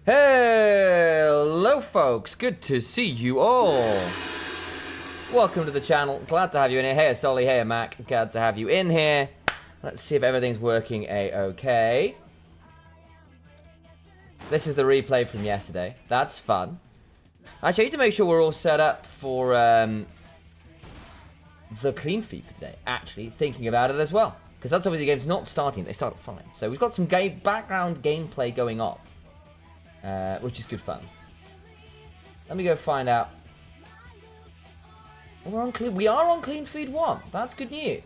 Hello folks, good to see you all. Welcome to the channel, glad to have you in here. Hey Solly, hey Mac, glad to have you in here. Let's see if everything's working a-okay. This is the replay from yesterday, that's fun. Actually, I need to make sure we're all set up for the clean feed for today. Actually, thinking about it as well. Because that's obviously the game's not starting, they start at 5. So we've got some background gameplay going on. Which is good fun. Let me go find out. We are on clean feed 1. That's good news.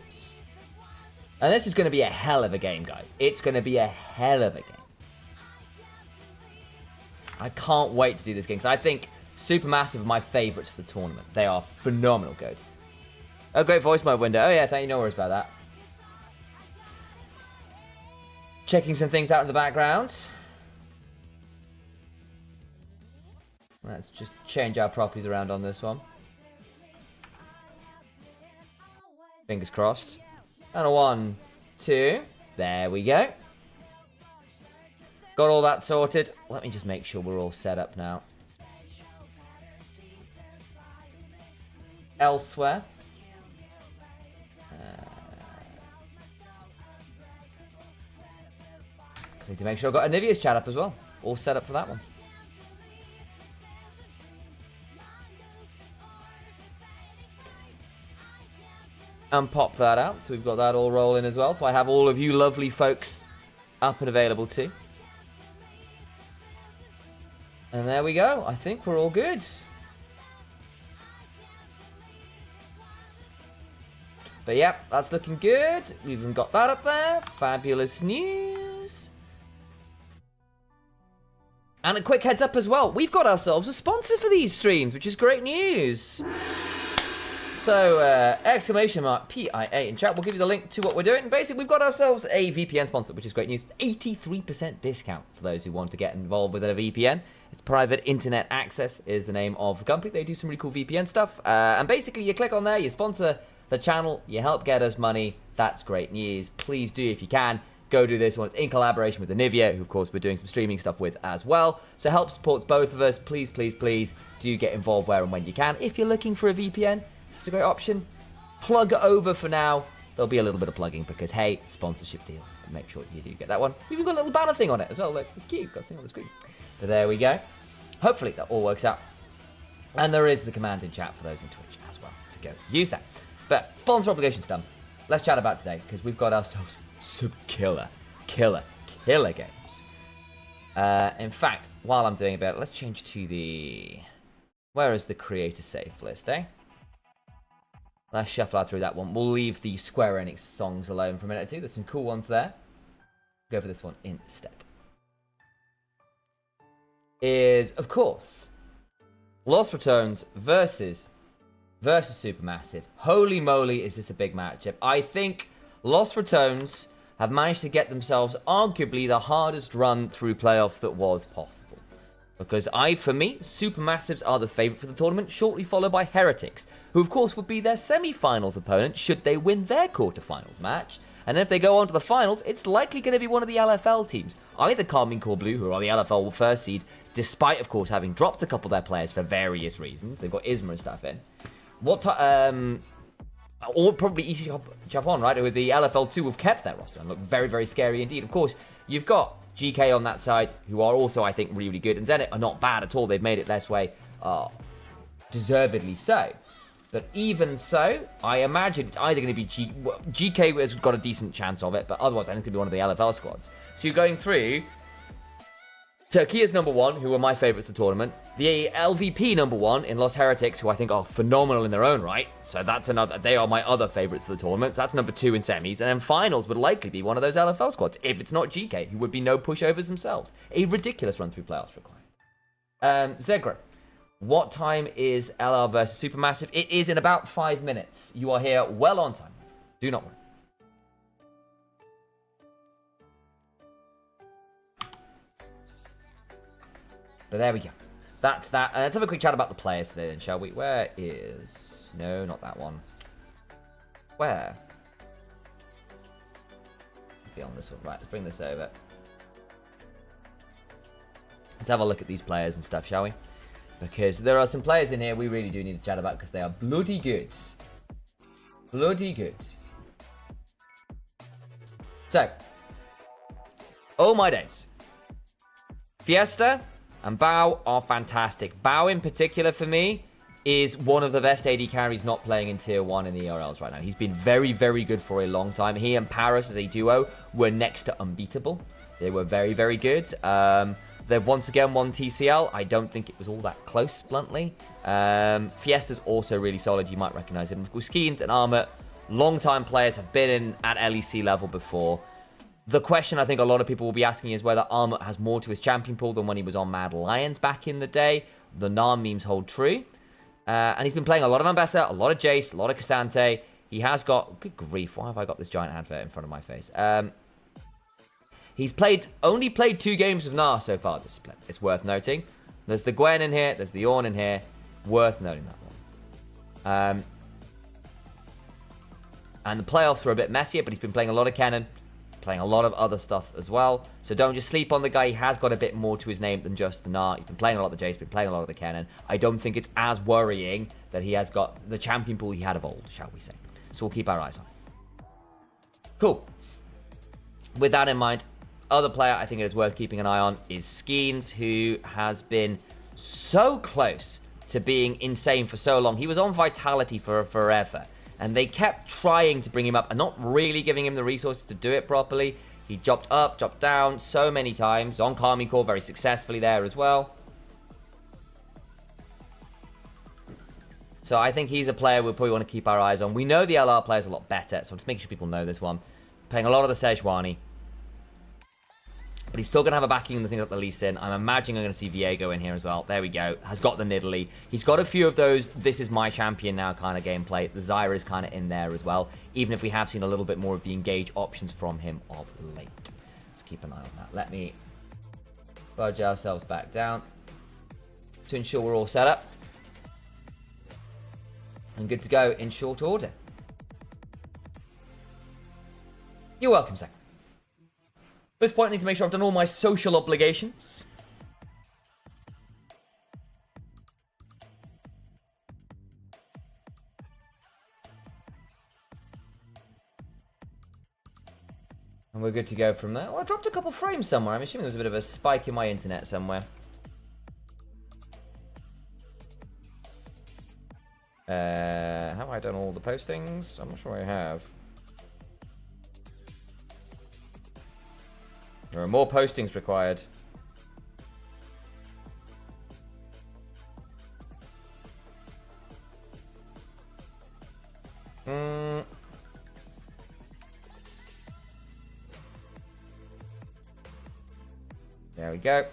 And this is going to be a hell of a game, guys. It's going to be a hell of a game. I can't wait to do this game because I think Supermassive are my favourites for the tournament. They are phenomenal good. Oh, great voice mode window. Oh yeah, thank you. No worries about that. Checking some things out in the background. Let's just change our properties around on this one. Fingers crossed. And a 1, 2. There we go. Got all that sorted. Let me just make sure we're all set up now. Elsewhere. Need to make sure I've got Anivia's chat up as well. All set up for that one. And pop that out, so we've got that all rolling as well. So I have all of you lovely folks up and available too. And there we go. I think we're all good. But yep, that's looking good. We've even got that up there. Fabulous news. And a quick heads up as well. We've got ourselves a sponsor for these streams, which is great news. So, exclamation mark PIA in chat. We'll give you the link to what we're doing. Basically, we've got ourselves a VPN sponsor, which is great news. 83% discount for those who want to get involved with a VPN. It's Private Internet Access is the name of the company. They do some really cool VPN stuff. And basically, you click on there, you sponsor the channel, you help get us money. That's great news. Please do, if you can, go do this one. It's in collaboration with Anivia, who, of course, we're doing some streaming stuff with as well. So help supports both of us. Please, please, please do get involved where and when you can. If you're looking for a VPN, this is a great option. Plug over for now. There'll be a little bit of plugging because, hey, sponsorship deals. Make sure you do get that one. We've even got a little banner thing on it as well. Look, it's cute. Got a thing on the screen. But there we go. Hopefully that all works out. And there is the command in chat for those in Twitch as well to go use that. But sponsor obligation's done. Let's chat about today because we've got ourselves some killer games. In fact, while I'm doing about it, let's change to the... Where is the creator safe list, eh? Let's shuffle out through that one. We'll leave the Square Enix songs alone for a minute or two. There's some cool ones there. Go for this one instead. Is, of course, Lost Returns versus Supermassive. Holy moly, is this a big matchup. I think Lost Returns have managed to get themselves arguably the hardest run through playoffs that was possible. Because for me, Supermassives are the favourite for the tournament, shortly followed by Heretics, who of course would be their semi-finals opponent should they win their quarterfinals match. And if they go on to the finals, it's likely going to be one of the LFL teams, either Carmine Core Blue, who are the LFL first seed, despite of course having dropped a couple of their players for various reasons. They've got Isma and stuff in. Or probably Easy Japan, right? With the LFL 2 have kept their roster and look very, very scary indeed. Of course, you've got GK on that side, who are also, I think, really good. And Zenit are not bad at all. They've made it this way, deservedly so. But even so, I imagine it's either going to be GK has got a decent chance of it, but otherwise I think it's going to be one of the LFL squads. So you're going through Turkia's number 1, who are my favourites of the tournament. The LVP number 1 in Lost Heretics, who I think are phenomenal in their own right. So that's another. They are my other favourites for the tournament. So that's number 2 in semis. And then finals would likely be one of those LFL squads, if it's not GK, who would be no pushovers themselves. A ridiculous run through playoffs required. Zegra, what time is LR versus Supermassive? It is in about 5 minutes. You are here well on time. Do not worry. But there we go. That's that. Let's have a quick chat about the players today then, shall we? Where is... No, not that one. Where? Be on this one. Right, let's bring this over. Let's have a look at these players and stuff, shall we? Because there are some players in here we really do need to chat about because they are bloody good. Bloody good. So, oh my days. Fiesta and Bao are fantastic. Bao in particular for me is one of the best AD carries not playing in Tier 1 in the ERLs right now. He's been very, very good for a long time. He and Paris as a duo were next to unbeatable. They were very, very good. They've once again won TCL. I don't think it was all that close, bluntly. Fiesta's also really solid. You might recognize him. Skeens and Armor, long-time players, have been in at LEC level before. The question I think a lot of people will be asking is whether Armor has more to his champion pool than when he was on Mad Lions back in the day. The Narm memes hold true. And he's been playing a lot of Ambessa, a lot of Jace, a lot of Cassante. He has got... Good grief, why have I got this giant advert in front of my face? He's only played 2 games of Gnar so far this split. It's worth noting. There's the Gwen in here. There's the Ornn in here. Worth noting that one. And the playoffs were a bit messier, but he's been playing a lot of Kennen, playing a lot of other stuff as well. So don't just sleep on the guy. He has got a bit more to his name than just the Gnar. He's been playing a lot of the Jace, been playing a lot of the Kennen. I don't think it's as worrying that he has got the champion pool he had of old, shall we say. So we'll keep our eyes on it. Cool. With that in mind, other player I think it is worth keeping an eye on is Skeens, who has been so close to being insane for so long. He was on Vitality for forever, and they kept trying to bring him up and not really giving him the resources to do it properly. He dropped up, dropped down so many times. On Karmine Core very successfully there as well. So I think he's a player we'll probably want to keep our eyes on. We know the LR player's a lot better, so I'm just making sure people know this one. Playing a lot of the Sejuani. But he's still going to have a backing in the things like the Lee Sin. I'm imagining I'm going to see Viego in here as well. There we go. Has got the Nidalee. He's got a few of those, this is my champion now kind of gameplay. The Zyra is kind of in there as well. Even if we have seen a little bit more of the engage options from him of late. Let's keep an eye on that. Let me budge ourselves back down to ensure we're all set up. And good to go in short order. You're welcome, Zach. At this point, I need to make sure I've done all my social obligations. And we're good to go from there. Well, I dropped a couple frames somewhere. I'm assuming there was a bit of a spike in my internet somewhere. Have I done all the postings? I'm not sure I have. There are more postings required. There we go.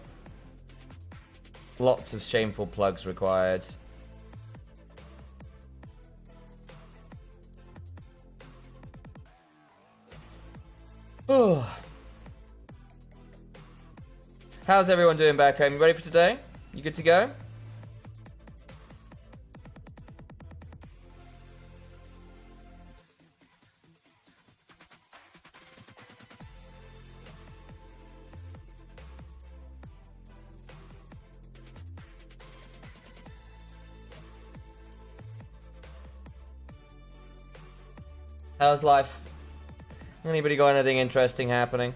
Lots of shameful plugs required. Oh. How's everyone doing back home? You ready for today? You good to go? How's life? Anybody got anything interesting happening?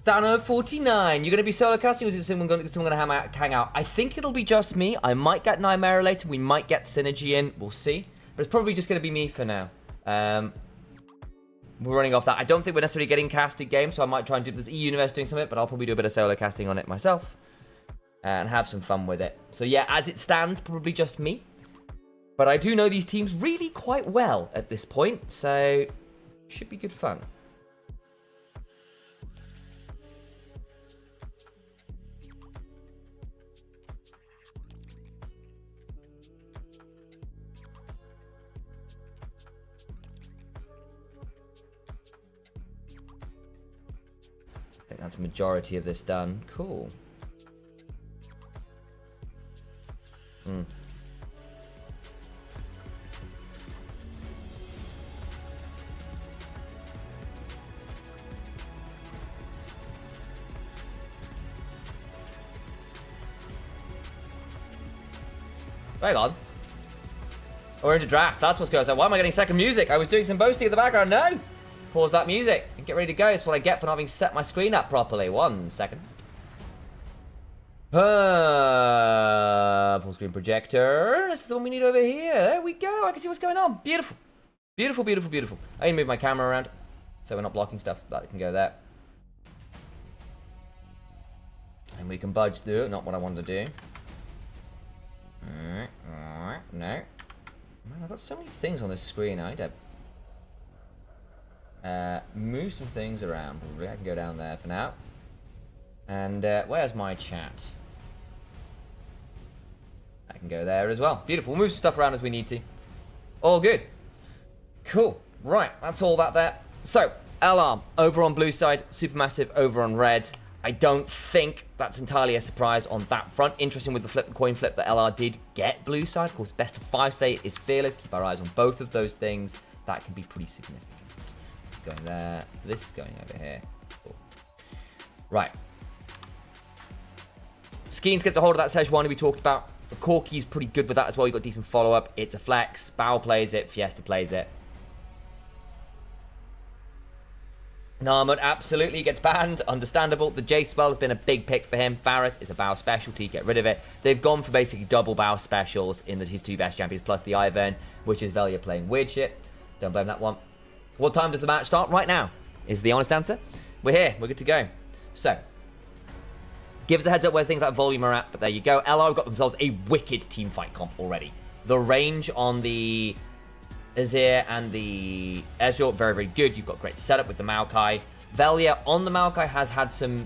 Dano49, you're going to be solo casting or is it someone going to hang out? I think it'll be just me. I might get Nightmare later. We might get Synergy in. We'll see. But it's probably just going to be me for now. We're running off that. I don't think we're necessarily getting casted games, so I might try and do this E-Universe doing something, but I'll probably do a bit of solo casting on it myself. And have some fun with it. So yeah, as it stands, probably just me. But I do know these teams really quite well at this point, so should be good fun. I think that's the majority of this done. Cool. Hang on. We're into draft. That's what's going on. Why am I getting second music? I was doing some boasting in the background. No. Pause that music and get ready to go. It's what I get for not having set my screen up properly. 1 second. Full screen projector. This is the one we need over here. There we go. I can see what's going on. Beautiful. Beautiful, beautiful, beautiful. I can move my camera around so we're not blocking stuff. That can go there. And we can budge through. Not what I wanted to do. Alright. No. Man, I've got so many things on this screen. I need to move some things around. Probably I can go down there for now. And where's my chat? I can go there as well. Beautiful. We'll move some stuff around as we need to. All good. Cool. Right. That's all that there. So, LR over on blue side. Supermassive over on red. I don't think that's entirely a surprise on that front. Interesting with the coin flip that LR did get blue side. Of course, best of 5 state is fearless. Keep our eyes on both of those things. That can be pretty significant. It's going there. This is going over here. Cool. Right. Skeens gets a hold of that Sejuani we talked about. The Corki's pretty good with that as well. You've got decent follow-up. It's a flex. Bao plays it. Fiesta plays it. Narmut absolutely gets banned. Understandable. The J spell has been a big pick for him. Varus is a Bao specialty. Get rid of it. They've gone for basically double Bao specials in his 2 best champions, plus the Ivan, which is Velia playing weird shit. Don't blame that one. What time does the match start? Right now is the honest answer. We're here. We're good to go. So, give us a heads up where things like volume are at, but there you go. LR have got themselves a wicked team fight comp already. The range on the Azir and the Ezreal, very, very good. You've got great setup with the Maokai. Velia on the Maokai has had some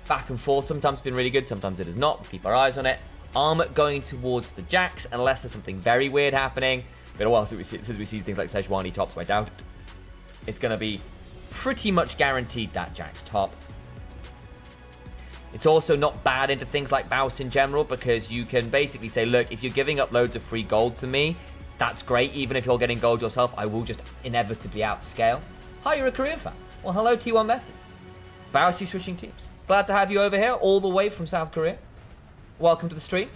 back and forth. Sometimes it's been really good, sometimes it has not. We'll keep our eyes on it. Armut going towards the Jax, unless there's something very weird happening. Been a while since we see things like Sejuani top, so I doubt it. It's going to be pretty much guaranteed that Jax top. It's also not bad into things like Baus in general, because you can basically say, look, if you're giving up loads of free gold to me, that's great. Even if you're getting gold yourself, I will just inevitably outscale. Hi, you're a Korean fan. Well, hello, T1 Messi. Baus switching teams. Glad to have you over here, all the way from South Korea. Welcome to the stream.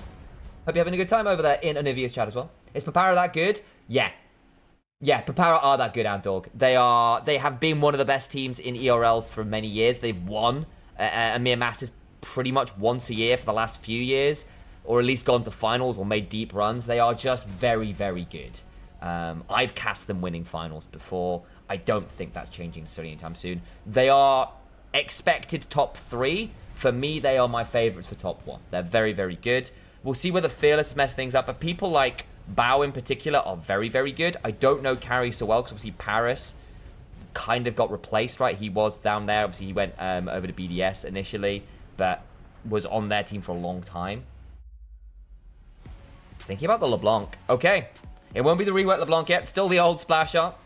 Hope you're having a good time over there in Onivia's chat as well. Is Papara that good? Yeah. Yeah, Papara are that good, Outdog. They have been one of the best teams in ERLs for many years. They've won EMEA Masters pretty much once a year for the last few years, or at least gone to finals or made deep runs. They are just very, very good. I've cast them winning finals before. I don't think that's changing necessarily anytime soon. They are expected top 3. For me, they are my favorites for top 1. They're very, very good. We'll see whether Fearless mess things up, but people like Bao in particular are very, very good. I don't know Carry so well, because obviously Paris kind of got replaced, right? He was down there. Obviously, he went over to BDS initially, but was on their team for a long time. Thinking about the LeBlanc. Okay. It won't be the reworked LeBlanc yet. Still the old splash art.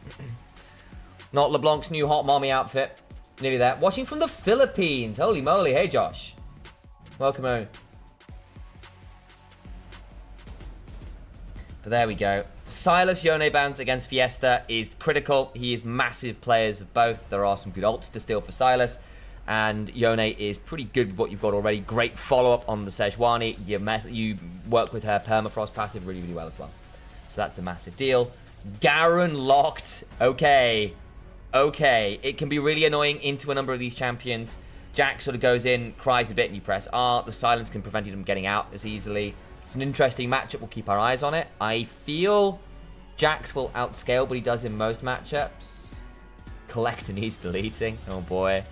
Not LeBlanc's new hot mommy outfit. Nearly there. Watching from the Philippines. Holy moly. Hey, Josh. Welcome home. But there we go. Silas Yone bans against Fiesta is critical. He is massive players of both. There are some good ults to steal for Silas. And Yone is pretty good with what you've got already. Great follow-up on the Sejuani. You work with her Permafrost passive really, really well as well. So that's a massive deal. Garen locked. Okay. Okay. It can be really annoying into a number of these champions. Jack sort of goes in, cries a bit, and you press R. The silence can prevent you from getting out as easily. It's an interesting matchup. We'll keep our eyes on it. I feel Jax will outscale, but he does in most matchups. Collector needs deleting. Oh, boy.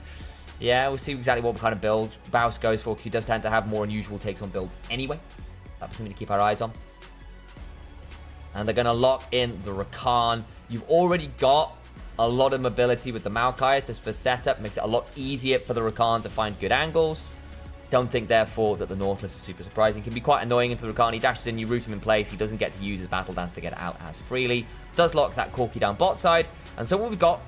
Yeah, we'll see exactly what kind of build Baus goes for, because he does tend to have more unusual takes on builds anyway. That'll be something to keep our eyes on. And they're going to lock in the Rakan. You've already got a lot of mobility with the Maokai just for setup. Makes it a lot easier for the Rakan to find good angles. Don't think, therefore, that the Nautilus is super surprising. It can be quite annoying into the Rakan. He dashes in, you root him in place. He doesn't get to use his Battle Dance to get out as freely. Does lock that Corki down bot side. And so what we've got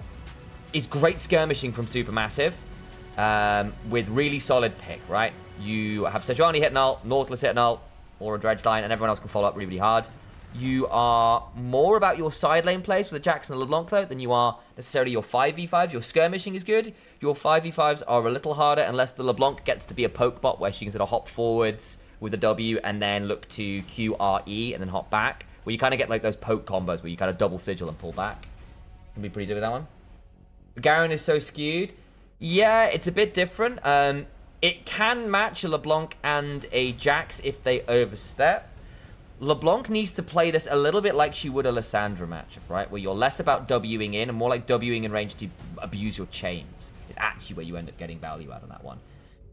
is great skirmishing from Supermassive. With really solid pick, right? You have Sejuani hitting ult, Nautilus hitting ult, or a Dredge line, and everyone else can follow up really, really hard. You are more about your side lane plays with the Jackson and LeBlanc, though, than you are necessarily your 5v5s. Your skirmishing is good. Your 5v5s are a little harder unless the LeBlanc gets to be a poke bot where she can sort of hop forwards with the W and then look to QRE and then hop back. Where you kind of get like those poke combos where you kind of double sigil and pull back. Can be pretty good with that one. Garen is so skewed. Yeah, it's a bit different. It can match a LeBlanc and a Jax if they overstep. LeBlanc needs to play this a little bit like she would a Lissandra matchup, right? Where you're less about Wing in and more like Wing in range to abuse your chains. It's actually where you end up getting value out of that one.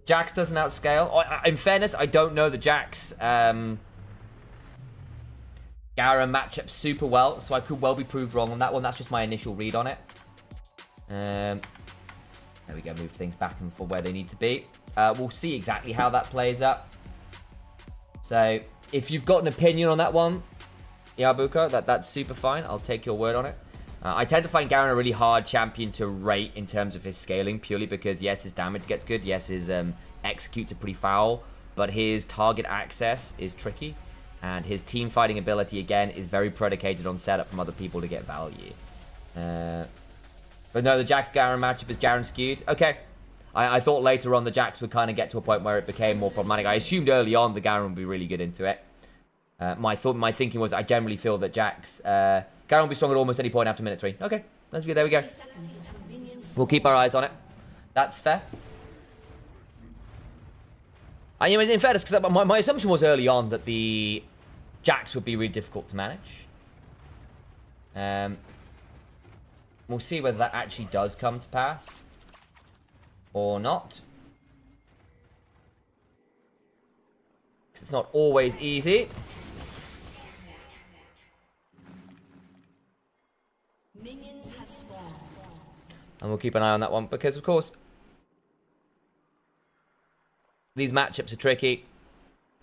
Jax doesn't outscale. In fairness, I don't know the Jax Garen matchup super well, so I could well be proved wrong on that one. That's just my initial read on it. There we go, move things back and for where they need to be. We'll see exactly how that plays up. So, if you've got an opinion on that one, Yabuko, that's super fine. I'll take your word on it. I tend to find Garen a really hard champion to rate in terms of his scaling, purely because, yes, his damage gets good. Yes, his executes are pretty foul, but his target access is tricky. And his team fighting ability, again, is very predicated on setup from other people to get value. But no, the Jax-Garen matchup is Garen skewed. Okay. I thought later on the Jax would kind of get to a point where it became more problematic. I assumed early on the Garen would be really good into it. My thinking was I generally feel that Garen will be strong at almost any point after minute 3. Okay. Let's go. There we go. We'll keep our eyes on it. That's fair. In fairness, because my assumption was early on that the Jax would be really difficult to manage. We'll see whether that actually does come to pass. Or not. Because it's not always easy. Minions have spawned. And we'll keep an eye on that one. Because, of course, these matchups are tricky.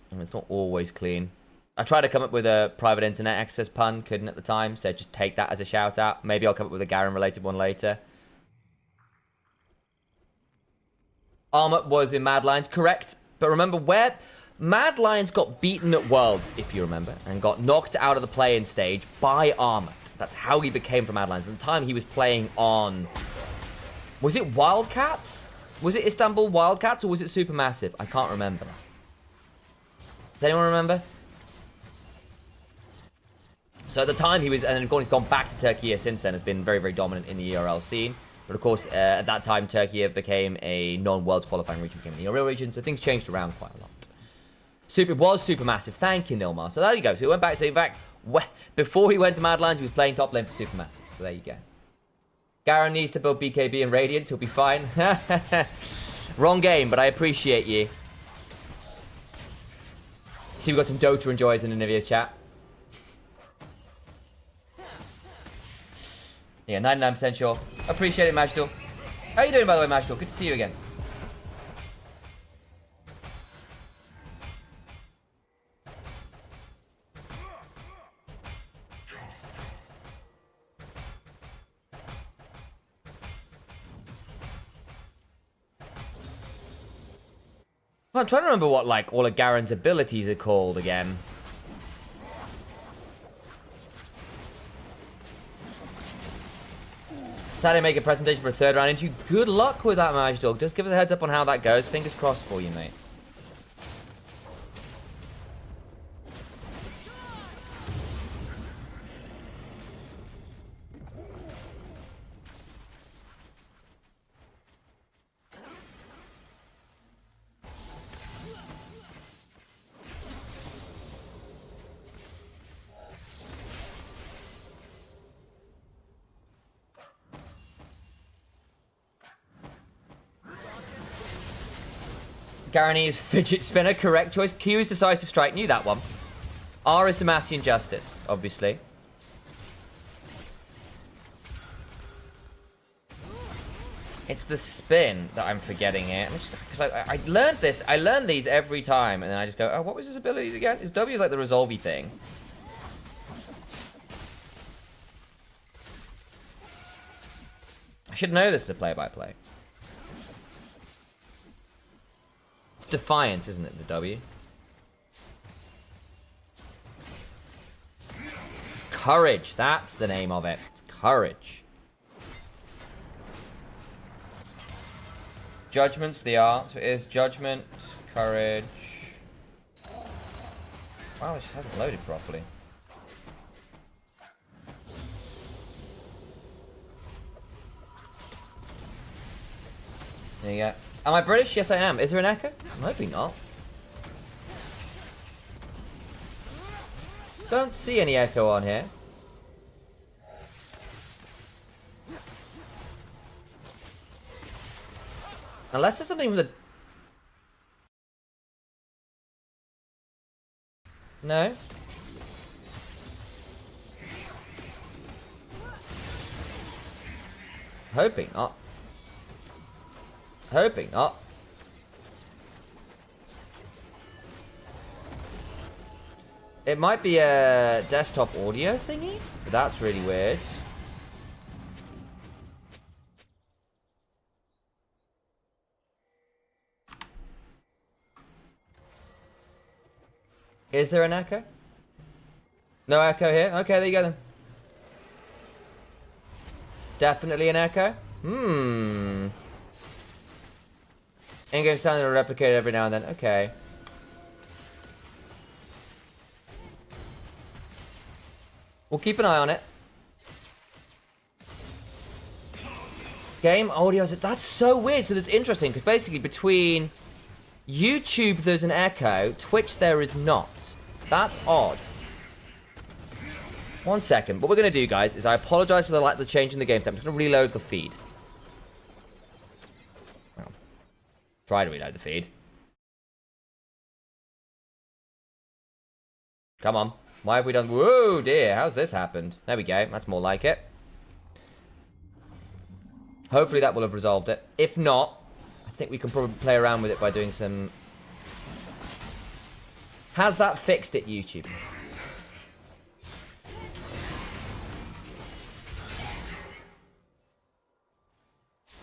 And it's not always clean. I tried to come up with a private internet access pun. Couldn't at the time. So just take that as a shout out. Maybe I'll come up with a Garen-related one later. Armor was in Mad Lions, correct. But remember, where Mad Lions got beaten at Worlds, if you remember, and got knocked out of the play-in stage by Armor. That's how he became from Mad Lions. At the time, he was playing on... Was it Wildcats? Was it Istanbul Wildcats, or was it Supermassive? I can't remember. Does anyone remember? So at the time, he was... And then he's gone back to Turkey since then. Has been very, very dominant in the ERL scene. But of course, at that time, Turkey became a non-Worlds qualifying region, became an ERL region, so things changed around quite a lot. It was Supermassive. Thank you, Nilmar. So there you go. So he went back. So in fact, before he went to Mad Lions, he was playing top lane for Supermassive. So there you go. Garen needs to build BKB and Radiance. He'll be fine. Wrong game, but I appreciate you. See, we've got some Dota enjoyers in Anivia's chat. Yeah, 99% sure. Appreciate it, Majdal. How you doing, by the way, Majdal? Good to see you again. I'm trying to remember what, like, all of Garen's abilities are called again. Saturday, make a presentation for a third round interview. Good luck with that, Majdog. Just give us a heads up on how that goes. Fingers crossed for you, mate. Garanese fidget spinner, correct choice. Q is decisive strike, knew that one. R is Demacian justice, obviously. It's the spin that I'm forgetting here. Because I learned this, I learn these every time, and then I just go, oh, what was his abilities again? His W is like the resolvey thing. I should know this is a play-by-play. It's Defiance, isn't it, the W? Courage, that's the name of it. It's Courage. Judgment's the R, so it is Judgment, Courage. Wow, it just hasn't loaded properly. There you go. Am I British? Yes, I am. Is there an echo? I'm hoping not. Don't see any echo on here. Unless there's something with the... No? Hoping not. Hoping not. It might be a desktop audio thingy, but that's really weird. Is there an echo? No echo here? Okay, there you go then. Definitely an echo? In-game sound will replicate every now and then. Okay. We'll keep an eye on it. Game audio, that's so weird. So that's interesting, because basically between YouTube there's an echo, Twitch there is not. That's odd. 1 second. What we're going to do, guys, is I apologize for the change in the game. So I'm just going to reload the feed. Well, try to reload the feed. Come on. Why have we done... Whoa, dear. How's this happened? There we go. That's more like it. Hopefully that will have resolved it. If not, I think we can probably play around with it by doing some... Has that fixed it, YouTube?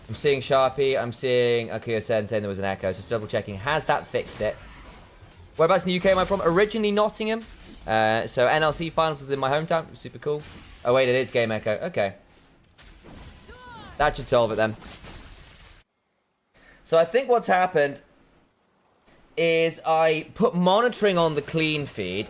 I'm seeing Sharpie. I'm seeing Akuyo-sen saying there was an echo. So just double checking. Has that fixed it? Whereabouts in the UK am I from? Originally Nottingham. So NLC finals was in my hometown. Super cool. Oh wait, it is game echo. Okay. That should solve it then. So I think what's happened is I put monitoring on the clean feed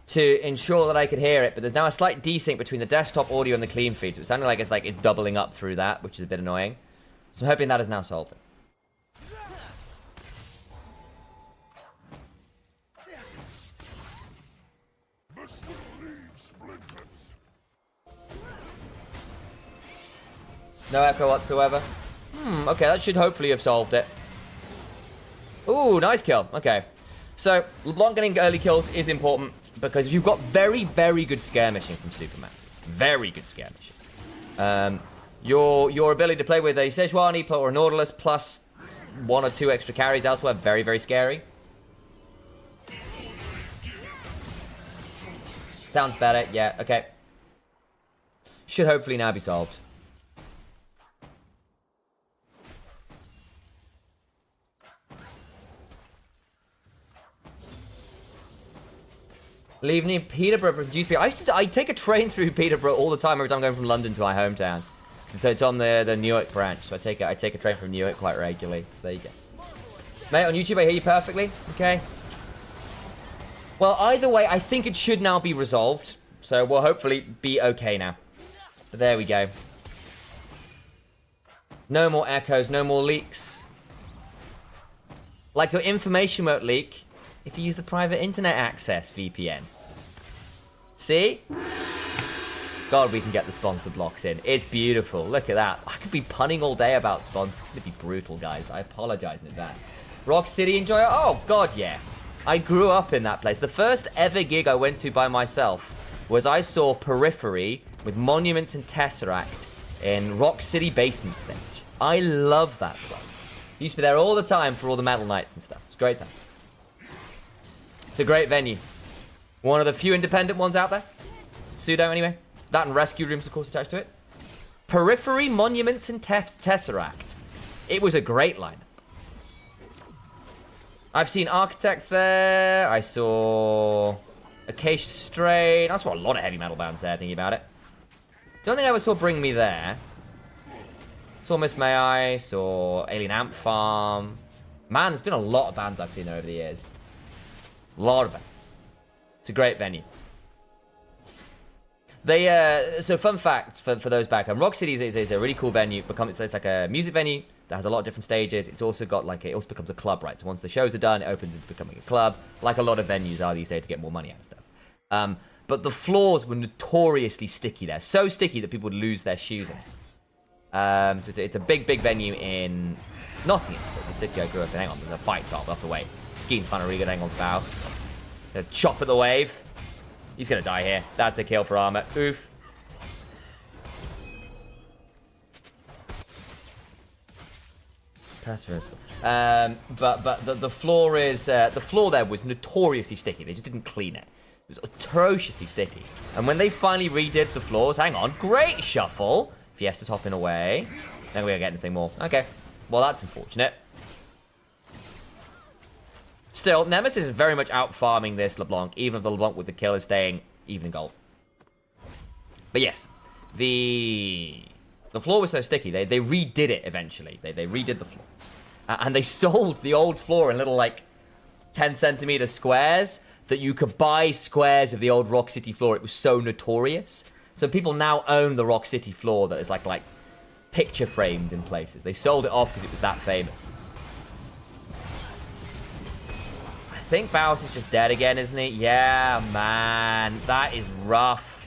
to ensure that I could hear it, but there's now a slight desync between the desktop audio and the clean feed. So it sounded like it's doubling up through that, which is a bit annoying. So I'm hoping that has now solved it. No echo whatsoever. Okay, that should hopefully have solved it. Ooh, nice kill. Okay. So, LeBlanc getting early kills is important because you've got very, very good skirmishing from Supermassive. Very good skirmishing. Your ability to play with a Sejuani or a Nautilus plus 1 or 2 extra carries elsewhere, very, very scary. Sounds better. Yeah, okay. Should hopefully now be solved. Leaving Peterborough produced me. I take a train through Peterborough all the time every time I'm going from London to my hometown. So it's on the Newark branch. So I take a train from Newark quite regularly. So there you go. Mate, on YouTube I hear you perfectly. Okay. Well, either way, I think it should now be resolved. So we'll hopefully be okay now. But there we go. No more echoes, no more leaks. Like your information won't leak if you use the private internet access VPN. See? God, we can get the sponsor blocks in. It's beautiful. Look at that. I could be punning all day about sponsors. It's going to be brutal, guys. I apologize in advance. Rock City Enjoyer? Oh, God, yeah. I grew up in that place. The first ever gig I went to by myself was I saw Periphery with Monuments and Tesseract in Rock City Basement Stage. I love that place. Used to be there all the time for all the metal nights and stuff. It's a great time. It's a great venue. One of the few independent ones out there. Pseudo, anyway. That and rescue rooms, of course, attached to it. Periphery, Monuments, and Tesseract. It was a great lineup. I've seen Architects there. I saw Acacia Strain. I saw a lot of heavy metal bands there, thinking about it. Don't think I ever saw Bring Me there. Saw Miss May I. Saw Alien Amp Farm. Man, there's been a lot of bands I've seen over the years. A lot of them. It's a great venue. They so fun fact for those back home, Rock City is a really cool venue. It's like a music venue that has a lot of different stages. It's also got like it also becomes a club, right? So once the shows are done, it opens into becoming a club, like a lot of venues are these days to get more money out of stuff. But the floors were notoriously sticky there, so sticky that people would lose their shoes in it. So it's a big venue in Nottingham, so the city I grew up in. Hang on, there's a fight top off the way. Skeen's found a really good angle to Baus. Gonna chop at the wave. He's gonna die here. That's a kill for Armor. Oof. But the floor is the floor there was notoriously sticky. They just didn't clean it. It was atrociously sticky. And when they finally redid the floors, hang on, great shuffle. Fiesta's hopping away. Then we don't get anything more. Okay, well that's unfortunate. Still, Nemesis is very much out farming this LeBlanc, even if the LeBlanc with the kill is staying even in gold. But yes, the floor was so sticky, they redid it eventually. They redid the floor. And they sold the old floor in little, like, 10-centimeter squares that you could buy squares of the old Rock City floor. It was so notorious. So people now own the Rock City floor that is, like picture framed in places. They sold it off because it was that famous. I think Baus is just dead again, isn't he? Yeah, man. That is rough.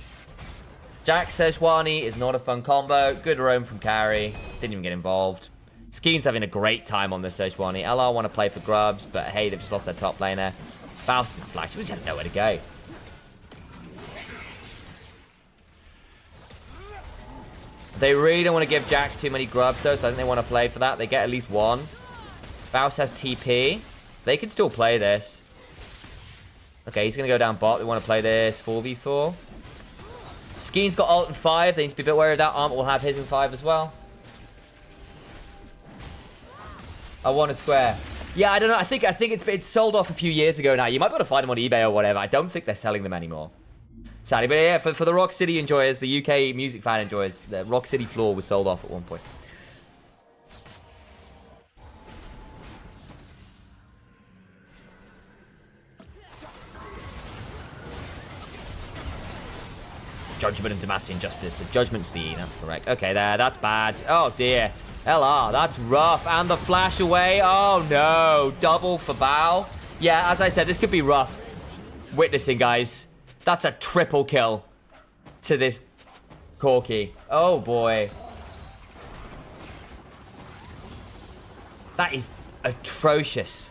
Jack Sejuani is not a fun combo. Good roam from carry. Didn't even get involved. Skeen's having a great time on this Sejuani. LR want to play for grubs, but hey, they've just lost their top laner. Baus didn't flash. He was going to know where to go. They really don't want to give Jax too many grubs, though, so I think they want to play for that. They get at least one. Baus has TP. They can still play this. Okay, he's going to go down bot. They want to play this 4v4. Skeen's got ult in 5. They need to be a bit wary of that. Armor will have his in 5 as well. I want a square. Yeah, I don't know. I think it's sold off a few years ago now. You might be able to find them on eBay or whatever. I don't think they're selling them anymore. Sadly, but yeah, for the Rock City enjoyers, the UK music fan enjoyers, the Rock City floor was sold off at one point. Judgment and Demacian Justice. So Judgment's the E, that's correct. Okay, that's bad. Oh, dear. LR, that's rough. And the flash away. Oh, no. Double for Bao. Yeah, as I said, this could be rough. Witnessing, guys. That's a triple kill to this Corki. Oh, boy. That is atrocious.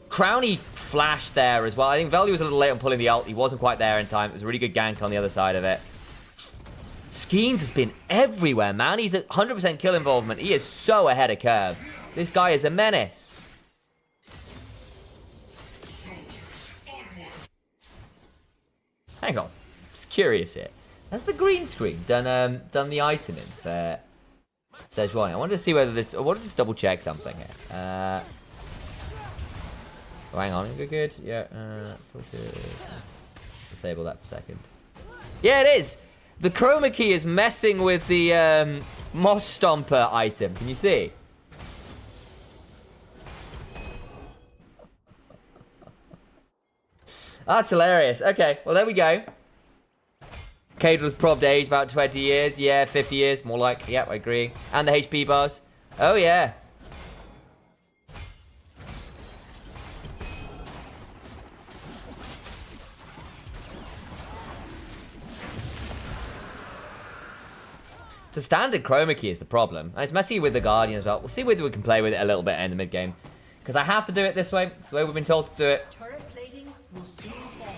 Crowny flashed there as well. I think Veldy was a little late on pulling the ult. He wasn't quite there in time. It was a really good gank on the other side of it. Skeens has been everywhere, man. He's at 100% kill involvement. He is so ahead of curve. This guy is a menace. Hang on. Just curious here. Has the green screen done the item in for Sejuani? I wanted to see whether this... I wanted to just double check something here. Oh, hang on. Good. Yeah. Disable that for a second. Yeah, it is. The chroma key is messing with the Moss Stomper item. Can you see? That's hilarious. Okay, well, there we go. Cade was probbed age about 20 years. Yeah, 50 years. More like, yep, I agree. And the HP bars. Oh, yeah. It's a standard chroma key is the problem. And it's messy with the Guardian as well. We'll see whether we can play with it a little bit in the mid game. Because I have to do it this way. It's the way we've been told to do it. Turret plating will soon fall.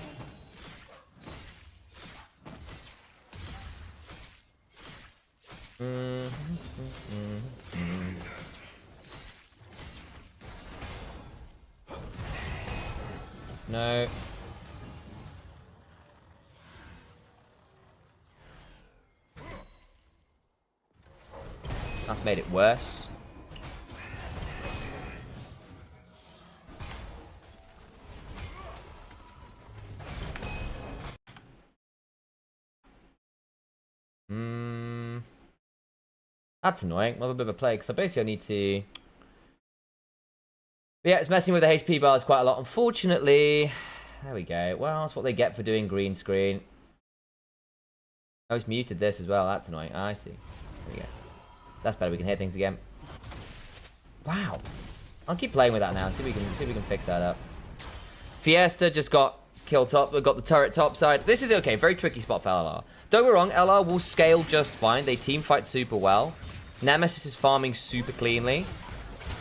No. That's made it worse. That's annoying. We'll have a bit of a play, because I basically need to... But yeah, it's messing with the HP bars quite a lot, unfortunately. There we go. Well, that's what they get for doing green screen. Oh, it's muted this as well. That's annoying. I see. There we go. That's better. We can hear things again. Wow. I'll keep playing with that now. See if we can fix that up. Fiesta just got killed top. We got the turret top side. This is okay. Very tricky spot for LR. Don't get me wrong. LR will scale just fine. They team fight super well. Nemesis is farming super cleanly.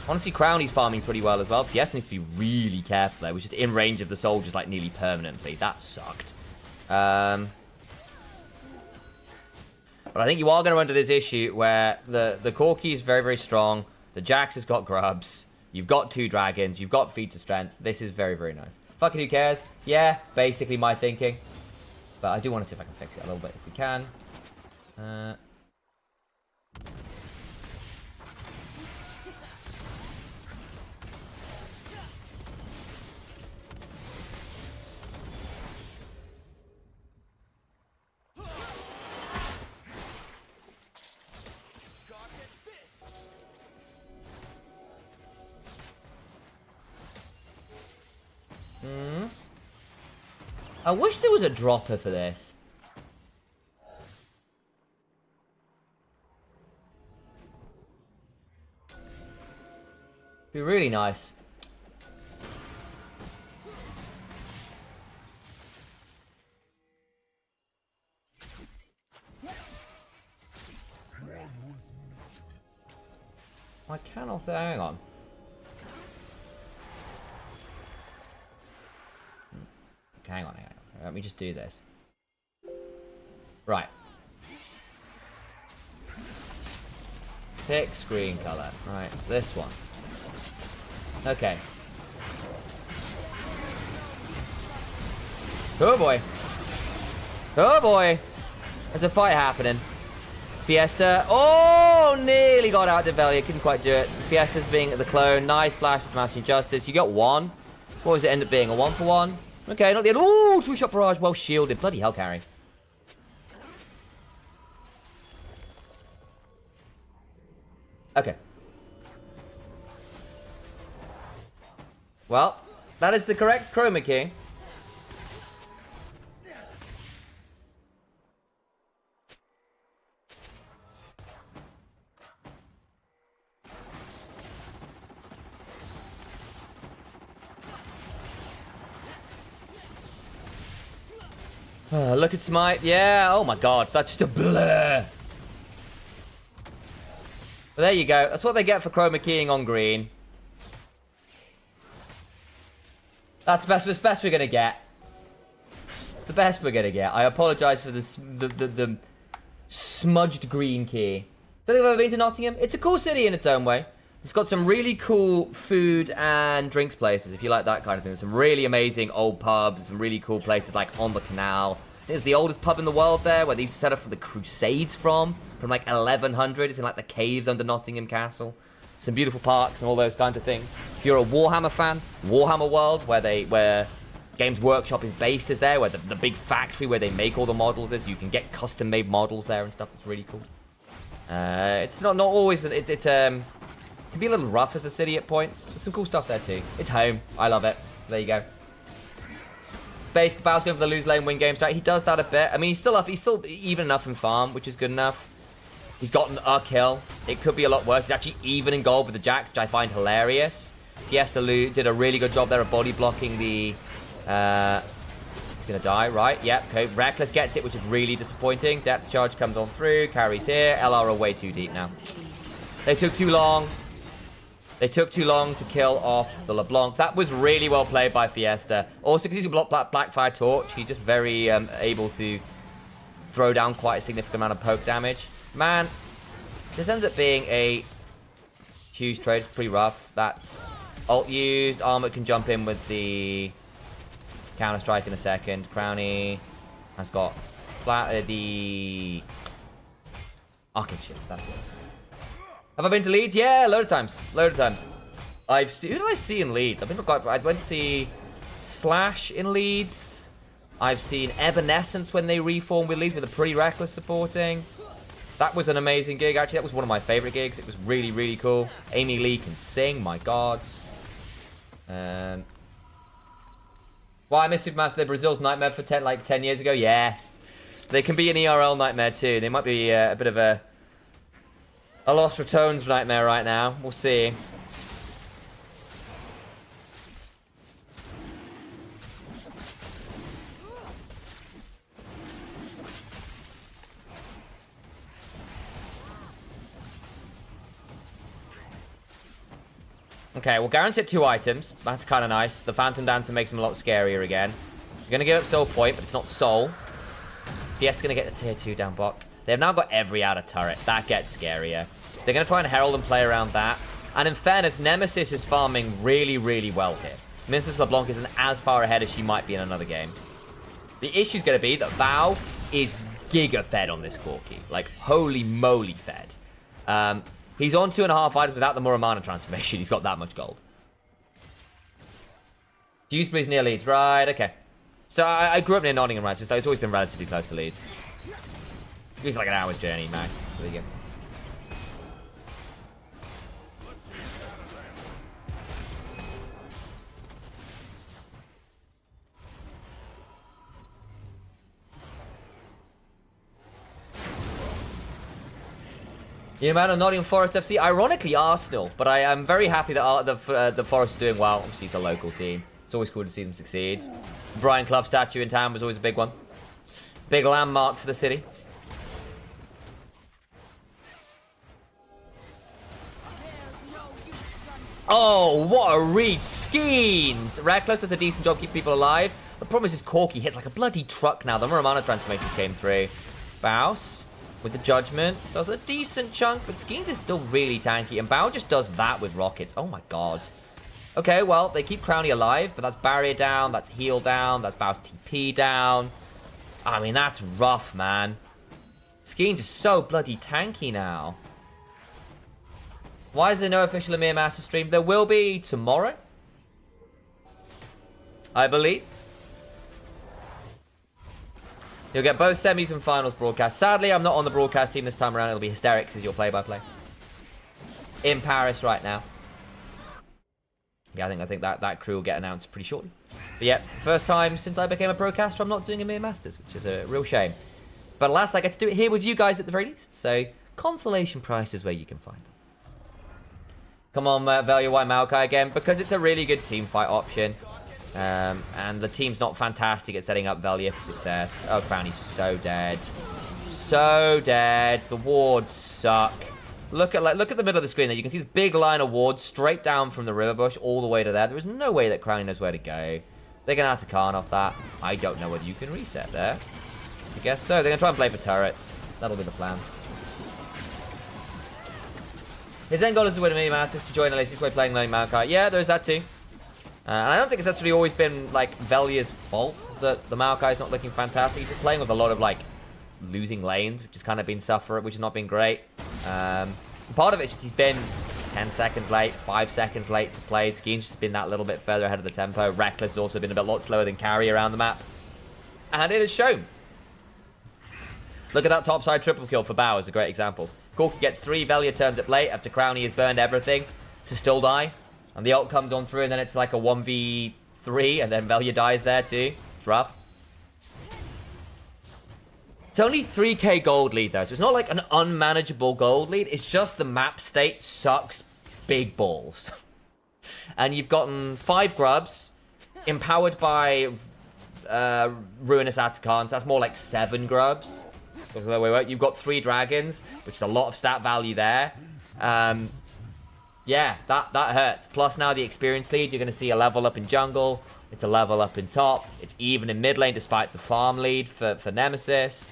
Honestly, Crowny's farming pretty well as well. Fiesta needs to be really careful there. We're just in range of the soldiers like nearly permanently. That sucked. But I think you are going to run into this issue where the Corki is very, very strong. The Jax has got grubs. You've got 2 dragons. You've got feats of strength. This is very, very nice. Fucking who cares? Yeah, basically my thinking. But I do want to see if I can fix it a little bit if we can. I wish there was a dropper for this. Be really nice. I cannot. Hang on. Hang on. Let me just do this. Right. Pick screen color. Right, this one. Okay. Oh boy. Oh boy. There's a fight happening. Fiesta. Oh, nearly got out of Velia. Couldn't quite do it. Fiesta's being the clone. Nice flash with Master Justice. You got 1. What was it end up being? A 1-for-1? Okay, not the end. Ooh, 2-shot barrage. Well shielded. Bloody hell, carry. Okay. Well, that is the correct chroma key. Look at Smite. Yeah, oh my god. That's just a blur. But there you go. That's what they get for chroma keying on green. That's the best we're going to get. It's the best we're going to get. I apologize for this, the smudged green key. Don't think I've ever been to Nottingham. It's a cool city in its own way. It's got some really cool food and drinks places, if you like that kind of thing. Some really amazing old pubs, some really cool places like on the canal. It's the oldest pub in the world there, where they used to set up for the Crusades from like 1100. It's in like the caves under Nottingham Castle. Some beautiful parks and all those kinds of things. If you're a Warhammer fan, Warhammer World, where Games Workshop is based, is there, where the big factory where they make all the models is. You can get custom-made models there and stuff. It's really cool. It's not always. It can be a little rough as a city at points. There's some cool stuff there too. It's home. I love it. There you go. Space Cabal's going for the lose lane win game strat. He does that a bit. I mean, he's still up. He's still even enough in farm, which is good enough. He's gotten a kill. It could be a lot worse. He's actually even in gold with the Jax, which I find hilarious. Fiesta did a really good job there of body blocking the... he's going to die, right? Yep, okay. Reckless gets it, which is really disappointing. Depth charge comes on through. Carries here. LR are way too deep now. They took too long. They took too long to kill off the LeBlanc. That was really well played by Fiesta. Also, because he's a Blackfire Torch, he's just very able to throw down quite a significant amount of poke damage. Man, this ends up being a huge trade. It's pretty rough. That's ult used. Armor can jump in with the counter-strike in a second. Crowny has got the... Okay, shit. That's it. Have I been to Leeds? Yeah, load of times. Load of times. I've seen... Who did I see in Leeds? I went to see Slash in Leeds. I've seen Evanescence when they reformed with Leeds with a pretty reckless supporting. That was an amazing gig, actually. That was one of my favorite gigs. It was really, really cool. Amy Lee can sing, my god. Why I miss Supermaster? They're Brazil's nightmare for 10 years ago. Yeah, they can be an ERL nightmare too. They might be a bit of a Lost Returns nightmare right now. We'll see. Okay, well, Garen's hit 2 items. That's kind of nice. The Phantom Dancer makes him a lot scarier again. You're going to give up Soul Point, but it's not Soul. DS is going to get the tier 2 down bot. They've now got every outer turret. That gets scarier. They're going to try and Herald and play around that. And in fairness, Nemesis is farming really, really well here. Mrs. LeBlanc isn't as far ahead as she might be in another game. The issue's going to be that Bao is giga fed on this Corki. Like, holy moly fed. He's on 2.5 items without the Muramana transformation. He's got that much gold. Dewsbury's near Leeds. Right, okay. So I grew up near Nottingham, right? So it's always been relatively close to Leeds. It's like an hour's journey, max. So there you go. You know, man, on Nottingham Forest FC, ironically Arsenal, but I am very happy that the Forest are doing well. Obviously, it's a local team. It's always cool to see them succeed. Brian Clough statue in town was always a big one. Big landmark for the city. Oh, what a reach. Skeens! Reckless does a decent job keeping people alive. The problem is his Corki hits like a bloody truck now. The Muramana transformation came through. Bouse with the Judgment. Does a decent chunk, but Skeens is still really tanky. And Bao just does that with rockets. Oh my god. Okay, well, they keep Crownie alive, but that's barrier down, that's heal down, that's Bao's TP down. I mean, that's rough, man. Skeens is so bloody tanky now. Why is there no official EMEA Master stream? There will be tomorrow, I believe. You'll get both semis and finals broadcast. Sadly, I'm not on the broadcast team this time around. It'll be Hysterics as your play-by-play. In Paris right now. Yeah, I think that crew will get announced pretty shortly. But yeah, first time since I became a broadcaster, I'm not doing EMEA Masters, which is a real shame. But alas, I get to do it here with you guys at the very least. So, consolation price is where you can find them. Come on, Value White Maokai again, because it's a really good team fight option. And the team's not fantastic at setting up Velia for success. Oh, Crownie's so dead. So dead. The wards suck. Look at the middle of the screen there. You can see this big line of wards straight down from the river bush all the way to there. There is no way that Crownie knows where to go. They're going to have to Khan off that. I don't know whether you can reset there. I guess so. They're going to try and play for turrets. That'll be the plan. His end goal is to win a mini Masters to join LAC's way playing Learning Maokai. Yeah, there's that too. And I don't think it's actually always been, like, Velia's fault that the Maokai's not looking fantastic. He's been playing with a lot of, like, losing lanes, which has kind of been which has not been great. Part of it's just he's been 10 seconds late, 5 seconds late to play. Skeen's just been that little bit further ahead of the tempo. Reckless has also been a lot slower than Carry around the map. And it has shown. Look at that topside triple kill for Bao as a great example. Corki gets 3 Velia turns up late after Crownie has burned everything to still die. And the ult comes on through, and then it's like a 1v3, and then Velia dies there too. It's rough. It's only 3k gold lead, though, so it's not like an unmanageable gold lead. It's just the map state sucks big balls. And you've gotten 5 grubs, empowered by Ruinous Atacans. That's more like 7 grubs. You've got 3 dragons, which is a lot of stat value there. Yeah, that hurts. Plus now the experience lead, you're going to see a level up in jungle. It's a level up in top. It's even in mid lane despite the farm lead for Nemesis.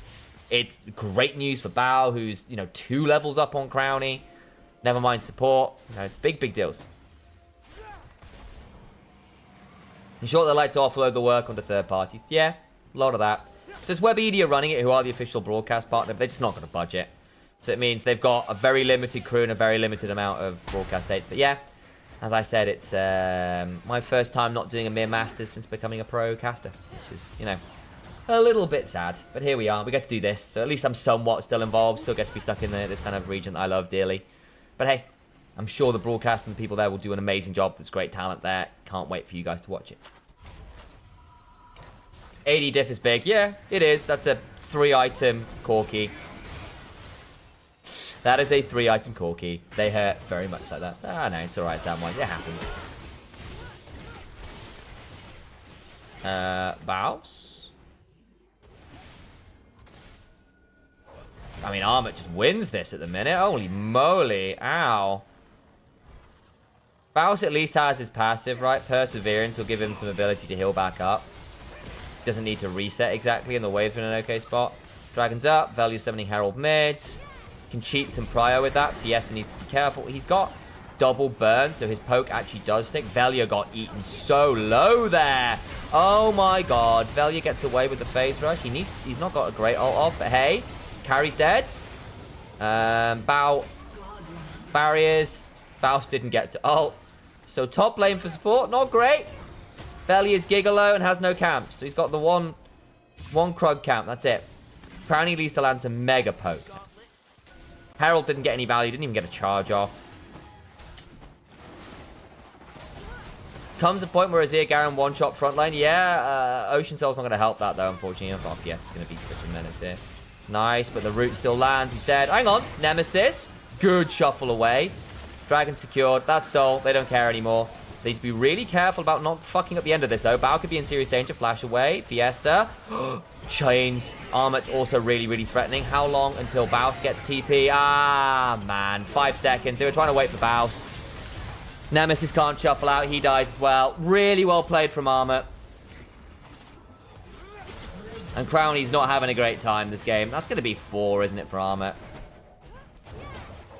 It's great news for Bao, who's, 2 levels up on Crownie. Never mind support. Big deals. I'm sure they like to offload the work onto third parties. Yeah, a lot of that. So it's Webedia running it, who are the official broadcast partner, but they're just not going to budget. So it means they've got a very limited crew and a very limited amount of broadcast dates. But yeah, as I said, it's my first time not doing EMEA Masters since becoming a pro caster, which is, a little bit sad. But here we are. We get to do this. So at least I'm somewhat still involved. Still get to be stuck in this kind of region that I love dearly. But hey, I'm sure the broadcast and the people there will do an amazing job. There's great talent there. Can't wait for you guys to watch it. 80 diff is big. Yeah, it is. That's a 3-item Corki. That is a 3-item Corki. They hurt very much like that. Ah, no, it's alright, Samwise. It happens. Bows? I mean, Armut just wins this at the minute. Holy moly. Ow. Bows at least has his passive, right? Perseverance will give him some ability to heal back up. Doesn't need to reset exactly, and the wave's in an okay spot. Dragon's up. Value summoning Herald mids. Can cheat some Prio with that. Fiesta needs to be careful. He's got double burn, so his poke actually does stick. Velia got eaten so low there. Oh my god. Velia gets away with the phase rush. He's not got a great ult off, but hey. Carry's dead. Bow. Barriers. Baus didn't get to ult. So top lane for support, not great. Velia's Gigolo and has no camps. So he's got the one Krug camp. That's it. Crownie needs to land some mega poke. Herald didn't get any value. Didn't even get a charge off. Comes a point where Azir Garen one-shot front lane. Yeah, Ocean Soul's not going to help that, though, unfortunately. Oh, yes, it's going to be such a menace here. Nice, but the root still lands. He's dead. Hang on. Nemesis. Good shuffle away. Dragon secured. That's Soul. They don't care anymore. They need to be really careful about not fucking up the end of this, though. Bao could be in serious danger. Flash away. Fiesta. Chains. Armut's also really, really threatening. How long until Baus gets TP? Ah, man. 5 seconds. They were trying to wait for Baus. Nemesis can't shuffle out. He dies as well. Really well played from Armut. And Crownie's not having a great time this game. That's going to be 4, isn't it, for Armut?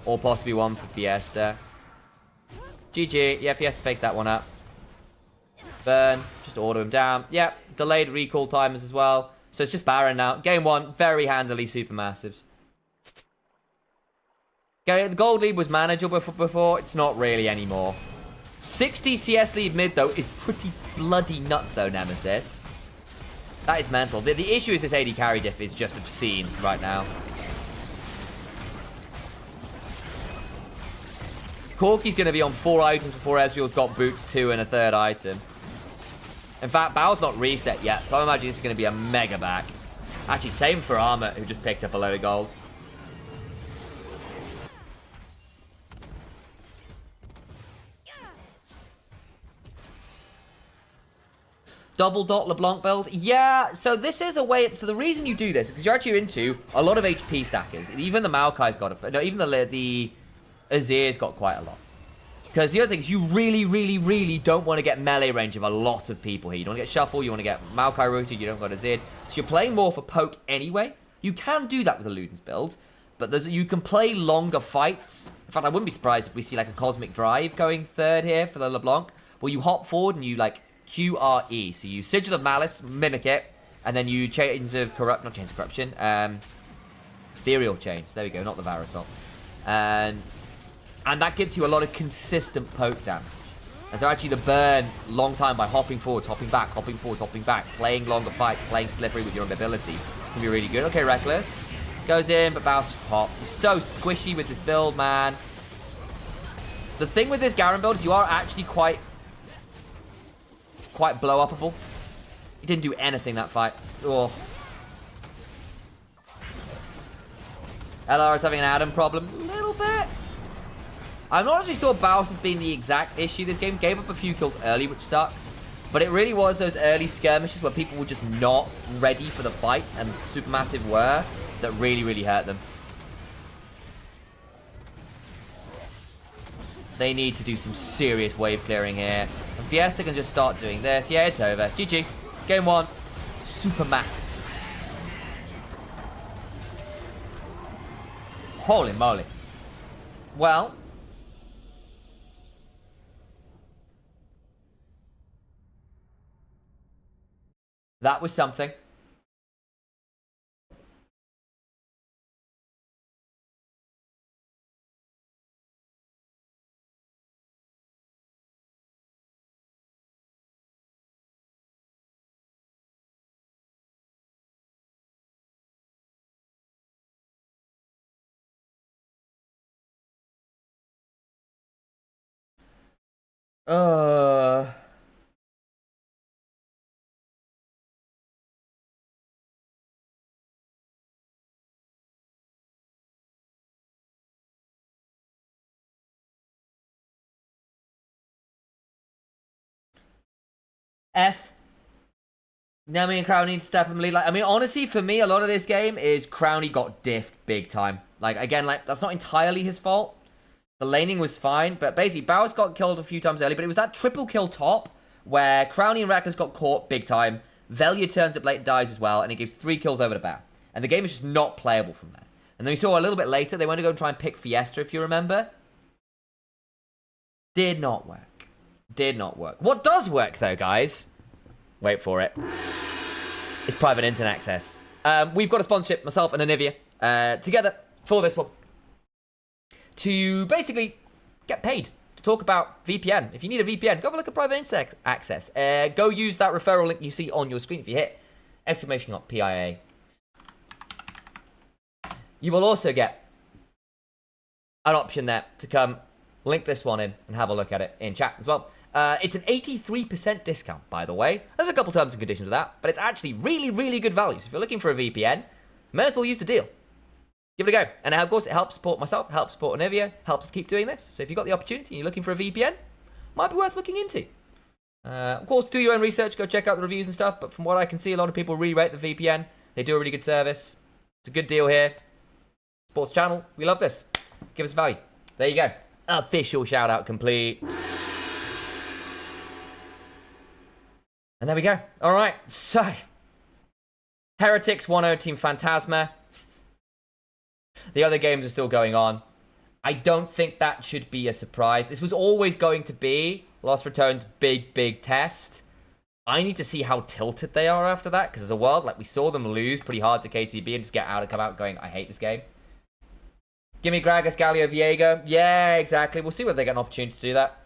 Or possibly 1 for Fiesta. GG. Yeah, Fiesta takes that one up. Burn. Just order him down. Yep. Delayed recall timers as well. So it's just Baron now. Game 1. Very handily Supermassives. Okay, the gold lead was manageable before. It's not really anymore. 60 CS lead mid, though, is pretty bloody nuts, though, Nemesis. That is mental. The issue is this AD carry diff is just obscene right now. Corki's going to be on 4 items before Ezreal's got boots 2 and a 3rd item. In fact, Bao's not reset yet, so I imagine this is going to be a mega back. Actually, same for Armut, who just picked up a load of gold. Double dot LeBlanc build. Yeah, so this is a way... So the reason you do this is because you're actually into a lot of HP stackers. Even the Maokai's got a... No, even the Azir's got quite a lot. Because the other thing is you really, really, really don't want to get melee range of a lot of people here. You don't want to get Shuffle, you want to get Maokai rooted, you don't got Azir. So you're playing more for poke anyway. You can do that with the Luden's build. But you can play longer fights. In fact, I wouldn't be surprised if we see like a Cosmic Drive going 3rd here for the LeBlanc. Where you hop forward and you like QRE. So you Sigil of Malice, mimic it. And then you Chains of Corrupt... Not Chains of Corruption. Ethereal Chains. There we go, not the Varasol. And that gives you a lot of consistent poke damage. And so actually the burn, long time by hopping forwards, hopping back, hopping forwards, hopping back, playing longer fights, playing slippery with your ability can be really good. Okay, Reckless. Goes in, but Baus just pops. He's so squishy with this build, man. The thing with this Garen build is you are actually quite blow-upable. He didn't do anything that fight. Oh. LR is having an Adam problem. A little bit. I'm not actually sure Baus has been the exact issue this game. Gave up a few kills early, which sucked. But it really was those early skirmishes where people were just not ready for the fight, and Supermassive were, that really, really hurt them. They need to do some serious wave clearing here. And Fiesta can just start doing this. Yeah, it's over. GG. Game 1. Supermassives. Holy moly. Well... that was something. Uh... F. Nami and Crownie need to step in the lead. Like, I mean, honestly, for me, a lot of this game is Crownie got diffed big time. Like, again, like, that's not entirely his fault. The laning was fine, but basically, Bowers got killed a few times early, but it was that triple kill top where Crownie and Reckless got caught big time. Velia turns up late and dies as well, and he gives 3 kills over to Bow. And the game is just not playable from there. And then we saw a little bit later, they went to go and try and pick Fiesta, if you remember. Did not work. Did not work. What does work, though, guys? Wait for it. It's private internet access. We've got a sponsorship, myself and Anivia, together for this one. To basically get paid to talk about VPN. If you need a VPN, go have a look at private internet access. Go use that referral link you see on your screen if you hit !PIA. You will also get an option there to come link this one in and have a look at it in chat as well. It's an 83% discount, by the way. There's a couple terms and conditions with that, but it's actually really, really good value. So if you're looking for a VPN, may as well use the deal. Give it a go. And of course, it helps support myself, it helps support Anivia, helps us keep doing this. So if you've got the opportunity and you're looking for a VPN, might be worth looking into. Of course, do your own research, go check out the reviews and stuff, but from what I can see, a lot of people re-rate the VPN. They do a really good service. It's a good deal here. Sports channel, we love this. Give us value. There you go. Official shout out complete. And there we go. All right, so Heretics 1-0 Team Phantasma. The other games are still going on. I don't think that should be a surprise. This was always going to be Lost Return's big test. I need to see how tilted they are after that, because as a world, like, we saw them lose pretty hard to KCB and just get out and come out going, I hate this game. Give me Gragas, Galio, Viego. Yeah, exactly. We'll see whether they get an opportunity to do that.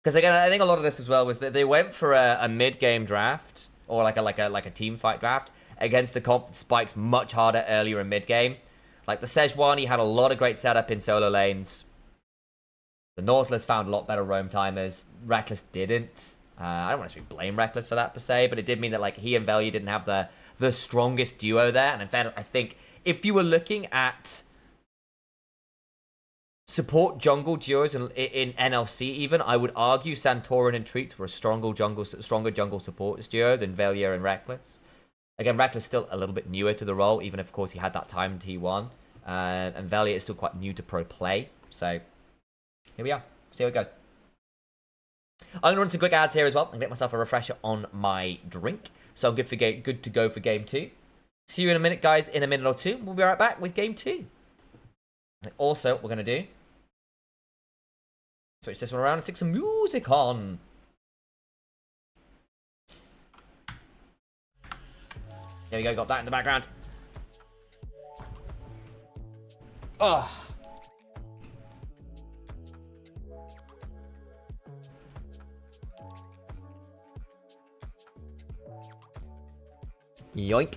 Because again, I think a lot of this as well was that they went for a mid-game draft or like a team fight draft against a comp that spikes much harder earlier in mid-game. Like the Sejuani had a lot of great setup in solo lanes. The Nautilus found a lot better roam timers. Reckless didn't. I don't want to blame Reckless for that per se, but it did mean that like he and Velia didn't have the strongest duo there. And in fact, I think if you were looking at support jungle duos in NLC even, I would argue Santorin and Treats were a stronger jungle supporters duo than Velia and Reckless. Again, Reckless still a little bit newer to the role, even if, of course, he had that time in T1. And Velia is still quite new to pro play. So, here we are. See how it goes. I'm going to run some quick ads here as well and get myself a refresher on my drink. So I'm good to go for game 2. See you in a minute, guys, in a minute or two. We'll be right back with game 2. And also, what we're going to do, switch this one around and stick some music on. There we go, got that in the background. Ugh. Yoink.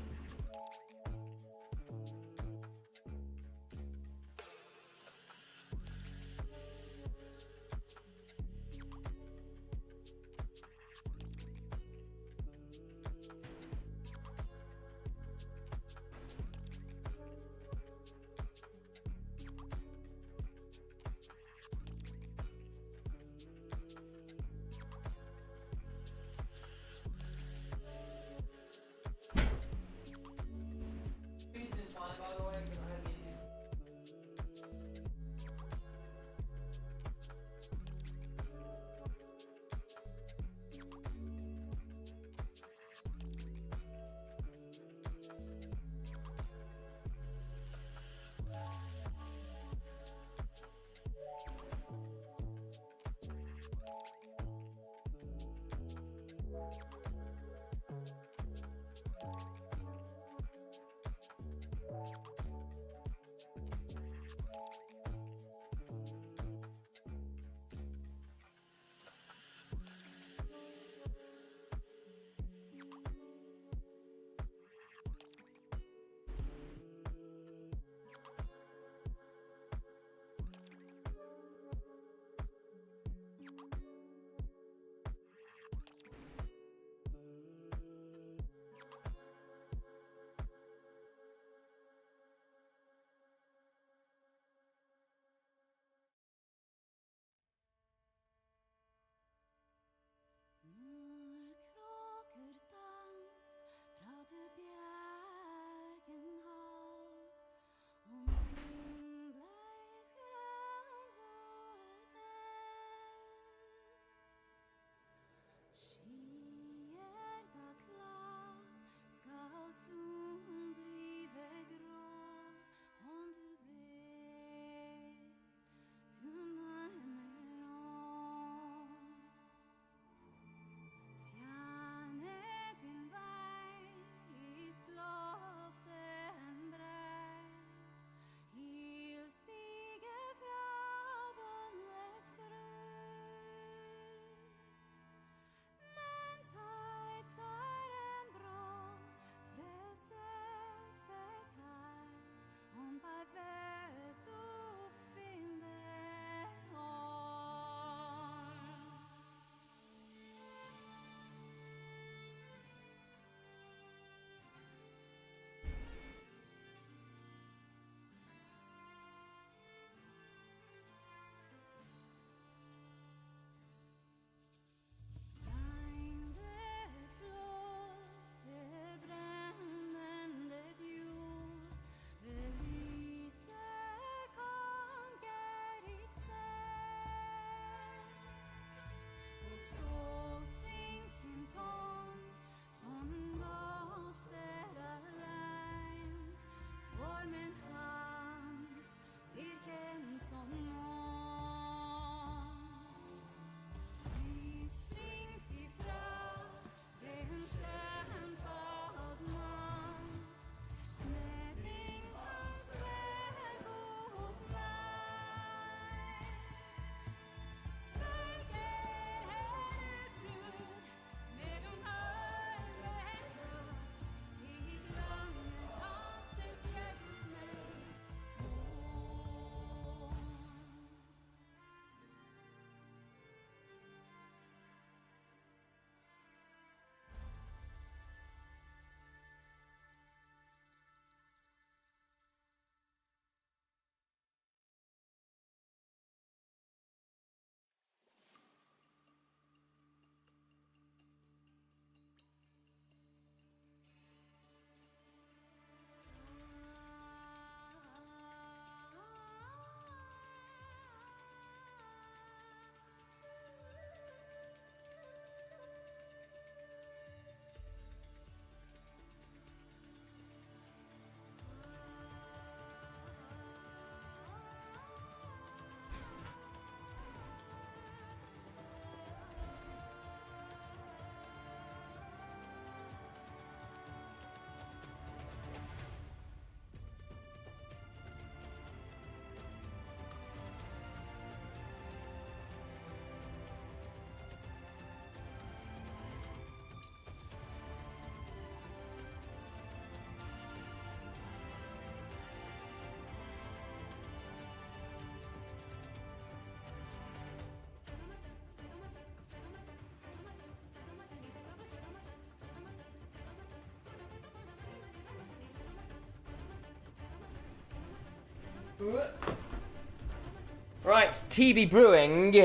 Right, TB Brewing.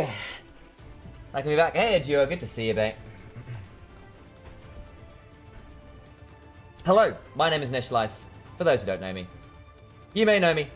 I can be back. Hey, Duo, good to see you, mate. Hello, my name is Initialize. For those who don't know me, you may know me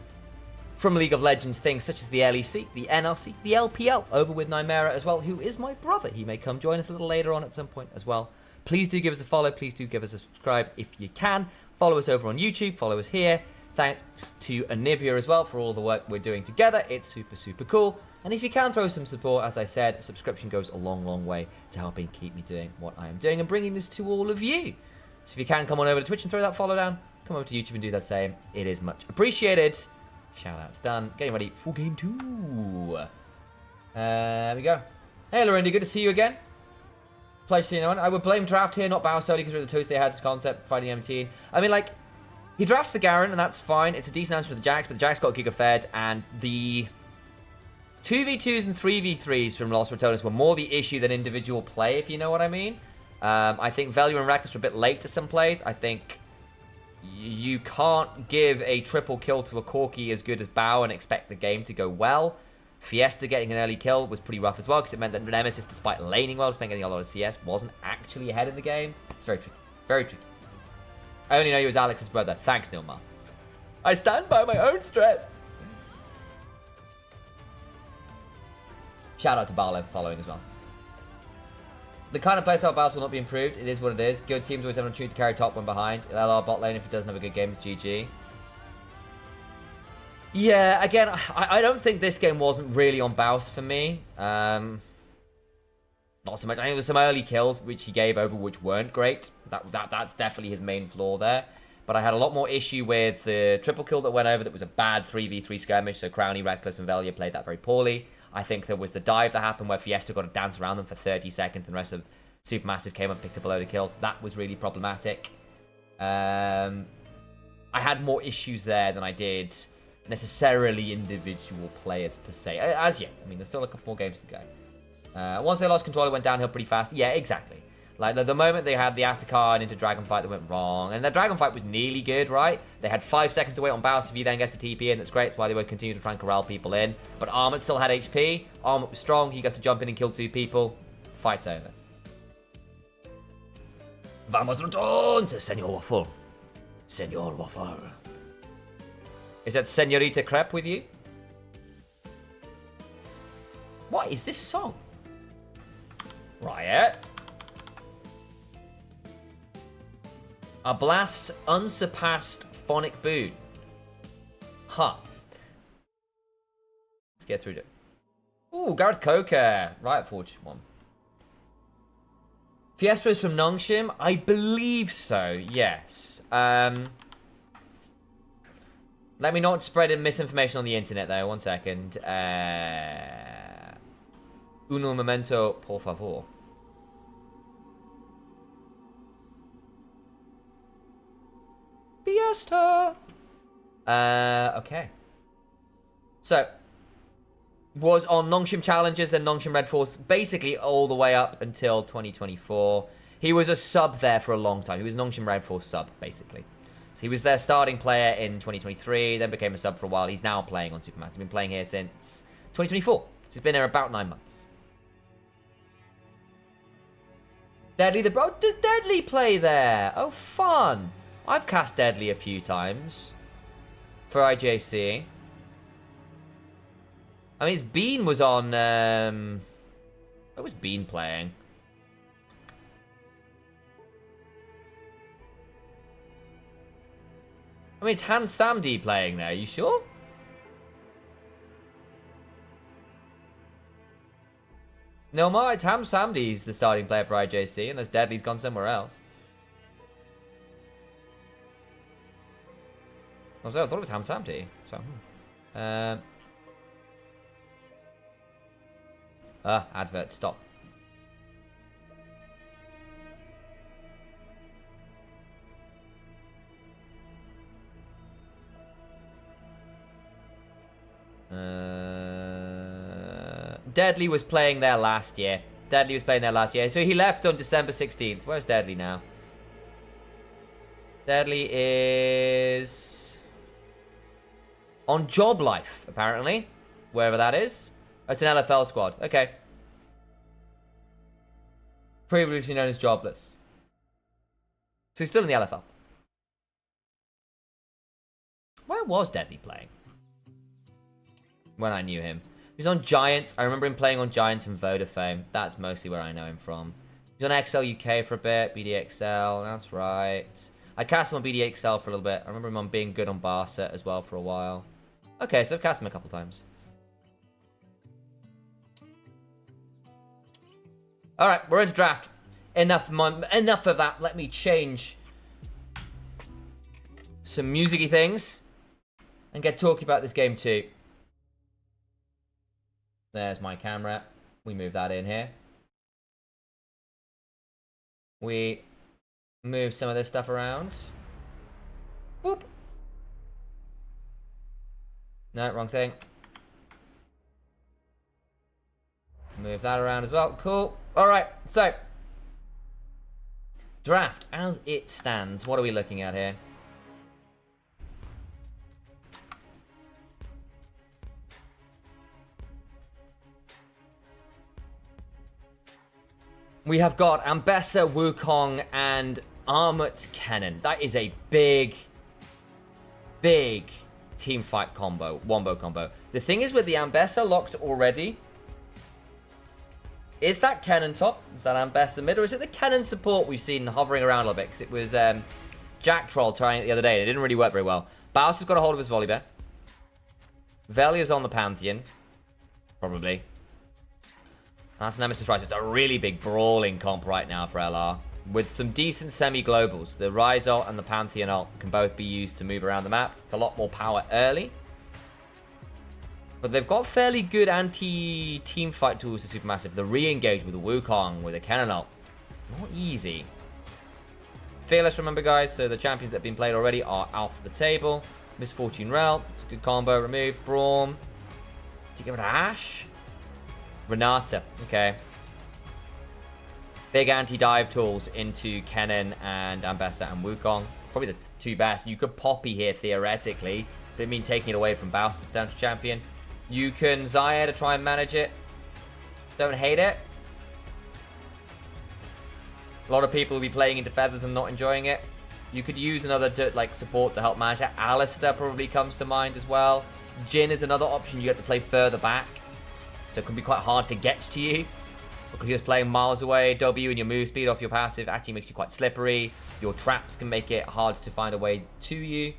from League of Legends things such as the LEC, the NLC, the LPL, over with Nymera as well, who is my brother. He may come join us a little later on at some point as well. Please do give us a follow. Please do give us a subscribe if you can. Follow us over on YouTube. Follow us here. Thanks to Anivia as well for all the work we're doing together. It's super, super cool. And if you can throw some support, as I said, a subscription goes a long, long way to helping keep me doing what I am doing and bringing this to all of you. So if you can, come on over to Twitch and throw that follow down. Come over to YouTube and do that same. It is much appreciated. Shout outs done. Getting ready for game 2. There we go. Hey, Lorinda, good to see you again. Pleasure seeing you on. I would blame draft here, not Bow Sody, because of the toast they had this concept fighting MT. I mean, like, he drafts the Garen, and that's fine. It's a decent answer to the Jax, but the Jax got Giga Fed, and the 2v2s and 3v3s from Lost Rotonus were more the issue than individual play, if you know what I mean. I think Velue and Reckless were a bit late to some plays. I think you can't give a triple kill to a Corki as good as Bow and expect the game to go well. Fiesta getting an early kill was pretty rough as well, because it meant that Nemesis, despite laning well, despite getting a lot of CS, wasn't actually ahead in the game. It's very tricky. Very tricky. I only know you as Alex's brother. Thanks, Nilmar. I stand by my own strength. Shout out to Barlow for following as well. The kind of playstyle balance will not be improved. It is what it is. Good teams always have an opportunity to carry top when behind. LR bot lane, if it doesn't have a good game, it's GG. Yeah, again, I don't think this game wasn't really on Baus for me. Not so much. I think there was some early kills which he gave over which weren't great. That's definitely his main flaw there. But I had a lot more issue with the triple kill that went over that was a bad 3v3 skirmish. So Crowny, Reckless, and Velia played that very poorly. I think there was the dive that happened where Fiesta got to dance around them for 30 seconds and the rest of Supermassive came up and picked up a load of kills. That was really problematic. I had more issues there than I did necessarily individual players per se. As yet. I mean, there's still a couple more games to go. Once they lost control, it went downhill pretty fast. Yeah, exactly. Like, the moment they had the Atacard into Dragon Fight that went wrong, and the Dragon Fight was nearly good, right? They had 5 seconds to wait on Baus. If he then gets the TP in, that's great. That's why they would continue to try and corral people in. But Armut still had HP. Armut was strong. He gets to jump in and kill 2 people. Fight's over. Vamos Rotons, Senor Waffle. Senor Waffle. Is that Senorita Crepe with you? What is this song? Riot. A blast unsurpassed phonic boon. Huh. Let's get through it. Ooh, Gareth Coker. Riot Forge 1. Fiesta is from Nongshim? I believe so, yes. Let me not spread misinformation on the internet, though. 1 second. Uno momento, por favor. Fiesta. Okay. So, was on Nongshim Challengers, then Nongshim Red Force, basically all the way up until 2024. He was a sub there for a long time. He was Nongshim Red Force sub, basically. So he was their starting player in 2023, then became a sub for a while. He's now playing on Supermassive. He's been playing here since 2024. So he's been there about 9 months. Deadly the bro. Does Deadly play there? Oh, fun. I've cast Deadly a few times for IJC. I mean, Bean was on. Where was Bean playing? I mean, it's Han Samdi playing there. Are you sure? No, it's Ham Samdi's the starting player for IJC, unless Deadly's gone somewhere else. I thought it was Ham Samdi. So, advert, stop. Deadly was playing there last year. So he left on December 16th. Where's Deadly now? Deadly is... On Job Life, apparently. Wherever that is. That's an LFL squad. Okay. Previously known as Jobless. So he's still in the LFL. Where was Deadly playing? When I knew him. He was on Giants. I remember him playing on Giants and Vodafone. That's mostly where I know him from. He was on XL UK for a bit. BDXL. That's right. I cast him on BDXL for a little bit. I remember him on being good on Barca as well for a while. Okay, so I've cast him a couple times. Alright, we're into draft. Enough of that. Let me change some musicy things and get talking about this game too. There's my camera. We move that in here. We move some of this stuff around. Boop. No, wrong thing. Move that around as well. Cool. Alright, so. Draft, as it stands. What are we looking at here? We have got Ambessa, Wukong, and Armut Kennen. That is a big team fight combo, wombo combo. The thing is with the Ambessa locked already, is that Kennen top? Is that Ambessa mid? Or is it the Kennen support we've seen hovering around a little bit? Because it was Jack Troll trying it the other day and it didn't really work very well. Baus has got a hold of his Volibear. Velia's on the Pantheon. Probably. That's Nemesis Rise. It's a really big brawling comp right now for LR. With some decent semi-globals. The Rise ult and the Pantheon ult can both be used to move around the map. It's a lot more power early. But they've got fairly good anti-team fight tools to Supermassive. The re-engage with the Wukong, with a cannon ult. Not easy. Fearless, remember guys, so the champions that have been played already are off the table. Misfortune Rel, it's a good combo. Remove Braum. Did you get rid of Ash? Renata, okay. Big anti-dive tools into Kennen and Ambessa and Wukong. Probably the two best. You could Poppy here theoretically, but it means taking it away from Baus' potential champion. You can Zaya to try and manage it. Don't hate it. A lot of people will be playing into Feathers and not enjoying it. You could use another like support to help manage that. Alistair probably comes to mind as well. Jhin is another option. You have to play further back, so it can be quite hard to get to you. Because you're just playing miles away. W and your move speed off your passive actually makes you quite slippery. Your traps can make it hard to find a way to you.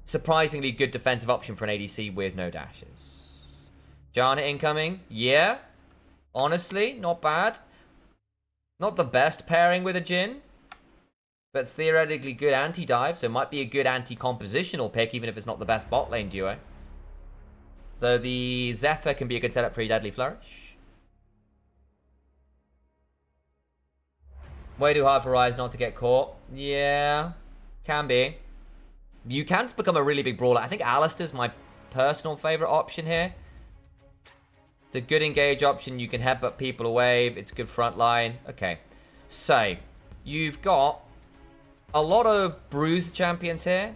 Surprisingly good defensive option for an ADC with no dashes. Janna incoming. Yeah. Honestly, not bad. Not the best pairing with a Jhin. But theoretically good anti-dive. So it might be a good anti-compositional pick, even if it's not the best bot lane duo. Though the Zephyr can be a good setup for a Deadly Flourish. Way too hard for Ryze not to get caught. Yeah. Can be. You can become a really big brawler. I think Alistair's my personal favorite option here. It's a good engage option. You can headbutt people away. It's a good front line. Okay. So, you've got a lot of bruised champions here.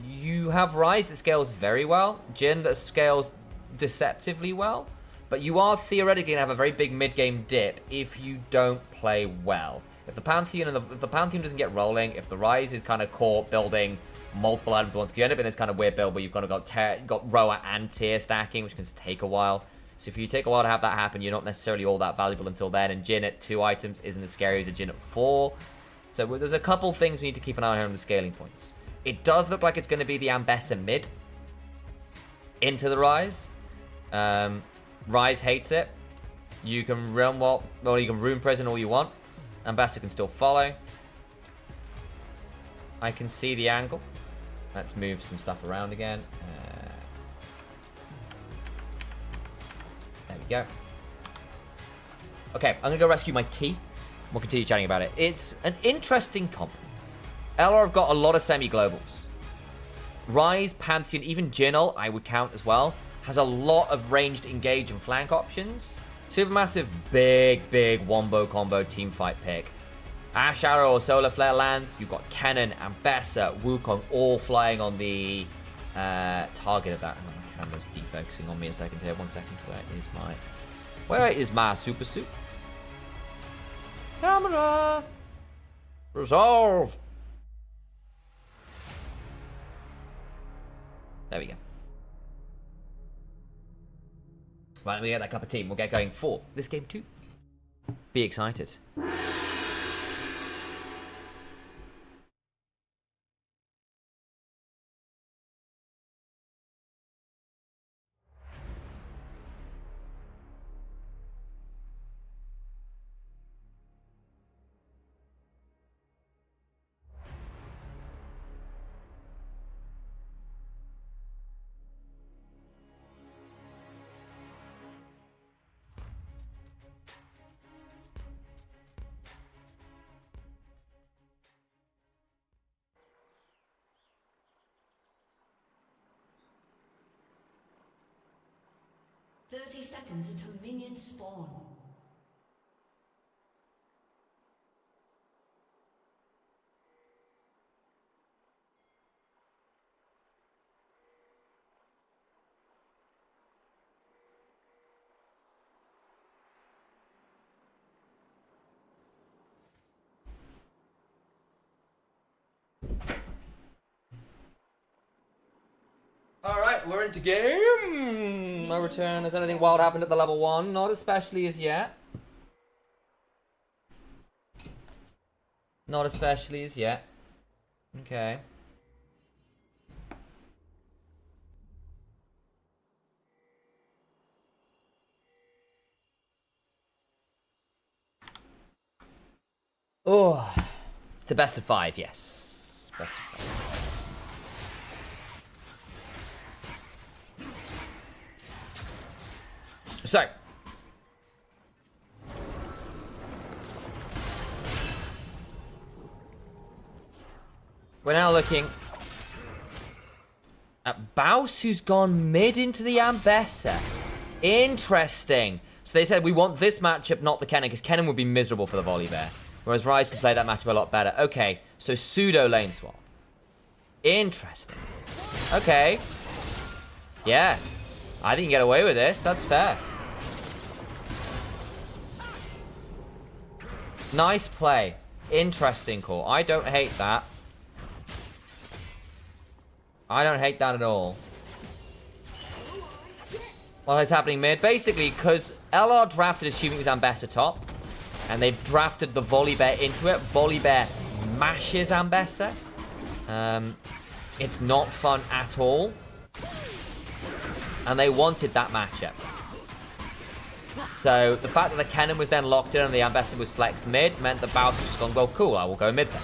You have Ryze that scales very well. Jhin that scales deceptively well. But you are theoretically going to have a very big mid-game dip if you don't play well. If the Pantheon if the Pantheon doesn't get rolling, if the Ryze is kind of caught building multiple items at once, you end up in this kind of weird build where you've kind of got Roa and tier stacking, which can take a while. So if you take a while to have that happen, you're not necessarily all that valuable until then. And Jhin at 2 items isn't as scary as a Jhin at 4. So there's a couple things we need to keep an eye on the scaling points. It does look like it's going to be the Ambessa mid into the Ryze. Ryze hates it. You can Realm Walk, or you can Rune Prison all you want. Ambessa can still follow. I can see the angle. Let's move some stuff around again. There we go. Okay, I'm going to go rescue my T. We'll continue chatting about it. It's an interesting comp. LR have got a lot of semi-globals. Ryze, Pantheon, even Jhin, I would count as well, has a lot of ranged engage and flank options. Supermassive, big wombo combo team fight pick. Ash Arrow or Solar Flare lands. You've got Kennen, Ambessa, Wukong all flying on the target of that. My camera's defocusing on me a second here. 1 second. Where is my super suit? Camera! Resolve! There we go. Right, we get that cup of tea and we'll get going for this game too. Be excited. Thirty seconds until minions spawn. Alright, we're into game. No return. Has anything wild happened at the level 1? Not especially as yet. Not especially as yet. Okay. Oh, it's a best of 5, yes. Best of 5. So, we're now looking at Baus, who's gone mid into the Ambessa. Interesting. So they said, we want this matchup, not the Kennen, because Kennen would be miserable for the Volibear. Whereas Ryze can play that matchup a lot better. Okay, so pseudo lane swap. Interesting. Okay. Yeah. I think you can get away with this. That's fair. Nice play. Interesting call. I don't hate that. I don't hate that at all. What is happening mid? Basically, because LR drafted assuming it was Ambessa top, and they've drafted the Volibear into it. Volibear mashes Ambessa. It's not fun at all. And they wanted that matchup. So the fact that the Kennen was then locked in and the Ambessa was flexed mid meant that Baus was just gone, well, cool, I will go mid then.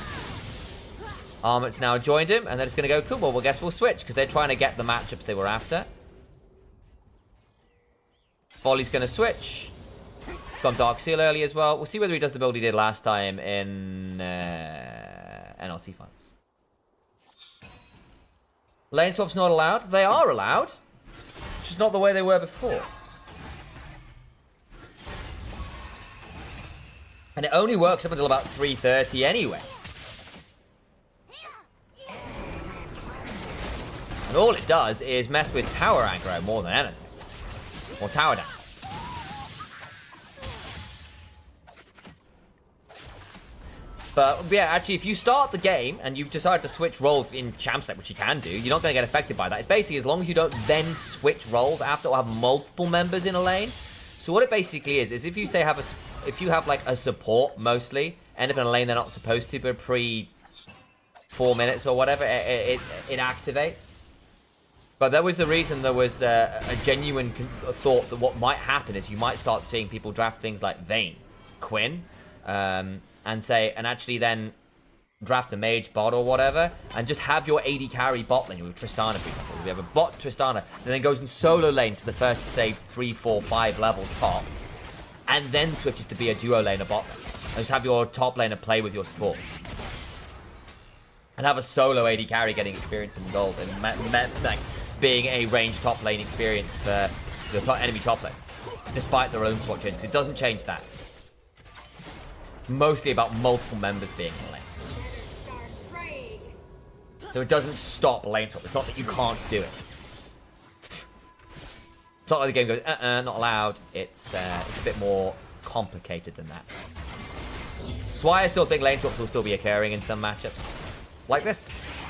Armut's now joined him, and they're just going to go, cool, well, I guess we'll switch, because they're trying to get the matchups they were after. Volley's going to switch. Got Dark Seal early as well. We'll see whether he does the build he did last time in NLC finals. Lane swaps not allowed. They are allowed. Just not the way they were before. And it only works up until about 3:30 anyway. And all it does is mess with tower aggro more than anything. Or tower down. But yeah, actually, if you start the game and you've decided to switch roles in champ select, which you can do, you're not going to get affected by that. It's basically as long as you don't then switch roles after or have multiple members in a lane. So what it basically is if you say if you have like a support mostly, end up in a lane they're not supposed to, but pre 4 minutes or whatever, it activates. But that was the reason there was a genuine thought that what might happen is you might start seeing people draft things like Vayne, Quinn, and actually then draft a mage bot or whatever, and just have your AD carry bot lane with Tristana, for example. We have a bot Tristana, and then goes in solo lane for the first, say, 3, 4, 5 levels top, and then switches to be a duo laner bot lane. And just have your top laner play with your support. And have a solo AD carry getting experience in gold, and like, being a range top lane experience for the enemy top lane, despite their own swap changes. It doesn't change that. mostly about multiple members being in the lane. So it doesn't stop lane swap. It's not that you can't do it. It's not like the game goes, not allowed. It's a bit more complicated than that. That's why I still think lane swaps will still be occurring in some matchups. Like this.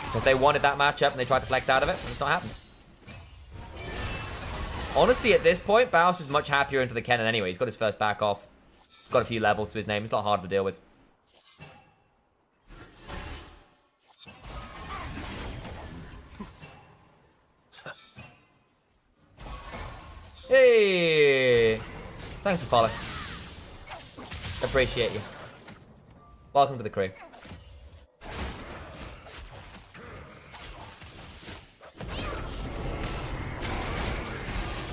Because they wanted that matchup and they tried to flex out of it, and it's not happened. Honestly, at this point, Baus is much happier into the Kennen anyway. He's got his first back off. He's got a few levels to his name. It's not hard to deal with. Hey! Thanks for following. Appreciate you. Welcome to the crew.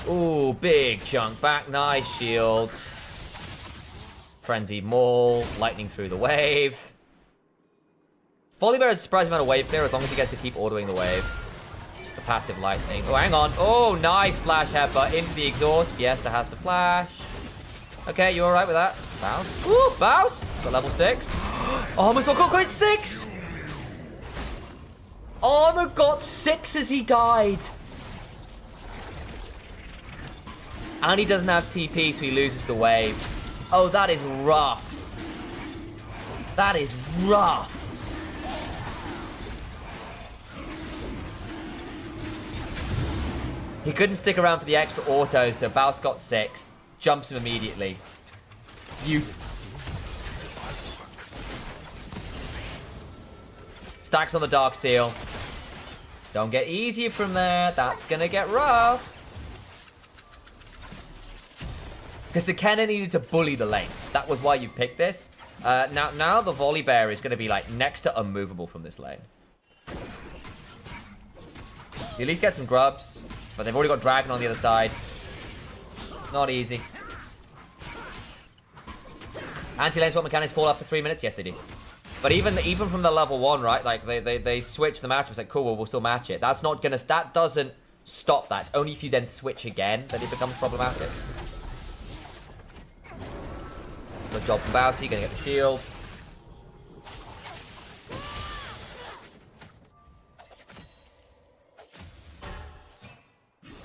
Ooh, big chunk back. Nice shield. Frenzied Maul. Lightning through the wave. Volibear has a surprising amount of wave clear as long as he gets to keep ordering the wave. Just the passive lightning. Oh, hang on. Oh, nice flash headbutt into the exhaust. Fiesta has to flash. Okay, you alright with that? Bounce. Ooh, bounce. Got level 6. Armor's not got it 6. Armor got 6 as he died. And he doesn't have TP, so he loses the wave. Oh, that is rough. That is rough. He couldn't stick around for the extra auto, so Baus got 6. Jumps him immediately. Beautiful. Stacks on the Dark Seal. Don't get easier from there. That's gonna get rough. Because the Kennen needed to bully the lane. That was why you picked this. Now the Volibear is going to be like next to unmovable from this lane. You at least get some grubs, but they've already got Dragon on the other side. Not easy. Anti-lane swap mechanics fall after 3 minutes? Yes, they do. But even from the level 1, right? Like they switch the match. It's like, cool, well, we'll still match it. That's not gonna. That doesn't stop that. It's only if you then switch again that it becomes problematic. Good job from Bousy, gonna get the shield.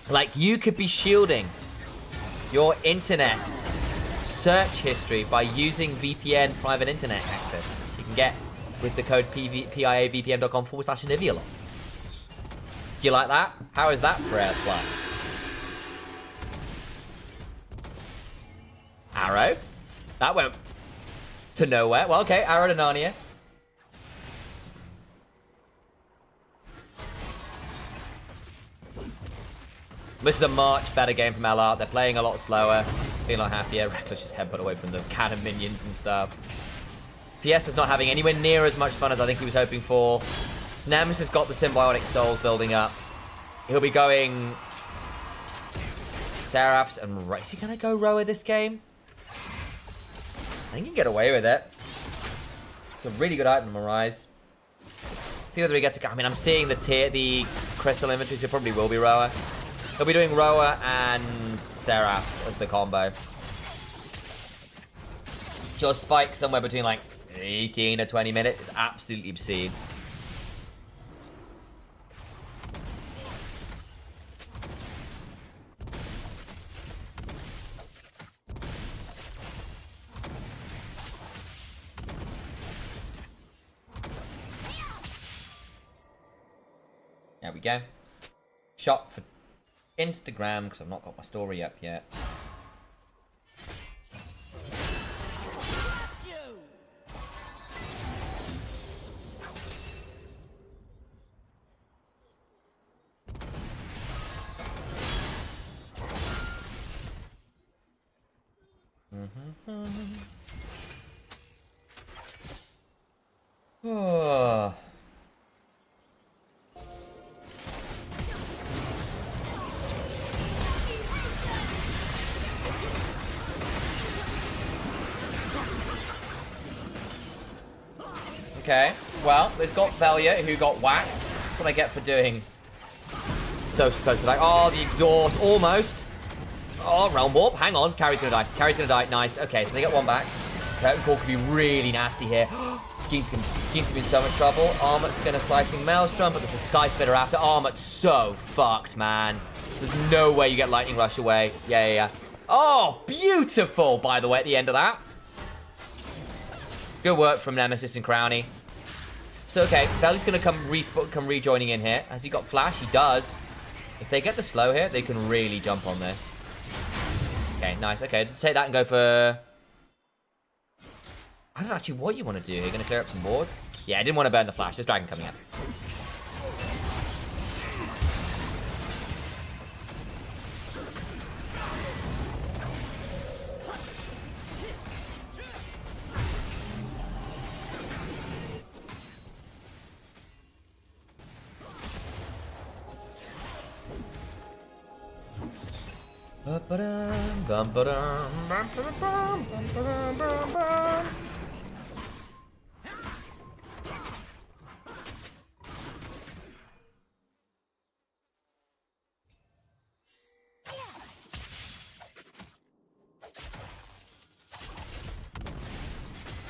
Like, you could be shielding your internet search history by using VPN private internet access. You can get with the code piavpn.com/Nivialon. Do you like that? How is that for airplay? Arrow? That went to nowhere. Well, okay, arrow to Narnia. This is a much better game from LR. They're playing a lot slower, feeling a lot happier. Reckless just headbutt away from the cannon minions and stuff. Fiesta's not having anywhere near as much fun as I think he was hoping for. Nemesis got the symbiotic souls building up. He'll be going Seraphs and is he gonna go Roa this game? I think he can get away with it. It's a really good item, Arise. See whether he gets a... I mean, I'm seeing the crystal inventory, so probably will be Roa. He'll be doing Roa and Seraphs as the combo. She'll spike somewhere between like 18 or 20 minutes. It's absolutely obscene. There we go. Shot for Instagram, because I've not got my story up yet. Oh. Okay, well, there's got Velia, who got whacked. That's what I get for doing so supposed to be like, oh, the exhaust, almost. Oh, Realm Warp, hang on, Carrie's gonna die. Carrie's gonna die, nice. Okay, so they get one back. Curtain Call could be really nasty here. Skeen's gonna be in so much trouble. Armut's gonna Slicing Maelstrom, but there's a Sky Splitter after. Armut's so fucked, man. There's no way you get Lightning Rush away. Yeah. Oh, beautiful, by the way, at the end of that. Good work from Nemesis and Crowny. So, okay, Veli's gonna come rejoining in here. Has he got Flash? He does. If they get the slow here, they can really jump on this. Okay, nice. Okay, let's take that and go for... I don't know actually what you want to do. You're going to clear up some boards? Yeah, I didn't want to burn the Flash. There's Dragon coming up.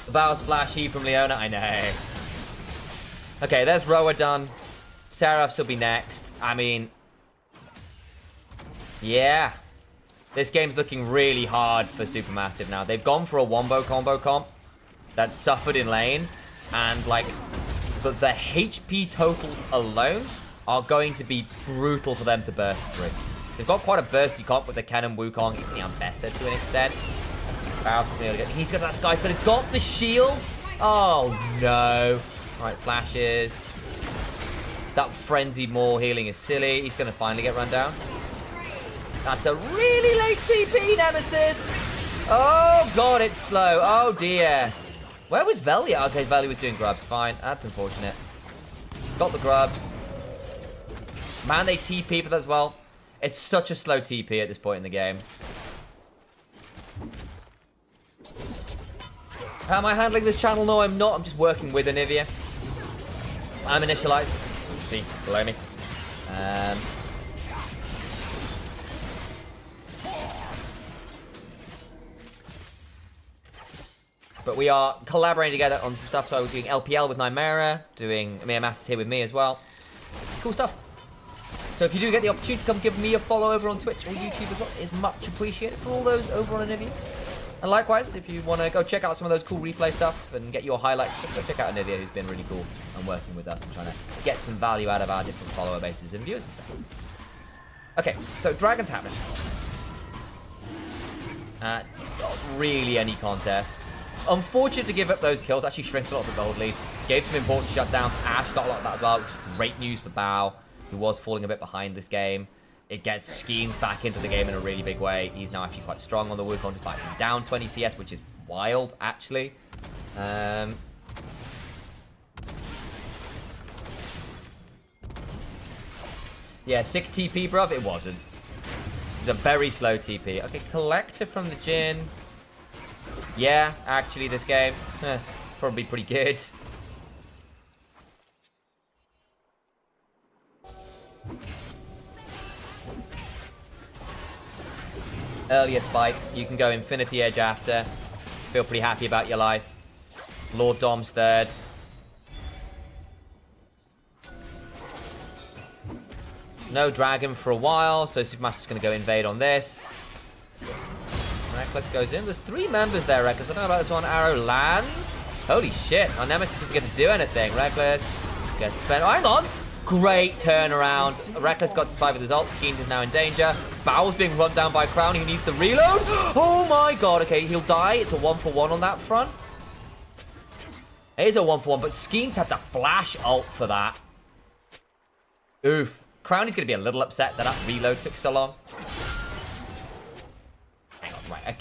That was flashy from Leona, I know. Okay, there's Roa done. Seraphs will be next. I mean... yeah. This game's looking really hard for Supermassive now. They've gone for a wombo combo comp that suffered in lane. And, like, but the HP totals alone are going to be brutal for them to burst through. They've got quite a bursty comp with the Ken and Wukong, even the Ambessa to an extent. He's got that Sky Splitter. Got the shield. Oh, no. All right, flashes. That frenzied Maul healing is silly. He's going to finally get run down. That's a really late TP, Nemesis. Oh, God, it's slow. Oh, dear. Where was Veli? Okay, Veli was doing grubs. Fine. That's unfortunate. Got the grubs. Man, they TP for that as well. It's such a slow TP at this point in the game. How am I handling this channel? No, I'm not. I'm just working with Anivia. I'm initialized. See, below me. But we are collaborating together on some stuff. So we're doing LPL with Nymera, doing EMEA Masters here with me as well. Cool stuff. So if you do get the opportunity to come give me a follow over on Twitch or YouTube as well, it's much appreciated for all those over on Anivia. And likewise, if you want to go check out some of those cool replay stuff and get your highlights, go check out Anivia, who's been really cool and working with us and trying to get some value out of our different follower bases and viewers and stuff. Okay, so Dragon's happening. Not really any contest. Unfortunate to give up those kills. Actually shrinks a lot of the gold lead. Gave some important shutdowns. Ash got a lot of that as well, which is great news for Bao, who was falling a bit behind this game. It gets Skeens back into the game in a really big way. He's now actually quite strong on the Wukong, despite being down 20 CS, which is wild, actually. Yeah, sick TP, bruv. It wasn't. It's a very slow TP. Okay, Collector from the Jhin. Yeah, actually, this game. Probably pretty good. Earlier spike. You can go Infinity Edge after. Feel pretty happy about your life. Lord Dom's third. No dragon for a while, so Supermaster's going to go invade on this. Reckless goes in. There's 3 members there, Reckless. I don't know about this one. Arrow lands. Holy shit. Our Nemesis isn't going to do anything. Reckless gets spent. Oh, hang on. Great turnaround. Reckless got to survive with his ult. Skeens is now in danger. Bowl's being run down by Crown. He needs to reload. Oh my god. Okay, he'll die. It's a 1-for-1 on that front. It is a 1-for-1, but Skeens had to flash ult for that. Oof. Crowny's going to be a little upset that reload took so long. Hang on, right, okay.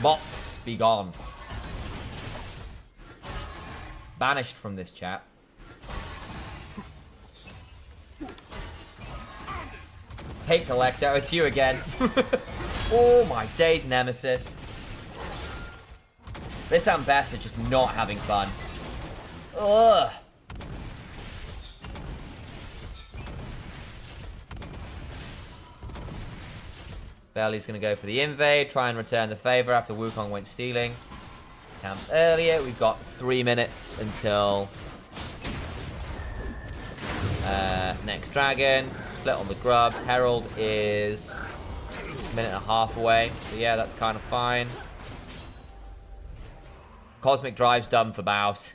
Bots, be gone. Banished from this chat. Hey, Collector, it's you again. Oh my days, Nemesis. This Ambassador just not having fun. Ugh. Belly's going to go for the invade, try and return the favor after Wukong went stealing. Camps earlier. We've got 3 minutes until next dragon. Split on the grubs. Herald is a minute and a half away. So yeah, that's kind of fine. Cosmic Drive's done for Baus.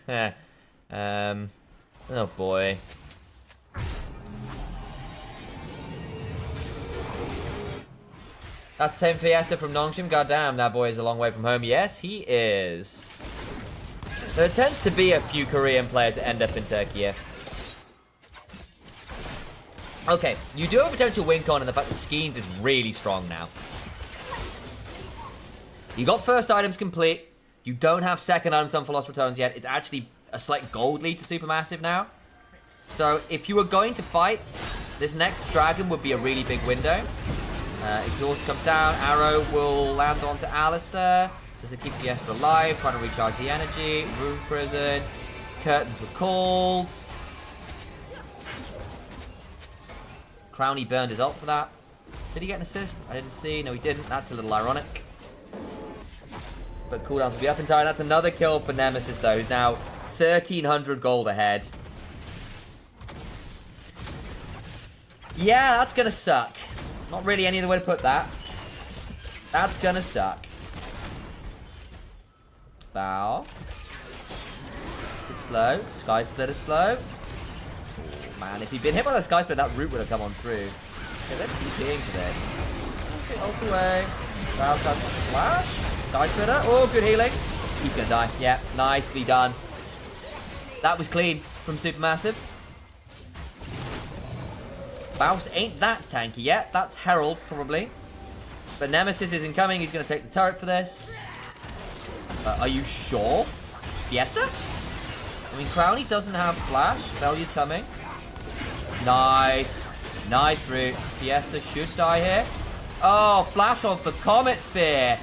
Oh boy. That's the same Fiesta from Nongshim. Goddamn, that boy is a long way from home. Yes, he is. There tends to be a few Korean players that end up in Turkey here. Okay, you do have potential Wincon, and the fact that Skeens is really strong now. You got first items complete. You don't have second items on for Lost Returns yet. It's actually a slight gold lead to Supermassive now. So if you were going to fight, this next dragon would be a really big window. Exhaust comes down. Arrow will land onto Alistair. Does it keep Fiesta alive? Trying to recharge the energy. Rune Prison. Curtains were called. Crowny burned his ult for that. Did he get an assist? I didn't see. No, he didn't. That's a little ironic. But cooldowns will be up in time. That's another kill for Nemesis, though, who's now 1,300 gold ahead. Yeah, that's going to suck. Not really any other way to put that. That's going to suck. Bow. Good slow. Sky Splitter slow. Oh, man, if he'd been hit by the Sky Splitter, that root would have come on through. Okay, let's keep being for this. Okay, ult away. Bow does flash. Sky Splitter. Oh, good healing. He's going to die. Yeah, nicely done. That was clean from Supermassive. Baus ain't that tanky yet. That's Herald, probably. But Nemesis isn't coming. He's going to take the turret for this. Are you sure? Fiesta? I mean, Crowny doesn't have flash. Belly's coming. Nice. Nice route. Fiesta should die here. Oh, flash off the Comet Spear.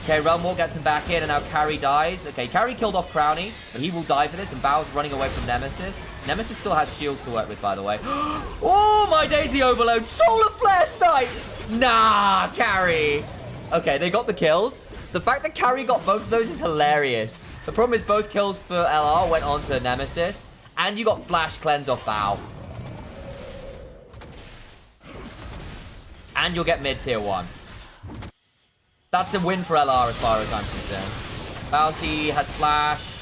Okay, Runwalk gets him back in, and now Carry dies. Okay, Carry killed off Crowny, but he will die for this, and Bao's running away from Nemesis. Nemesis still has shields to work with, by the way. Oh, my days, the Overload. Solar Flare Snipe. Nah, Carry. Okay, they got the kills. The fact that Carry got both of those is hilarious. The problem is both kills for LR went on to Nemesis, and you got Flash Cleanse off Bao. And you'll get mid-tier 1. That's a win for LR as far as I'm concerned. Bouncy has flash.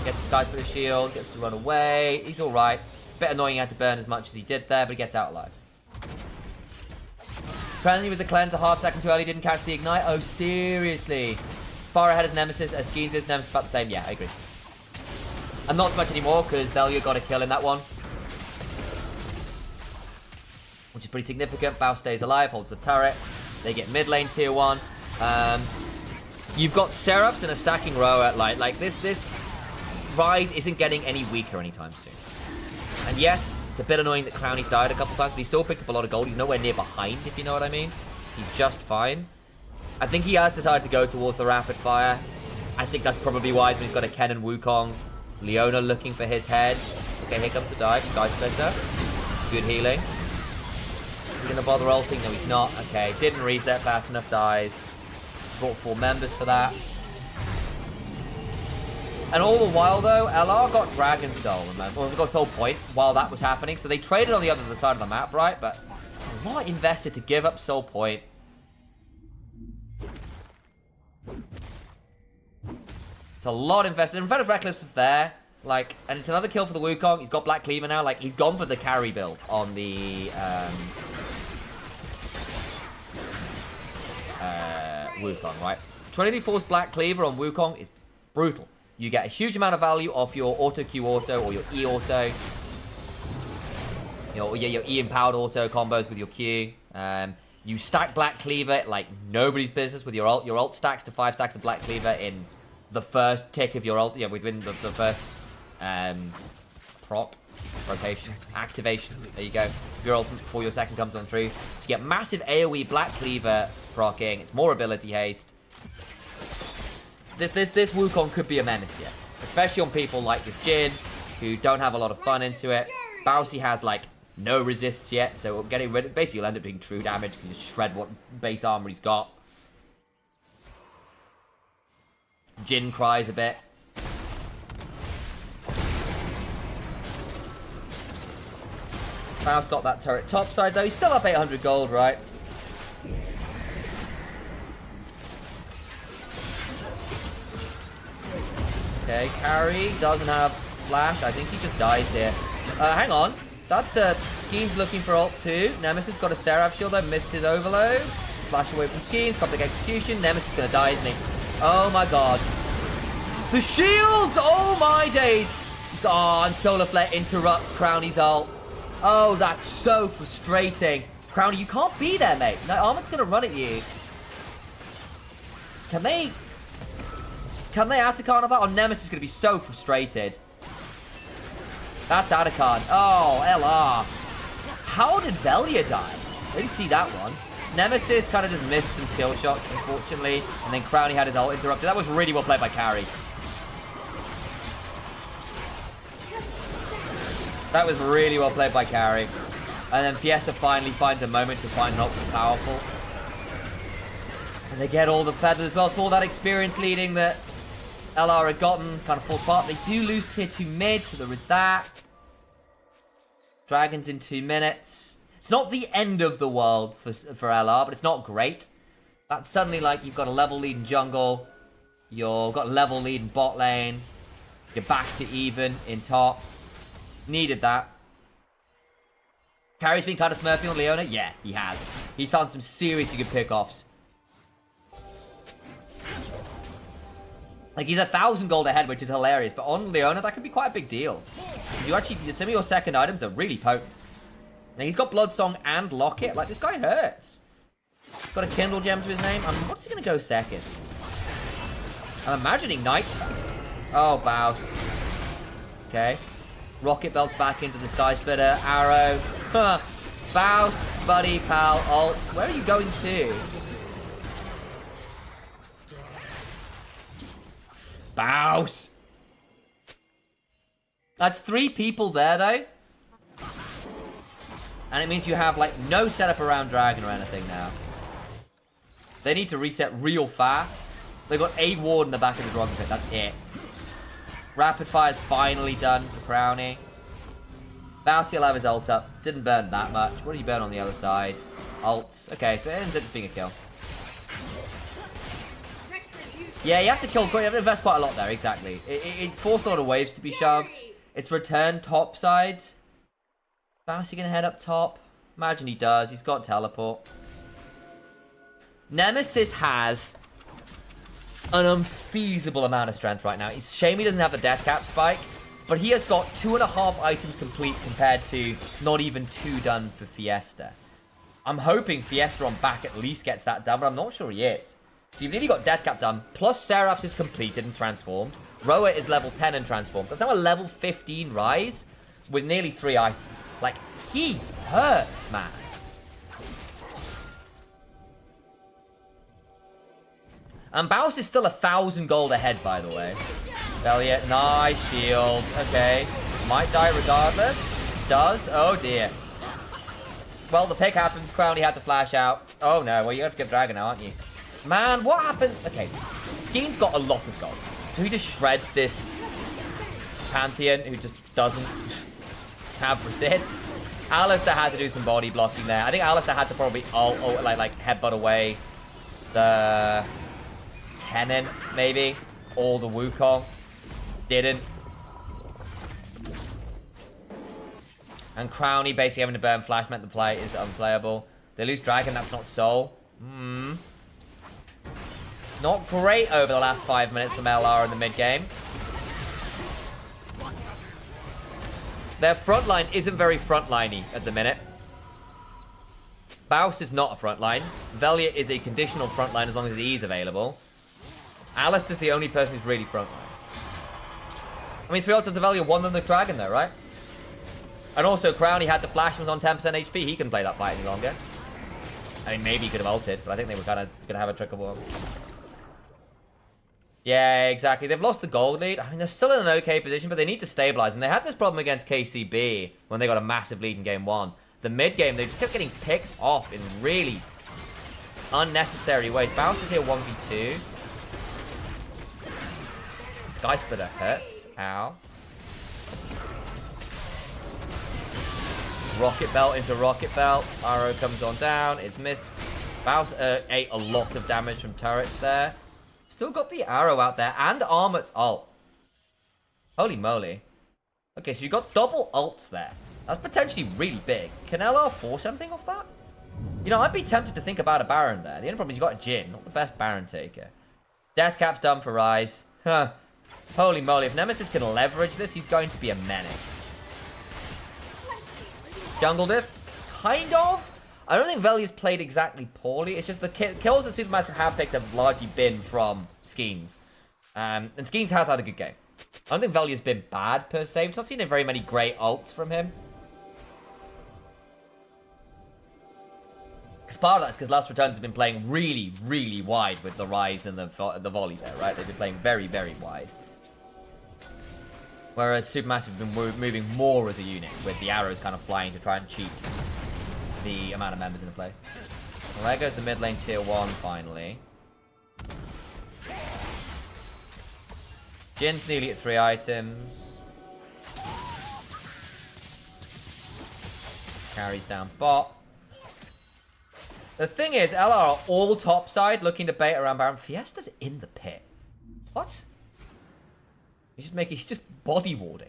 Gets the Sky Splitter shield. Gets to run away. He's alright. Bit annoying he had to burn as much as he did there, but he gets out alive. Friendly with the cleanse a half second too early. Didn't catch the ignite. Oh, seriously. Far ahead as Nemesis. As Skeens is. Nemesis about the same. Yeah, I agree. And not so much anymore because Delia got a kill in that one. Which is pretty significant. Bao stays alive. Holds the turret. They get mid lane tier 1. You've got Seraphs in a stacking row at like this Rise isn't getting any weaker anytime soon. And yes, it's a bit annoying that Crowny's died a couple times, but he still picked up a lot of gold. He's nowhere near behind, if you know what I mean. He's just fine. I think he has decided to go towards the rapid fire. I think that's probably wise when he's got a Ken and Wukong. Leona looking for his head. Okay, here comes the dive. Sky Splitter. Good healing. He's gonna bother ulting? No, he's not. Okay, didn't reset fast enough, dies. Brought 4 members for that. And all the while, though, LR got Dragon Soul, remember? Well, they got Soul Point while that was happening. So they traded on the other side of the map, right? But it's a lot invested to give up Soul Point. It's a lot invested. In fact, Reckless is there. Like, and it's another kill for the Wukong. He's got Black Cleaver now. Like, he's gone for the carry build on the Wukong, right? 20 Force Black Cleaver on Wukong is brutal. You get a huge amount of value off your auto Q auto or your E auto. Your E empowered auto combos with your Q. You stack Black Cleaver like nobody's business with your ult. Your ult stacks to 5 stacks of Black Cleaver in the first tick of your ult. Yeah, within the first proc, rotation, activation. There you go. Your ult before your second comes on through. So you get massive AoE Black Cleaver procking. It's more ability haste. This Wukong could be a menace here, especially on people like this Jin who don't have a lot of fun into it. Bousy has like No resists yet, so getting rid of... Basically, you'll end up doing true damage. You can just shred what base armor he's got. Jin cries a bit. Faust got that turret topside, though. He's still up 800 gold, right? Okay, carry doesn't have flash. I think he just dies here. Hang on. That's Skeens looking for ult too. Nemesis got a Seraph shield though. Missed his overload. Flash away from Skeens. Public execution. Nemesis is going to die, isn't he? Oh my god. The shields! Oh my days. Oh, and Solar Flare interrupts Crowny's ult. Oh, that's so frustrating. Crowny, you can't be there, mate. No, Armand's going to run at you. Can they Atakan of that? Or Nemesis is going to be so frustrated. That's Atakan. Oh, LR. How did Velia die? I didn't see that one. Nemesis kind of just missed some skill shots, unfortunately. And then Crowny had his ult interrupted. That was really well played by Carry. That was really well played by Carry. And then Fiesta finally finds a moment to find an ult that's powerful. And they get all the feathers as well. So all that experience leading that LR had gotten kind of falls apart. They do lose tier 2 mid, so there is that. Dragons in 2 minutes. It's not the end of the world for LR, but it's not great. That's suddenly like you've got a level lead in jungle. You've got a level lead in bot lane. You're back to even in top. Needed that. Carry's been kind of smurfing on Leona? Yeah, he has. He's found some seriously good pickoffs. Like, he's 1,000 gold ahead, which is hilarious. But on Leona, that could be quite a big deal. You actually, some of your second items are really potent. Now, he's got Bloodsong and Locket. Like, this guy hurts. Got a Kindle Gem to his name. I mean, what's he going to go second? I'm imagining Knights. Oh, Baus. Okay. Rocket Belt's back into the Sky Splitter. Arrow. Huh. Baus, buddy, pal, ults. Where are you going to? Baus. That's 3 people there, though. And it means you have, like, no setup around Dragon or anything now. They need to reset real fast. They've got a ward in the back of the Dragon Pit. That's it. Rapid Fire's finally done for Crowny. Bouncy will have his ult up. Didn't burn that much. What did he burn on the other side? Ults. Okay, so it ends up being a kill. Yeah, you have to kill. You have to invest quite a lot there, exactly. It forced a lot of waves to be shoved. It's returned top sides. Bouncy gonna head up top. Imagine he does. He's got teleport. Nemesis has an unfeasible amount of strength right now. It's a shame he doesn't have the death cap spike, but he has got 2.5 items complete compared to not even 2 done for Fiesta. I'm hoping Fiesta on back at least gets that done, but I'm not sure he is. So you've nearly got death cap done, plus Seraph's is completed and transformed. Roa is level 10 and transformed. So that's now a level 15 rise with nearly 3 items. Like, he hurts, man. And Baus is still 1,000 gold ahead, by the way. Velia, nice shield. Okay. Might die regardless. Does. Oh, dear. Well, the pick happens. Crowny had to flash out. Oh, no. Well, you have to give Dragon now, aren't you? Man, what happened? Okay. Schem's got a lot of gold. So he just shreds this Pantheon who just doesn't have resists. Alistair had to do some body blocking there. I think Alistair had to probably like headbutt away the Kennen, maybe. Or the Wukong. Didn't. And Crowny basically having to burn flash meant the play is unplayable. They lose Dragon, that's not Soul. Not great over the last 5 minutes from LR in the mid game. Their frontline isn't very frontliney at the minute. Baus is not a frontline. Velia is a conditional frontline as long as he is available. Alistair's the only person who's really frontline. I mean, 3 ults to Velia won them the Dragon though, right? And also, Crowny had to flash and was on 10% HP. He couldn't play that fight any longer. I mean, maybe he could have ulted, but I think they were kind of going to have a trickle ball. Yeah, exactly. They've lost the gold lead. I mean, they're still in an okay position, but they need to stabilize. And they had this problem against KCB when they got a massive lead in game 1. The mid game, they just kept getting picked off in really unnecessary ways. Bounce is here 1v2. Sky Splitter hurts. Ow. Rocket Belt into Rocket Belt. Arrow comes on down. It's missed. Bounce ate a lot of damage from turrets there. Still got the arrow out there and Armut's ult. Holy moly. Okay, so you got double ults there. That's potentially really big. Can LR force something off that? You know, I'd be tempted to think about a Baron there. The only problem is you got a Jhin, not the best Baron taker. Death Cap's done for Ryze. Huh. Holy moly, if Nemesis can leverage this, he's going to be a menace. Jungle diff? Kind of. I don't think Velia's played exactly poorly. It's just the kills that Supermassive have picked have largely been from Skeens. And Skeens has had a good game. I don't think Velia's been bad per se. We've not seen very many great ults from him. Because part of that's because Last Returns have been playing really, really wide with the Ryze and the volley there, right? They've been playing very, very wide. Whereas Supermassive have been moving more as a unit, with the arrows kind of flying to try and cheat the amount of members in the place. Well, there goes the mid lane tier 1 finally. Jin's nearly at 3 items. Carries down bot. The thing is, LR are all topside looking to bait around Baron. Fiesta's in the pit. What? He's just body warding.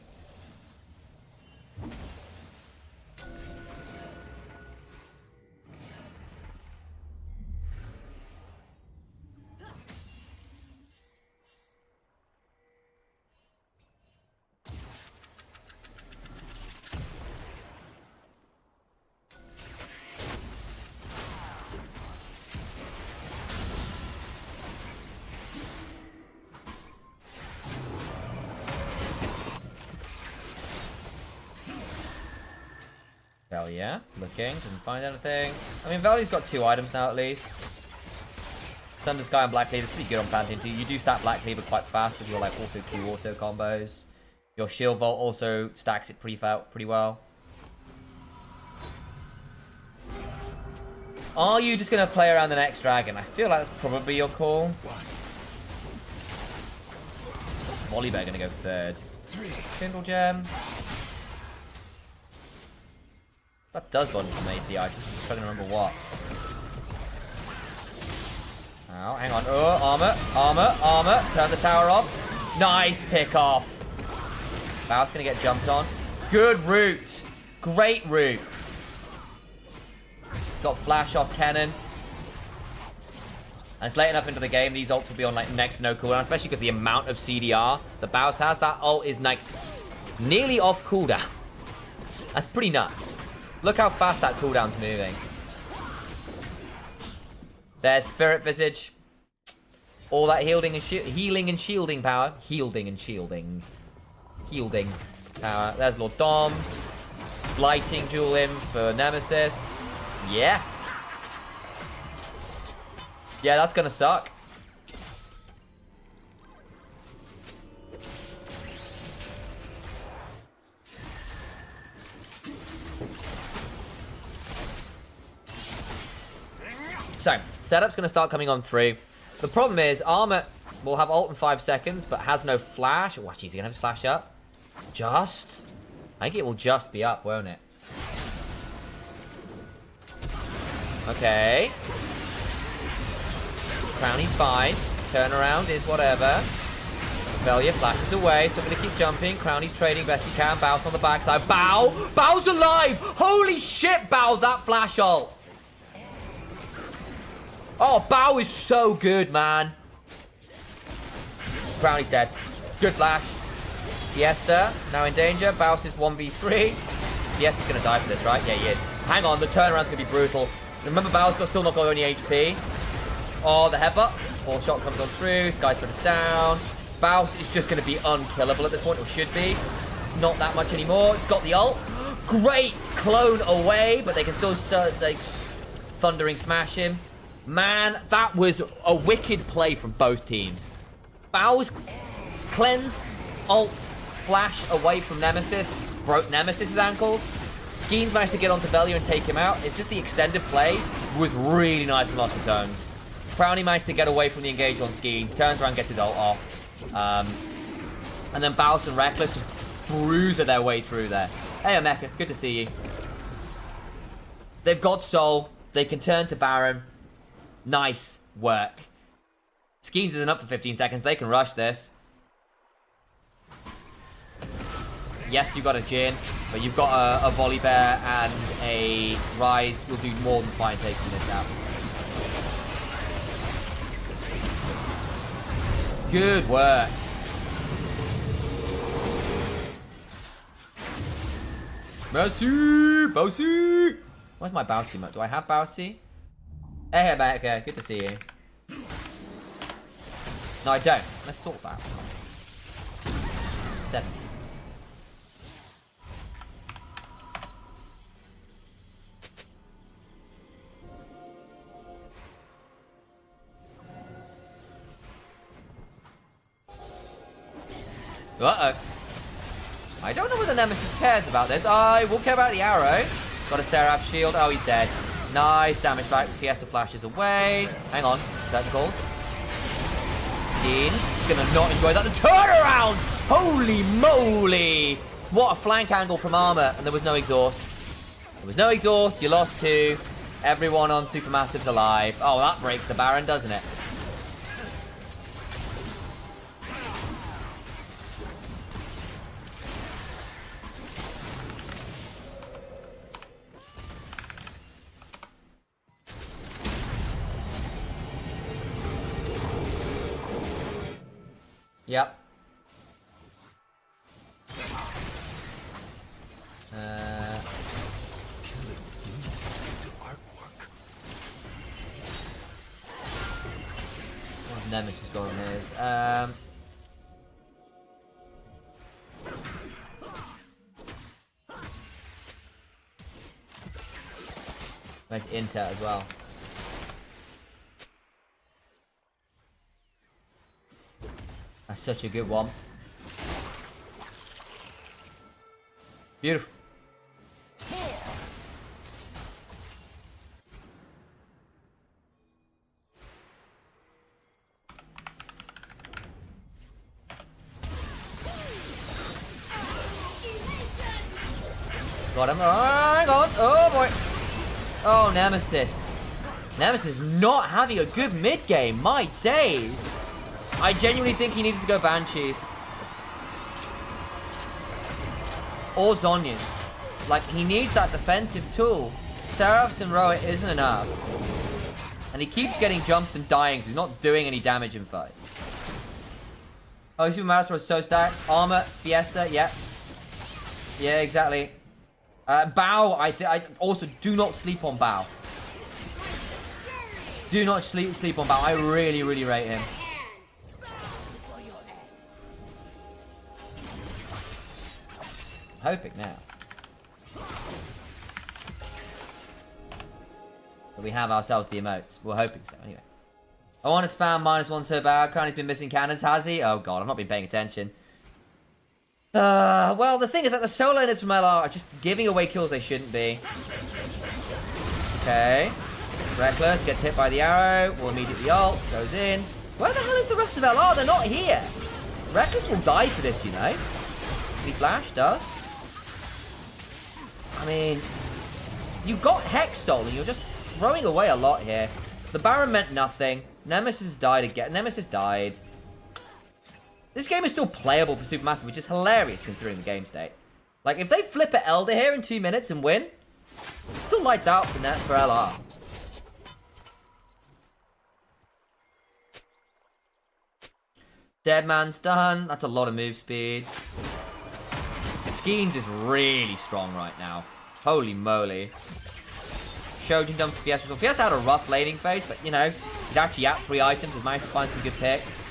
Yeah, looking, didn't find anything. I mean, Valley's got 2 items now at least. Thunder Sky and Black Cleaver pretty good on Pantheon too. You do stack Black Cleaver quite fast with your like auto Q auto combos. Your Shield Vault also stacks it pretty well. Are you just gonna play around the next dragon? I feel like that's probably your call. Volibear gonna go 3rd. Kindle Gem. That does one from AP items. I'm just trying to remember what. Oh, hang on. Oh, armor. Turn the tower off. Nice pick off. Bao's gonna get jumped on. Good route. Great route. Got flash off Kennen. And it's late enough into the game. These ults will be on like next to no cooldown, especially because the amount of CDR that Baos has. That ult is like nearly off cooldown. That's pretty nuts. Look how fast that cooldown's moving. There's Spirit Visage. All that healing and shielding power. Healing power. There's Lord Doms. Blighting Duel in for Nemesis. Yeah. Yeah, that's gonna suck. So, setup's going to start coming on through. The problem is, Armor will have ult in 5 seconds, but has no flash. Oh, geez, he's going to have his flash up. Just? I think it will just be up, won't it? Okay. Crowny's fine. Turnaround is whatever. Velia flashes away, so I'm going to keep jumping. Crowny's trading best he can. Bao's on the backside. Bao! Bao's alive! Holy shit, Bao, that flash ult! Oh, Bao is so good, man. Brownie's dead. Good flash. Fiesta, now in danger. Baos is 1v3. Fiesta's going to die for this, right? Yeah, he is. Hang on, the turnaround's going to be brutal. Remember, Bao's still not got any HP. Oh, the headbutt. 4 shot comes on through. Sky Splitter's down. Baos is just going to be unkillable at this point, or should be. Not that much anymore. It's got the ult. Great clone away, but they can still start, like, thundering smash him. Man, that was a wicked play from both teams. Bow's cleanse, ult, flash away from Nemesis. Broke Nemesis's ankles. Skeens managed to get onto Velia and take him out. It's just the extended play was really nice from Lost Tones. Frowny managed to get away from the engage on Skeens. Turns around, gets his ult off. And then Baus and Reckless just bruiser their way through there. Hey, Omeka, good to see you. They've got Soul. They can turn to Baron. Nice work. Skeens isn't up for 15 seconds. They can rush this. Yes, you've got a Jhin, but you've got a Volley Bear and a Rise. Will do more than fine taking this out. Good work. Mercy! Bowsy! Where's my Bowsy mode? Do I have Bowsy? Hey, Omeka, good to see you. No, I don't. Let's talk about it. 70. Uh-oh. I don't know whether Nemesis cares about this. I will care about the arrow. Got a Seraph shield. Oh, he's dead. Nice damage back. Fiesta flashes away. Hang on. Tentacles. Skeens. Gonna not enjoy that. The turnaround! Holy moly! What a flank angle from Armor. And there was no exhaust. There was no exhaust. You lost 2. Everyone on Supermassive's alive. Oh, that breaks the Baron, doesn't it? Yep. What's Nemesis going is? Nice Inter as well. That's such a good one. Beautiful. Got him. Hang on. Oh boy. Oh, Nemesis. Nemesis not having a good mid game. My days. I genuinely think he needed to go Banshees. Or Zhonya's. Like, he needs that defensive tool. Seraph's and Roa isn't enough. And he keeps getting jumped and dying, so he's not doing any damage in fights. Oh, Super Master was so stacked. Armor, Fiesta, yeah. Yeah, exactly. Bao, I also do not sleep on Bao. Do not sleep on Bao. I really, really rate him. Hoping now. But we have ourselves the emotes. We're hoping so, anyway. I want to spam -1 so bad. Crown's been missing cannons, has he? Oh god, I've not been paying attention. Well, the thing is that the solo laners from LR are just giving away kills they shouldn't be. Okay. Reckless gets hit by the arrow. Will immediately ult. Goes in. Where the hell is the rest of LR? They're not here. Reckless will die for this, you know. He flash does. I mean, you got Hex Soul and you're just throwing away a lot here. The Baron meant nothing. Nemesis died again. Nemesis died. This game is still playable for Supermassive, which is hilarious considering the game state. Like, if they flip an Elder here in 2 minutes and win, still lights out for net for LR. Dead man's done. That's a lot of move speed. Skeens is really strong right now. Holy moly. Shojin dumps Fiesta. So Fiesta had a rough laning phase, but you know, he's actually at 3 items. He's managed to find some good picks.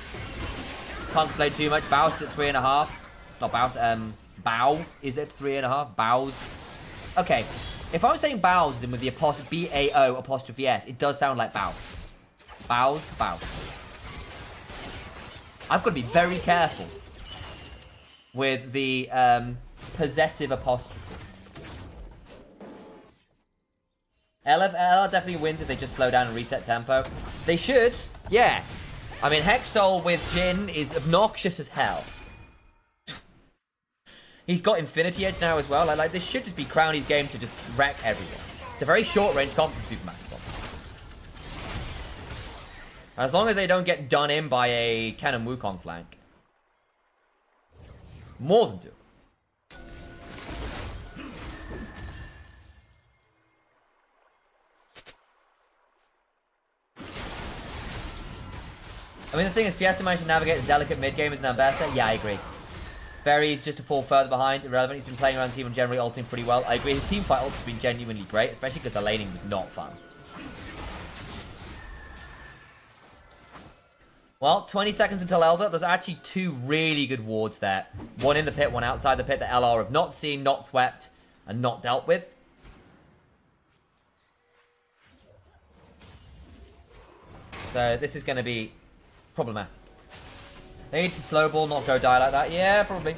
Can't play too much. Baus at 3.5. Not Baus, Bao is at 3.5. Baus. Okay, if I'm saying Baus in with the apostrophe B-A-O apostrophe S, it does sound like Baus. Baus, Baus. I've got to be very careful with the possessive apostrophe. LR definitely wins if they just slow down and reset tempo. They should, yeah. I mean, Hexol with Jin is obnoxious as hell. He's got Infinity Edge now as well. Like this should just be Crowny's game to just wreck everyone. It's a very short-range comp from Supermassive. As long as they don't get done in by a Cannon Wukong flank. More than doable. I mean, the thing is, Fiesta managed to navigate the delicate mid-game as an ambassador. Yeah, I agree. Barry's just to fall further behind. Irrelevant. He's been playing around the team and generally ulting pretty well. I agree. His team fight ult has been genuinely great, especially because the laning was not fun. Well, 20 seconds until Elder. There's actually 2 really good wards there. One in the pit, one outside the pit that LR have not seen, not swept, and not dealt with. So this is going to be problematic. They need to slow ball, not go die like that. Yeah, probably.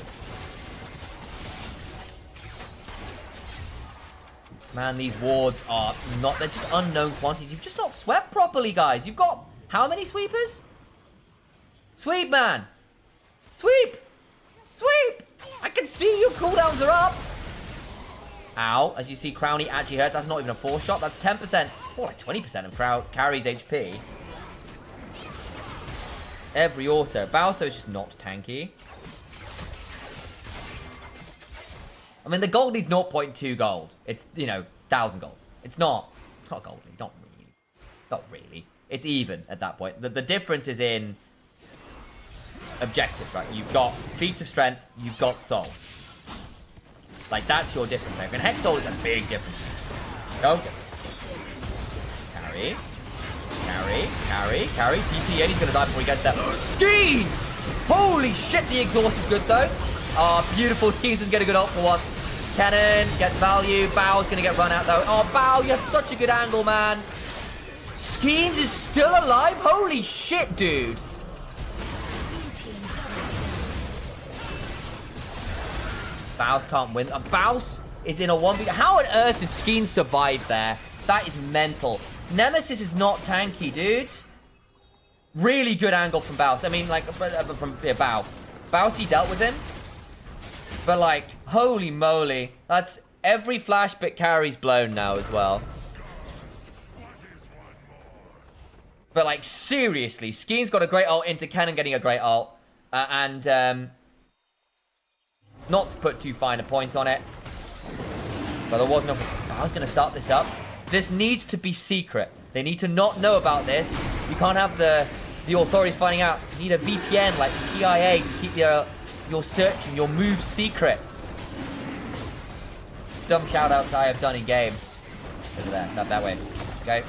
Man, these wards are not... They're just unknown quantities. You've just not swept properly, guys. You've got... How many sweepers? Sweep, man! Sweep! Sweep! I can see your cooldowns are up! Ow. As you see, Crowny actually hurts. That's not even a 4-shot. That's 10%. More like 20% of Carry's HP. Every auto. Bowser is just not tanky. I mean, the gold needs 0.2 gold. It's, you know, 1,000 gold. It's not gold. Not really. Not really. It's even at that point. The difference is in objectives, right? You've got feats of strength. You've got soul. Like, that's your difference there. And Hex Soul is a big difference. Go. Carry. Carry. TP, and he's gonna die before he gets there. Skeens! Holy shit, the exhaust is good though. Oh, beautiful. Skeens doesn't get a good ult for once. Cannon gets value. Bow's gonna get run out though. Oh, Bow, you have such a good angle, man. Skeens is still alive? Holy shit, dude. Baus can't win. Baus is in a 1v. How on earth did Skeens survive there? That is mental. Nemesis is not tanky, dude. Really good angle from Baus. I mean, like, from Bow. Baus, he dealt with him. But, like, holy moly. That's every flash bit carries blown now as well. But, like, seriously, Skeen's got a great ult into Cannon getting a great ult. Not to put too fine a point on it. But there wasn't enough. I was going to start this up. This needs to be secret. They need to not know about this. You can't have the authorities finding out. You need a VPN like PIA to keep your search and your moves secret. Dumb shoutouts I have done in game. Over there, not that way. Okay.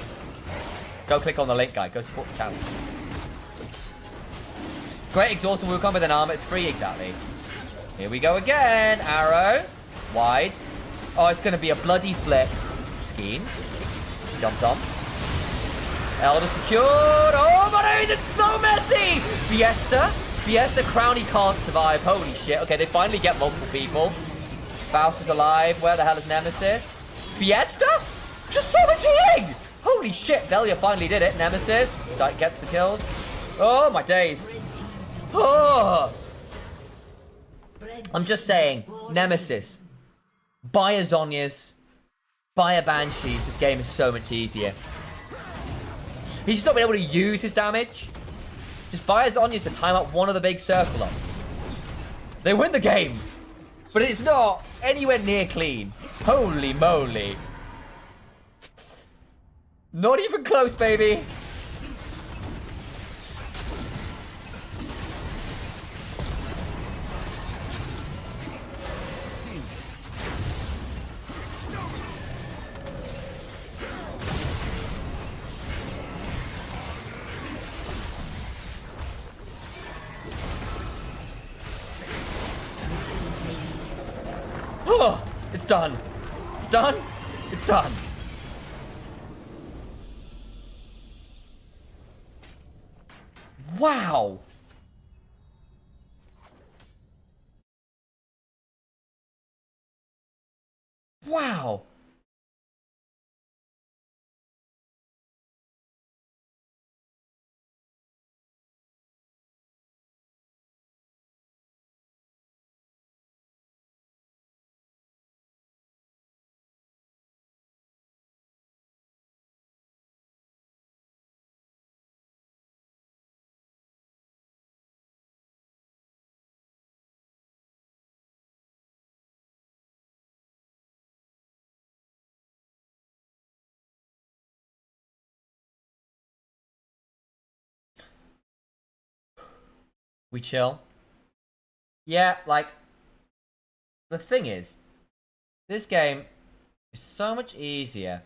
Go click on the link, guy. Go support the channel. Great exhaust and Wukong with an armor. It's free, exactly. Here we go again. Arrow. Wide. Oh, it's going to be a bloody flip. Skeens. Jumped on. Elder secured. Oh, my days, it's so messy. Fiesta, Crowny can't survive. Holy shit. Okay, they finally get multiple people. Faust is alive. Where the hell is Nemesis? Fiesta? Just so much healing. Holy shit. Velia finally did it. Nemesis gets the kills. Oh, my days. Oh. I'm just saying. Nemesis. Buy a Zhonya's. Buy a Banshees. This game is so much easier. He's just not been able to use his damage. Just buy a Zhonya's to time up one of the big circle up. They win the game. But it's not anywhere near clean. Holy moly. Not even close, baby. Oh, it's done. It's done. It's done. Wow. Wow. We chill. Yeah, like, the thing is, this game is so much easier.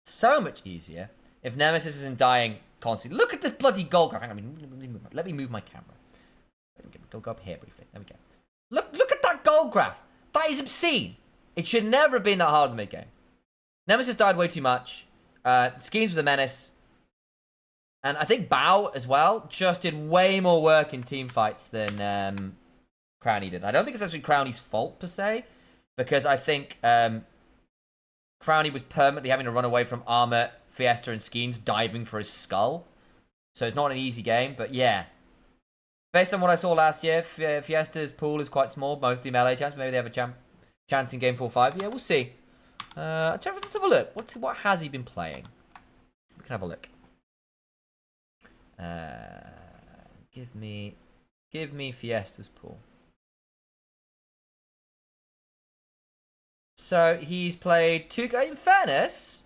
So much easier if Nemesis isn't dying constantly. Look at this bloody goal graph. Hang on, let me move my camera. Go up here briefly. There we go. Look at that goal graph. That is obscene. It should never have been that hard in the mid-game. Nemesis died way too much. Schemes was a menace. And I think Bao as well just did way more work in team fights than Crowny did. I don't think it's actually Crowny's fault per se, because I think Crowny was permanently having to run away from Armor, Fiesta, and Skeens diving for his skull. So it's not an easy game, but yeah. Based on what I saw last year, Fiesta's pool is quite small, mostly melee champs. Maybe they have a chance in game 4-5. Yeah, we'll see. Let's have a look. What has he been playing? We can have a look. Give me Fiesta's pool. So he's played 2 games. In fairness,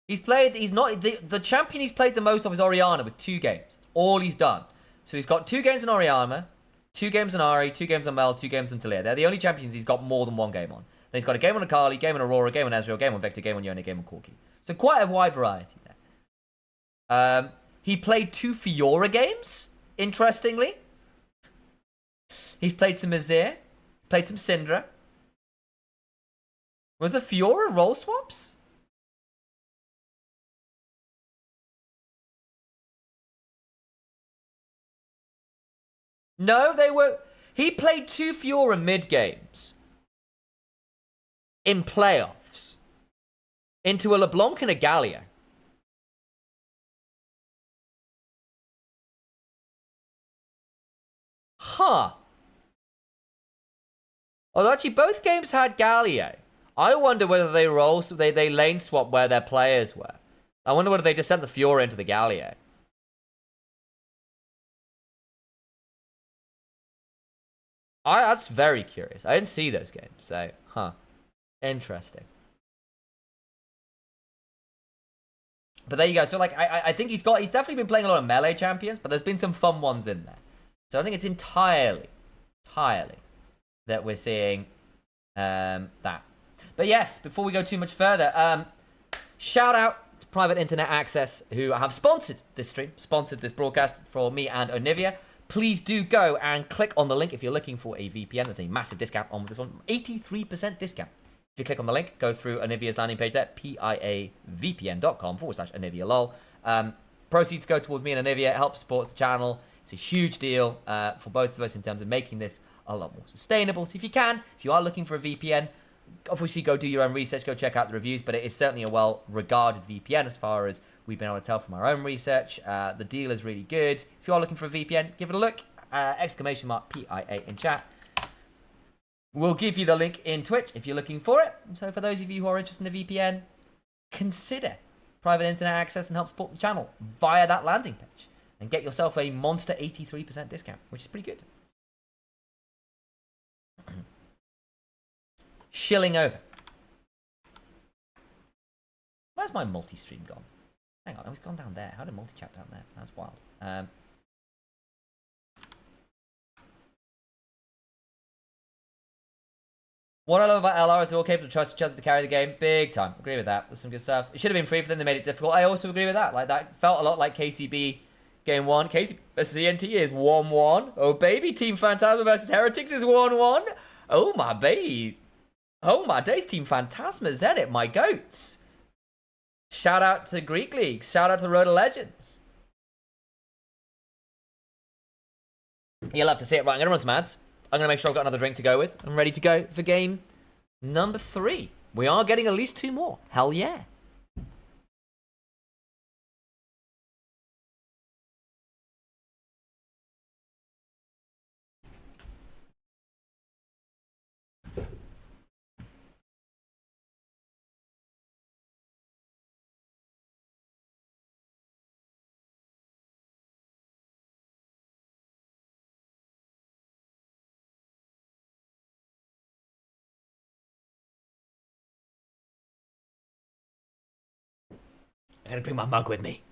he's not the champion he's played the most of is Orianna with 2 games. All he's done. So he's got 2 games on Orianna, 2 games on Ari, 2 games on Mel, 2 games on Talia. They're the only champions he's got more than 1 game on. Then he's got a game on Akali, game on Aurora, game on Ezreal, game on Vector, game on Yone, game on Corki. So quite a wide variety there. He played 2 Fiora games, interestingly. He's played some Azir, played some Syndra. Was the Fiora role swaps? No, they were... He played 2 Fiora mid-games. In playoffs. Into a LeBlanc and a Galio. Huh. Although actually both games had Galio. I wonder whether they lane swap where their players were. I wonder whether they just sent the Fiora into the Galio. That's very curious. I didn't see those games, so huh. Interesting. But there you go. So like I think he's definitely been playing a lot of melee champions, but there's been some fun ones in there. So I think it's entirely that we're seeing that. But yes, before we go too much further, shout out to Private Internet Access, who have sponsored this stream, sponsored this broadcast for me and Onivia. Please do go and click on the link if you're looking for a VPN. There's a massive discount on this one, 83% discount. If you click on the link, go through Onivia's landing page there, piavpn.com/OniviaLol. Proceeds go towards me and Onivia. It helps support the channel. It's a huge deal for both of us in terms of making this a lot more sustainable. So if you are looking for a VPN, obviously go do your own research, go check out the reviews, but it is certainly a well-regarded VPN as far as we've been able to tell from our own research. The deal is really good. If you are looking for a VPN, give it a look. !PIA in chat. We'll give you the link in Twitch if you're looking for it. So for those of you who are interested in a VPN, consider Private Internet Access and help support the channel via that landing page. And get yourself a monster 83% discount, which is pretty good. Shilling over. Where's my multi-stream gone? Hang on, it's gone down there. How did multi-chat down there? That's wild. What I love about LR is they're all capable of trusting each other to carry the game. Big time. Agree with that. There's some good stuff. It should have been free for them. They made it difficult. I also agree with that. Like, that felt a lot like KCB game 1. KCB versus CNT is 1-1. Oh, baby. Team Phantasma versus Heretics is 1-1. Oh, my baby. Oh, my days. Team Phantasma. Zenit, my goats. Shout out to Greek League. Shout out to the Road of Legends. You'll love to see it. Right, I'm going to run some ads. I'm going to make sure I've got another drink to go with. I'm ready to go for game Number 3. We are getting at least 2 more. Hell yeah. I gotta bring my mug with me.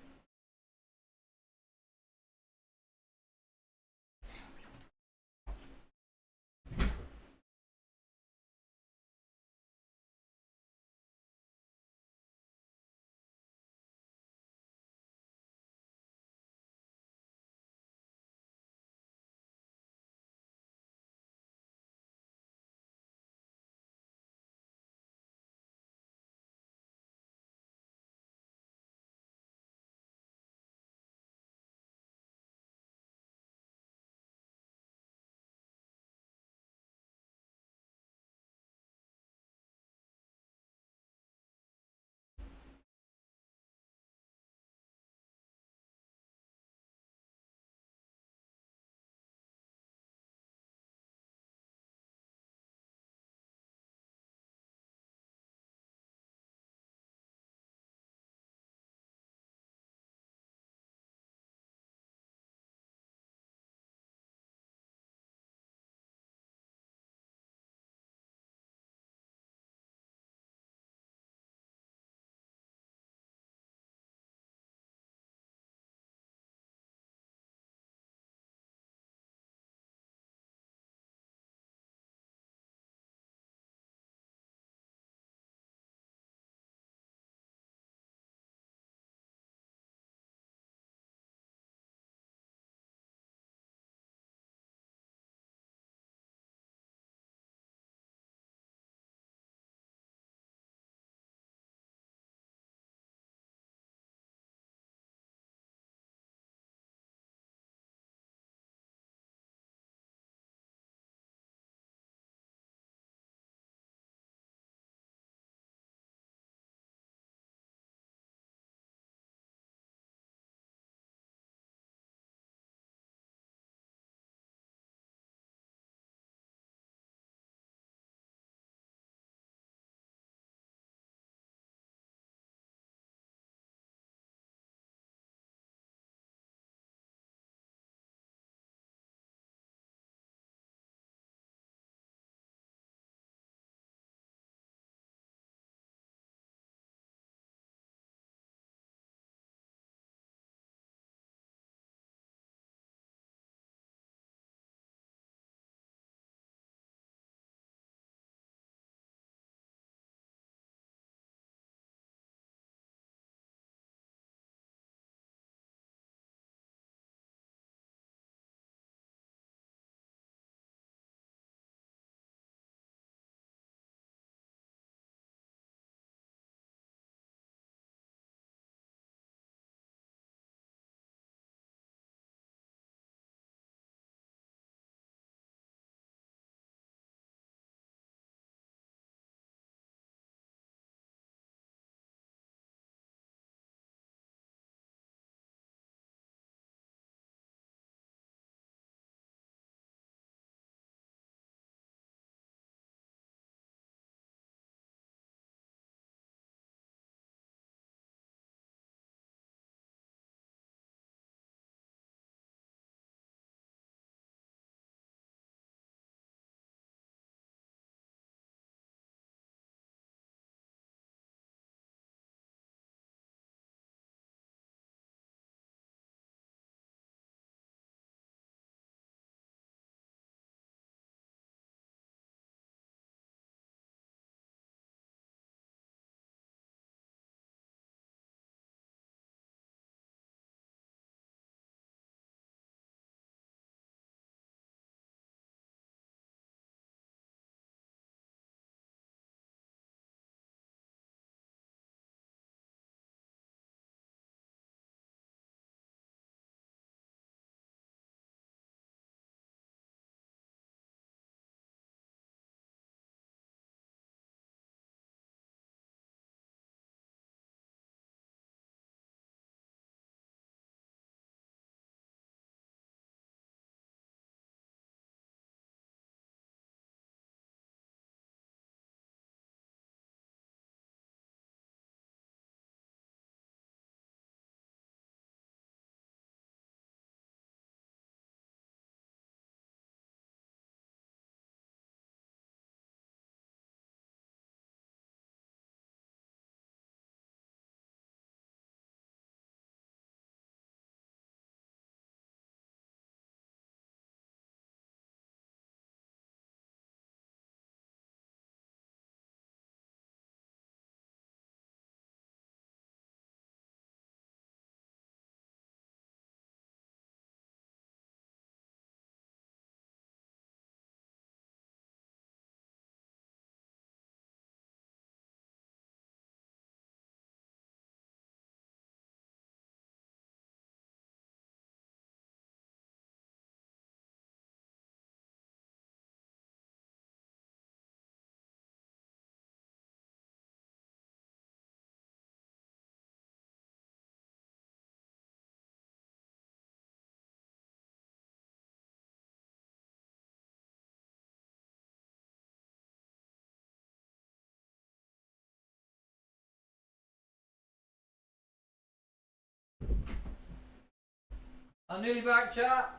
I'm nearly back, chat.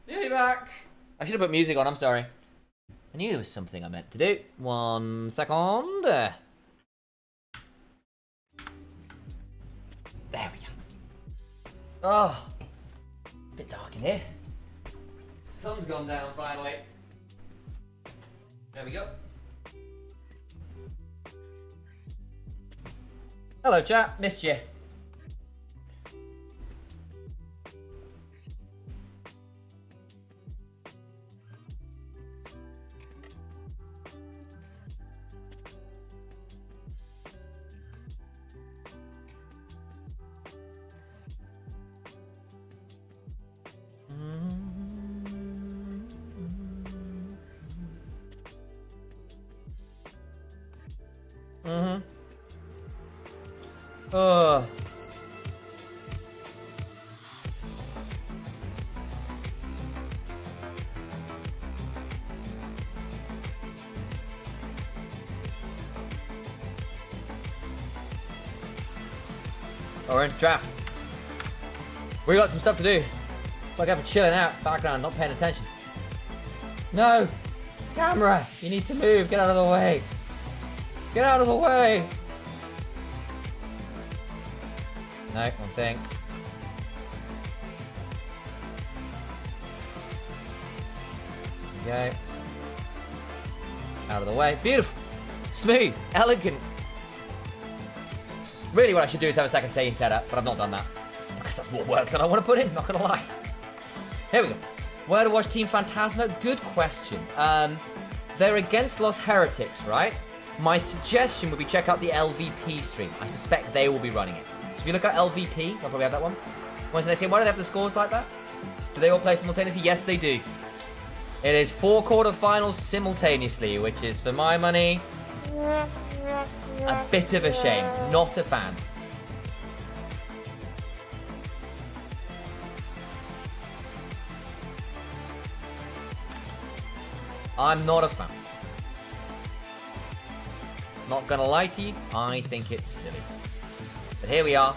Nearly back. I should have put music on, I'm sorry. I knew there was something I meant to do. 1 second. There we go. Oh, a bit dark in here. Sun's gone down finally. There we go. Hello, chat. Missed you. Oh. Oh, we're into draft. We got some stuff to do. Like I'm chilling out, background, not paying attention. No! Camera! You need to move, get out of the way. Get out of the way! No, one thing. There we go. Out of the way. Beautiful. Smooth. Elegant. Really what I should do is have a second scene set up, but I've not done that. Because that's more work than I want to put in, not gonna lie. Here we go. Where to watch Team Phantasma? Good question. They're against Los Heretics, right? My suggestion would be check out the LVP stream. I suspect they will be running it. So if you look at LVP, I'll probably have that one. When's the next game? Why do they have the scores like that? Do they all play simultaneously? Yes, they do. It is 4 quarterfinals simultaneously, which is, for my money, a bit of a shame. Not a fan. I'm not a fan. Not gonna lie to you, I think it's silly. But here we are.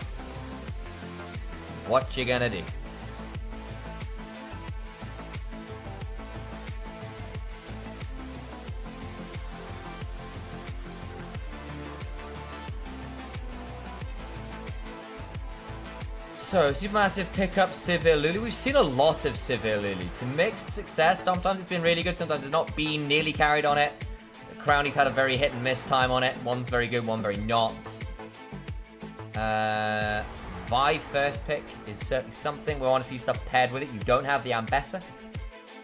What you gonna do? So, Supermassive pickup Sivir Lulu. We've seen a lot of Sivir Lulu. To mixed success. Sometimes it's been really good, sometimes it's not been nearly carried on it. Crownie's had a very hit and miss time on it. One's very good, one very not. Vi first pick is certainly something. We want to see stuff paired with it. You don't have the Ambessa.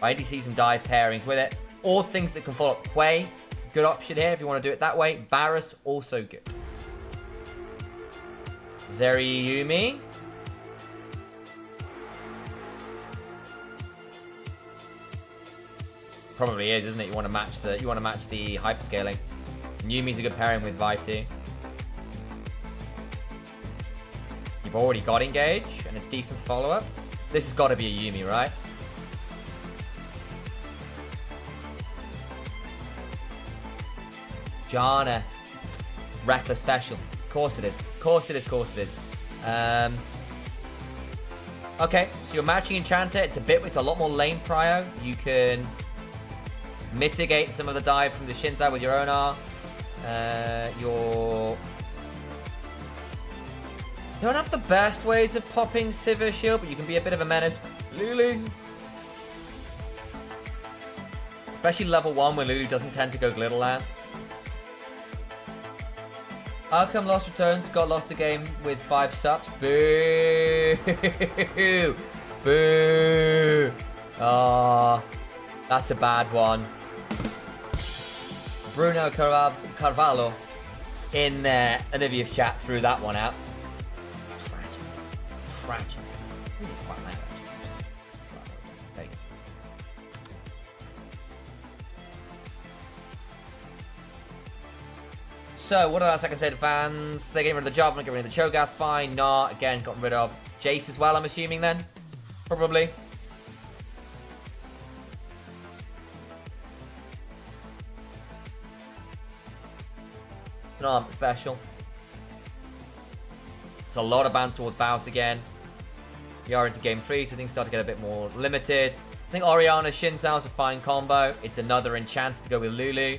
I need to see some dive pairings with it. Or things that can follow up Quay. Good option here if you want to do it that way. Varus, also good. Zeriyumi. Probably is, isn't it? You want to match the hyperscaling. Yumi's a good pairing with Vi too. You've already got Engage, and it's decent follow-up. This has got to be a Yumi, right? Janna. Reckless special. Of course it is. Of course it is. Of course it is. Okay, so you're matching Enchanter. It's a lot more lane prio. You can mitigate some of the dive from the Shinzai with your own R. You don't have the best ways of popping Sivir Shield, but you can be a bit of a menace. Lulu. Especially level 1 when Lulu doesn't tend to go Glitter Lance. How come Lost Returns got lost a game with 5 subs? Boo! Boo! Oh, that's a bad one. Bruno Carvalho in Anivia's chat threw that one out. Tragic. Tragic. Music's quite loud, actually. There you go. So, what else I can say to fans? They're getting rid of the Jarvan, getting rid of the Cho'Gath, fine. Nah, again, got rid of Jace as well, I'm assuming then. Probably. No, special. It's a lot of bans towards Baus again. We are into game 3, so things start to get a bit more limited. I think Orianna Xin Zhao's a fine combo. It's another enchant to go with Lulu.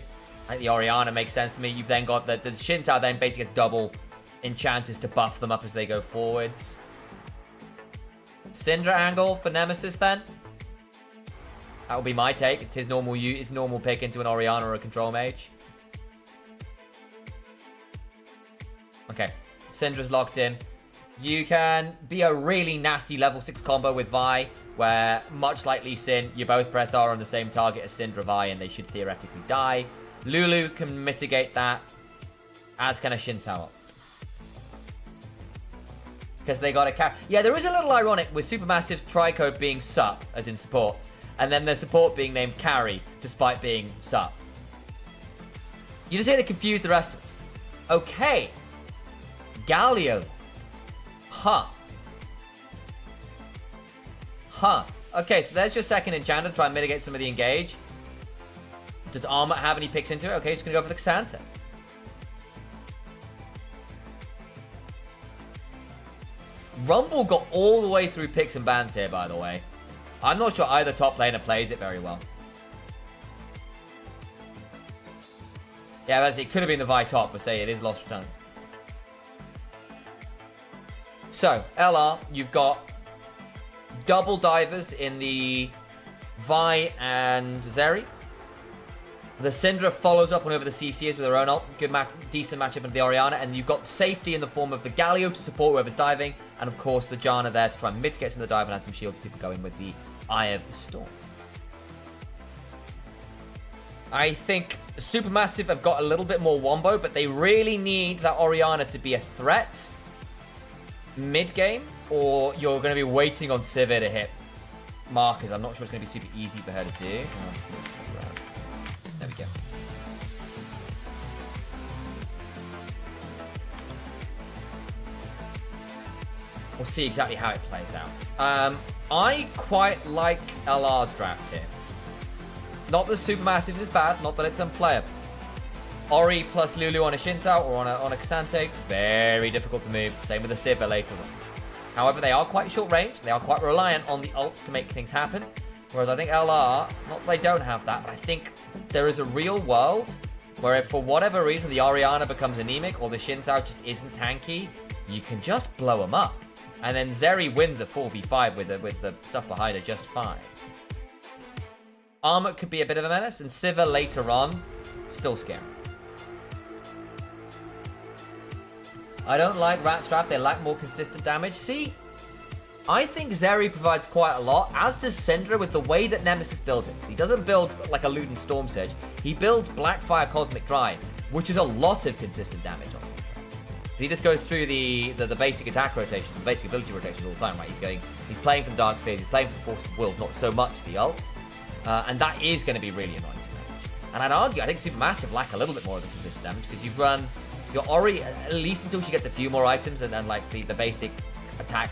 I think the Orianna makes sense to me. You've then got the Xin Zhao then basically gets double enchanters to buff them up as they go forwards. Syndra angle for Nemesis then. That would be my take. It's his normal pick into an Orianna or a control mage. Okay, Syndra's locked in. You can be a really nasty level 6 combo with Vi, where, much like Lee Sin, you both press R on the same target as Syndra Vi, and they should theoretically die. Lulu can mitigate that, as can a Xin Zhao. Because they got a cap. Yeah, there is a little ironic with Supermassive Tricode being sup, as in support, and then their support being named carry, despite being sup. You just here to confuse the rest of us. Okay. Galio. Huh. Okay, so there's your second enchanter to try and mitigate some of the engage. Does Armor have any picks into it? Okay, he's going to go for the Xanta. Rumble got all the way through picks and bans here, by the way. I'm not sure either top laner plays it very well. Yeah, it could have been the Vi top, but say it is Lost Returns. So, LR, you've got double divers in the Vi and Zeri. The Syndra follows up on whoever the CC is with her own ult. Good decent matchup into the Orianna. And you've got safety in the form of the Galio to support whoever's diving. And of course, the Janna there to try and mitigate some of the dive and add some shields. People go in with the Eye of the Storm. I think Supermassive have got a little bit more wombo, but they really need that Orianna to be a threat mid-game, or you're going to be waiting on Sivir to hit markers. I'm not sure it's going to be super easy for her to do. There we go. We'll see exactly how it plays out. I quite like LR's draft here. Not that Supermassive is bad, not that it's unplayable. Ori plus Lulu on a Xin Zhao or on a Xante, very difficult to move. Same with the Sivir later on. However, they are quite short range. They are quite reliant on the ults to make things happen. Whereas I think LR, not that they don't have that, but I think there is a real world where if for whatever reason the Orianna becomes anemic or the Xin Zhao just isn't tanky, you can just blow them up. And then Zeri wins a 4v5 with the stuff behind her just fine. Armor could be a bit of a menace, and Sivir later on, still scary. I don't like Rat's Trap. They lack more consistent damage. See, I think Zeri provides quite a lot, as does Syndra with the way that Nemesis builds it. He doesn't build like a Luden Storm Surge. He builds Blackfire Cosmic Drive, which is a lot of consistent damage on Syndra. He just goes through the basic attack rotation, the basic ability rotation all the time, right? He's playing for the Dark Spheres, he's playing for the Force of Will, not so much the ult. And that is going to be really annoying to manage. And I'd argue, I think Supermassive lack a little bit more of the consistent damage, because you've run your Ori, at least until she gets a few more items, and then like the basic attack,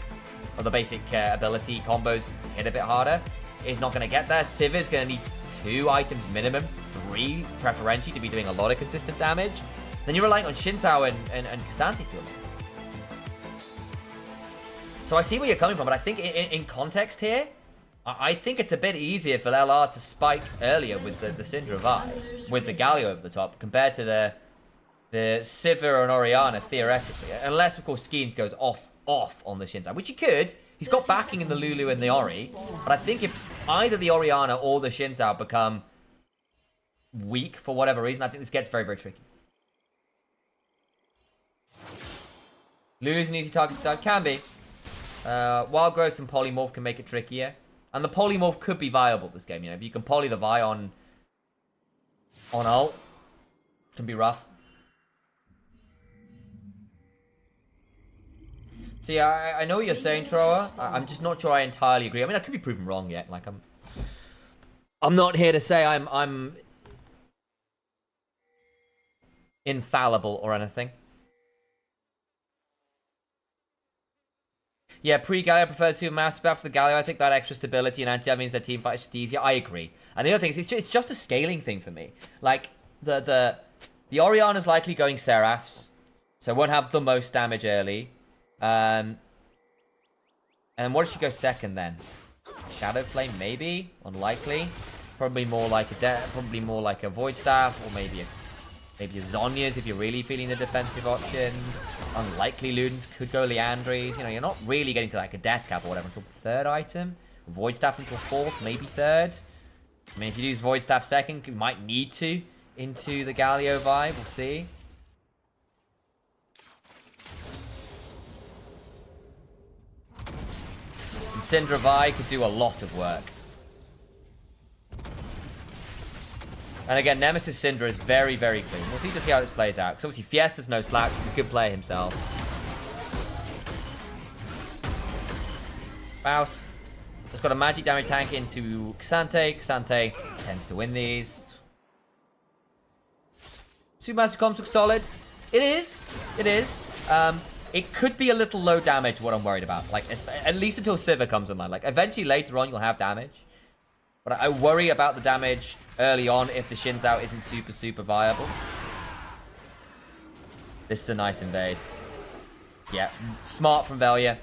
or the basic ability combos hit a bit harder, is not going to get there. Sivir's going to need 2 items minimum, 3 preferentially, to be doing a lot of consistent damage. Then you're relying on Xin Zhao and Xante to a little. So I see where you're coming from, but I think in context here, I think it's a bit easier for LR to spike earlier with the Syndra Vi, with the Galio over the top, compared to the Sivir and Orianna, theoretically. Unless, of course, Skeens goes off on the Xin Zhao, which he could. He's got backing in the Lulu and the Ori. But I think if either the Orianna or the Xin Zhao become weak for whatever reason, I think this gets very, very tricky. Lulu's an easy target to dive. Can be. Wild Growth and Polymorph can make it trickier. And the Polymorph could be viable this game, you know. If you can poly the Vi on ult, it can be rough. So yeah, I know what you're saying, Troa. I'm just not sure I entirely agree. I mean, I could be proven wrong yet. Like, I'm not here to say I'm infallible or anything. Yeah, pre-Galio preferred Supermassive. After the Galio, I think that extra stability and anti means their team fight is just easier. I agree. And the other thing is, it's just a scaling thing for me. Like, the Orianna's likely going Seraphs, so won't have the most damage early. And what does she go second then? Shadow Flame, maybe? Unlikely. Probably more like a Void Staff, or maybe a Zhonya's if you're really feeling the defensive options. Unlikely Ludens, could go Leandries. You know, you're not really getting to like a Death Cap or whatever until the third item. Void Staff until fourth, maybe third. I mean, if you use Void Staff second, you might need to into the Galio vibe. We'll see. And Syndra Vi could do a lot of work. And again, Nemesis Syndra is very, very clean. We'll see how this plays out. Because obviously Fiesta's no slack. He's a good player himself. Baus has got a magic damage tank into Xante. Xante tends to win these. Supermassive Comms looks solid. It is. It is. It could be a little low damage, what I'm worried about. Like, at least until Sivir comes online. Like, eventually later on, you'll have damage. But I worry about the damage early on if the Shin's out isn't super, super viable. This is a nice invade. Yeah, smart from Velia.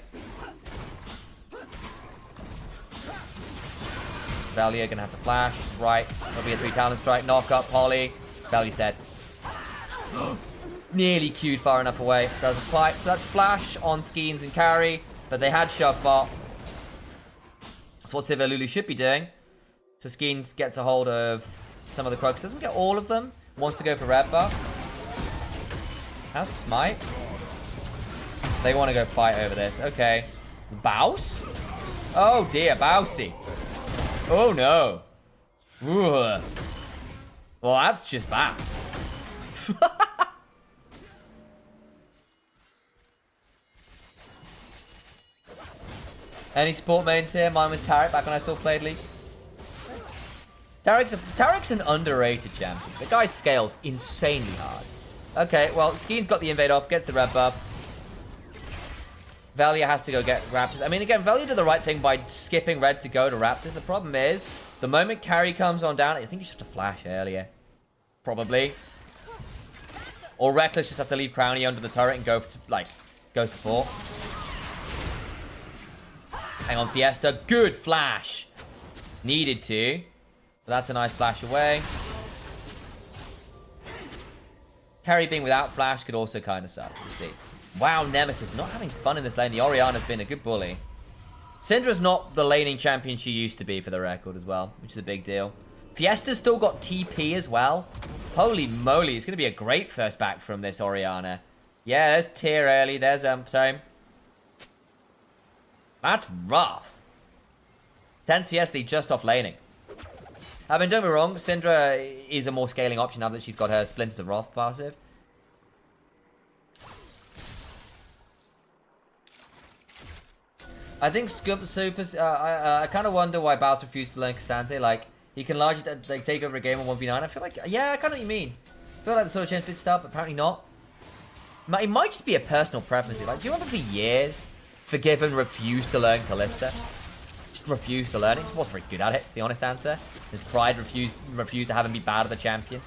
Velia gonna have to flash. Right, there'll be a 3 talent strike. Knock up, Polly. Velia's dead. Nearly queued far enough away. Doesn't quite. So that's flash on Skeens and carry. But they had shove bot. That's what Sivir Lulu should be doing. So Skeens gets a hold of some of the Crux. Doesn't get all of them. Wants to go for red buff. Has smite. They want to go fight over this. Okay. Baus? Oh dear, Bausy. Oh no. Ooh. Well, that's just bad. Any sport mains here? Mine was Tarek back when I still played League. Tarek's an underrated champion. The guy scales insanely hard. Okay, well, Skeen's got the invade off, gets the red buff. Velia has to go get Raptors. I mean, again, Velia did the right thing by skipping red to go to Raptors. The problem is, the moment carry comes on down, I think you just have to flash earlier. Probably. Or Reckless just have to leave Crowny under the turret and go, go support. Hang on, Fiesta. Good flash. Needed to. But that's a nice flash away. Carry being without flash could also kind of suck. You see. Wow, Nemesis not having fun in this lane. The Orianna's been a good bully. Syndra's not the laning champion she used to be, for the record, as well, which is a big deal. Fiesta's still got TP as well. Holy moly, it's going to be a great first back from this Orianna. Yeah, there's Tear early. There's Time. That's rough. 10 CSD just off laning. I mean, don't be wrong, Syndra is a more scaling option now that she's got her Splinters of Wrath passive. I think I kind of wonder why Baus refused to learn Cassante. Like, he can largely take over a game on 1v9. I feel like, yeah, I kind of know what you mean. I feel like the sort of chance fit stuff, but apparently not. It might just be a personal preference. Like, do you remember for years, Forgiven refused to learn Callista? Refused to learn it. He wasn't very good at it, is the honest answer. His pride refused to have him be bad at the champion.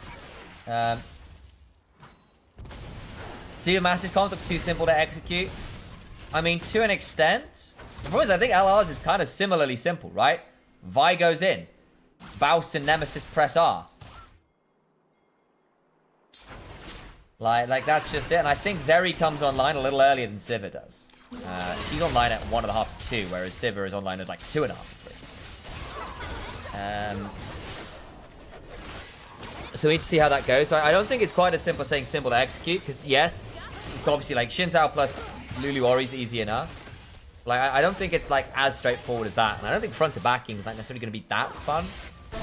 Supermassive Comms looks too simple to execute. I mean, to an extent. The problem is, I think LR's is kind of similarly simple, right? Vi goes in. Baus and Nemesis press R. Like that's just it. And I think Zeri comes online a little earlier than Sivir does. She's online at 1.5 to 2, whereas Sivir is online at like 2.5 to 3. So we need to see how that goes. So I don't think it's quite as simple as saying simple to execute, because yes, obviously like Xin Zhao plus Lulu Ori's easy enough. Like I don't think it's like as straightforward as that, and I don't think front to backing is not necessarily going to be that fun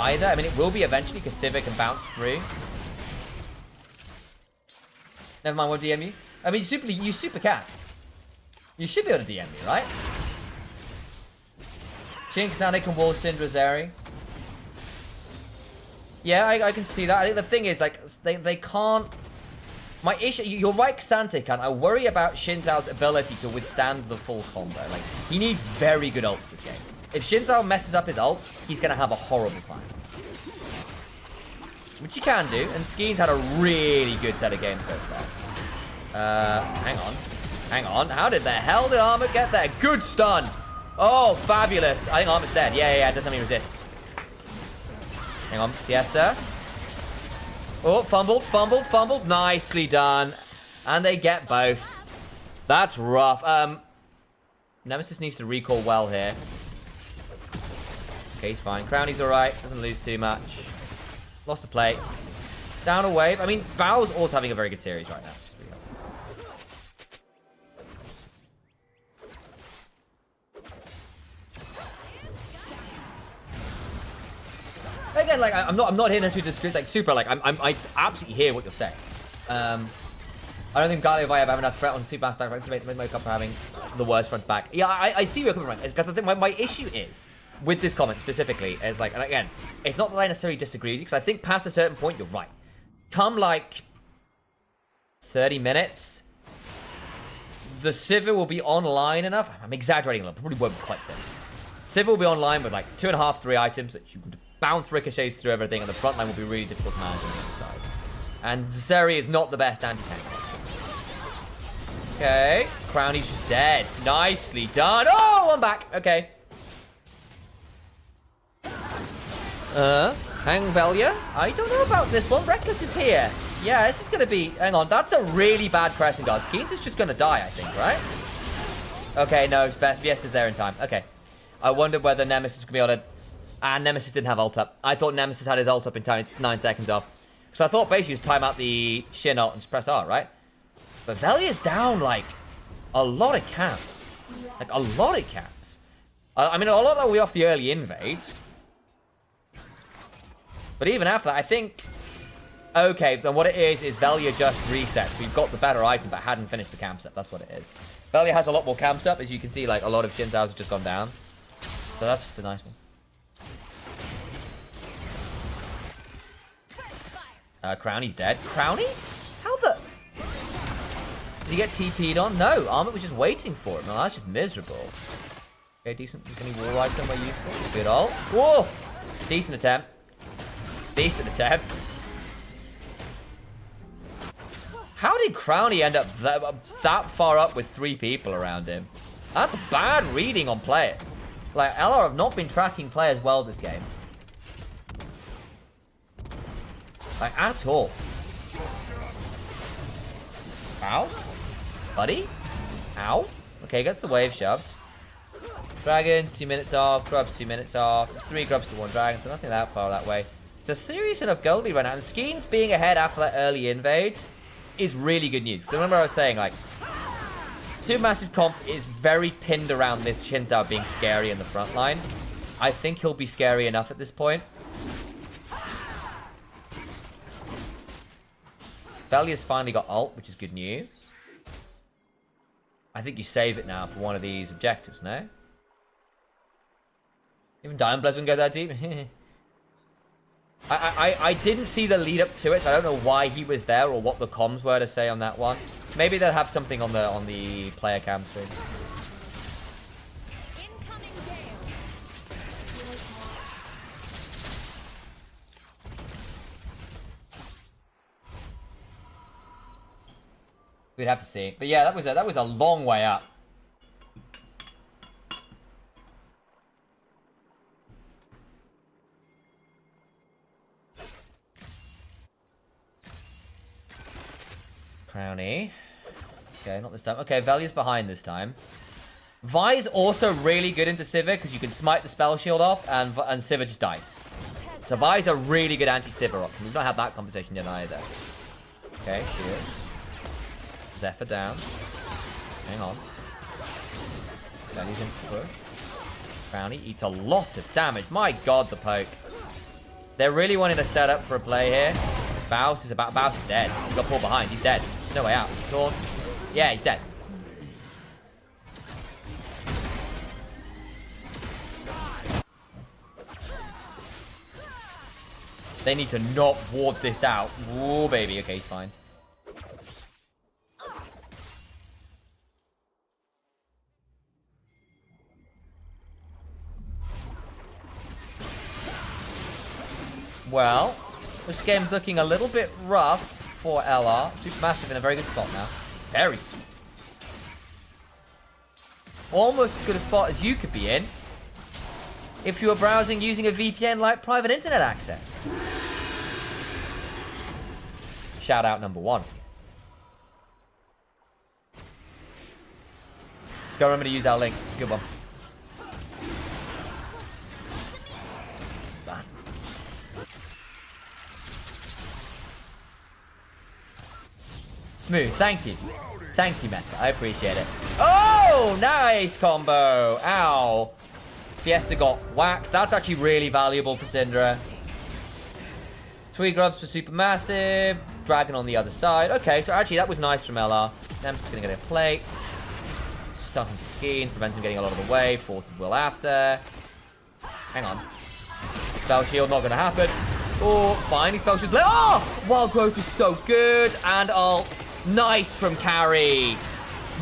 either. I mean, it will be eventually because Sivir can bounce through. Never mind, what DM you? I mean, you super can. You should be able to DM me, right? Shin Cassandra can wall Syndra Zeri. Yeah, I can see that. I think the thing is, like, they can't... My issue... You're right, Cassandra can. I worry about Xin Zhao's ability to withstand the full combo. Like, he needs very good ults this game. If Xin Zhao messes up his ult, he's going to have a horrible time. Which he can do, and Skeens had a really good set of games so far. Hang on. Hang on. How did the hell did Armor get there? Good stun. Oh, fabulous. I think Armor's dead. Yeah, it doesn't have any resists. Hang on, Fiesta. Oh, fumbled. Nicely done. And they get both. That's rough. Nemesis needs to recall well here. Okay, he's fine. Crowny's alright. Doesn't lose too much. Lost a plate. Down a wave. I mean, Bao's also having a very good series right now. Again, like I'm not here necessarily to disagree. Like super, like I absolutely hear what you're saying. I don't think Galio Vaya have enough threat on super aspect to make up for having the worst front back. Yeah, I see where you're coming from. Because I think my issue is with this comment specifically is like, and again, it's not that I necessarily disagree with you because I think past a certain point you're right. Come like 30 minutes, the Civ will be online enough. I'm exaggerating a little, probably won't be quite 30. Civ will be online with like 2.5, 3 items that you could bounce ricochets through everything, and the front line will be really difficult to manage on the other side. And Zeri is not the best anti-tank. Okay, Crowny's just dead. Nicely done. Oh, I'm back. Okay. Hang Velia? I don't know about this one. Reckless is here. Yeah, this is going to be... Hang on, that's a really bad Crescent Guard. Skeens is just going to die, I think, right? Okay, no, Fiesta's there in time. Okay. I wondered whether Nemesis was going to be able to... Nemesis didn't have ult up. I thought Nemesis had his ult up in time. It's 9 seconds off. So I thought basically just time out the Shin ult and just press R, right? But Velia's down, like, a lot of camps. Like, a lot of camps. I mean, a lot of that will be off the early invades. But even after that, I think... Okay, then what it is Velia just resets. We've got the better item, but hadn't finished the camp set. That's what it is. Velia has a lot more camps up. As you can see, like, a lot of Shin towers have just gone down. So that's just a nice one. Crowny's dead. Crowny? How the... Did he get TP'd on? No, Armor was just waiting for him. No, that's just miserable. Okay, decent. Can he wall ride somewhere useful? Good ult. Whoa! Decent attempt. Decent attempt. How did Crowny end up that far up with 3 people around him? That's bad reading on players. Like, LR have not been tracking players well this game. Like, at all. Ow. Buddy? Ow. Okay, gets the wave shoved. Dragons, 2 minutes off. Grubs, 2 minutes off. It's 3 grubs to 1 dragon, so nothing that far that way. It's a serious enough goal lead right now. And Skeens being ahead after that early invade is really good news. So remember I was saying, like, Supermassive Comp is very pinned around this Shin Tower being scary in the front line. I think he'll be scary enough at this point. Velia's finally got ult, which is good news. I think you save it now for one of these objectives, no? Even Diamond Bloods wouldn't go that deep. I didn't see the lead up to it, so I don't know why he was there or what the comms were to say on that one. Maybe they'll have something on the player cam stream. We'd have to see. But yeah, that was a long way up. Crowny. Okay, not this time. Okay, Velia's behind this time. Vi's also really good into Sivir because you can smite the spell shield off and Sivir just dies. So Vi's a really good anti-Sivir option. We've not had that conversation yet either. Okay, shield. Zephyr down. Hang on. Velia's in push. Crowny eats a lot of damage. My god, the poke. They're really wanting to set up for a play here. Baus is dead. He got pulled behind. He's dead. No way out. Dawn. Yeah, he's dead. They need to not ward this out. Ooh, baby. Okay, he's fine. Well, this game's looking a little bit rough for LR. Supermassive in a very good spot now. Very. almost as good a spot as you could be in if you were browsing using a VPN like private internet access. Shout out number 1. Don't remember to use our link. Good one. Smooth. Thank you. Thank you, Meta. I appreciate it. Oh, nice combo. Ow. Fiesta got whacked. That's actually really valuable for Syndra. 3 grubs for Supermassive. Dragon on the other side. Okay, so actually that was nice from LR. Nemesis is going to get a plate. Stun him to Skein. Prevents him getting a lot of the way. Force of Will after. Hang on. Spell Shield, not going to happen. Oh, fine. He Spell Shield's late. Oh! Wild Growth is so good. And ult. Nice from Carry.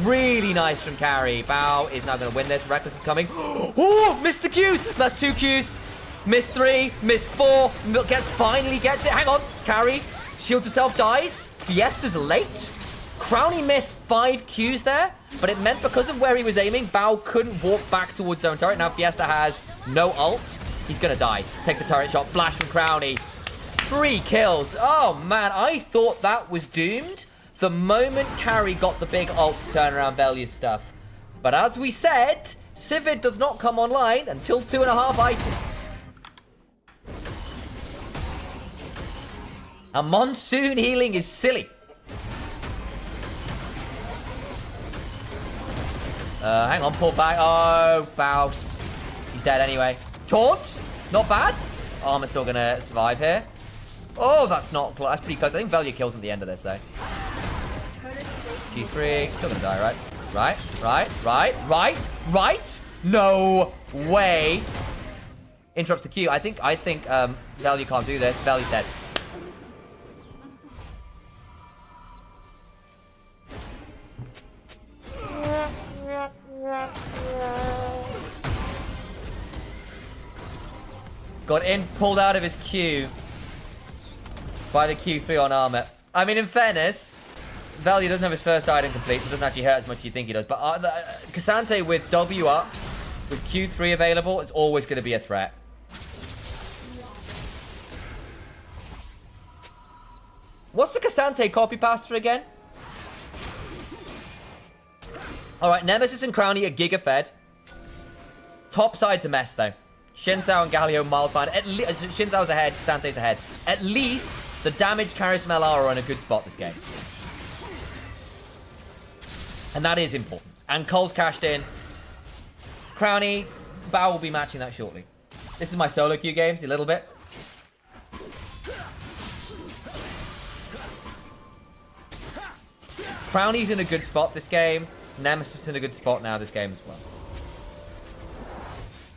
Really nice from Carry. Bao is now going to win this. Reckless is coming. Oh, missed the Qs. That's 2 Qs. Missed 3. Missed 4. Finally gets it. Hang on. Carry. Shields himself. Dies. Fiesta's late. Crowny missed 5 Qs there. But it meant because of where he was aiming, Bao couldn't walk back towards zone turret. Now Fiesta has no ult. He's going to die. Takes a turret shot. Flash from Crowny. 3 kills. Oh, man. I thought that was doomed the moment Carry got the big ult to turn around Velia's stuff. But as we said, Civid does not come online until 2.5 items. A monsoon healing is silly. Hang on, pull back. Oh, Bouse. He's dead anyway. Taunt. Not bad. Armor's still gonna survive here. Oh, that's not close. That's pretty close. I think Velia kills him at the end of this, though. G3. Still gonna die, right? Right? No way. Interrupts the queue. I think Velia can't do this. Velia's dead. Got in, pulled out of his Q by the Q3 on armor. I mean, in fairness, Velia doesn't have his first item complete, so it doesn't actually hurt as much as you think he does. But Cassante with W up, with Q3 available, it's always going to be a threat. What's the Cassante copy paster again? Alright, Nemesis and Crowny are giga fed. Top side's a mess, though. Shinzao and Galio miles behind. Shinzao's ahead, Sante's ahead. At least the damage carries from LR are in a good spot this game. And that is important. And Cole's cashed in. Crowny, Bao will be matching that shortly. This is my solo queue games, a little bit. Crowny's in a good spot this game. Nemesis in a good spot now this game as well.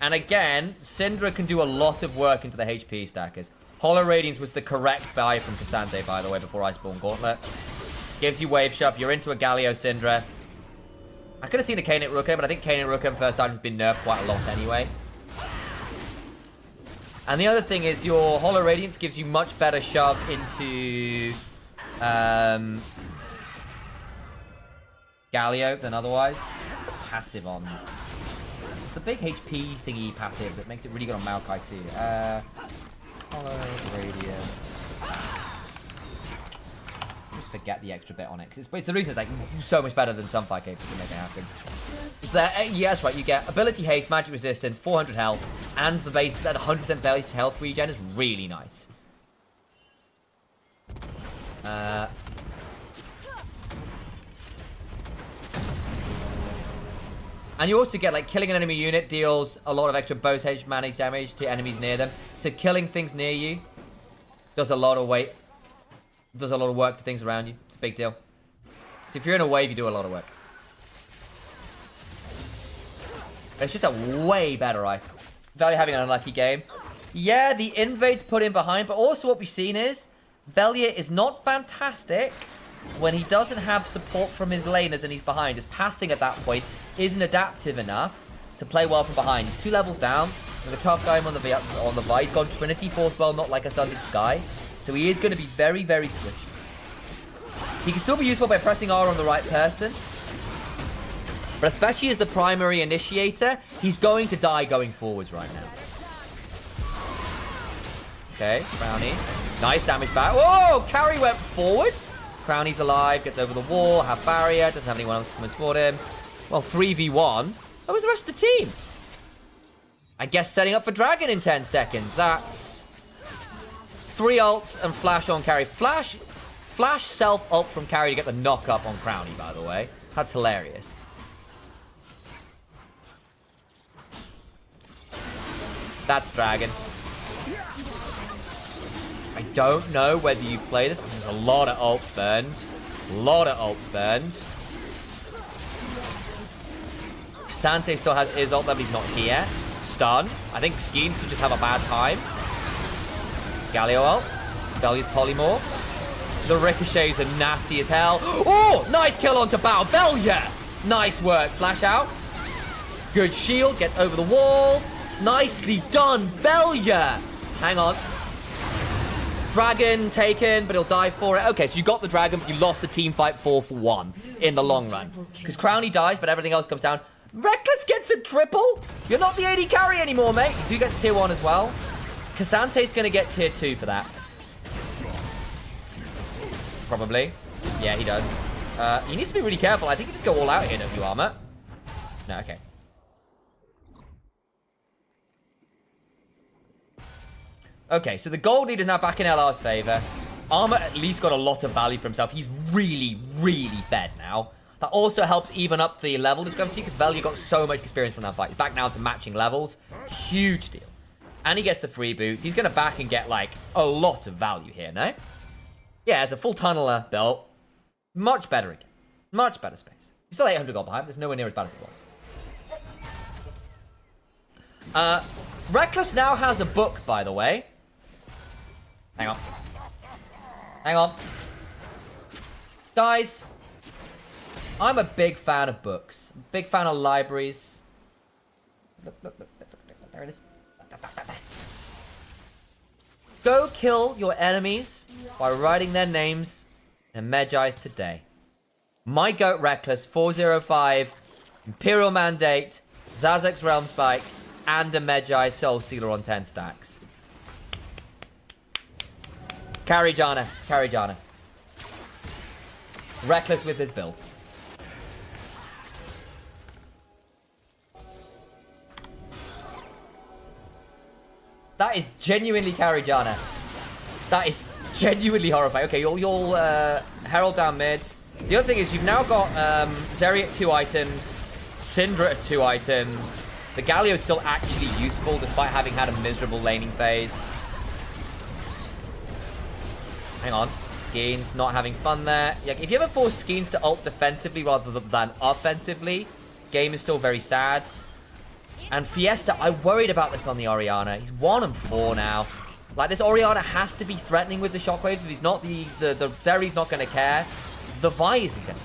And again, Syndra can do a lot of work into the HP stackers. Hollow Radiance was the correct buy from Cassante, by the way, before Iceborne Gauntlet. Gives you Wave Shove. You're into a Galio Syndra. I could have seen a Kanet Rookham, but I think Kanet Rookham first time has been nerfed quite a lot anyway. And the other thing is your Hollow Radiance gives you much better shove into Galio than otherwise. What's the passive on? It's the big HP thingy passive that makes it really good on Maokai too. Hollow Radiance. Just forget the extra bit on it. Because it's the reason it's like so much better than some fight capers to make it happen. It's that, yes, right, you get ability haste, magic resistance, 400 health, and the base, that 100% base health regen is really nice. And you also get, like, killing an enemy unit deals a lot of extra bows hedge managed damage to enemies near them. So killing things near you does a lot of weight. Does a lot of work to things around you. It's a big deal. So if you're in a wave, you do a lot of work. It's just a way better item. Velia having an unlucky game. Yeah, the invade's put in behind, but also what we've seen is Velia is not fantastic when he doesn't have support from his laners and he's behind. His pathing at that point isn't adaptive enough to play well from behind. He's 2 levels down. With a tough guy on the Vi. He's gone Trinity Force Spell, not like a Sundered Sky. So he is going to be very, very squishy. He can still be useful by pressing R on the right person. But especially as the primary initiator, he's going to die going forwards right now. Okay, Crownie. Nice damage back. Whoa! Carry went forwards. Crownie's alive, gets over the wall, have barrier, doesn't have anyone else to come and support him. Well, 3v1. That was the rest of the team. I guess setting up for Dragon in 10 seconds. That's 3 ults and flash on carry. Flash self-ult from carry to get the knock-up on Crownie, by the way. That's hilarious. That's Dragon. I don't know whether you play this. There's a lot of ults burned. A lot of ults burned. Sante still has his ult, but he's not here. Stun. I think Skeens could just have a bad time. Galio ult. Belly's polymorph. The ricochets are nasty as hell. Oh, nice kill onto Bao. Bellia. Nice work. Flash out. Good shield. Gets over the wall. Nicely done, Bellia. Hang on. Dragon taken, but he'll die for it. Okay, so you got the dragon, but you lost the team fight 4-for-1 in the long run. Because Crownie dies, but everything else comes down. Reckless gets a triple. You're not the AD carry anymore, mate. You do get tier 1 as well. Casante's going to get tier 2 for that. Probably. Yeah, he does. He needs to be really careful. I think he just go all out here, don't you, Armor? No, okay. Okay, so the gold lead is now back in LR's favor. Armor at least got a lot of value for himself. He's really, really fed now. That also helps even up the level discrepancy because Velia got so much experience from that fight. He's back now to matching levels. Huge deal. And he gets the free boots. He's going to back and get, like, a lot of value here, no? Yeah, as a full tunneler belt. Much better again. Much better space. He's still 800 gold behind, but it's nowhere near as bad as it was. Reckless now has a book, by the way. Hang on. Hang on. Guys, I'm a big fan of books. Big fan of libraries. Look. There it is. Go kill your enemies by writing their names in Medjai's today. My Goat Reckless, 405, Imperial Mandate, Zazek's Realm Spike, and a Medjai Soul Stealer on 10 stacks. Carry Jana. Carry Jana. Reckless with his build. That is genuinely carry Jana. That is genuinely horrifying. Okay, you'll Herald down mid. The other thing is you've now got Zeri at 2 items, Syndra at 2 items. The Galio is still actually useful despite having had a miserable laning phase. Hang on. Skeens not having fun there. Yeah, if you ever force Skeens to ult defensively rather than offensively, game is still very sad. And Fiesta, I worried about this on the Orianna. He's 1 and 4 now. Like, this Orianna has to be threatening with the shockwaves. If he's not, the Zeri's not going to care. The Vi isn't going to.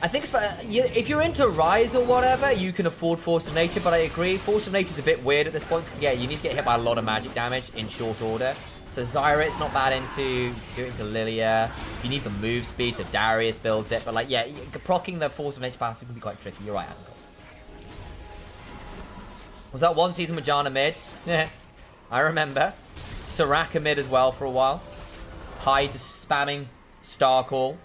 I think if you're into Rise or whatever, you can afford Force of Nature, but I agree. Force of Nature's a bit weird at this point, because, yeah, you need to get hit by a lot of magic damage in short order. So Zyra, it's not bad into, do it into Lilia. You need the move speed, so Darius builds it. But, like, yeah, proccing the Force of Nature passive can be quite tricky. You're right, Angle. Was that one season with Janna mid? Yeah, I remember. Soraka mid as well for a while. Hyde just spamming Star Call.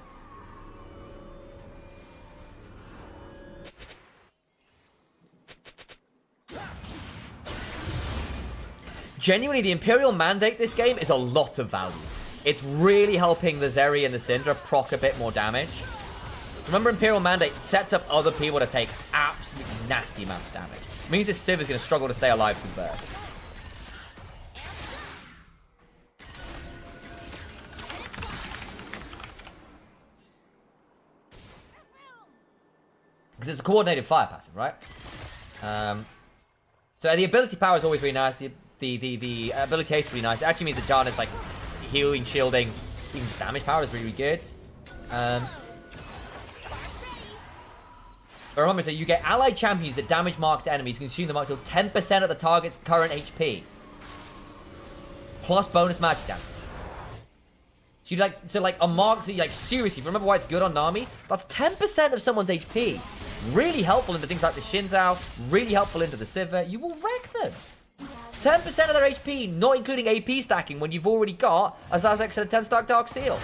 Genuinely, the Imperial Mandate this game is a lot of value. It's really helping the Zeri and the Syndra proc a bit more damage. Remember, Imperial Mandate sets up other people to take absolutely nasty amounts of damage. It means this Civ is going to struggle to stay alive through burst. Because it's a coordinated fire passive, right? So the ability power is always really nice. The ability haste is really nice. It actually means that Janna's like healing, shielding, even damage power is really, really good. But remember, so you get allied champions that damage marked enemies, consume them up till 10% of the target's current HP. Plus bonus magic damage. So like a mark, so like seriously, remember why it's good on Nami? That's 10% of someone's HP. Really helpful into things like the Shinzao, really helpful into the Sivir. You will wreck them. 10% of their HP, not including AP stacking, when you've already got a Zazex and a 10-stack Dark Seal.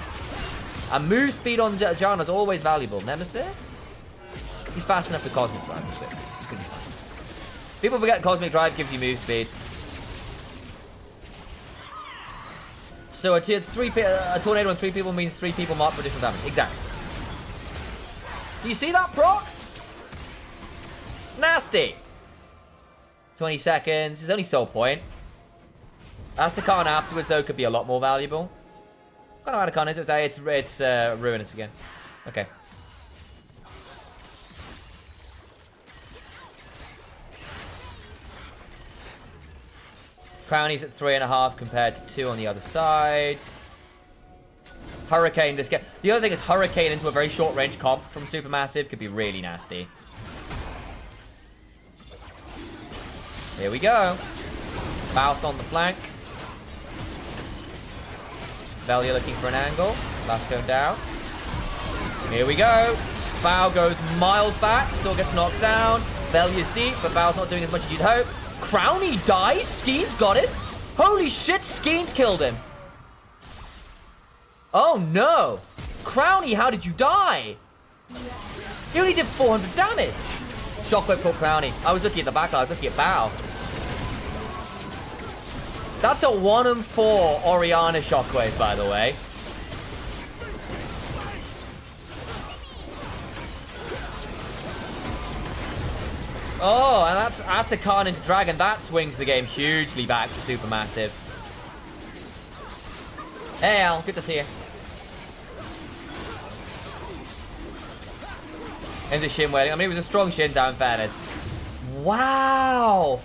And move speed on Janna is always valuable. Nemesis? He's fast enough for Cosmic Drive. He's gonna be fine. People forget Cosmic Drive gives you move speed. So a tornado on 3 people means 3 people mark for additional damage. Exactly. Do you see that, proc? Nasty. 20 seconds. It's only soul point. Atacon afterwards, though, could be a lot more valuable. What kind of Atacon is it? It's Ruinous again. Okay. Crownie's at 3.5 compared to 2 on the other side. Hurricane this game. The other thing is Hurricane into a very short range comp from Supermassive could be really nasty. Here we go. Mouse on the flank. Velia looking for an angle. Last going down. Here we go. Bao goes miles back. Still gets knocked down. Velia's deep, but Bao's not doing as much as you'd hope. Crownie dies? Skeen's got him? Holy shit, Skeen's killed him. Oh no. Crownie, how did you die? He only did 400 damage. Shockwave caught Crownie. I was looking at the back, I was looking at Bao. That's a 1 and 4 Orianna Shockwave, by the way. Oh, and that's Atacon into Dragon. That swings the game hugely back to Supermassive. Hey, Al. Good to see you. Into Shin wailing. I mean, it was a strong Shin down, in fairness. Wow.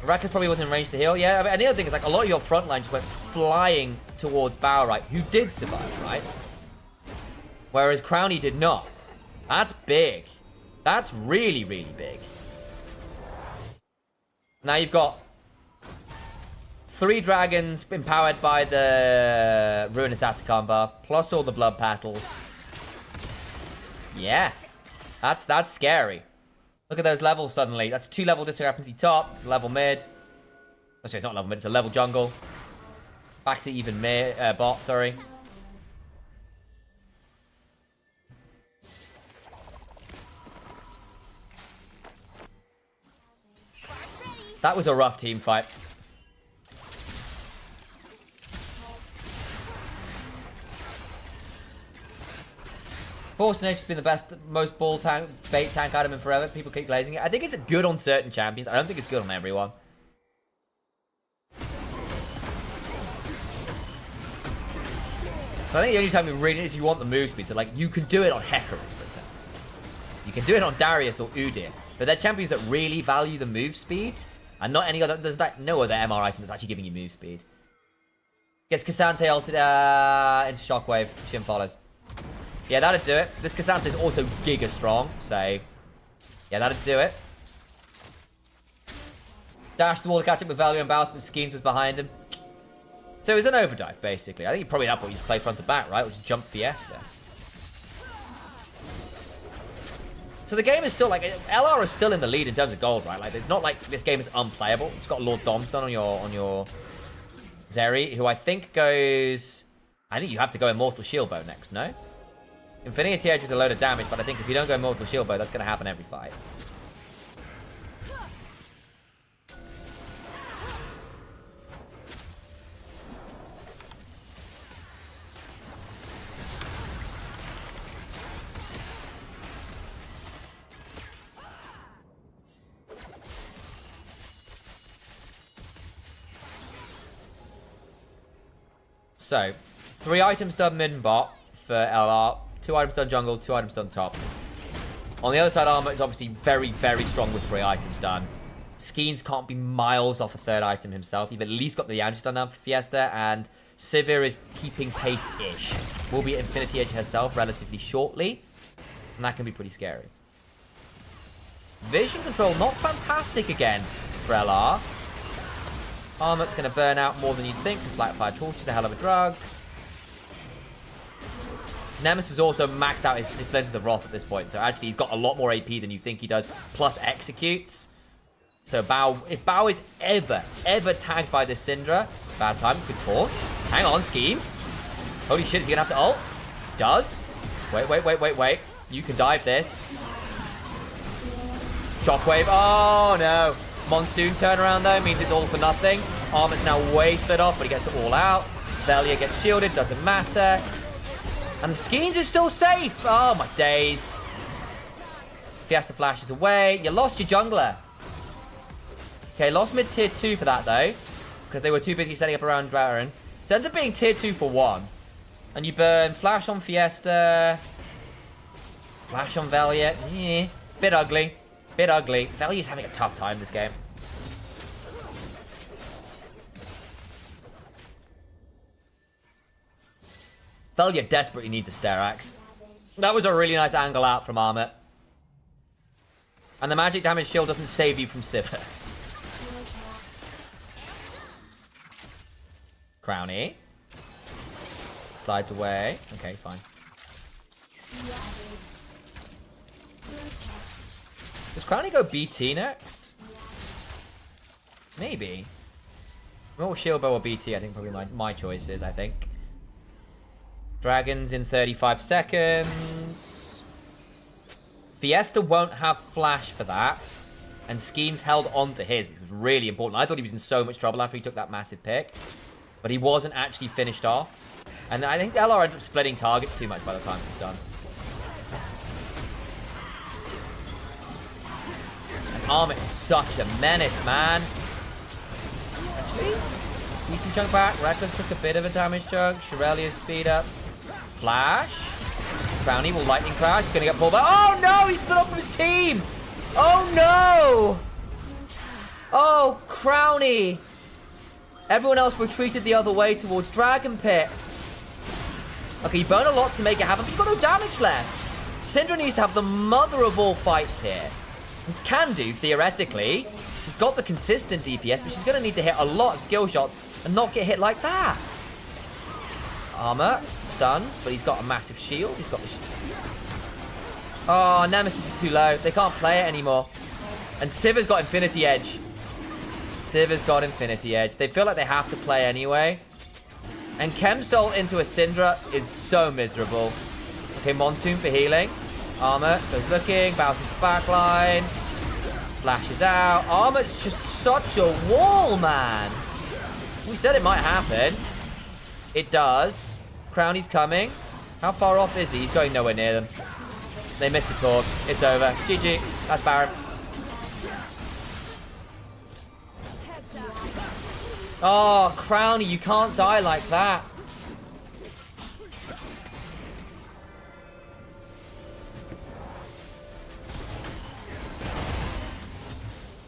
Rackets probably wasn't in range to heal. Yeah, and the other thing is, like, a lot of your front line just went flying towards Bao, right? Who did survive, right? Whereas Crownie did not. That's big. That's really, really big. Now you've got 3 dragons empowered by the Ruinous Atacon buff, plus all the blood petals. Yeah. That's scary. Look at those levels suddenly. That's 2 level discrepancy top, level mid. Oh, sorry, it's not level mid, it's a level jungle. Back to even mid, bot, sorry. That was a rough team fight. Fortunate's been the best, most ball tank, bait tank item in forever. People keep glazing it. I think it's good on certain champions. I don't think it's good on everyone. So I think the only time you really is you want the move speed. So like you can do it on Hecarim, for example. You can do it on Darius or Udyr. But they're champions that really value the move speed. And not any other, there's like no other MR item that's actually giving you move speed. Gets Cassante ulted into Shockwave. Shin follows. Yeah, that'd do it. This Cassante is also giga strong, so yeah, that'd do it. Dashed the wall to catch up with Value and Baus, but Schemes was behind him. So it was an overdive, basically. I think probably at that point you just play front to back, right? Which is jump Fiesta. So the game is still like LR is still in the lead in terms of gold, right? Like it's not like this game is unplayable. It's got Lord Domston on your Zeri, who I think goes. I think you have to go Immortal Shield Bow next, no? Infinity Edge is a load of damage, but I think if you don't go Immortal Shield Bow, that's going to happen every fight. So, 3 items done mid and bot for LR, 2 items done jungle, 2 items done top. On the other side, Armor is obviously very, very strong with 3 items done. Skeens can't be miles off a 3rd item himself. You've at least got the Yanji done now for Fiesta, and Sivir is keeping pace-ish. Will be at Infinity Edge herself relatively shortly, and that can be pretty scary. Vision control, not fantastic again for LR. Armut's going to burn out more than you'd think, because Blackfire Torch is a hell of a drug. Nemesis also maxed out his Splinters of Wrath at this point, so actually he's got a lot more AP than you think he does, plus executes. So Bao, if Bao is ever tagged by this Syndra, bad time, good taunt. Hang on, schemes. Holy shit, is he going to have to ult? Does. Wait. You can dive this. Shockwave. Oh, no. Monsoon turnaround, though, means it's all for nothing. Armut's now way split off, but he gets to all out. Velia gets shielded, doesn't matter. And the Skeens is still safe. Oh, my days. Fiesta flashes away. You lost your jungler. Okay, lost mid tier 2 for that, though, because they were too busy setting up around Baron. So it ends up being tier 2 for 1. And you burn Flash on Fiesta. Flash on Velia. Yeah, bit ugly. Velia's having a tough time this game. Velia desperately needs a Sterax. That was a really nice angle out from Armut. And the magic damage shield doesn't save you from Sivir. Crowny. Slides away. Okay, fine. Does Crowny go BT next? Maybe. Or Shieldbow or BT, I think probably my choices, I think. Dragons in 35 seconds. Fiesta won't have flash for that. And Skeens held on to his, which was really important. I thought he was in so much trouble after he took that massive pick. But he wasn't actually finished off. And I think LR ended up splitting targets too much by the time it was done. And Armut's such a menace, man. Actually, decent chunk back. Reckless took a bit of a damage chunk. Shirelia's speed up. Flash. Crowny will lightning crash. He's going to get pulled back. Oh, no! He split off from his team! Oh, no! Oh, Crowny! Everyone else retreated the other way towards Dragon Pit. Okay, you burn a lot to make it happen, but you've got no damage left. Syndra needs to have the mother of all fights here. And can do, theoretically. She's got the consistent DPS, but she's going to need to hit a lot of skill shots and not get hit like that. Armor, stunned, but he's got a massive shield. He's got the... Oh, Nemesis is too low. They can't play it anymore. And Sivir's got Infinity Edge. Sivir's got Infinity Edge. They feel like they have to play anyway. And Chemsol into a Syndra is so miserable. Okay, Monsoon for healing. Armor goes looking. Bows into backline. Flashes out. Armor's just such a wall, man. We said it might happen. It does. Crowny's coming. How far off is he? He's going nowhere near them. They missed the talk. It's over. GG. That's Baron. Oh, Crowny, you can't die like that.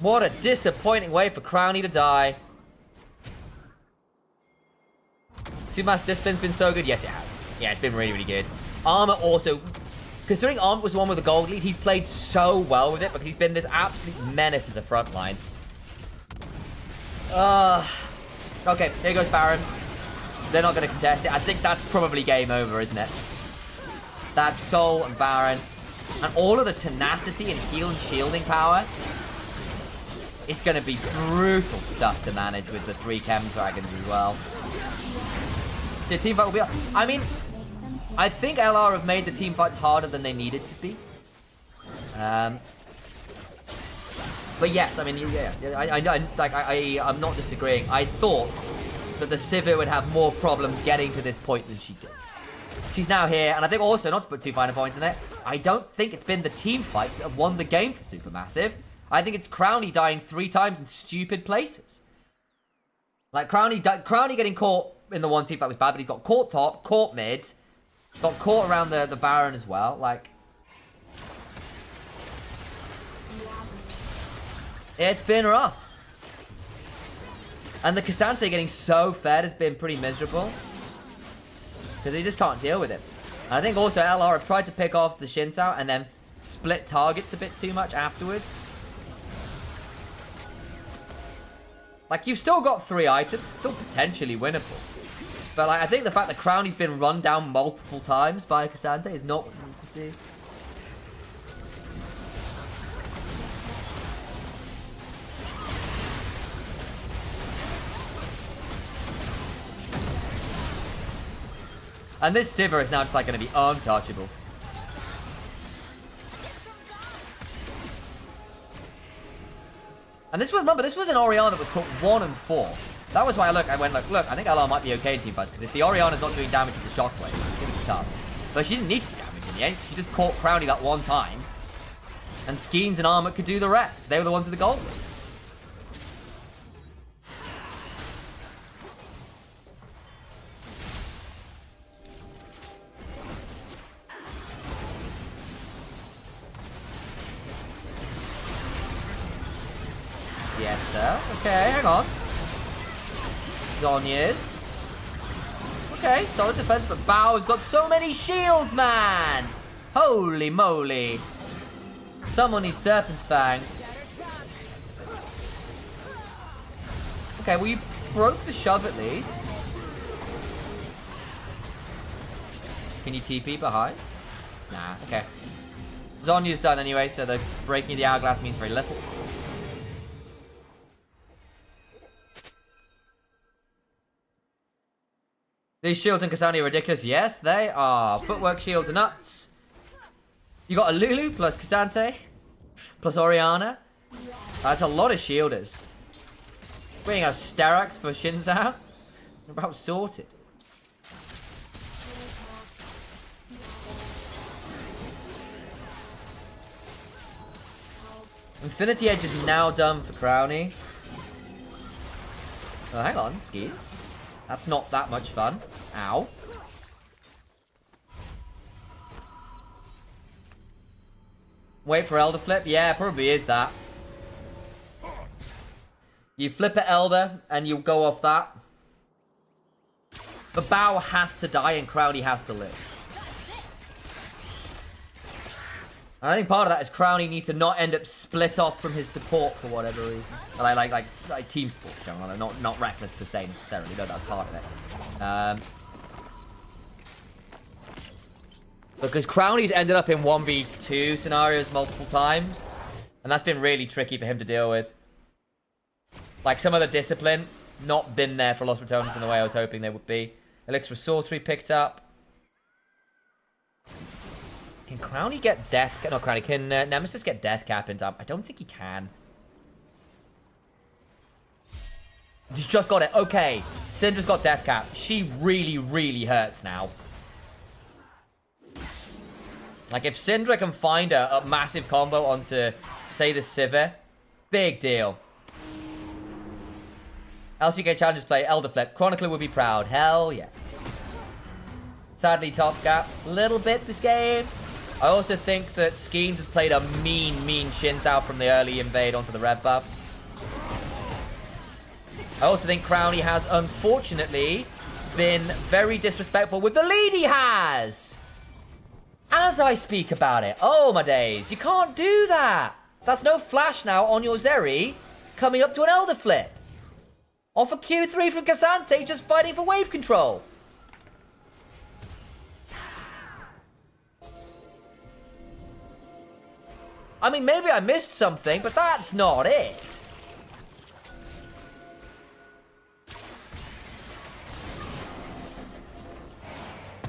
What a disappointing way for Crowny to die. Supermass Discipline's been so good. Yes, it has. Yeah, it's been really, really good. Armor also... Considering Armor was the one with the gold lead, he's played so well with it because he's been this absolute menace as a frontline. Okay, here goes Baron. They're not going to contest it. I think that's probably game over, isn't it? That's Soul and Baron. And all of the tenacity and heal and shielding power. It's going to be brutal stuff to manage with the 3 Chem Dragons as well. So team fight will be... I mean, I think LR have made the team fights harder than they needed to be. But yes, I mean, yeah, I'm not disagreeing. I thought that the Sivir would have more problems getting to this point than she did. She's now here, and I think also, not to put too fine a point in it, I don't think it's been the team fights that have won the game for Supermassive. I think it's Crowny dying 3 times in stupid places. Like, Crowny getting caught in the one team fight was bad, but he's got caught top, caught mid, got caught around the Baron as well, like... It's been rough. And the Cassante getting so fed has been pretty miserable. Because he just can't deal with it. And I think also LR have tried to pick off the Shin Sao and then split targets a bit too much afterwards. Like, you've still got 3 items. It's still potentially winnable. But, like, I think the fact that Crowny's been run down multiple times by Cassante is not what we need to see. And this Sivir is now just, like, going to be untouchable. And this was, remember, this was an Orianna that was put 1 and 4. That was why I went, look, I think LR might be okay in team fights, because if the Orianna's not doing damage with the Shockwave, it's going to be tough. But she didn't need to do damage in the end. She just caught Crowny that one time. And Skeens and Armor could do the rest, because they were the ones with the gold. Fiesta. Okay, hang on. Zhonya's. Okay, solid defense, but Bao's got so many shields, man! Holy moly. Someone needs Serpent's Fang. Okay, well, you broke the shove at least. Can you TP behind? Nah, okay. Zhonya's done anyway, so the breaking the hourglass means very little. These shields in Cassandra are ridiculous. Yes, they are. Footwork shields are nuts. You got a Lulu plus Cassante plus Orianna. That's a lot of shielders. Bringing a Sterax for Shinzao. About sorted. Infinity Edge is now done for Crowny. Oh, hang on, Skeets. That's not that much fun. Ow. Wait for Elder Flip? Yeah, probably is that. You flip at Elder, and you go off that. The Bao has to die, and Crowny has to live. And I think part of that is Crowny needs to not end up split off from his support for whatever reason. Like team support, generally, not reckless per se necessarily. No, that's part of it. Because Crowny's ended up in 1v2 scenarios multiple times, and that's been really tricky for him to deal with. Like some of the discipline, not been there for Lost Returnants in the way I was hoping they would be. Elixir of Sorcery picked up. Can Crowny get death? No, Crowny. Can Nemesis get death cap in time? I don't think he can. He's just got it. Okay. Syndra's got death cap. She really, really hurts now. Like, if Syndra can find a massive combo onto, say, the Sivir, big deal. LCK Challengers play Elder Flip. Chronicler would be proud. Hell yeah. Sadly, top gap. Little bit this game. I also think that Skeens has played a mean Shinzao from the early invade onto the red buff. I also think Crowny has, unfortunately, been very disrespectful with the lead he has. As I speak about it. Oh, my days. You can't do that. That's no flash now on your Zeri coming up to an Elder Flip. Off a Q3 from Cassante, just fighting for wave control. I mean, maybe I missed something, but that's not it.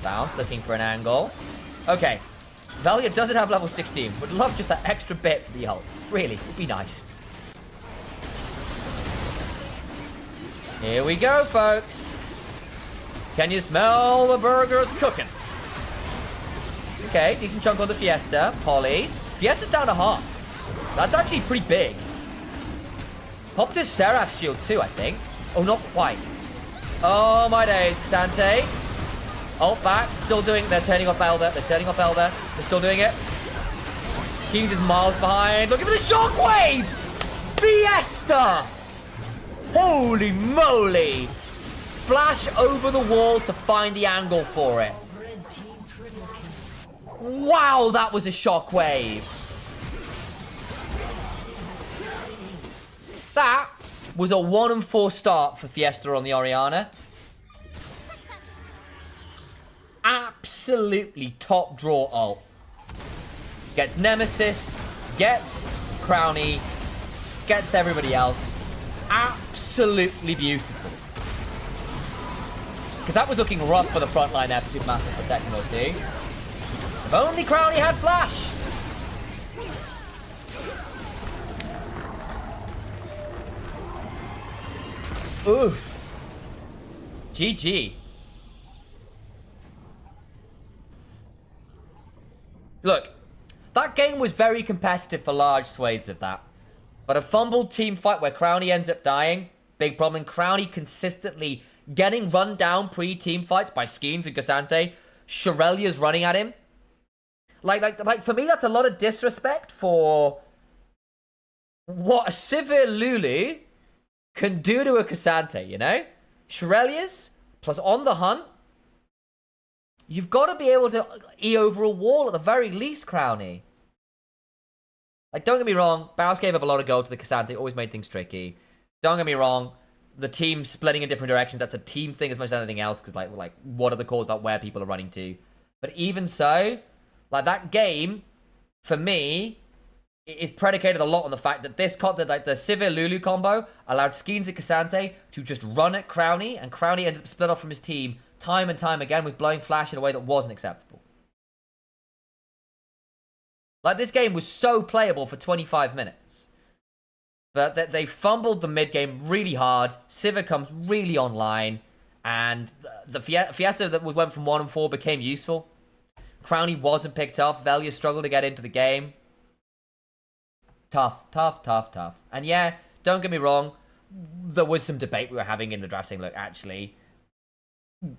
Bounce, looking for an angle. Okay. Valia doesn't have level 16. Would love just that extra bit for the ult. Really, would be nice. Here we go, folks. Can you smell the burgers cooking? Okay, decent chunk on the Fiesta. Polly. Fiesta's down to half. That's actually pretty big. Popped his Seraph shield too, I think. Oh, not quite. Oh, my days. Cassante. Ult back. Still doing it. They're turning off Elder. They're turning off Elder. They're still doing it. Skeens is miles behind. Looking for the shockwave! Fiesta! Holy moly! Flash over the wall to find the angle for it. Wow, that was a shockwave. That was a 1-4 start for Fiesta on the Oriana. Absolutely top draw ult. Gets Nemesis, gets Crowny, gets everybody else. Absolutely beautiful. Because that was looking rough for the front line there for Supermassive for a second or two. If only Crowny had flash. Oof. GG. Look, that game was very competitive for large swathes of that. But a fumbled team fight where Crowny ends up dying, big problem. Crowny consistently getting run down pre-team fights by Skeens and Cassante. Shirelia's running at him. Like for me, that's a lot of disrespect for what a Sivir Lulu can do to a Cassante, you know? Shirelia's plus on the hunt. You've got to be able to E over a wall at the very least, Crowny. Like, don't get me wrong, Baus gave up a lot of gold to the Cassante, always made things tricky. Don't get me wrong, the team splitting in different directions, that's a team thing as much as anything else, because, like, what are the calls about where people are running to? But even so, like, that game, for me, is predicated a lot on the fact that this, like, the Sivir Lulu combo allowed Skeens and Cassante to just run at Crowny, and Crowny ended up split off from his team time and time again with blowing flash in a way that wasn't acceptable. Like, this game was so playable for 25 minutes. But they fumbled the mid game really hard. Sivir comes really online. And the Fiesta that went from 1-4 became useful. Crowny wasn't picked off. Velia struggled to get into the game. Tough. And yeah, don't get me wrong. There was some debate we were having in the draft saying, look, actually,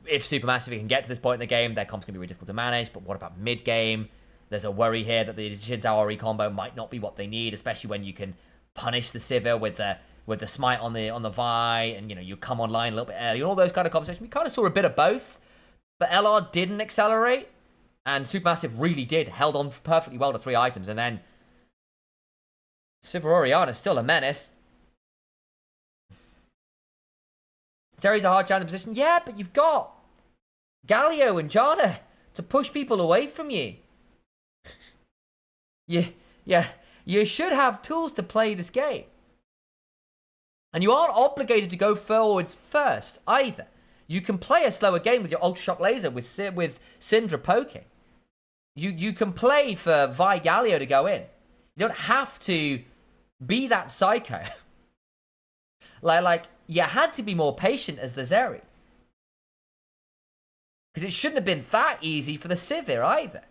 if Supermassive can get to this point in the game, their comp's going to be really difficult to manage. But what about mid game? There's a worry here that the Xin Zhao RE combo might not be what they need, especially when you can punish the Sivir with the smite on the Vi, and you come online a little bit early, and all those kind of conversations. We kind of saw a bit of both, but LR didn't accelerate, and Supermassive really did, held on perfectly well to 3 items, and then Sivir Oriana still a menace. Zeri's a hard challenge position, yeah, but you've got Galio and Jana to push people away from you. Yeah, you should have tools to play this game. And you aren't obligated to go forwards first, either. You can play a slower game with your Ultra Shock Laser with Syndra poking. You can play for Vi Galio to go in. You don't have to be that psycho. like, you had to be more patient as the Zeri. Because it shouldn't have been that easy for the Sivir either.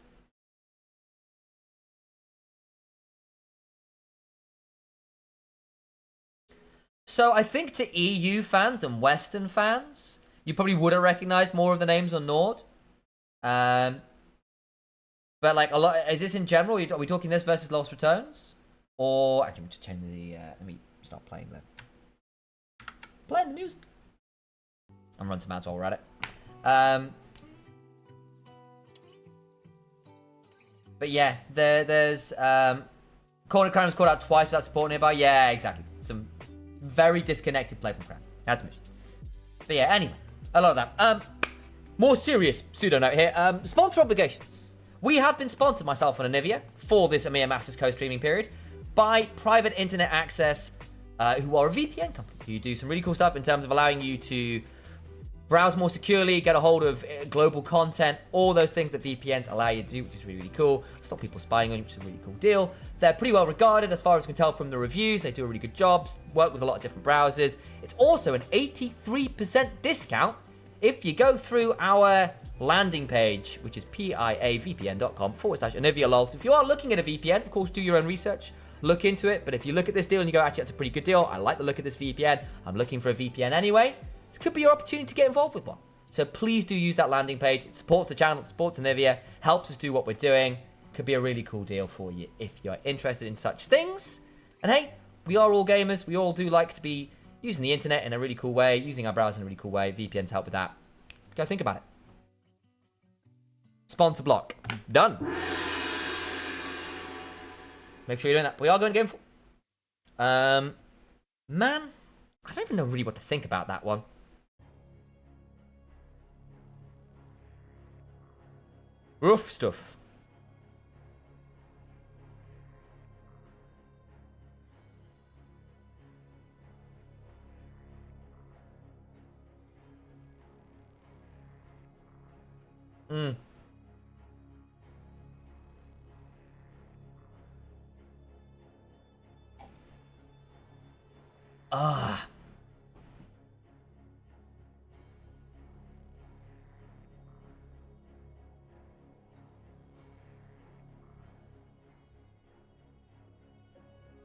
So I think to EU fans and Western fans, you probably would have recognized more of the names on Nord. But like a lot, is this in general? Are we talking this versus Lost Returns? Or actually, let me just change the. Let me stop playing the music. I'm running some ads while we're at it. But yeah, there's Corner Crown was called out twice without support nearby. Yeah, exactly. Some very disconnected play from Crown. As mentioned. But yeah, anyway, a lot of that. More serious pseudo note here. Sponsor obligations. We have been sponsored, myself and EMEA, for this EMEA Masters co-streaming period by Private Internet Access, who are a VPN company who do some really cool stuff in terms of allowing you to browse more securely, get a hold of global content, all those things that VPNs allow you to do, which is really, really cool. Stop people spying on you, which is a really cool deal. They're pretty well regarded as far as we can tell from the reviews. They do a really good job, work with a lot of different browsers. It's also an 83% discount if you go through our landing page, which is piavpn.com/EneviaLol. So if you are looking at a VPN, of course, do your own research, look into it. But if you look at this deal and you go, actually, that's a pretty good deal, I like the look of this VPN, I'm looking for a VPN anyway, this could be your opportunity to get involved with one. So please do use that landing page. It supports the channel, it supports Enivia, helps us do what we're doing. Could be a really cool deal for you if you're interested in such things. And hey, we are all gamers. We all do like to be using the internet in a really cool way, using our browser in a really cool way. VPNs help with that. Go think about it. Sponsor block. Done. Make sure you're doing that. We are going to game 4. Man, I don't even know really what to think about that one. Rough stuff. Hmm. Ah.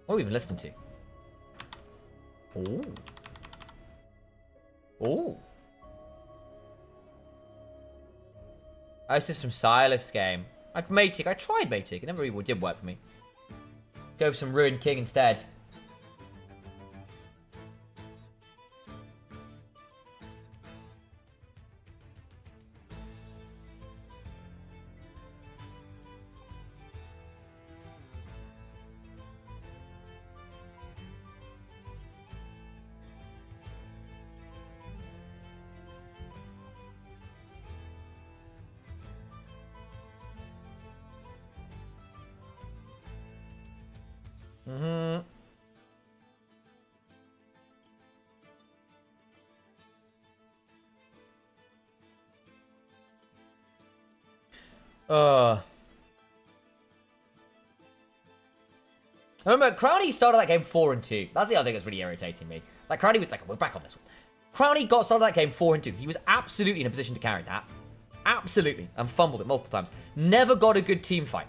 What are we even listening to? Oh. Oh. Oh, this is from Silas' game. I tried Matic. It never really did work for me. Go for some Ruined King instead. Mm-hmm. I remember Crowley started that game 4-2. That's the other thing that's really irritating me. Like Crowley was like, we're back on this one. Crowley started that game 4-2. He was absolutely in a position to carry that. Absolutely. And fumbled it multiple times. Never got a good team fight.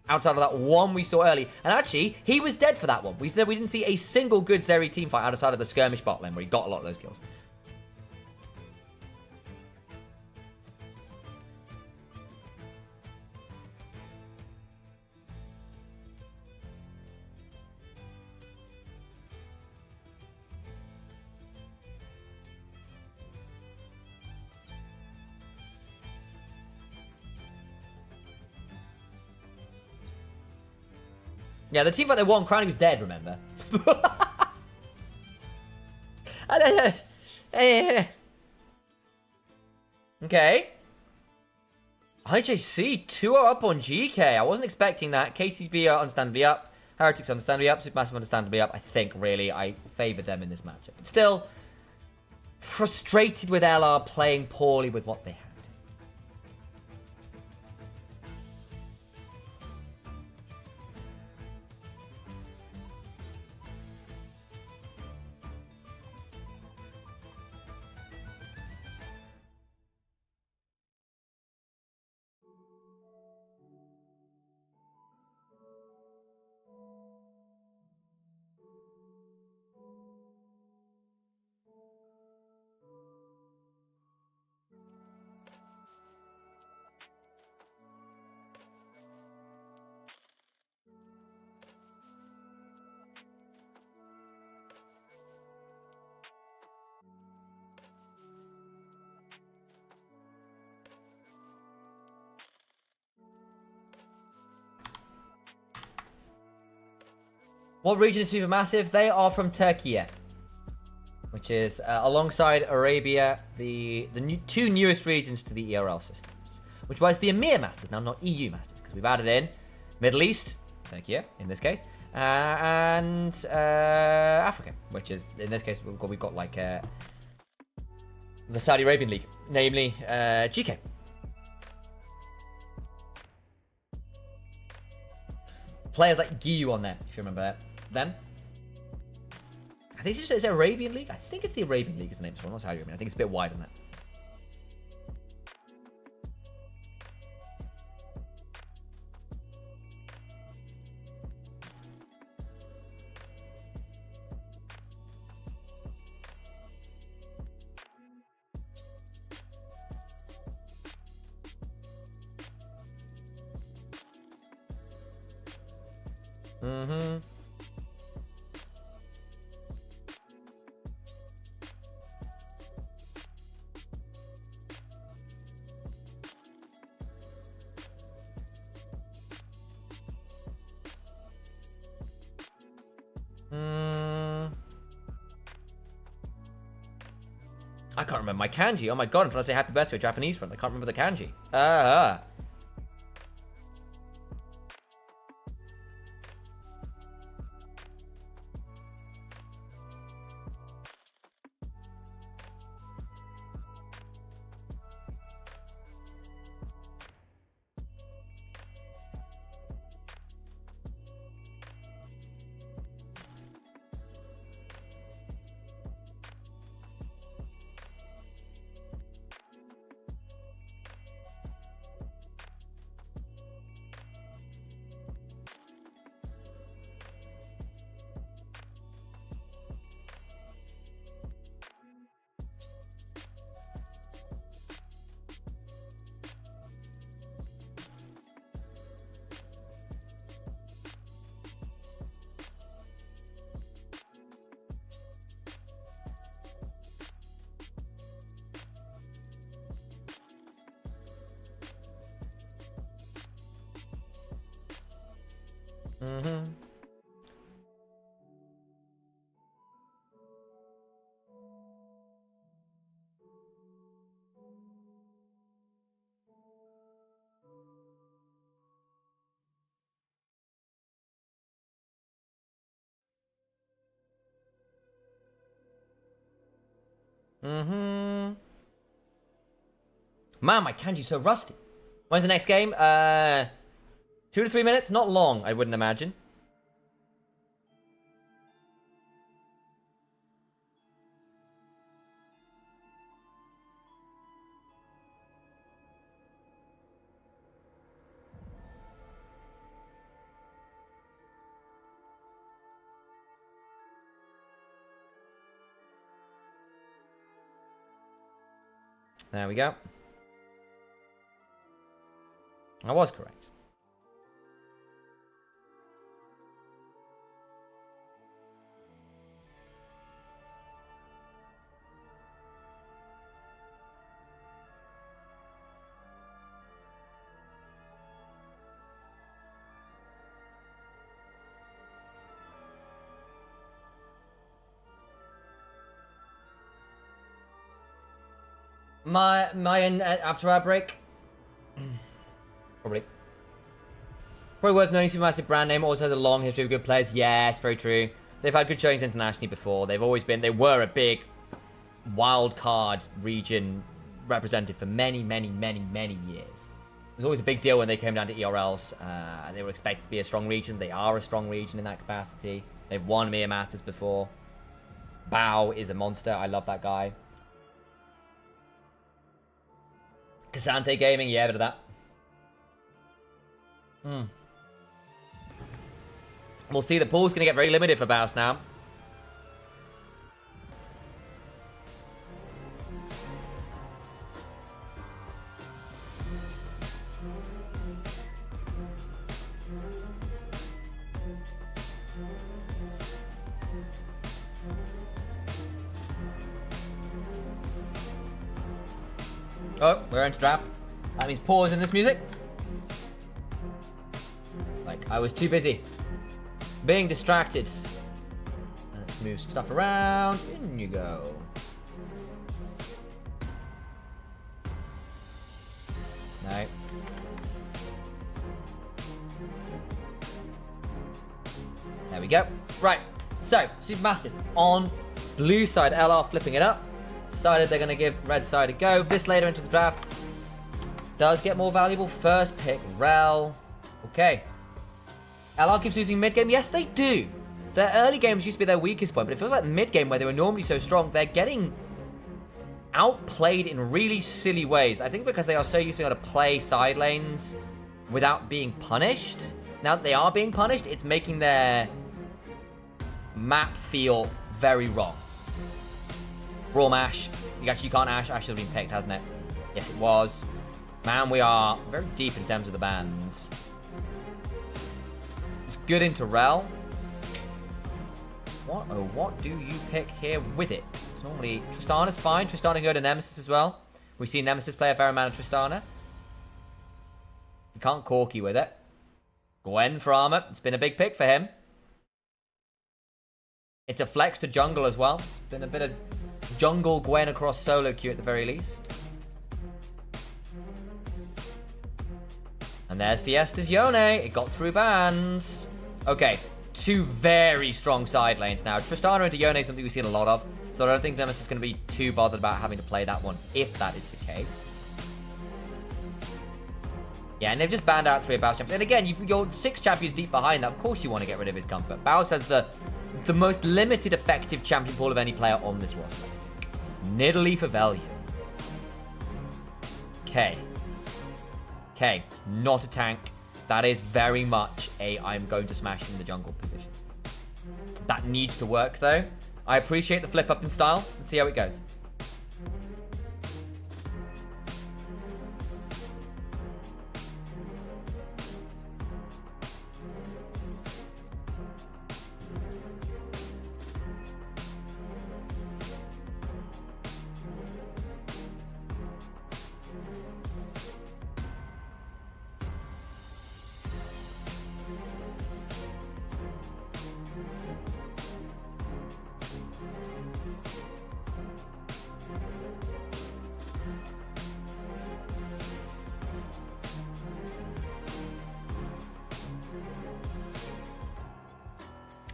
Outside of that one we saw early. And actually, he was dead for that one. We didn't see a single good Zeri team fight outside of the skirmish bot lane where he got a lot of those kills. Yeah, the team fight they won, Crowley was dead, remember? Okay. IJC 2-0 up on GK. I wasn't expecting that. KCB are understandably up. Heretics understandably up. Supermassive understandably up. I think, really, I favoured them in this matchup. But still, frustrated with LR playing poorly with what they had. What region is Supermassive? They are from Turkey, which is alongside Arabia, the two newest regions to the ERL systems, which was the EMEA Masters, now not EU Masters, because we've added in Middle East, Turkey in this case, and Africa, which is, in this case, we've got like the Saudi Arabian League, namely GK. Players like Giyu on there, if you remember them. I think it's just Arabian League. I think it's the Arabian League is the name. So not Saudi Arabian. I think it's a bit wider than that. Mm-hmm. I can't remember my kanji. Oh my god, I'm trying to say happy birthday to a Japanese friend. I can't remember the kanji. Mm-hmm. Mm-hmm. Man, my kanji's so rusty. When's the next game? 2 to 3 minutes? Not long, I wouldn't imagine. There we go. I was correct. After our break, probably worth noting. Supermassive brand name also has a long history of good players. Yes, very true. They've had good showings internationally before. They were a big wild card region representative for many years. It was always a big deal when they came down to ERLs. They were expected to be a strong region. They are a strong region in that capacity. They've won EMEA Masters before. Bao is a monster. I love that guy. Casante Gaming, yeah, a bit of that. We'll see. The pool's going to get very limited for Baus now. Oh, we're into draft. That means pause in this music. Like, I was too busy being distracted. Let's move some stuff around. In you go. No. There we go. Right. So, Supermassive on blue side. LR flipping it up. Decided they're going to give red side a go. This later into the draft does get more valuable. First pick, Rel. Okay. LR keeps losing mid-game. Yes, they do. Their early games used to be their weakest point, but it feels like mid-game, where they were normally so strong, they're getting outplayed in really silly ways. I think because they are so used to being able to play side lanes without being punished. Now that they are being punished, it's making their map feel very wrong. Raw Ash. You actually can't Ash. Ash should have been picked, hasn't it? Yes, it was. Man, we are very deep in terms of the bans. It's good into Rel. What do you pick here with it? It's normally... Tristana's fine. Tristana can go to Nemesis as well. We've seen Nemesis play a fair amount of Tristana. You can't Corki with it. Gwen for armor. It's been a big pick for him. It's a flex to jungle as well. It's been a bit of jungle Gwen across solo queue at the very least. And there's Fiesta's Yone. It got through bans. Okay, 2 very strong side lanes now. Tristana into Yone is something we've seen a lot of, so I don't think Nemesis is going to be too bothered about having to play that one, if that is the case. Yeah, and they've just banned out 3 of Bao's champions. And again, you're 6 champions deep behind that. Of course you want to get rid of his comfort. Bao has the most limited effective champion pool of any player on this roster. Nidalee for value. Okay. Okay, not a tank. That is very much a I'm going to smash in the jungle position. That needs to work, though. I appreciate the flip up in style. Let's see how it goes.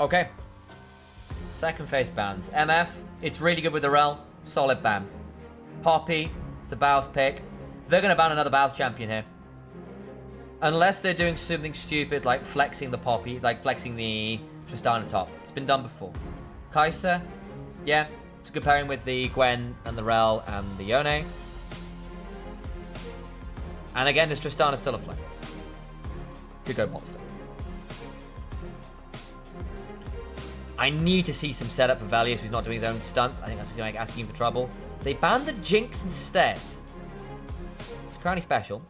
Okay. Second phase bans. MF, it's really good with the Rel. Solid ban. Poppy, it's a Bao's pick. They're going to ban another Bao's champion here. Unless they're doing something stupid like flexing the Poppy, like flexing the Tristana top. It's been done before. Kai'Sa, yeah. It's a good pairing with the Gwen and the Rel and the Yone. And again, this Tristana still a flex. Could go pot still. I need to see some setup for Valius, who's not doing his own stunts. I think that's like asking for trouble. They banned the Jinx instead. It's currently special.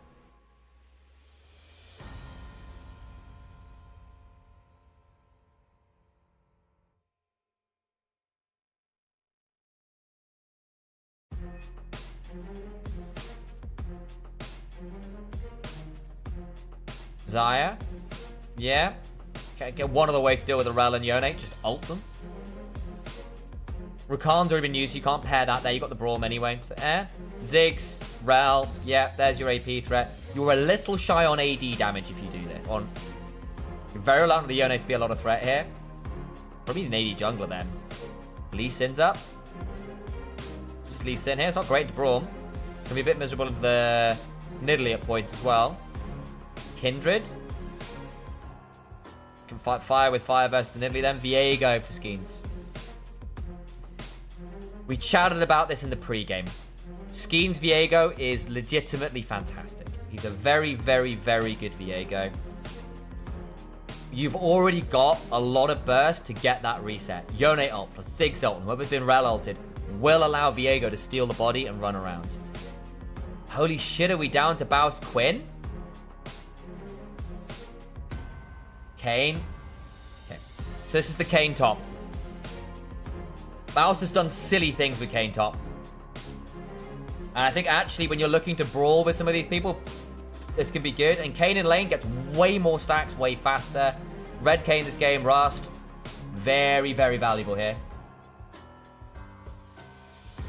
Xayah. Yeah. Get one of the ways to deal with the Rel and Yone. Just ult them. Rakan's already been used, so you can't pair that there. You got the Braum anyway. So, Ziggs, Rel. Yeah, there's your AP threat. You're a little shy on AD damage if you do this. You're very reliant on the Yone to be a lot of threat here. Probably an AD jungler then. Lee Sin's up. Just Lee Sin here. It's not great to Braum. Can be a bit miserable into the Nidalee at points as well. Kindred. Can fight fire with fire versus the Nidalee then. Viego for Skeens. We chatted about this in the pre-game. Skeens Viego is legitimately fantastic. He's a very, very, very good Viego. You've already got a lot of burst to get that reset. Yone ult plus Ziggs ult, and whoever's been Rel ulted, will allow Viego to steal the body and run around. Holy shit, are we down to Bao's Quinn? Kayn. Okay. So this is the Kayn top. Baos has done silly things with Kayn top. And I think actually when you're looking to brawl with some of these people, this can be good. And Kayn in lane gets way more stacks, way faster. Red Kayn this game, Rust. Very, very valuable here.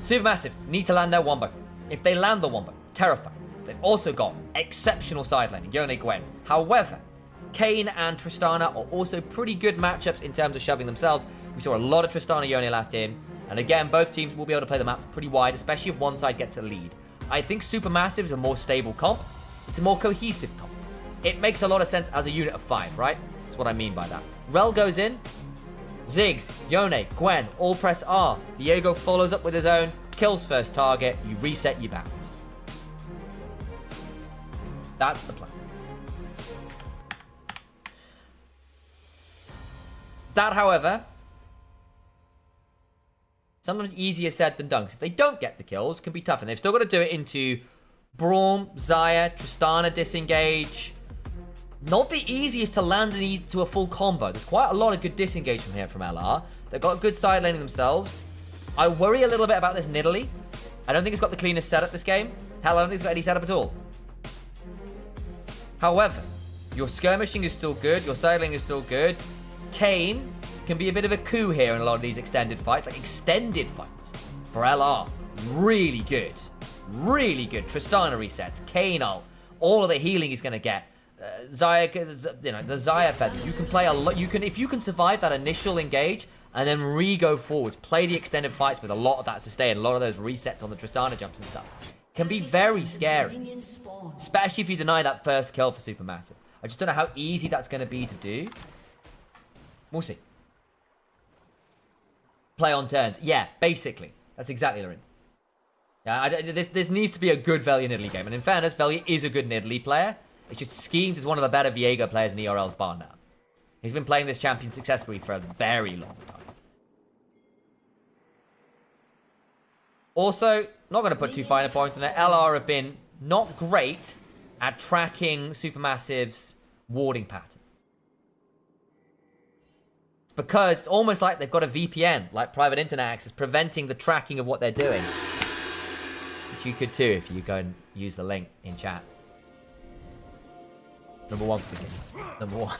Supermassive need to land their Wombo. If they land the Wombo, terrifying. They've also got exceptional side laning, Yone Gwen. However, Kayn and Tristana are also pretty good matchups in terms of shoving themselves. We saw a lot of Tristana Yone last game. And again, both teams will be able to play the maps pretty wide, especially if one side gets a lead. I think Supermassive is a more stable comp. It's a more cohesive comp. It makes a lot of sense as a unit of 5, right? That's what I mean by that. Rel goes in. Ziggs, Yone, Gwen, all press R. Viego follows up with his own. Kills first target. You reset your balance. That's the plan. That, however, sometimes easier said than done. If they don't get the kills, it can be tough. And they've still got to do it into Braum, Xayah, Tristana disengage. Not the easiest to land to a full combo. There's quite a lot of good disengage from here from LR. They've got good side laning themselves. I worry a little bit about this Nidalee. I don't think it's got the cleanest setup this game. Hell, I don't think it's got any setup at all. However, your skirmishing is still good. Your side laning is still good. Kayn can be a bit of a coup here in a lot of these extended fights. Like extended fights. for LR. Really good. Really good. Tristana resets. Kane ult. All of the healing he's going to get. Xayah, you know, the Xayah feather. You can play a lot. You can, if you can survive that initial engage and then re-go forwards, play the extended fights with a lot of that sustain, a lot of those resets on the Tristana jumps and stuff, can be very scary. Especially if you deny that first kill for Supermassive. I just don't know how easy that's going to be to do. We'll see. Play on turns. Yeah, basically. That's exactly Lorin. Yeah, this needs to be a good Velia Nidalee game. And in fairness, Velia is a good Nidalee player. It's just Skeens is one of the better Viego players in ERL's bar now. He's been playing this champion successfully for a very long time. Also, not going to put too fine a point on it. LR have been not great at tracking Supermassive's warding pattern. It's because it's almost like they've got a VPN, like private internet access, preventing the tracking of what they're doing. Which you could too if you go and use the link in chat. Number 1 for begin. Number 1.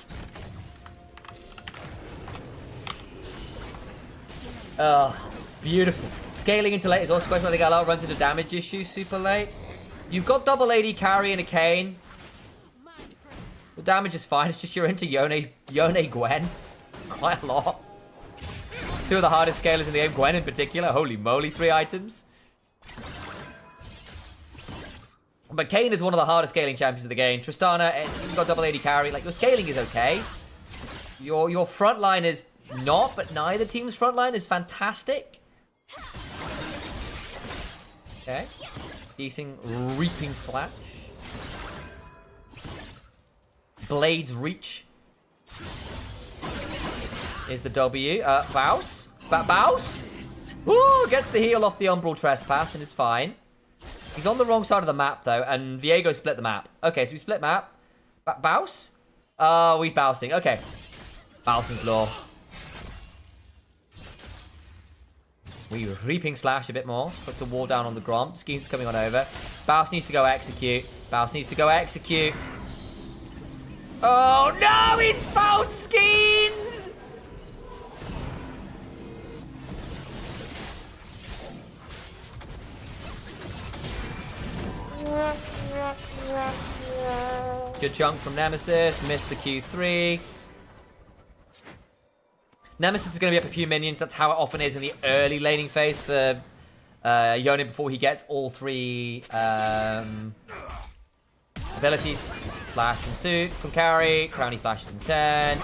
Oh, beautiful. Scaling into late is also a question whether the LR runs into damage issues super late. You've got double AD carry and a Kane. The damage is fine. It's just you're into Yone Gwen quite a lot. 2 of the hardest scalers in the game. Gwen in particular. Holy moly, 3 items. But Kane is one of the hardest scaling champions of the game. Tristana, you've got double AD carry. Like, your scaling is okay. Your front line is not, but neither team's front line is fantastic. Okay. Decent Reaping Slash. Blade's Reach is the W. Baus. Baus. Woo! Gets the heal off the Umbral Trespass and is fine. He's on the wrong side of the map, though, and Viego split the map. Okay, so we split map. Baus? Oh, he's bousing. Okay. Bausing's law. We Reaping Slash a bit more. Puts the wall down on the Gromp. Skeens coming on over. Baus needs to go execute. Baus needs to go execute. Oh, no! He's found Skeens! Good chunk from Nemesis. Missed the Q3. Nemesis is going to be up a few minions. That's how it often is in the early laning phase for Yone before he gets all 3 abilities. Flash from Suit, from Carry. Crowny flashes in turn.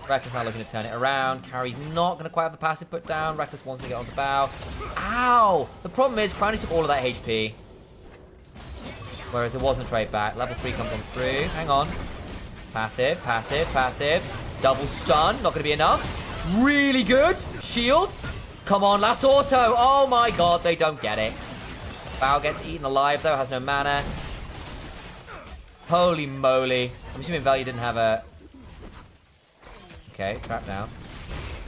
Reckless now looking to turn it around. Carry's not going to quite have the passive put down. Reckless wants to get on the bow. Ow! The problem is Crowny took all of that HP. Whereas it wasn't a trade back. Level 3 comes on through. Hang on. Passive, passive, passive. Double stun. Not going to be enough. Really good. Shield. Come on, last auto. Oh my god, they don't get it. Bow gets eaten alive, though. Has no mana. Holy moly. I'm assuming Velia didn't have a... Okay, trap down.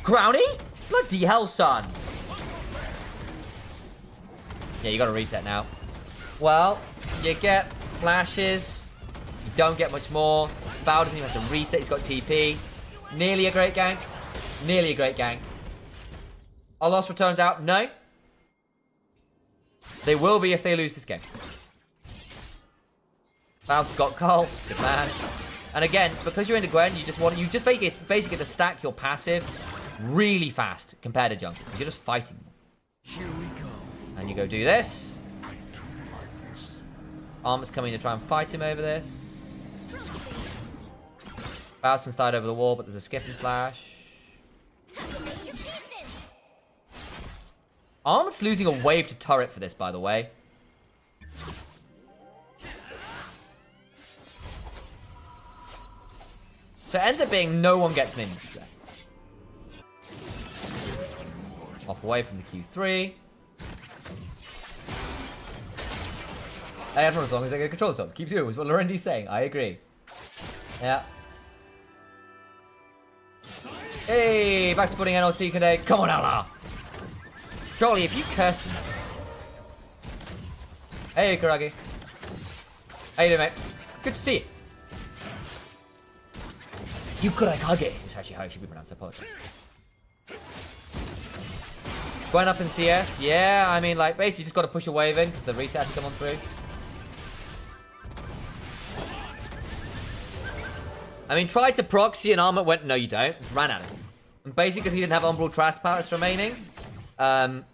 Crowny? Bloody hell, son. Yeah, you got to reset now. Well, you get flashes. You don't get much more. Bow doesn't even have to reset. He's got TP. Nearly a great gank. Nearly a great gank. Are lost returns out? No. They will be if they lose this game. Bow's got Carl. Good man. And again, because you're into Gwen, you just basically get to stack your passive really fast compared to jungle. You're just fighting. Here we go. And you go do this. Armor's coming to try and fight him over this. Bow's can slide over the wall, but there's a skip and slash. Armor's losing a wave to turret for this, by the way. So it ends up being no one gets minions there. Off away from the Q3. Everyone, as long as they get control zones. Keeps doing is what Lorendi's saying. I agree. Yeah. Hey, back to putting NLC today. Come on, Allah. Surely, if you curse... Hey, Karagi. How you doing, mate? Good to see you. Yukurai Kage is actually how it should be pronounced. I apologize. Gwen up in CS. Yeah, I mean, like, basically just got to push a wave in because the reset has to come on through. I mean, tried to proxy and Armor went, no, you don't. Just ran at him. And basically because he didn't have Umbral Trespass remaining, Armor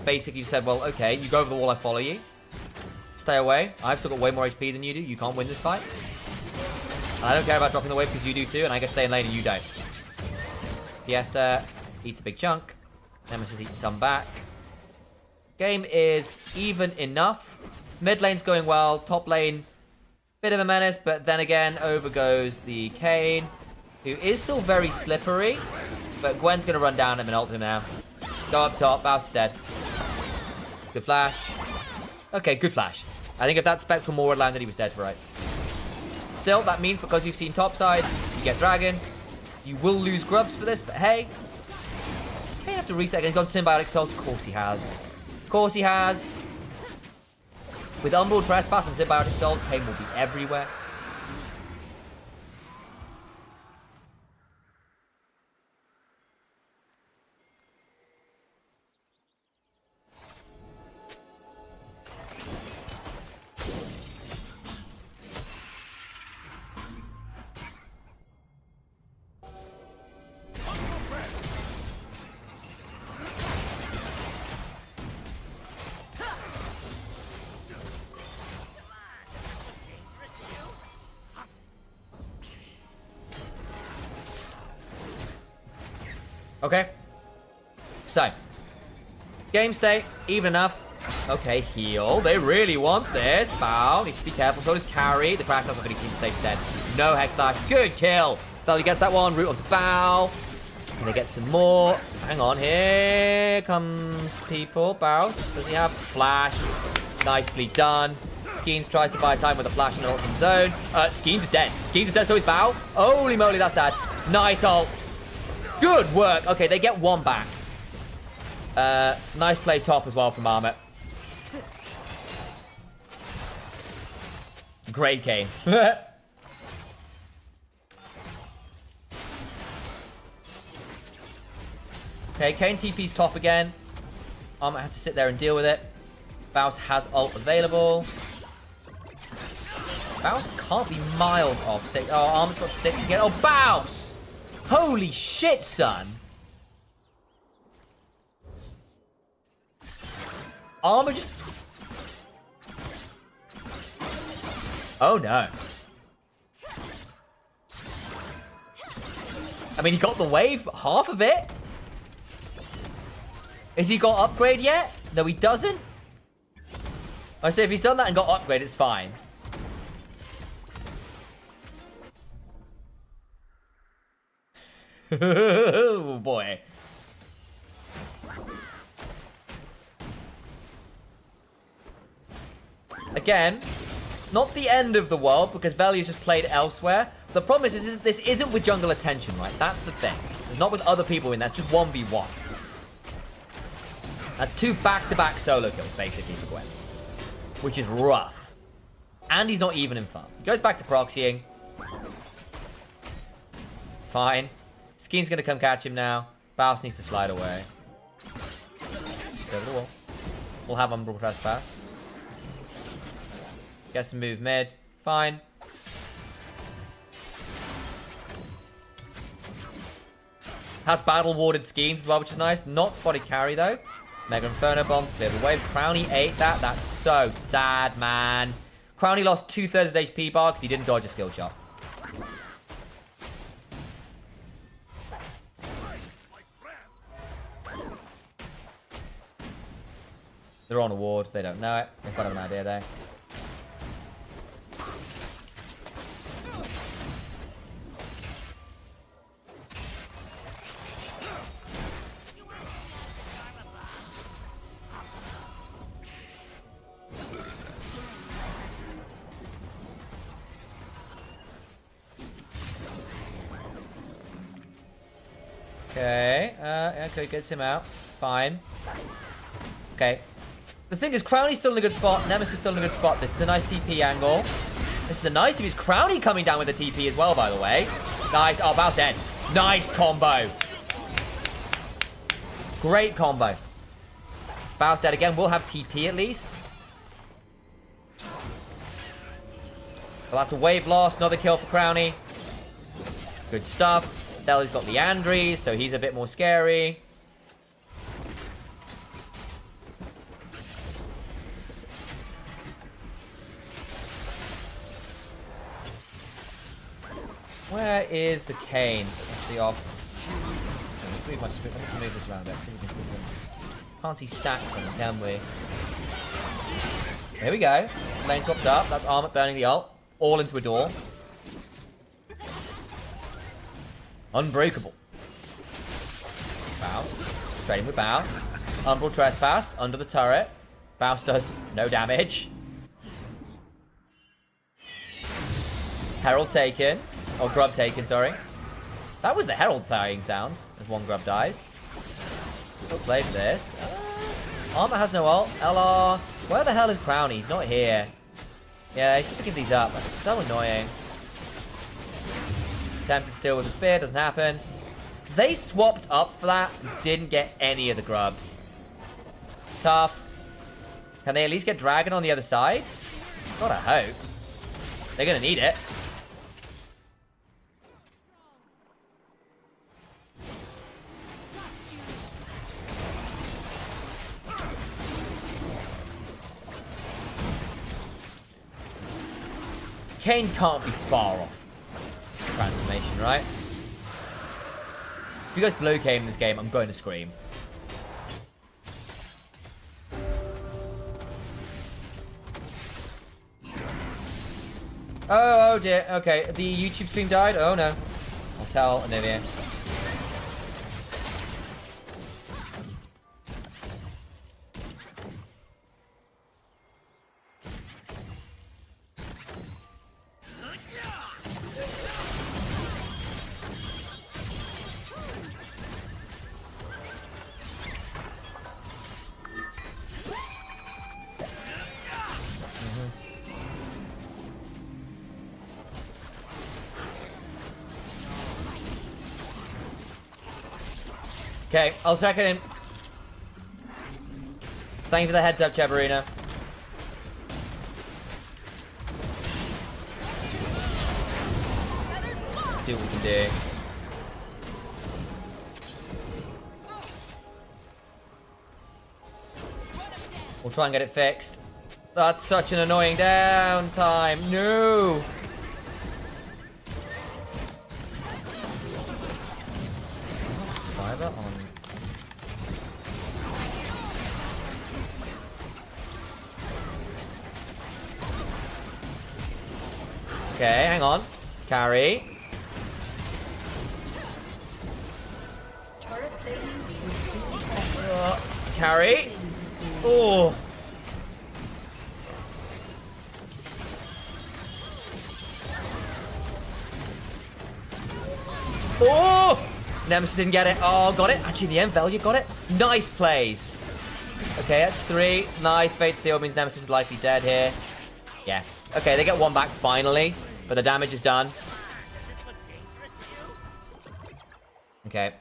basically said, well, okay, you go over the wall, I follow you. Stay away. I've still got way more HP than you do. You can't win this fight. And I don't care about dropping the wave because you do too, and I can stay in lane and you don't. Fiesta eats a big chunk. Nemesis eats some back. Game is even enough. Mid lane's going well. Top lane, bit of a menace, but then again, over goes the Kayn, who is still very slippery. But Gwen's going to run down him and ult him now. Go up top. Bouse is dead. Good flash. Okay, good flash. I think if that Spectral Maul had landed, he was dead for right. Still, that means because you've seen topside, you get Dragon. You will lose grubs for this, but hey. He have to reset again. He's gone Symbiotic Souls. Of course he has. Of course he has. With Umbral Trespass and Symbiotic Souls, Kayn will be everywhere. Okay. So. Game state, even enough. Okay, heal. They really want this. Bow. Needs to be careful. So does carry. The crash doesn't really keep safe dead. No hex slash. Good kill. Felly gets that one. Root onto bow. And they get some more. Hang on. Here comes people. Bows. Does he have flash? Nicely done. Skeens tries to buy time with a flash and an ult from zone. Skeens is dead. Skeens is dead. So is bow. Holy moly, that's dead. Nice ult. Good work. Okay, they get one back. Nice play top as well from Armor. Great game. Okay, Kayn TP's top again. Armor has to sit there and deal with it. Bouse has ult available. Bouse can't be miles off 6. Oh, Armor's got 6 again. Oh, Bouse! Holy shit, son. Armor just... Oh, no. I mean, he got the wave, half of it. Has he got upgrade yet? No, he doesn't. I say if he's done that and got upgrade, it's fine. Oh boy. Again, not the end of the world because Velia's just played elsewhere. The problem is this isn't with jungle attention, right? That's the thing. It's not with other people in there. It's just 1v1. That's 2 back-to-back solo kills, basically, for Gwen. Which is rough. And he's not even in farm. He goes back to proxying. Fine. Skeen's going to come catch him now. Bouse needs to slide away. Just over the wall. We'll have Umbral Trespass. Gets to move mid. Fine. Has battle warded Skeens as well, which is nice. Not spotted carry, though. Mega Inferno Bomb to clear the wave. Crownie ate that. That's so sad, man. Crownie lost 2/3 of his HP bar because he didn't dodge a skill shot. They're on a ward. They don't know it. They've got an idea there. Okay, okay, gets him out. Fine. Okay. The thing is, Crownie's still in a good spot. Nemesis is still in a good spot. This is a nice TP angle. This is a nice... It's Crownie coming down with the TP as well, by the way. Nice. Oh, about dead. Nice combo. Great combo. Faust dead again. We'll have TP at least. Well, that's a wave loss. Another kill for Crowny. Good stuff. Deli's got Leandries, so he's a bit more scary. Where is the Kane? Actually off. Let's move this around a bit so we can see them. Can't see stacks on them, can we? Here we go. Lane swapped up. That's Armut burning the ult. All into a door. Unbreakable. Faust. Trading with Bow. Umbral Trespass. Under the turret. Faust does no damage. Herald taken. Or Grub taken, sorry. That was the Herald dying sound. As one Grub dies. Still play for this. Armor has no ult. LR. Where the hell is Crowny? He's not here. Yeah, he's just to give these up. That's so annoying. Attempted steal with the spear. Doesn't happen. They swapped up for that. Didn't get any of the grubs. It's tough. Can they at least get Dragon on the other side? Gotta hope. They're gonna need it. Kane can't be far off transformation, right? If you guys blow Kane in this game, I'm going to scream. Oh dear. Okay, the YouTube stream died. Oh no. I'll tell Olivia. Okay, I'll check it in. Thank you for the heads up, Chebarina. Let's see what we can do. We'll try and get it fixed. That's such an annoying downtime. No! On. Okay, hang on. Carry. Carry. Oh. Oh! Nemesis didn't get it. Oh, got it. Actually, in the end, Velia got it. Nice plays. Okay, that's 3. Nice. Fate Seal means Nemesis is likely dead here. Yeah. Okay, they get 1 back finally, but the damage is done. Okay.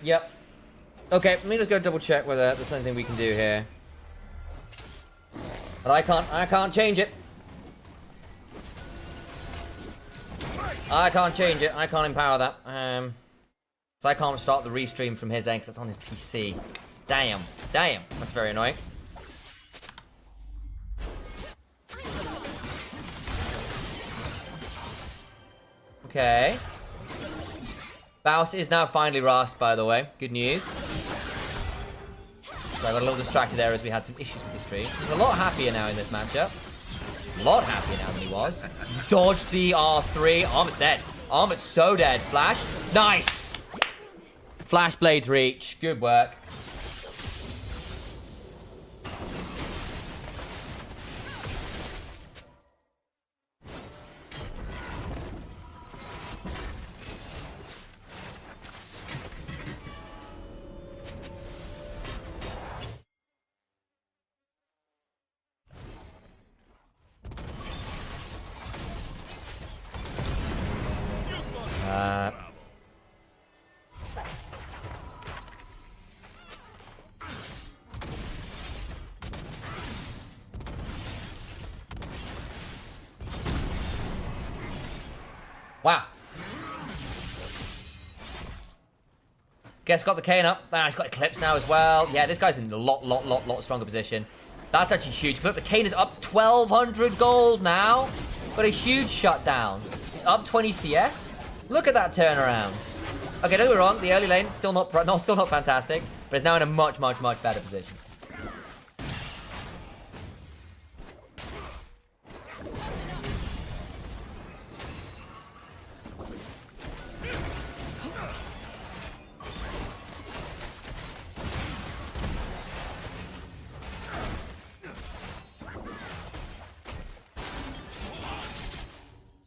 Yep. Okay, let me just go double check whether there's anything we can do here. But I can't change it. I can't change it. I can't empower that. So I can't start the restream from his end because that's on his PC. Damn. Damn. That's very annoying. Okay. Baus is now finally rasped, by the way. Good news. So I got a little distracted there as we had some issues with the stream. He's a lot happier now in this matchup. A lot happier now than he was. Dodged the R3. Armut's dead. Armored's so dead. Flash. Nice. Flash Blades reach. Good work. Wow. Guess got the cane up. Ah, he's got Eclipse now as well. Yeah, this guy's in a lot stronger position. That's actually huge. Because look, the cane is up 1,200 gold now. Got a huge shutdown. He's up 20 CS. Look at that turnaround. Okay, don't get me wrong. The early lane still not fantastic, but it's now in a much better position.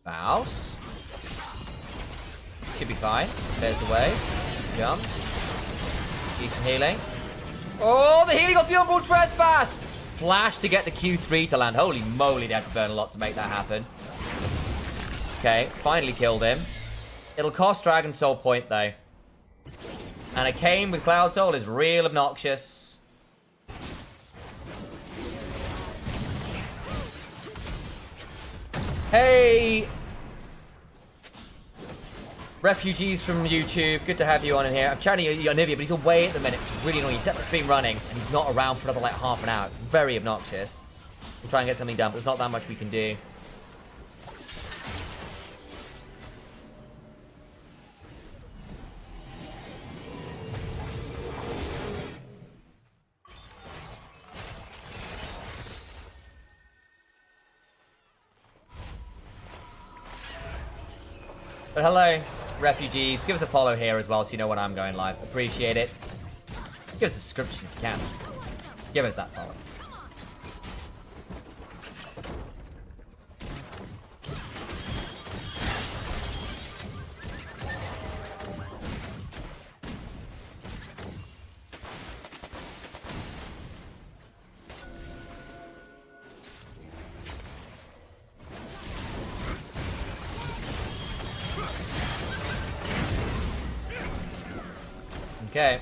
Bounce. Should be fine. There's the way. Jump. Decent healing. Oh, the healing of the Umbral Trespass! Flash to get the Q3 to land. Holy moly, they had to burn a lot to make that happen. Okay, finally killed him. It'll cost Dragon Soul point, though. And a cane with Cloud Soul is real obnoxious. Hey! Refugees from YouTube, good to have you on in here. I'm chatting to you, Nivea, but he's away at the minute, which is really annoying. You set the stream running, and he's not around for another, like, half an hour. It's very obnoxious. We'll try and get something done, but there's not that much we can do. But hello, refugees. Give us a follow here as well so you know when I'm going live. Appreciate it. Give us a subscription if you can. Give us that follow. Okay.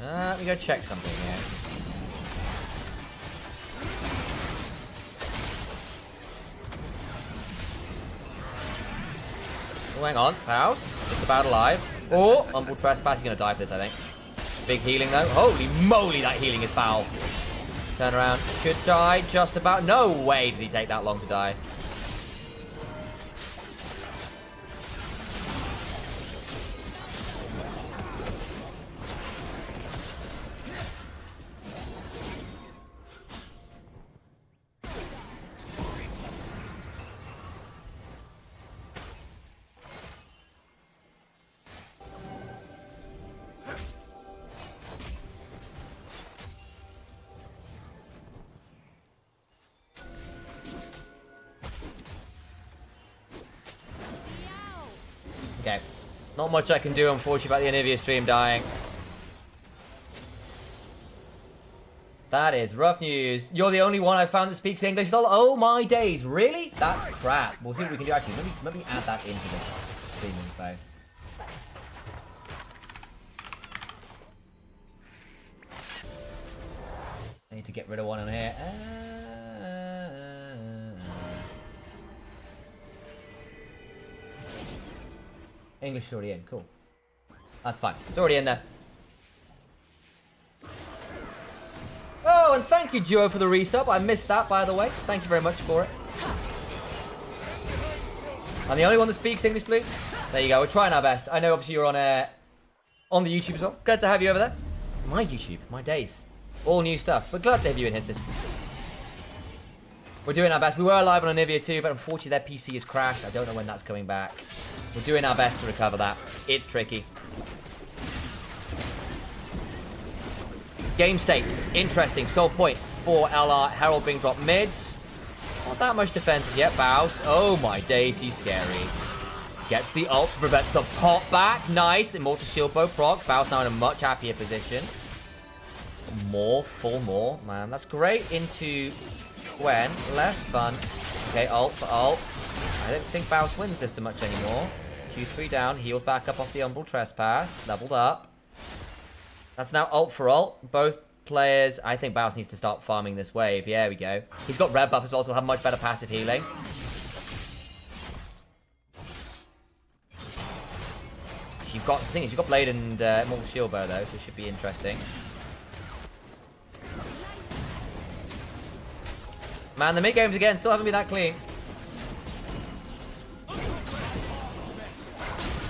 Let me go check something here. Oh, hang on. House. Just about alive. Oh, Umbral Trespass. He's going to die for this, I think. Big healing, though. Holy moly, that healing is foul. Turn around. Should die just about. No way did he take that long to die. Okay. Not much I can do, unfortunately, about the Anivia stream dying. That is rough news. You're the only one I found that speaks English. Oh my days, really? That's crap. We'll see what we can do. Actually, let me add that into the stream info. I need to get rid of one on here. English is already in. Cool. That's fine. It's already in there. Oh, and thank you, Duo, for the resub. I missed that, by the way. Thank you very much for it. I'm the only one that speaks English, Blue. There you go. We're trying our best. I know, obviously, you're on the YouTube as well. Glad to have you over there. My YouTube. My days. All new stuff. But glad to have you in here, sister. We're doing our best. We were live on Anivia too, but unfortunately their PC has crashed. I don't know when that's coming back. We're doing our best to recover that. It's tricky. Game state. Interesting. Soul point for LR. Herald being dropped mids. Not that much defense yet. Baus. Oh my days, he's scary. Gets the ult to prevent the pop back. Nice. Immortal Shield Bow proc. Baus now in a much happier position. More. Full more. Man, that's great into Gwen. Less fun. Okay, ult for ult. I don't think Baus wins this so much anymore. Q3 down. Heals back up off the Umbral Trespass. Leveled up. That's now ult for ult. Both players. I think Baus needs to start farming this wave. Yeah, there we go. He's got red buff as well, so he'll have much better passive healing. You've got, the thing is, you've got Blade and Immortal Shield Bow though, so it should be interesting. Man, the mid games again still haven't been that clean.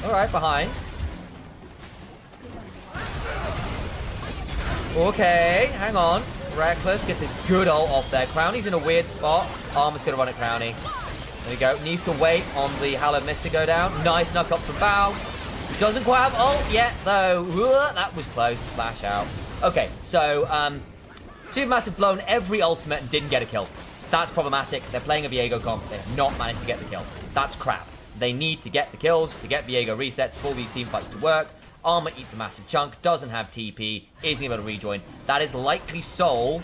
Alright, behind. Okay, hang on. Reckless gets a good ult off there. Crownie's in a weird spot. Armor's gonna run at Crownie. There we go. Needs to wait on the Hallowed Mist to go down. Nice knock up from Baus. Doesn't quite have ult yet, though. That was close. Flash out. Okay, so, Supermassive blown every ultimate and didn't get a kill. That's problematic. They're playing a Viego comp. They've not managed to get the kill. That's crap. They need to get the kills to get Viego resets for these team fights to work. Armor eats a massive chunk, doesn't have TP, isn't able to rejoin. That is likely soul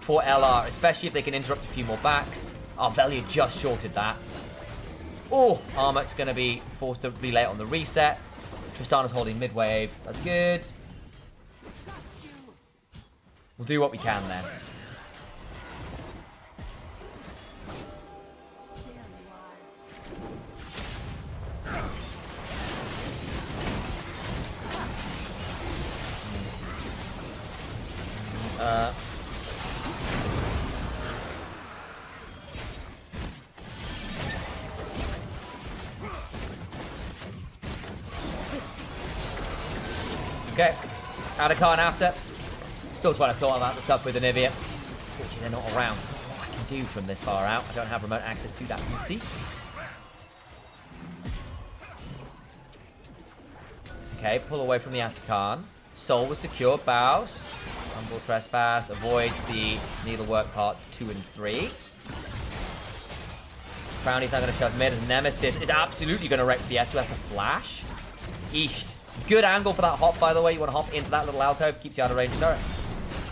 for LR, especially if they can interrupt a few more backs. Velia just shorted that. Oh, Armor's going to be forced to be late on the reset. Tristana's holding mid-wave. That's good. We'll do what we can then. Okay, Adakan after. Still trying to sort out the stuff with Anivia. Fortunately, they're not around. What I can do from this far out. I don't have remote access to that PC. Okay, pull away from the Adakan. Soul was secure. Baus. Humble Trespass. Avoids the Needlework parts 2 and 3. Crownie's now going to shove mid. As Nemesis is absolutely going to wreck the S2 after flash. East. Good angle for that hop, by the way. You want to hop into that little alcove. Keeps you out of range of turrets.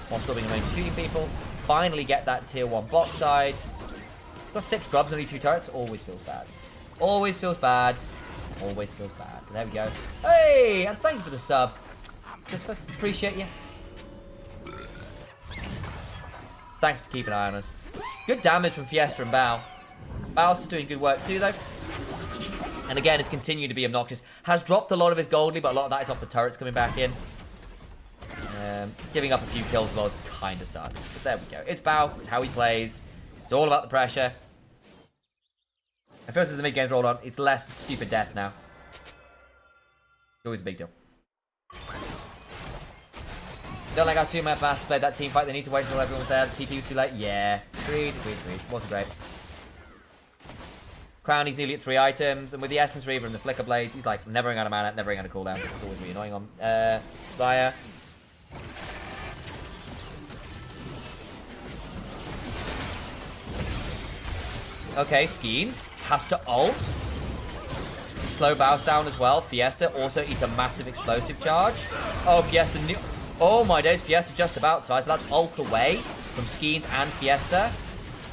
While still being in range of shooting people. Finally get that tier 1 bot side. Got 6 grubs, only 2 turrets. Always feels bad. Always feels bad. Always feels bad. But there we go. Hey! And thank you for the sub. Just appreciate you. Thanks for keeping an eye on us. Good damage from Fiesta and Bao. Bao's is doing good work too, though. And again, it's continued to be obnoxious. Has dropped a lot of his goldly, but a lot of that is off the turrets coming back in. Giving up a few kills as well kind of sucks. But there we go. It's Baus. It's how he plays. It's all about the pressure. At first, as the mid-game's rolled on, it's less stupid deaths now. It's always a big deal. Don't like how Sumo Fast played that team fight. They need to wait until everyone's there. The TP was too late. Yeah. Agreed. Wasn't great. Crownie's nearly at 3 items, and with the Essence Reaver and the Flicker Blades, he's like never running out of mana, never running out of cooldown. It's always really annoying on Zaya. Okay, Skeens has to ult. Slow Baus down as well. Fiesta also eats a massive explosive charge. Oh, Fiesta knew. Oh my days, Fiesta just about size. That's ult away from Skeens and Fiesta.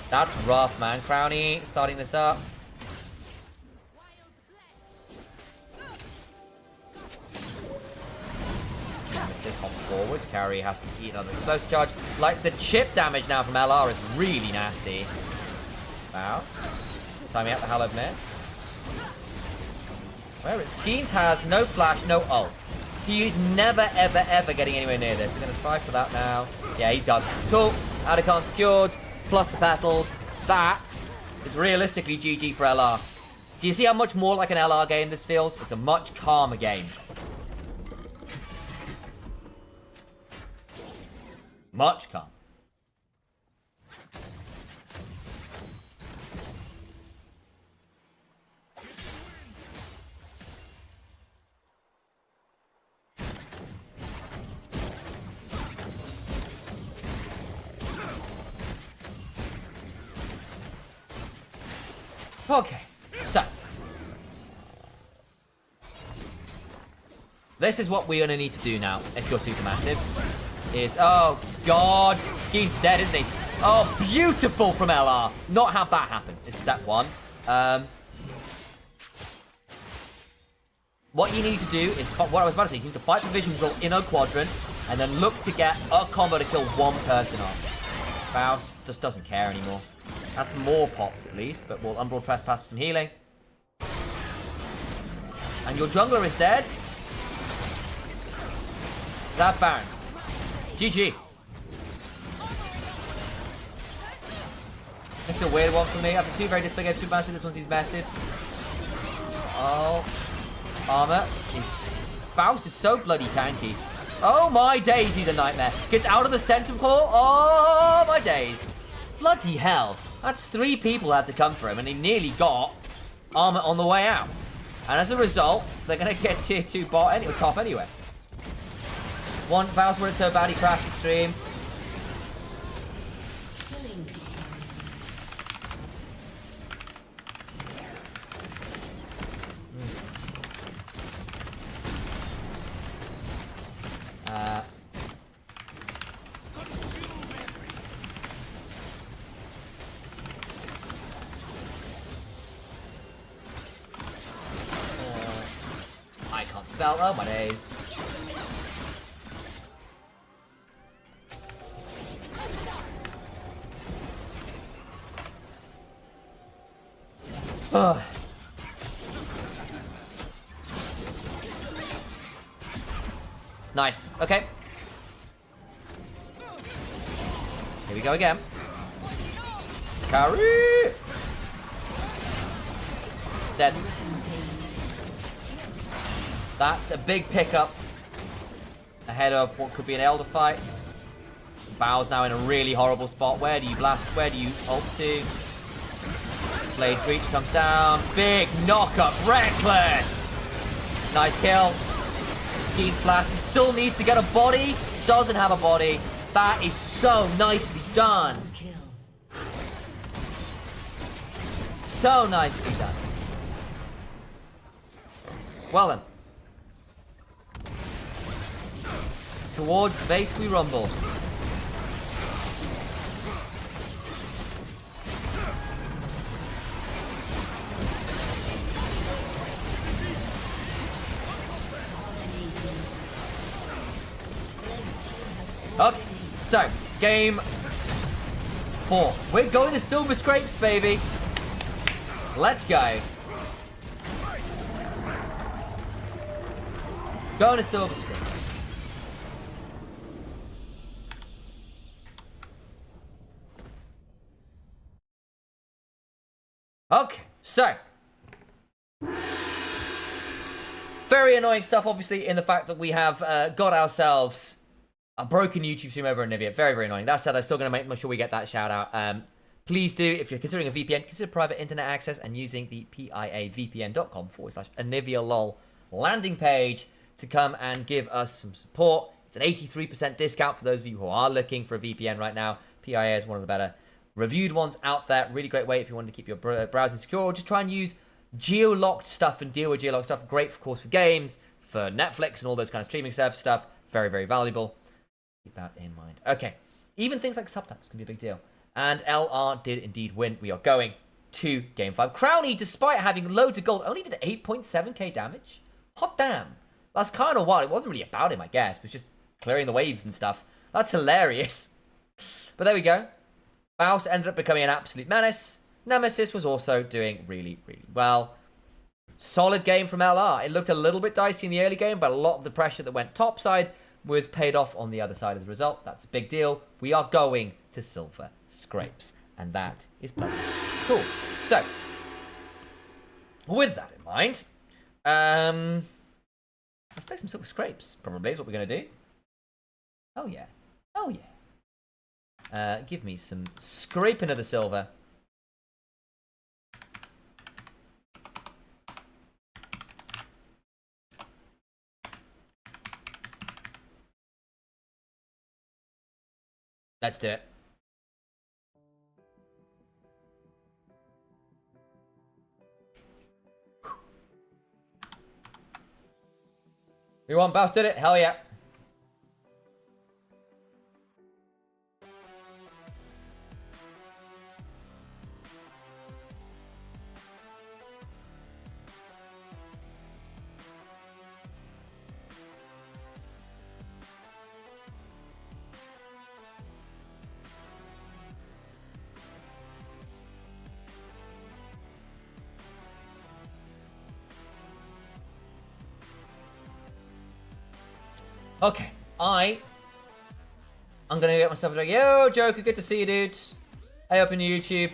That's rough, man. Crownie starting this up. Nemesis hop forward. Carry has to eat another explosive charge. Like, the chip damage now from LR is really nasty. Wow. Timing out the Hallowed Mist. Where is Skeens has no flash, no ult. He's never, ever, ever getting anywhere near this. They're going to try for that now. Yeah, he's got cool. Adakan secured. Plus the petals. That is realistically GG for LR. Do you see how much more like an LR game this feels? It's a much calmer game. Much calm. Okay, so. This is what we're going to need to do now, if you're Supermassive. Is, oh, God. Skee's dead, isn't he? Oh, beautiful from LR. Not have that happen is step one. What you need to do is, what I was about to say, you need to fight for vision control in a quadrant, and then look to get a combo to kill one person off. Faust just doesn't care anymore. That's more pops at least, but we'll Umbral Trespass for some healing. And your jungler is dead. That's Baron. GG. This is a weird one for me. After two very disfigured Supermassive, this one seems massive. Oh. Armor. Faust is so bloody tanky. Oh my days, he's a nightmare. Gets out of the center claw. Oh my days. Bloody hell. That's 3 people had to come for him, and he nearly got armor on the way out. And as a result, they're going to get tier 2 bot anyway, top anyway. One Faust wanted so bad he crashed the stream. I can't spell. Oh my days. Ugh. Nice. Okay. Here we go again. Carry! Dead. That's a big pickup ahead of what could be an Elder fight. Bao's now in a really horrible spot. Where do you blast? Where do you ult to? Blade Breach comes down. Big knock-up. Reckless! Nice kill. Ski Splash. Still needs to get a body. Doesn't have a body. That is so nicely done. So nicely done. Well then. Towards the base we rumble. Okay, so, game 4. We're going to Silver Scrapes, baby. Let's go. Going to Silver Scrapes. Okay, so. Very annoying stuff, obviously, in the fact that we have got ourselves a broken YouTube stream over in EMEA. Very, very annoying. That said, I'm still going to make sure we get that shout out. Please do, if you're considering a VPN, consider private internet access and using the piavpn.com/AniviaLol landing page to come and give us some support. It's an 83% discount for those of you who are looking for a VPN right now. PIA is one of the better reviewed ones out there. Really great way if you want to keep your browser secure, or just try and use geo-locked stuff and deal with geo-locked stuff. Great, of course, for games, for Netflix and all those kind of streaming service stuff. Very, very valuable. Keep that in mind. Okay. Even things like subtitles can be a big deal. And LR did indeed win. We are going to Game 5. Crowny, despite having loads of gold, only did 8.7k damage. Hot damn. That's kind of wild. It wasn't really about him, I guess. It was just clearing the waves and stuff. That's hilarious. But there we go. Faust ended up becoming an absolute menace. Nemesis was also doing really, really well. Solid game from LR. It looked a little bit dicey in the early game, but a lot of the pressure that went topside was paid off on the other side as a result. That's a big deal. We are going to Silver Scrapes, and that is bloody cool. So, with that in mind, let's play some Silver Scrapes, probably is what we're going to do. Oh yeah. Oh yeah. Give me some scraping of the silver. Let's do it. We won. Baus did it. Hell yeah. Okay, I'm gonna get myself a drink. Yo, Joker, good to see you, dudes. Hey, up in YouTube.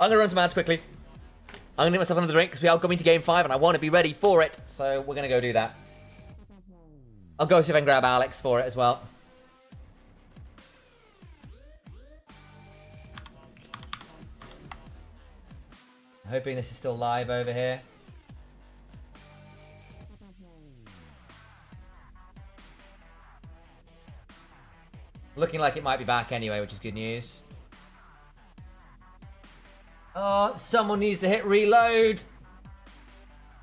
I'm gonna run some ads quickly. I'm gonna get myself another drink because we are coming to game 5 and I want to be ready for it. So we're gonna go do that. I'll go see if I can grab Alex for it as well. Hoping this is still live over here. Looking like it might be back anyway, which is good news. Oh, someone needs to hit reload.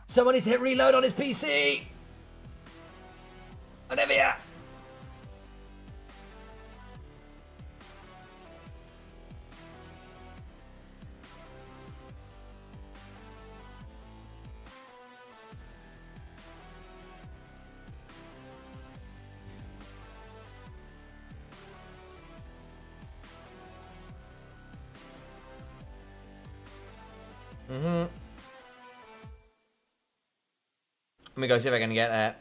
Someone needs to hit reload on his PC. EMEA. Let me go see if I can get that.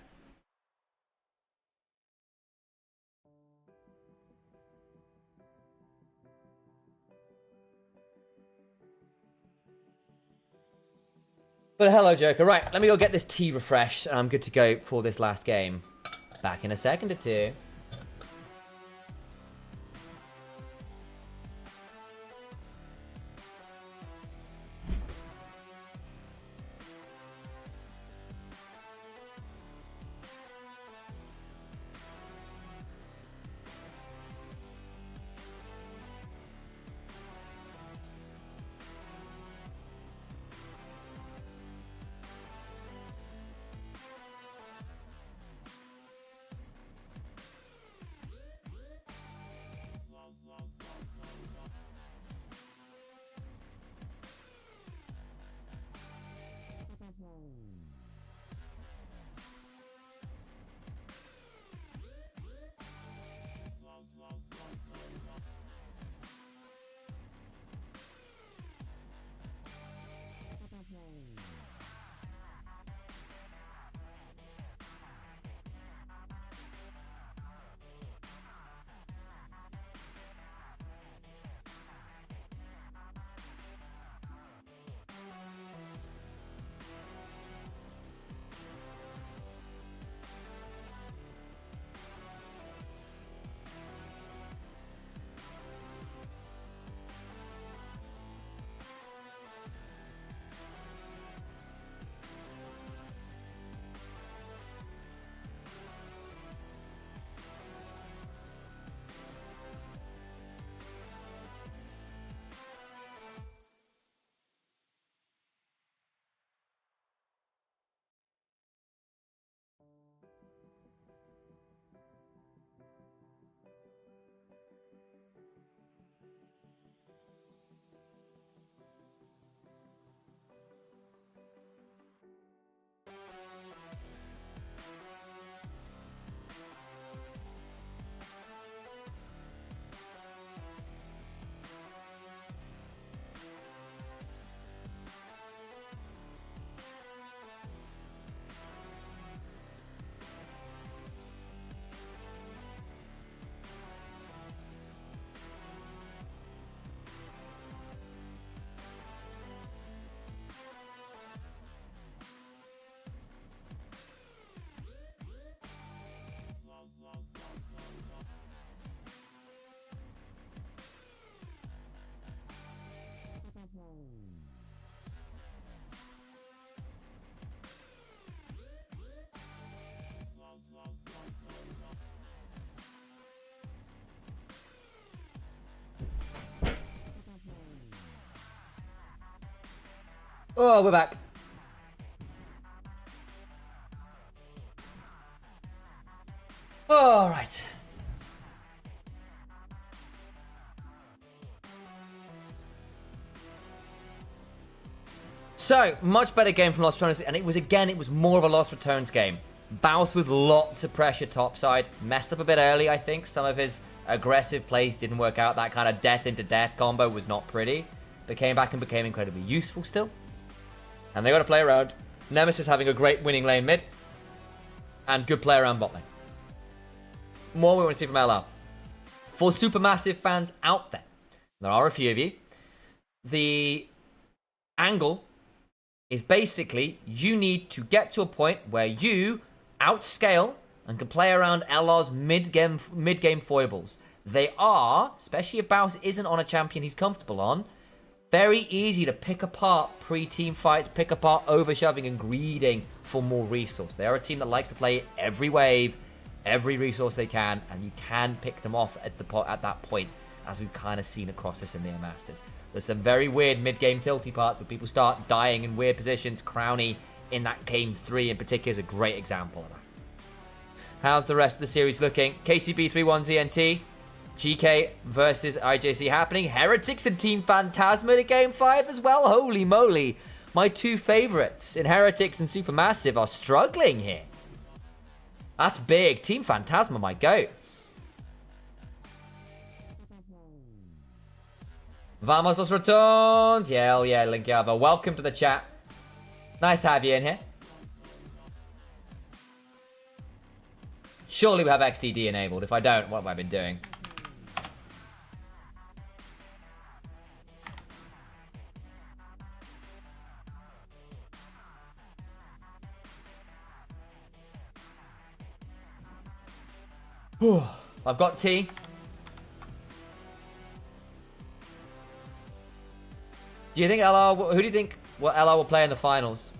But hello, Joker. Right, let me go get this tea refreshed, and I'm good to go for this last game. Back in a second or two. Oh, we're back. All right. So, much better game from Lost Returns, and it was more of a Lost Returns game. Bounced with lots of pressure topside, messed up a bit early, I think. Some of his aggressive plays didn't work out. That kind of death into death combo was not pretty, but came back and became incredibly useful still. And they got to play around. Nemesis having a great winning lane mid, and good play around bot lane. More we want to see from LR. For Supermassive fans out there are a few of you. The angle is basically you need to get to a point where you outscale and can play around LR's mid-game foibles. They are, especially if Baus isn't on a champion he's comfortable on, very easy to pick apart pre-team fights, pick apart overshoving and greeding for more resource. They are a team that likes to play every wave, every resource they can, and you can pick them off at that point, as we've kind of seen across this EMEA Masters. There's some very weird mid-game tilty parts where people start dying in weird positions. Crowny in that game 3 in particular is a great example of that. How's the rest of the series looking? KCB 3-1 ZNT. GK versus IJC happening. Heretics and Team Phantasma to game 5 as well. Holy moly. My two favorites in Heretics and Supermassive are struggling here. That's big. Team Phantasma, my goats. Vamos los ratones. Yeah, hell yeah, Linkyava. Welcome to the chat. Nice to have you in here. Surely we have XTD enabled. If I don't, what have I been doing? I've got T. Do you think LR... Who do you think LR will play in the finals?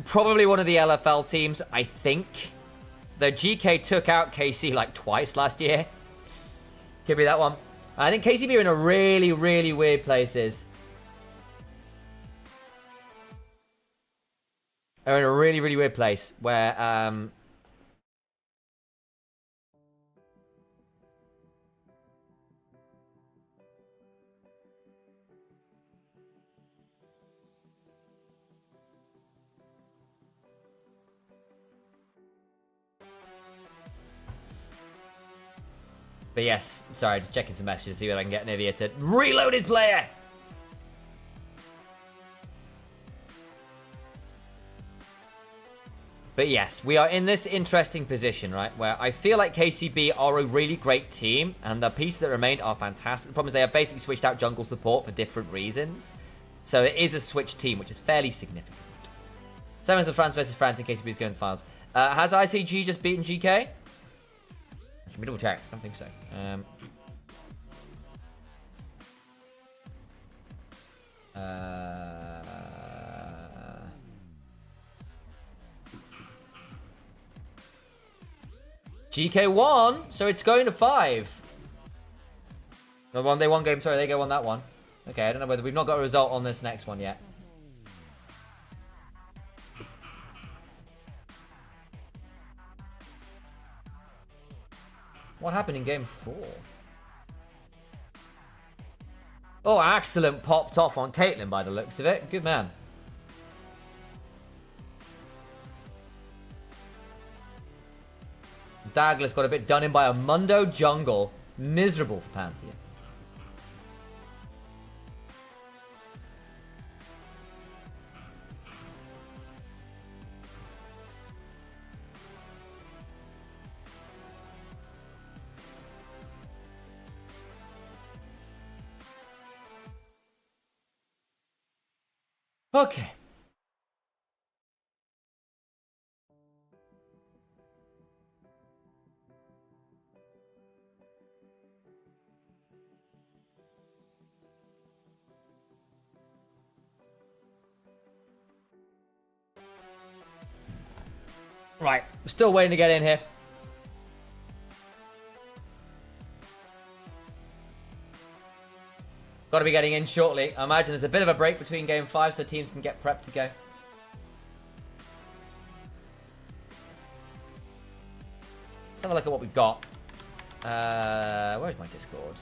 Probably one of the LFL teams, I think. The GK took out KC like twice last year. Could be that one. I think KCB are in a really, really weird places. Are in a really, really weird place where but yes, sorry, just checking some messages to see if I can get Nivea to reload his player. But yes, we are in this interesting position, right? Where I feel like KCB are a really great team, and the pieces that remained are fantastic. The problem is they have basically switched out jungle support for different reasons. So it is a switch team, which is fairly significant. Same as the France versus France in KCB's going to the finals. Has ICG just beaten GK? Let me double check. I don't think so. GK won, so it's going to 5. They won game, sorry, they won that one. Okay, I don't know whether we've not got a result on this next one yet. What happened in game 4? Oh, excellent popped off on Caitlyn by the looks of it. Good man. Douglas got a bit done in by a Mundo jungle. Miserable for Pantheon. Okay. Right, we're still waiting to get in here. Got to be getting in shortly. I imagine there's a bit of a break between game 5 so teams can get prepped to go. Let's have a look at what we've got. Where's my Discord?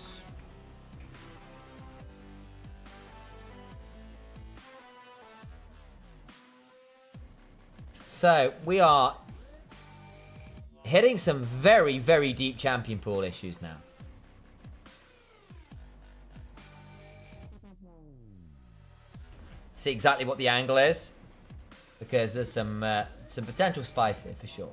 So, we are hitting some very, very deep champion pool issues now. See exactly what the angle is, because there's some potential spice here for sure.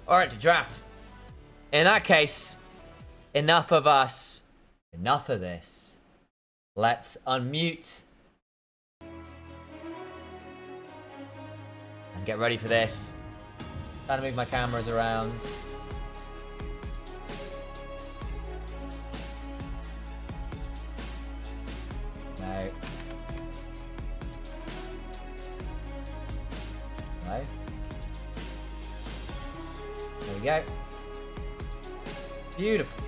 Alright, to draft. In that case, enough of us. Enough of this. Let's unmute. And get ready for this. Trying to move my cameras around. No. No. There we go. Beautiful.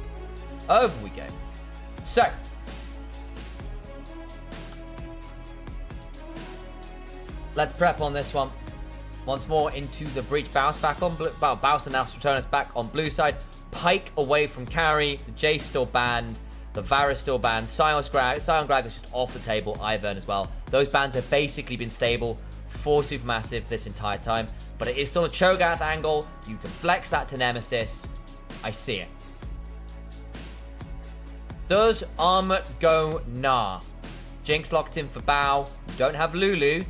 Over we go. So. Let's prep on this one. Once more into the breach. Bounce back on blue. Bounce and now return us back on blue side. Pike away from carry. The Jace still banned. The Varus still banned. Sion Grag is just off the table. Ivern as well. Those bans have basically been stable for Supermassive this entire time. But it is still a Cho'Gath angle. You can flex that to Nemesis. I see it. Does Armut go nah? Jinx locked in for Bow. You don't have Lulu.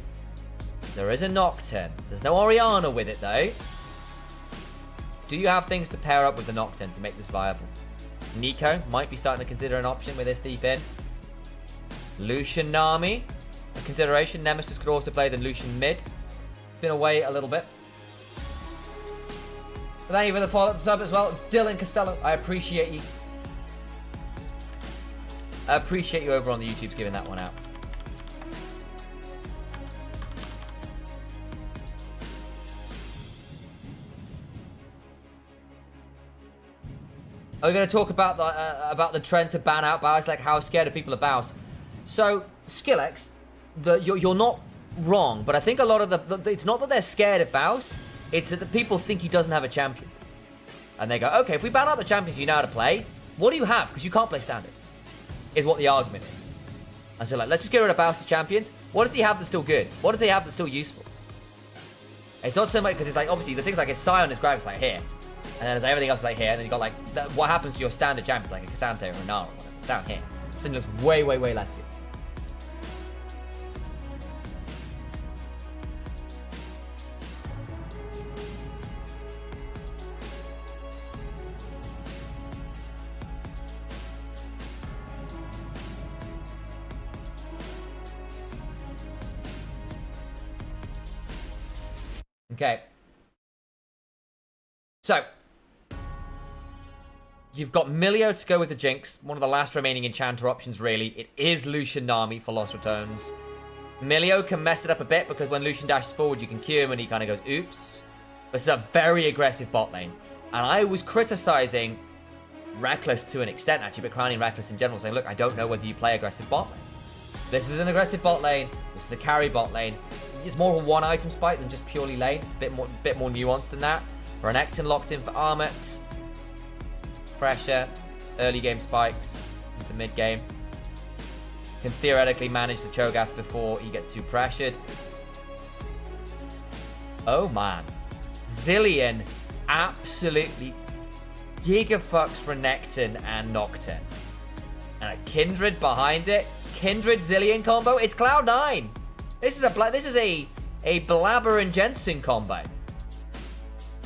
There is a Nocturne. There's no Orianna with it though. Do you have things to pair up with the Nocturne to make this viable? Nico might be starting to consider an option with this deep in. Lucian Nami, a consideration. Nemesis could also play the Lucian mid. It's been away a little bit. But thank you for the follow up sub as well. Dylan Costello, I appreciate you. I appreciate you over on the YouTube's giving that one out. Are we going to talk about the trend to ban out Baus? Like how scared are people of Baus? So Skillex, you're not wrong, but I think a lot of it's not that they're scared of Baus. It's that the people think he doesn't have a champion, and they go, okay, if we ban out the champions you know how to play, what do you have? Because you can't play standard. Is what the argument is. And so like, let's just get rid of Baus' champions. What does he have that's still good? What does he have that's still useful? It's not so much because it's like obviously the things like his Sion, his Gravis like here. And then there's everything else like here, and then you got like what happens to your standard champions like a Cassante or a Nara or whatever. It's down here. This thing looks way, way, way less good. Okay. So, you've got Milio to go with the Jinx, one of the last remaining enchanter options, really. It is Lucian Nami for Lost Returns. Milio can mess it up a bit because when Lucian dashes forward, you can cue him and he kind of goes, oops. This is a very aggressive bot lane. And I was criticizing Reckless to an extent, actually, but crowning Reckless in general, saying, look, I don't know whether you play aggressive bot lane. This is an aggressive bot lane. This is a carry bot lane. It's more of a one-item spike than just purely lane. It's a bit more nuanced than that. Renekton locked in for Armut. Pressure. Early game spikes into mid game. Can theoretically manage the Cho'Gath before he gets too pressured. Oh man. Zillion absolutely gigafucks Renekton and Nocturne. And a Kindred behind it. Kindred Zillion combo. It's Cloud9. This is a Blabber and Jensen combo.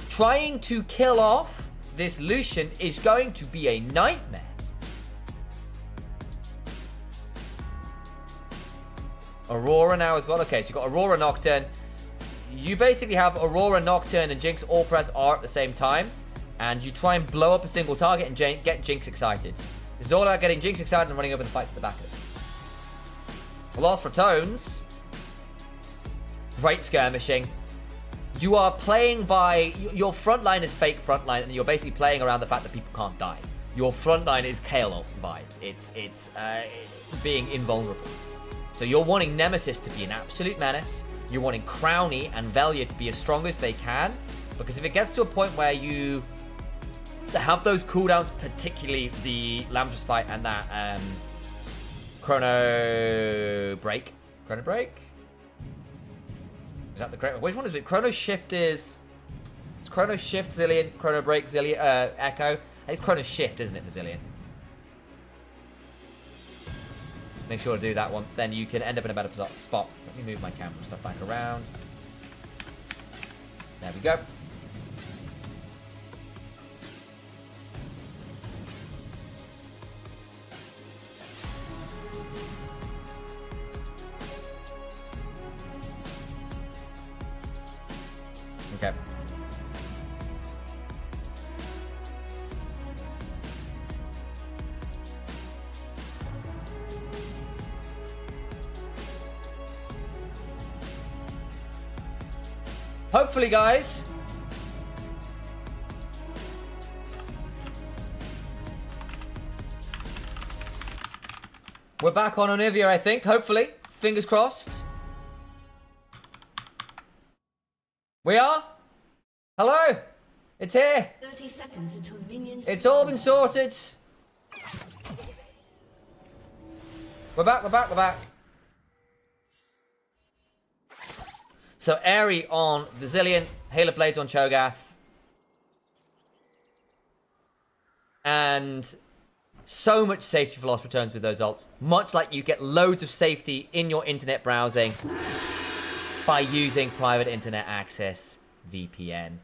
Trying to kill off this Lucian is going to be a nightmare. Aurora now as well. Okay, so you've got Aurora Nocturne. You basically have Aurora, Nocturne, and Jinx all press R at the same time. And you try and blow up a single target and get Jinx excited. This is all about getting Jinx excited and running over the fights at the back of it. Lost for Tones. Great skirmishing. You are playing by... Your front line is fake front line, and you're basically playing around the fact that people can't die. Your front line is Kale vibes. It's being invulnerable. So you're wanting Nemesis to be an absolute menace. You're wanting Crowny and Velia to be as strong as they can. Because if it gets to a point where you have those cooldowns, particularly the Lamb's Respite and that Chrono Break. Chrono Break? Is that the correct? Which one is it? Chrono Shift is... It's Chrono Shift, Zillion. Chrono Break, Zillion, Echo. It's Chrono Shift, isn't it, for Zillion? Make sure to do that one. Then you can end up in a better spot. Let me move my camera stuff back around. There we go. Okay. Hopefully, guys. We're back on Olivia, I think. Hopefully. Fingers crossed. We are? Hello? It's here. 30 seconds until minions. It's all been sorted. We're back, we're back, we're back. So, Aerie on the Zillion, Halo Blades on Cho'Gath. And so much safety for lost returns with those ults. Much like you get loads of safety in your internet browsing by using private internet access VPN.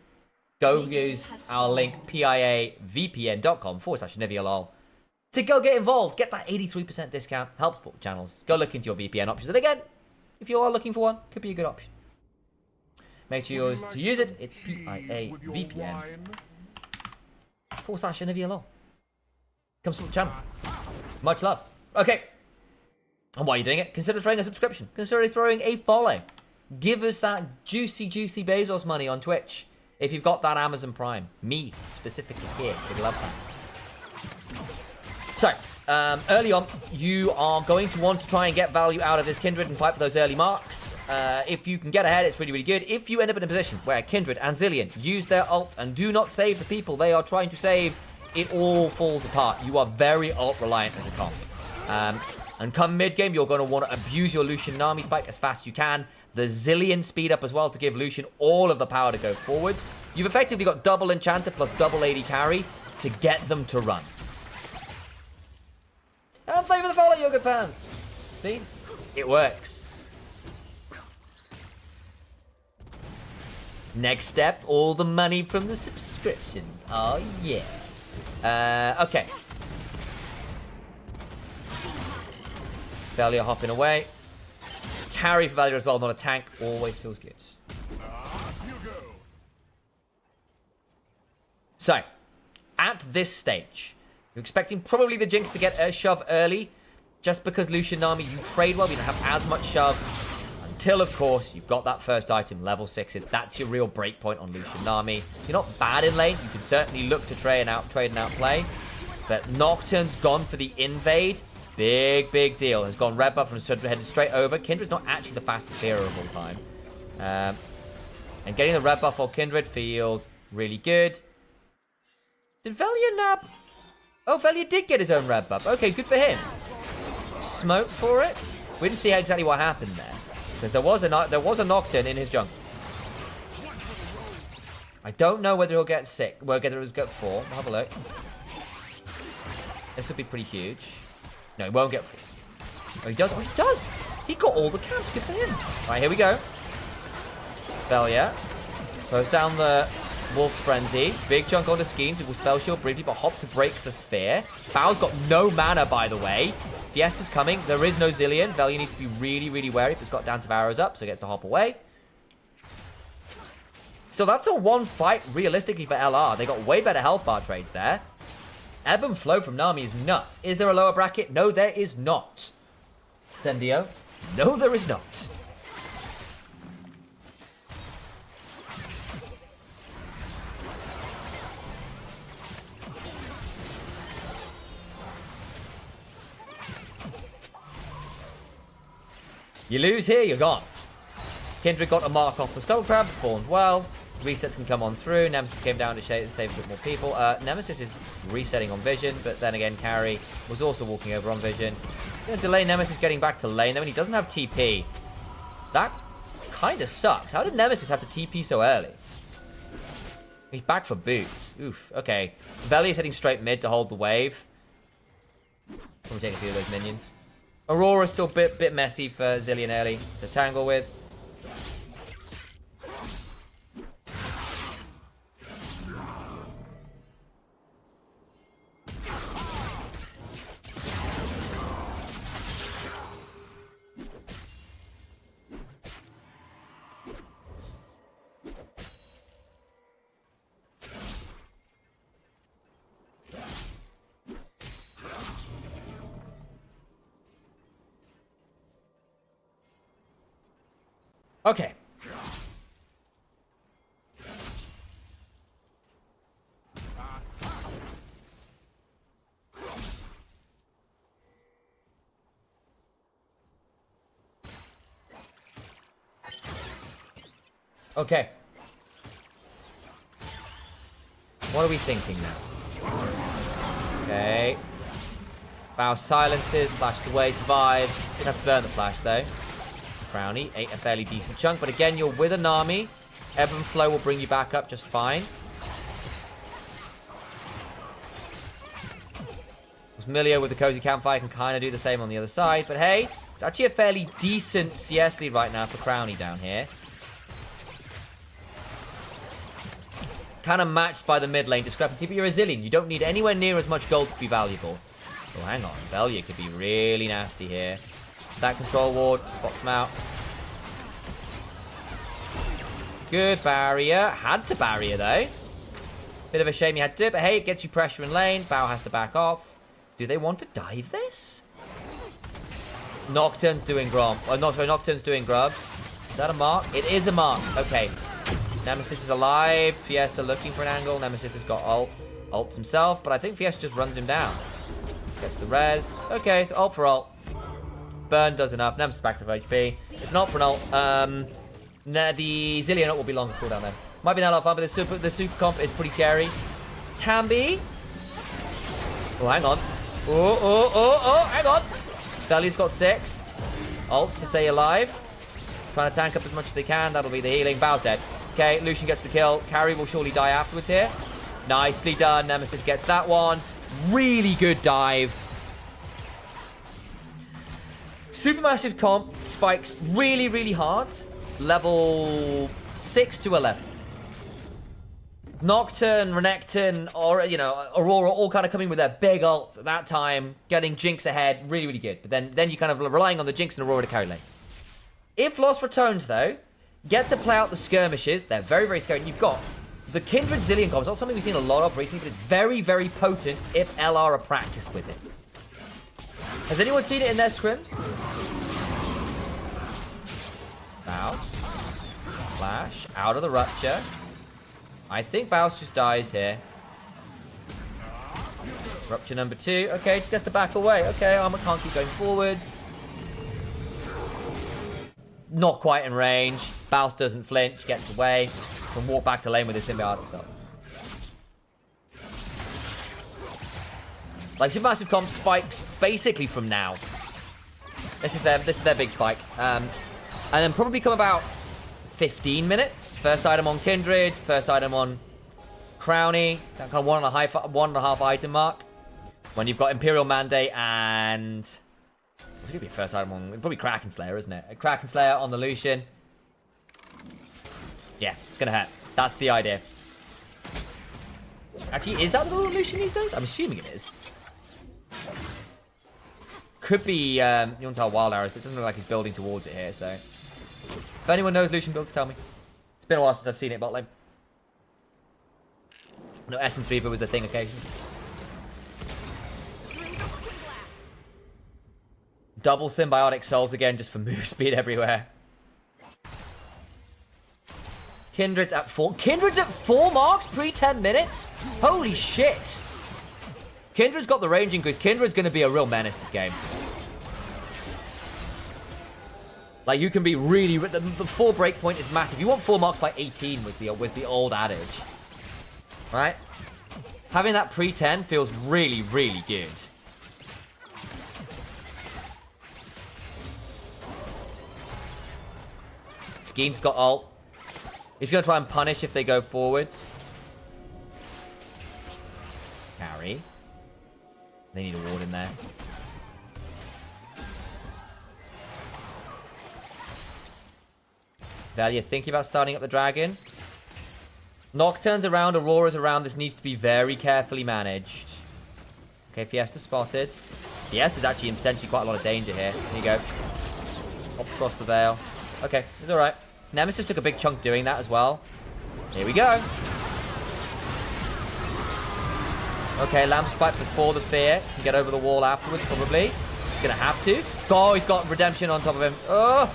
Go use our link, piavpn.com/NiveaLol to go get involved. Get that 83% discount. Help support channels. Go look into your VPN options. And again, if you are looking for one, could be a good option. Make sure to use it. It's piavpn.com/NiveaLol. Come support the channel. Much love. Okay. And while you're doing it, consider throwing a subscription. Consider throwing a follow. Give us that juicy, juicy Bezos money on Twitch. If you've got that Amazon Prime. Me, specifically here. We'd love that. So, early on, you are going to want to try and get value out of this Kindred and fight for those early marks. If you can get ahead, it's really, really good. If you end up in a position where Kindred and Zillion use their ult and do not save the people they are trying to save, it all falls apart. You are very ult-reliant as a comp. And come mid-game, you're going to want to abuse your Lucian Nami spike as fast as you can. The Zillion speed up as well to give Lucian all of the power to go forwards. You've effectively got double Enchanter plus double AD carry to get them to run. And favour the follow, Yoga Pants. See? It works. Next step, all the money from the subscriptions. Oh, yeah. Okay. Velia hopping away. Carry for Velia as well, not a tank. Always feels good. So, at this stage, you're expecting probably the Jinx to get a shove early. Just because Lucian Nami, you trade well, you don't have as much shove. Until, of course, you've got that first item, level 6s. That's your real break point on Lucian Nami. You're not bad in lane. You can certainly look to trade and outplay. But Nocturne's gone for the invade. Big, big deal. Has gone red buff and headed straight over. Kindred's not actually the fastest clearer of all time. And getting the red buff on Kindred feels really good. Did Velia nab? Oh, Velia did get his own red buff. Okay, good for him. Smoke for it. We didn't see exactly what happened there. Because there was a Nocturne in his jungle. I don't know whether he'll get sick. Whether he'll get 4. We'll have a look. This will be pretty huge. No, he won't get 4. Oh, he does. Oh, he does. He got all the camps. Good for him. All right, here we go. Velia goes down the Wolf Frenzy. Big chunk onto Skeens. It will spell shield briefly, but hop to break the fear. Bao's got no mana, by the way. Fiesta's coming. There is no Zillion. Velia needs to be really, really wary if it's got Dance of Arrows up, so he gets to hop away. So that's a 1 fight, realistically, for LR. They got way better health bar trades there. Ebb and flow from Nami is nuts. Is there a lower bracket? No, there is not. Sendio? No, there is not. You lose here, you're gone. Kindred got a mark off the Skull Crab, spawned well. Resets can come on through. Nemesis came down to save a bit more people. Nemesis is resetting on Vision, but then again, Carry was also walking over on Vision. Gonna delay Nemesis getting back to lane, though, and he doesn't have TP. That kind of sucks. How did Nemesis have to TP so early? He's back for boots. Oof, okay. Veli is heading straight mid to hold the wave. Probably take a few of those minions. Aurora's still a bit messy for Zillion early to tangle with. Okay. Okay. What are we thinking now? Okay. Bow silences, flashed away, survives. Didn't have to burn the flash though. Brownie ate a fairly decent chunk, but again, you're with a Nami. Ebb and flow will bring you back up just fine. Milio with the cozy campfire can kind of do the same on the other side, but hey, it's actually a fairly decent CS lead right now for Crownie down here. Kind of matched by the mid lane discrepancy, but you're resilient. You don't need anywhere near as much gold to be valuable. Oh, hang on. Velia could be really nasty here. That control ward spots him out. Good barrier. Had to barrier, though. Bit of a shame you had to do it, but hey, it gets you pressure in lane. Bao has to back off. Do they want to dive this? Nocturne's doing Grom. Oh, no, sorry, Nocturne's doing Grubs. Is that a mark? It is a mark. Okay. Nemesis is alive. Fiesta looking for an angle. Nemesis has got ult. Ults himself, but I think Fiesta just runs him down. Gets the res. Okay, so ult for ult. Burn does enough. Nemesis back to HP. It's not for an ult. The Zillion ult will be longer cooldown then. Might be not a lot of fun, but the super comp is pretty scary. Can be. Oh, hang on. Oh, hang on. Veli's got 6. Ults to stay alive. Trying to tank up as much as they can. That'll be the healing. Bao's dead. Okay, Lucian gets the kill. Carry will surely die afterwards here. Nicely done. Nemesis gets that one. Really good dive. Supermassive comp spikes really, really hard. Level 6 to 11. Nocturne, Renekton, or, you know, Aurora all kind of coming with their big ults at that time. Getting Jinx ahead, really, really good. But then you're kind of relying on the Jinx and Aurora to carry lane. If Lost returns, though, get to play out the skirmishes. They're very, very scary. And you've got the Kindred Zillion comp. It's not something we've seen a lot of recently, but it's very, very potent if LR are practiced with it. Has anyone seen it in their scrims? Bows. Flash. Out of the Rupture. I think Bows just dies here. Rupture number 2. Okay, just gets to back away. Okay, Armor can't keep going forwards. Not quite in range. Bows doesn't flinch, gets away. Can walk back to lane with his symbiotic self. Like, Supermassive comp spikes basically from now. This is their big spike. And then probably come about 15 minutes. First item on Kindred, first item on Crownie. That kind of 1.5 item mark. When you've got Imperial Mandate and... It's going to be first item on... Probably Kraken Slayer, isn't it? A Kraken Slayer on the Lucian. Yeah, it's going to hurt. That's the idea. Actually, is that the Lucian these days? I'm assuming it is. Could be Yuntal Wild Arrows, but it doesn't look like he's building towards it here, so... If anyone knows Lucian builds, tell me. It's been a while since I've seen it, but like... No, Essence Reaver was a thing occasionally. Double symbiotic souls again just for move speed everywhere. Kindred's at 4. Kindred's at 4 marks pre 10 minutes? Holy shit. Kindred's got the ranging goods. Kindred's going to be a real menace this game. Like, you can be really... The 4 breakpoint is massive. You want 4 marks by 18 was the old adage. Right? Having that pre-10 feels really, really good. Skeen's got ult. He's going to try and punish if they go forwards. Carry. They need a ward in there. Valia thinking about starting up the dragon. Nocturne's around, Aurora's around. This needs to be very carefully managed. Okay, Fiesta spotted. Fiesta's actually in potentially quite a lot of danger here. Here you go. Hops across the veil. Okay, it's alright. Nemesis took a big chunk doing that as well. Here we go. Okay, Lamb's Spike before the fear. Can get over the wall afterwards, probably. He's gonna have to. Oh, he's got redemption on top of him. Oh!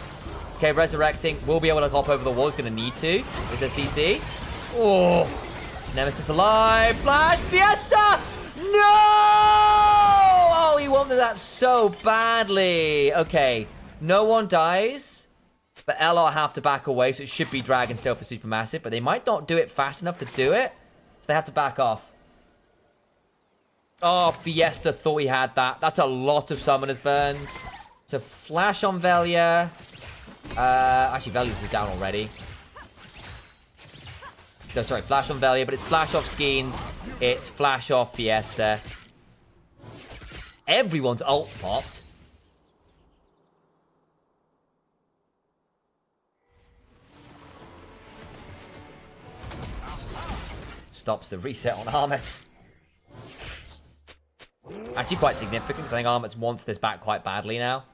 Okay, resurrecting. Will be able to hop over the wall. He's going to need to. Is there CC? Oh! Nemesis alive. Flash Fiesta! No! Oh, he wanted that so badly. Okay. No one dies. But LR have to back away, so it should be Dragon still for Supermassive. But they might not do it fast enough to do it. So they have to back off. Oh, Fiesta thought he had that. That's a lot of Summoners burned. So flash on Velia. Actually, Velia's was down already. No, sorry, flash on Velia, but it's flash off Skeens. It's flash off Fiesta. Everyone's ult popped. Stops the reset on Armet. Actually quite significant, because I think Armet wants this back quite badly now.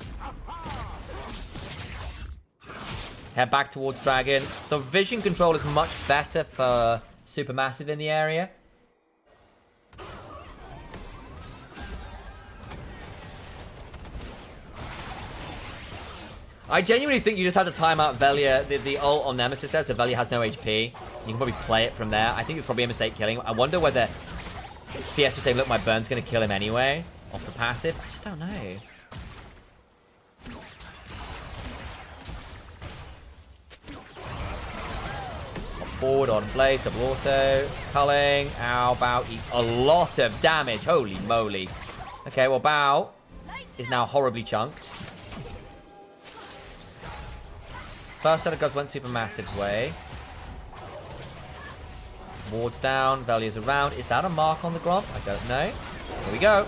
Head back towards Dragon. The vision control is much better for Supermassive in the area. I genuinely think you just have to time out Velia, the ult on Nemesis there, so Velia has no HP. You can probably play it from there. I think it's probably a mistake killing him. I wonder whether PS was saying, look, my burn's going to kill him anyway, off the passive. I just don't know. Forward on Blaze, double auto, culling. Ow, Bao eats a lot of damage. Holy moly. Okay, well, Bao is now horribly chunked. First set of gods went Supermassive way. Ward's down, Velia's around. Is that a mark on the Gromp? I don't know. Here we go.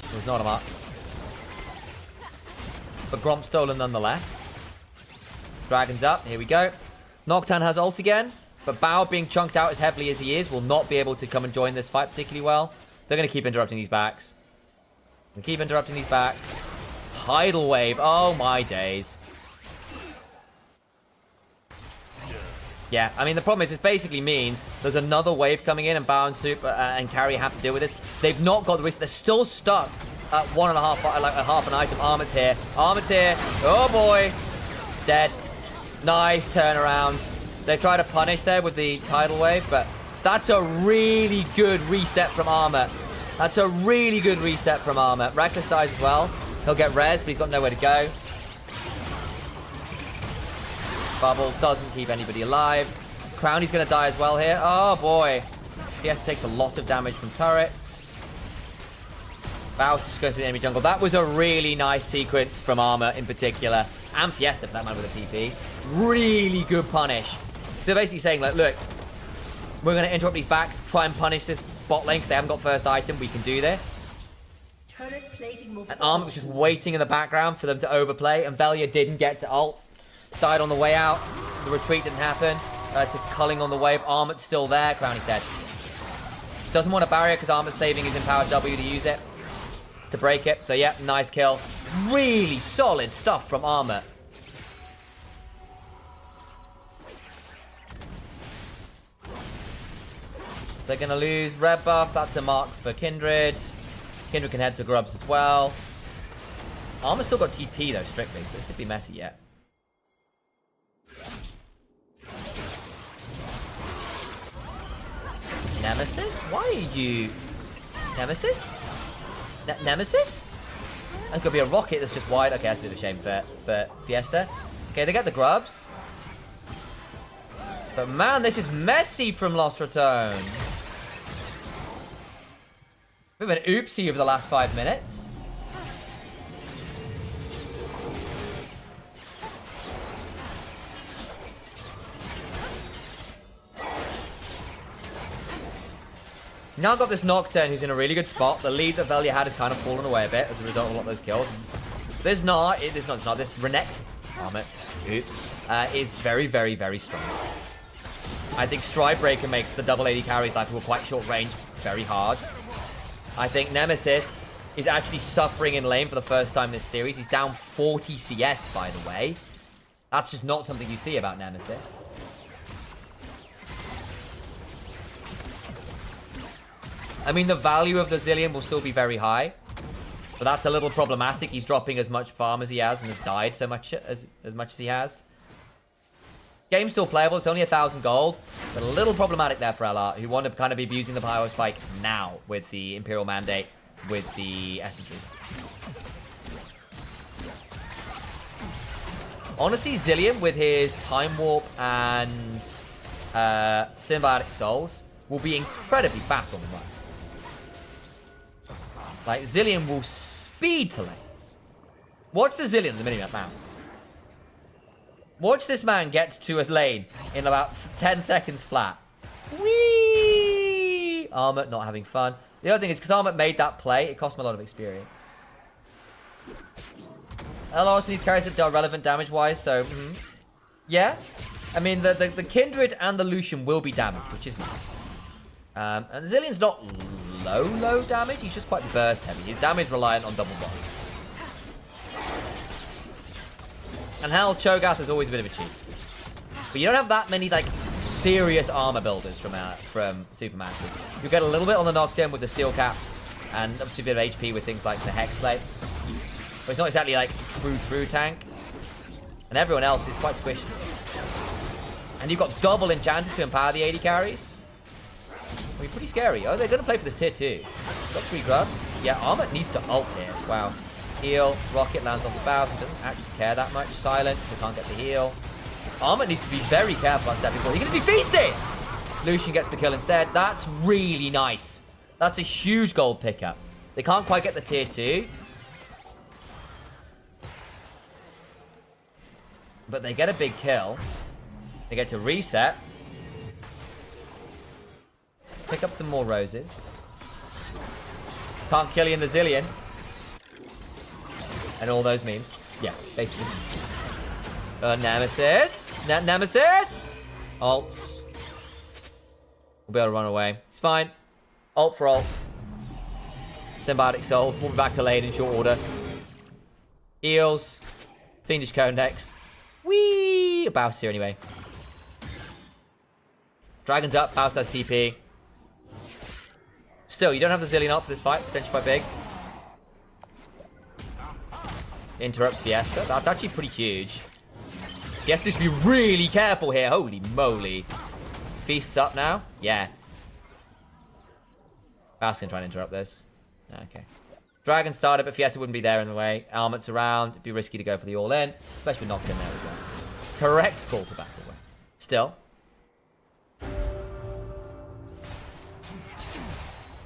It was not a mark. But Gromp stolen nonetheless. Dragon's up. Here we go. Nocturne has ult again. But Bao, being chunked out as heavily as he is, will not be able to come and join this fight particularly well. They're going to keep interrupting these backs. They keep interrupting these backs. Tidal wave. Oh, my days. Yeah, I mean, the problem is it basically means there's another wave coming in and Bao and Super and Carry have to deal with this. They've not got the risk. They're still stuck. 1.5, like half an item. Armit's here. Armit's here. Oh boy. Dead. Nice turnaround. They try to punish there with the tidal wave, but that's a really good reset from Armit. That's a really good reset from Armit. Reckless dies as well. He'll get res, but he's got nowhere to go. Bubble doesn't keep anybody alive. Crowny's going to die as well here. Oh boy. Fiesta takes a lot of damage from turrets. Bao's just going through the enemy jungle. That was a really nice sequence from Armor in particular. And Fiesta for that matter with a PP. Really good punish. So basically saying, like, look, we're going to interrupt these backs, try and punish this bot lane because they haven't got first item. We can do this. And Armor was just waiting in the background for them to overplay. And Velia didn't get to ult. Died on the way out. The retreat didn't happen. To culling on the wave. Armor's still there. Crowny's dead. Doesn't want a barrier because Armor's saving his empowered W to use it. To break it. So yeah, nice kill. Really solid stuff from Armor. They're going to lose red buff. That's a mark for Kindred. Kindred can head to Grubs as well. Armor's still got TP, though, strictly, so this could be messy yet. Nemesis? Why are you... Nemesis? Nemesis? That could be a rocket that's just wide. Okay, that's a bit of a shame for Fiesta. Okay, they get the Grubs. But man, this is messy from Lost Return. Bit of an oopsie over the last 5 minutes. Now got this Nocturne who's in a really good spot. The lead that Velia had has kind of fallen away a bit as a result of a lot of those kills. This Renekton armor, is very, very, very strong. I think Stride Breaker makes the double AD carries like a quite short range very hard. I think Nemesis is actually suffering in lane for the first time this series. He's down 40 CS, by the way. That's just not something you see about Nemesis. I mean, the value of the Zillion will still be very high. But that's a little problematic. He's dropping as much farm as he has and has died so much as much as he has. Game's still playable. It's only 1,000 gold. It's a little problematic there for LR, who want to kind of be abusing the Power Spike now with the Imperial Mandate, with the SMG. Honestly, Zillion, with his Time Warp and Symbiotic Souls, will be incredibly fast on the run. Like, Zillion will speed to lanes. Watch the Zillion in the minimap now. Watch this man get to a lane in about 10 seconds flat. Whee! Armor not having fun. The other thing is, because Armor made that play, it cost him a lot of experience. LR needs carries that are relevant damage-wise, so... yeah. I mean, the Kindred and the Lucian will be damaged, which is nice. And the Zillion's not low damage. He's just quite burst heavy. He's damage reliant on double body. And hell, Cho'Gath is always a bit of a cheat. But you don't have that many, like, serious armor builders from Supermassive. You get a little bit on the Nocturne with the steel caps, and obviously a bit of HP with things like the Hexblade. But it's not exactly, like, true tank. And everyone else is quite squishy. And you've got double enchanters to empower the AD carries. I mean, pretty scary. Oh, they're going to play for this tier 2. Got 3 Grubs. Yeah, Armor needs to ult here. Wow. Heal. Rocket lands on the bow. He doesn't actually care that much. Silence, so can't get the heal. Armor needs to be very careful on stepping forward. He's going to be feasted! Lucian gets the kill instead. That's really nice. That's a huge gold pickup. They can't quite get the tier 2. But they get a big kill. They get to reset. Pick up some more roses. Can't kill you in the Zillion. And all those memes. Yeah, basically. Nemesis. Nemesis! Ults. We'll be able to run away. It's fine. Ult for ult. Symbiotic Souls. We'll be back to lane in short order. Heals. Fiendish Codex. Whee! Baus here anyway. Dragon's up. Baus has TP. Still, you don't have the Zillion up for this fight. Potentially quite big. Interrupts Fiesta. That's actually pretty huge. Fiesta needs to be really careful here. Holy moly. Feast's up now. Yeah. Baus can try and interrupt this. Okay. Dragon started, but Fiesta wouldn't be there in the way. Armor's around. It'd be risky to go for the all-in. Especially with Nocturne there as well. Correct call to back away. Still.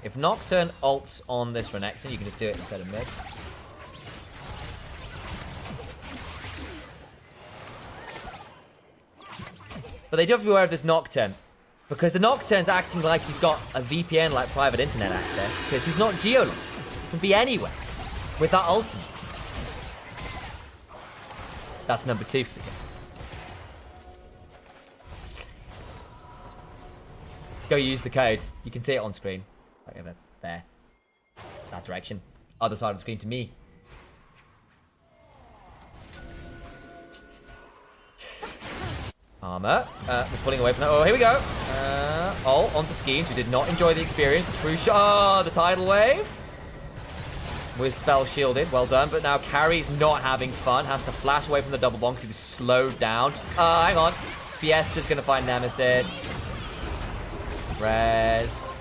If Nocturne ults on this Renekton, you can just do it instead of mid. But they do have to be aware of this Nocturne. Because the Nocturne's acting like he's got a VPN like private internet access. Because he's not geolinked. He can be anywhere. With that ultimate. That's number 2 for the game. Go use the code. You can see it on screen. Right over there. That direction. Other side of the screen to me. Armor. We're pulling away from that. Oh, here we go. ult onto Schemes, who did not enjoy the experience. True shot. Oh, the tidal wave was spell shielded. Well done. But now Carrie's not having fun. Has to flash away from the double bomb because he was slowed down. Hang on. Fiesta's going to find Nemesis. Res.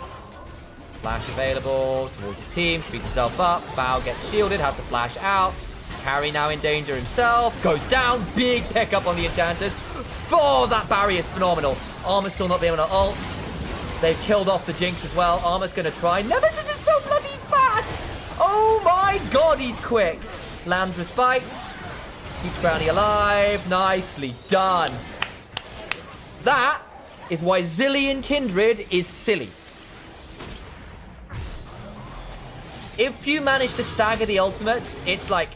Flash available towards his team. Speeds himself up. Bao gets shielded. Has to flash out. Carrie now in danger himself. Goes down. Big pickup on the enchanters. Oh, that barrier is phenomenal. Armor's still not being able to ult. They've killed off the Jinx as well. Armor's going to try. Nemesis is so bloody fast. Oh my god, he's quick. Lands respite. Keeps Brownie alive. Nicely done. That is why Zillion Kindred is silly. If you manage to stagger the ultimates, it's like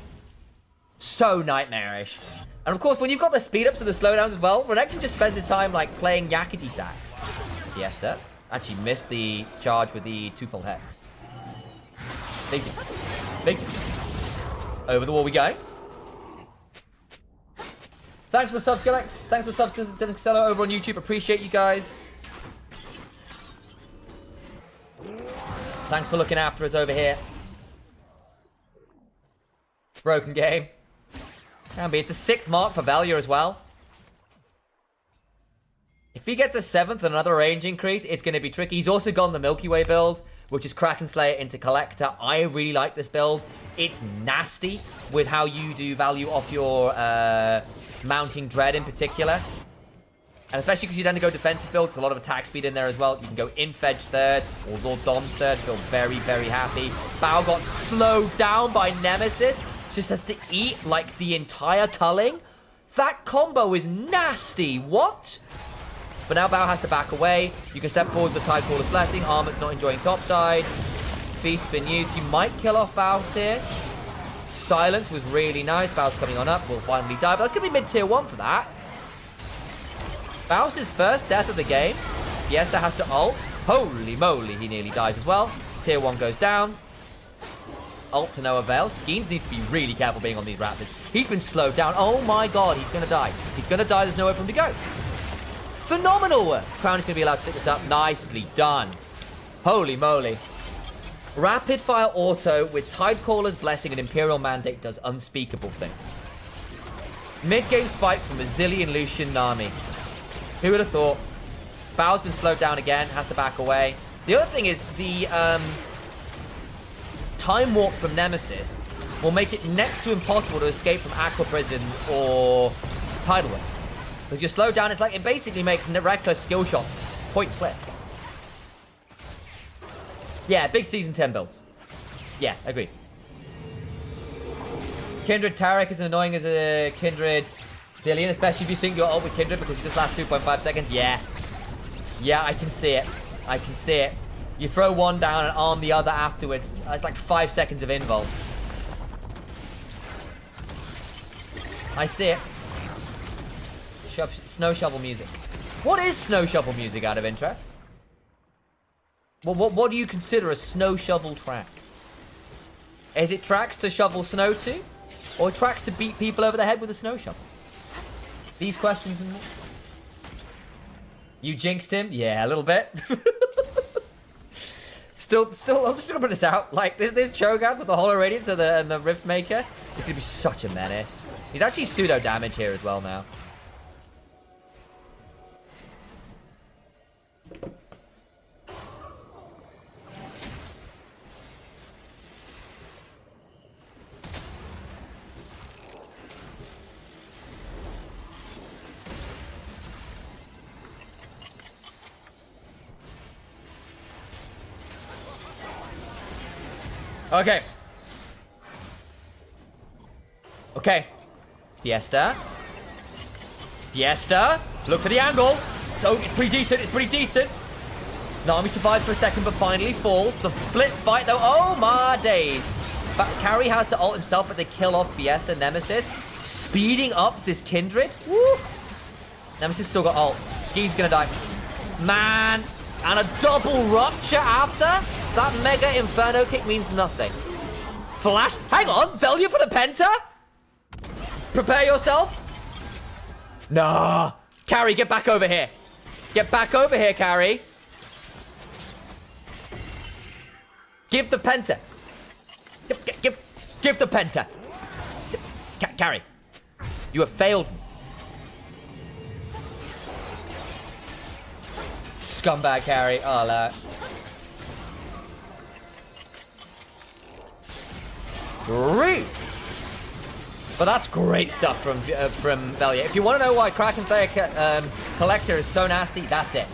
so nightmarish. And of course, when you've got the speed ups and the slowdowns as well, Renekton just spends his time like playing yakety sax. Fiesta actually missed the charge with the twofold hex. Big team. Big team. Over the wall we go. Thanks for the subs, Galax. Thanks for the subs to Dylan over on YouTube. Appreciate you guys. Thanks for looking after us over here. Broken game. Can be. It's a 6th mark for Valia as well. If he gets a 7th and another range increase, it's going to be tricky. He's also gone the Milky Way build, which is Kraken Slayer into Collector. I really like this build. It's nasty with how you do value off your Mounting Dread in particular. And especially because you tend to go defensive build, there's a lot of attack speed in there as well. You can go Infedge third or Lord Dom's third. Feel very, very happy. Bao got slowed down by Nemesis. Just has to eat like the entire culling. That combo is nasty. What? But now Bao has to back away. You can step forward with the Tidecaller's Blessing. Armor's not enjoying topside. Feast been used. You might kill off Bao's here. Silence was really nice. Bao's coming on up. Will finally die. But that's going to be mid-tier 1 for that. Bao's first death of the game. Fiesta has to ult. Holy moly, he nearly dies as well. Tier 1 goes down. Ult to no avail. Skeens needs to be really careful being on these rapids. He's been slowed down. Oh my god, he's going to die. He's going to die. There's nowhere for him to go. Phenomenal work. Crown is going to be allowed to pick this up. Nicely done. Holy moly. Rapid fire auto with Tidecaller's Blessing and Imperial Mandate does unspeakable things. Mid-game spike from a Zillion Lucian Nami. Who would have thought? Bao's been slowed down again. Has to back away. The other thing is the Time Warp from Nemesis will make it next to impossible to escape from Aqua Prison or Tidal Waves. Because you're slowed down, it's like it basically makes reckless skill shots point click. Yeah, big season 10 builds. Yeah, agreed. Kindred Tarek is as annoying as a Kindred Zillion, especially if you sync your ult with Kindred because it just lasts 2.5 seconds. Yeah. Yeah, I can see it. I can see it. You throw one down and arm the other afterwards. It's like 5 seconds of invul. I see it. Snow shovel music. What is snow shovel music out of interest? What do you consider a snow shovel track? Is it tracks to shovel snow to? Or tracks to beat people over the head with a snow shovel? These questions and more. You jinxed him? Yeah, a little bit. Still, I'm just gonna put this out. Like, this Cho'Gath with the Hollow Radiance and the Rift Maker is gonna be such a menace. He's actually pseudo damage here as well now. Okay. Okay. Fiesta. Fiesta. Look for the angle. So it's pretty decent. It's pretty decent. Nami survives for a second, but finally falls. The split fight, though. Oh, my days. But Carrie has to ult himself, but they kill off Fiesta Nemesis. Speeding up this Kindred. Woo. Nemesis still got ult. Ski's gonna die. Man. And a double rupture after? That Mega Inferno kick means nothing. Flash. Hang on. Value for the Penta? Prepare yourself. Nah. Carrie, get back over here. Get back over here, Carrie. Give the penta. Give the penta. Carry. You have failed me. Scumbag carry. Oh, no. Great. But that's great stuff from Velia. If you want to know why Krakenslayer Collector is so nasty, that's it.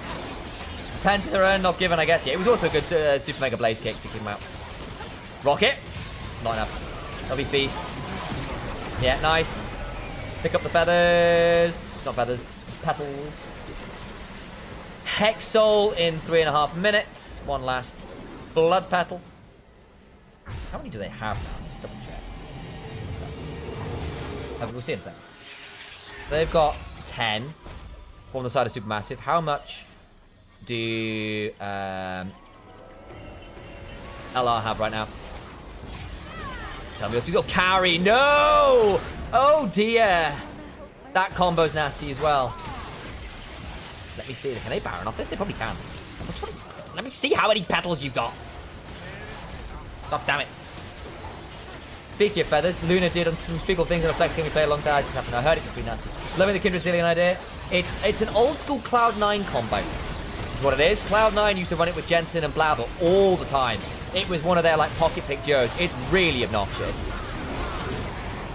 Pentas are earned, not given, I guess. Yeah, it was also a good Super Mega Blaze kick to keep him out. Rocket. Not enough. That'll be Feast. Yeah, nice. Pick up the feathers. Not feathers. Petals. Hex Soul in 3.5 minutes. One last Blood Petal. How many do they have now? Let's double check. We'll see in a second. They've got 10 on the side of Supermassive. How much do LR have right now? Tell me what's got carry. No! Oh dear. That combo's nasty as well. Let me see. Can they Baron off this? They probably can. Let me see how many petals you've got. God damn it. Speaking of feathers, Luna did unspeakable things in a flex game we played alongside. I heard it could be nasty. Loving the Kindred Zillion idea. It's an old school Cloud9 combo. Is what it is. Cloud9 used to run it with Jensen and Blabber all the time. It was one of their like pocket pick duos. It's really obnoxious.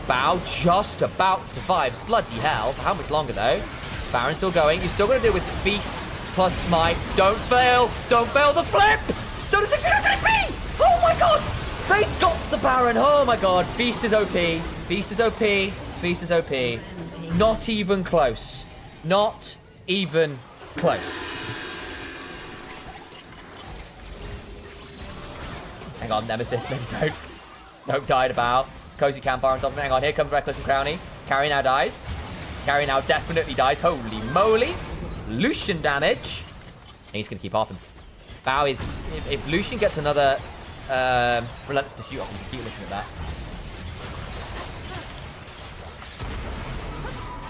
Bow just about survives. Bloody hell. For how much longer though? Baron's still going. You're still going to deal with Feast plus Smite. Don't fail. Don't fail the flip. Still to 16 HP. Oh my god. They got the Baron. Oh my god. Feast is OP. Feast is OP. Feast is OP. Not even close. Not even close. Hang on, Nemesis. Maybe don't die to Bow. Cozy Campfire on top of it. Hang on, here comes Reckless and Crowny. Carry now dies. Carry now definitely dies. Holy moly. Lucian damage. And he's going to keep off him. Bow is... If Lucian gets another Relentless Pursuit off him, keep looking at that.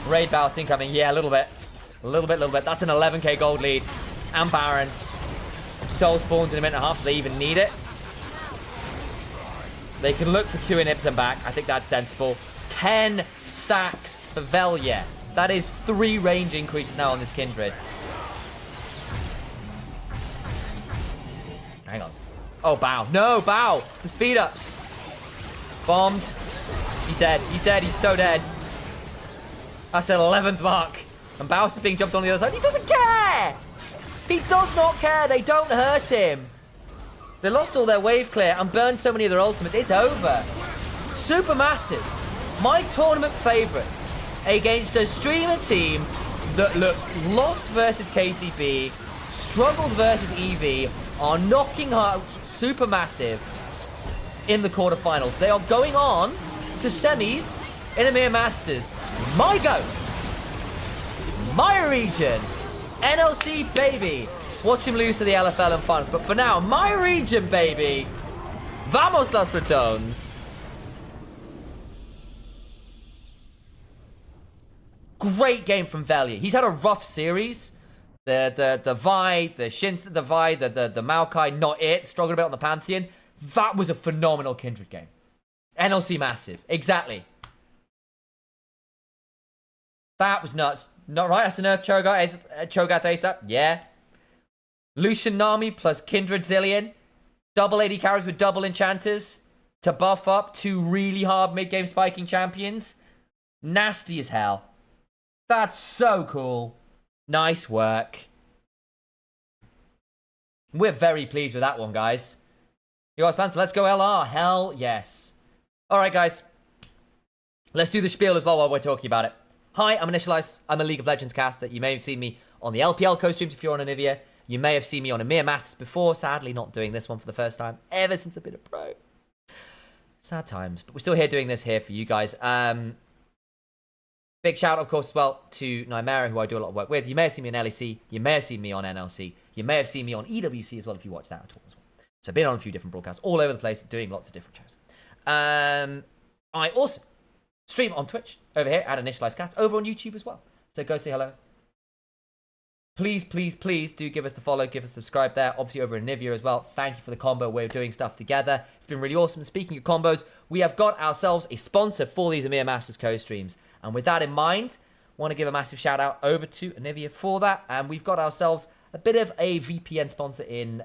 Raid Bow incoming. Yeah, a little bit. A little bit. That's an 11k gold lead. And Baron. Soul spawns in a minute and a half. Do they even need it? They can look for 2 inhibs and back. I think that's sensible. 10 stacks for Velia. That is 3 range increases now on this Kindred. Hang on. Oh, Bow. No, Bow. The speed ups. Bombed. He's dead. He's dead. He's so dead. That's an 11th mark. And Bow's being jumped on the other side. He doesn't care. He does not care. They don't hurt him. They lost all their wave clear and burned so many of their ultimates. It's over. Supermassive. My tournament favourites against a streamer team that looked lost versus KCB, struggled versus EV, are knocking out Supermassive in the quarterfinals. They are going on to semis in EMEA Masters. My goats. My region. NLC, baby. Watch him lose to the LFL and finals. But for now, my region, baby. Vamos los Bretones. Great game from Velia. He's had a rough series. The Vi, the Shins, the Vi, the Maokai, not it. Struggled a bit on the Pantheon. That was a phenomenal Kindred game. NLC massive. Exactly. That was nuts. Not right. That's an Earth Cho'Gath ASAP. Yeah. Lucian Nami plus Kindred Zillion. Double AD carries with double enchanters. To buff up 2 really hard mid-game spiking champions. Nasty as hell. That's so cool. Nice work. We're very pleased with that one, guys. You guys, Panther, let's go LR. Hell yes. Alright, guys. Let's do the spiel as well while we're talking about it. Hi, I'm Initialize. I'm a League of Legends caster. You may have seen me on the LPL co-streams if you're on EMEA. You may have seen me on EMEA Masters before. Sadly, not doing this one for the first time ever since I've been a pro. Sad times. But we're still here doing this here for you guys. Big shout, of course, as well to Nymera, who I do a lot of work with. You may have seen me on LEC. You may have seen me on NLC. You may have seen me on EWC as well if you watch that at all as well. So I've been on a few different broadcasts all over the place, doing lots of different shows. I also stream on Twitch over here at Initialize Cast, over on YouTube as well. So go say hello. please, please, please do give us the follow, give us a subscribe there. Obviously over in EMEA as well. Thank you for the combo. We're doing stuff together. It's been really awesome. Speaking of combos, we have got ourselves a sponsor for these EMEA Masters Code streams. And with that in mind, want to give a massive shout out over to Anivia for that. And we've got ourselves a bit of a VPN sponsor in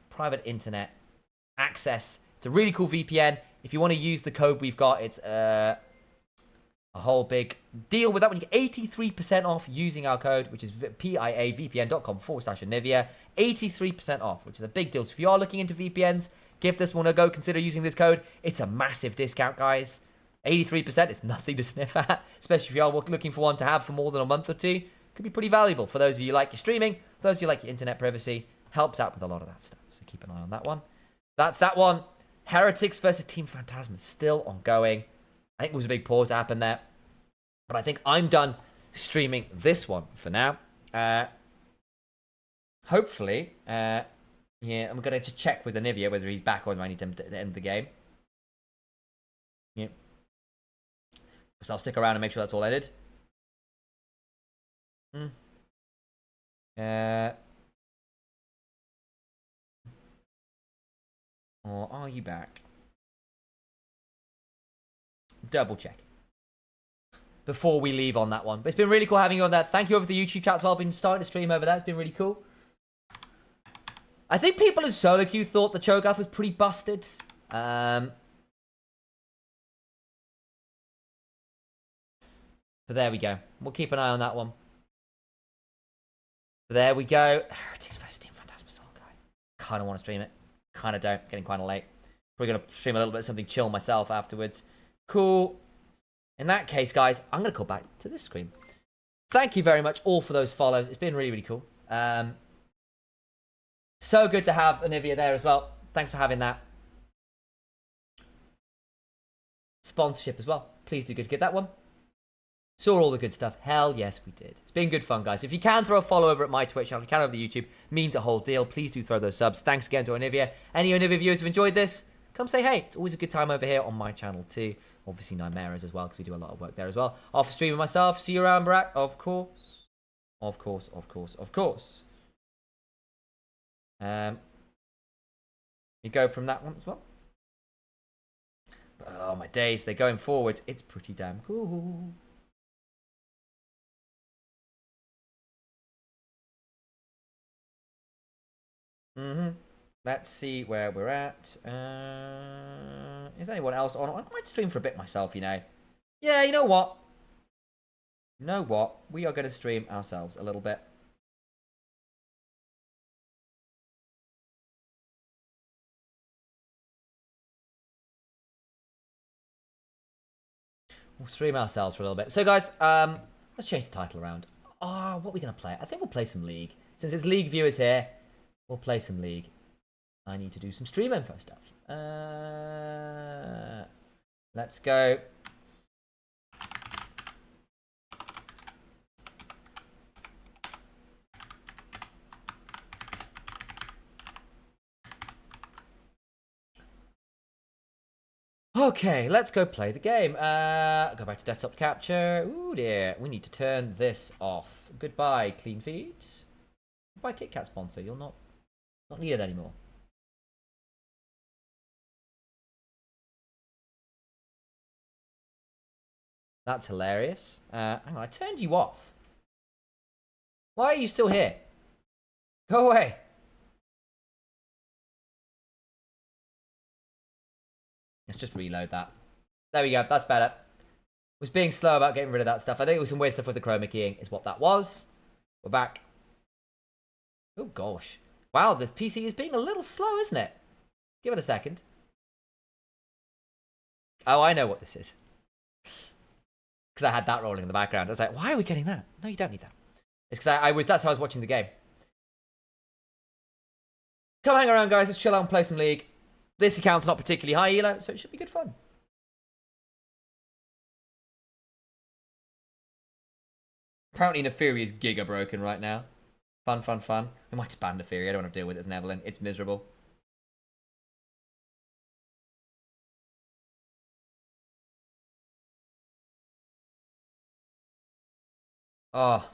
private internet access. It's a really cool VPN. If you want to use the code we've got, it's a whole big deal with that one. You get 83% off using our code, which is piavpn.com/Anivia. 83% off, which is a big deal. So if you are looking into VPNs, give this one a go. Consider using this code. It's a massive discount, guys. 83% is nothing to sniff at, especially if you are looking for one to have for more than a month or two. Could be pretty valuable for those of you who like your streaming, those of you who like your internet privacy. Helps out with a lot of that stuff. So keep an eye on that one. That's that one. Heretics versus Team Phantasma still ongoing. I think there was a big pause that happened there. But I think I'm done streaming this one for now. Hopefully, yeah, I'm going to just check with Anivia whether he's back or do I need him to end the game. Yeah. Because I'll stick around and make sure that's all ended. Or are you back? Double check before we leave on that one. But it's been really cool having you on that. Thank you over the YouTube chat as well. I've been starting to stream over there. It's been really cool. I think people in solo queue thought the Cho'Gath was pretty busted. But there we go. We'll keep an eye on that one. There we go. Heretics vs Team Phantasma Soul Guy. Kind of want to stream it. Kind of don't. Getting kind of late. We're going to stream a little bit of something chill myself afterwards. Cool. In that case, guys, I'm going to call back to this screen. Thank you very much all for those follows. It's been really, really cool. So good to have Anivia there as well. Thanks for having that. Sponsorship as well. Please do good to get that one. Saw all the good stuff. Hell yes, we did. It's been good fun, guys. If you can throw a follow over at my Twitch channel, you can over the YouTube. Means a whole deal. Please do throw those subs. Thanks again to Anivia. Any Anivia viewers who've enjoyed this, come say hey. It's always a good time over here on my channel too. Obviously, Nymeras as well, because we do a lot of work there as well. Off streaming myself. See you around, Barack. Of course. Of course, of course, of course. You go from that one as well. But, oh, my days. They're going forward. It's pretty damn cool. Let's see where we're at. Is anyone else on? I might stream for a bit myself, you know. Yeah, you know what? You know what? We are going to stream ourselves a little bit. We'll stream ourselves for a little bit. So, guys, let's change the title around. What are we going to play? I think we'll play some League. Since it's League viewers here, we'll play some League. I need to do some stream info stuff. Let's go. Okay, let's go play the game. Go back to desktop capture. Ooh dear, we need to turn this off. Goodbye, clean feed. Goodbye, KitKat sponsor. You're not needed anymore. That's hilarious. Hang on, I turned you off. Why are you still here? Go away. Let's just reload that. There we go. That's better. Was being slow about getting rid of that stuff. I think it was some weird stuff with the chroma keying is what that was. We're back. Oh, gosh. Wow, this PC is being a little slow, isn't it? Give it a second. Oh, I know what this is. Because I had that rolling in the background. I was like, why are we getting that? No, you don't need that. It's because that's how I was watching the game. Come hang around, guys. Let's chill out and play some League. This account's not particularly high elo, so it should be good fun. Apparently Neferi is giga broken right now. Fun, fun, fun. We might ban Neferi. I don't want to deal with it as an Evelyn. It's miserable. Oh.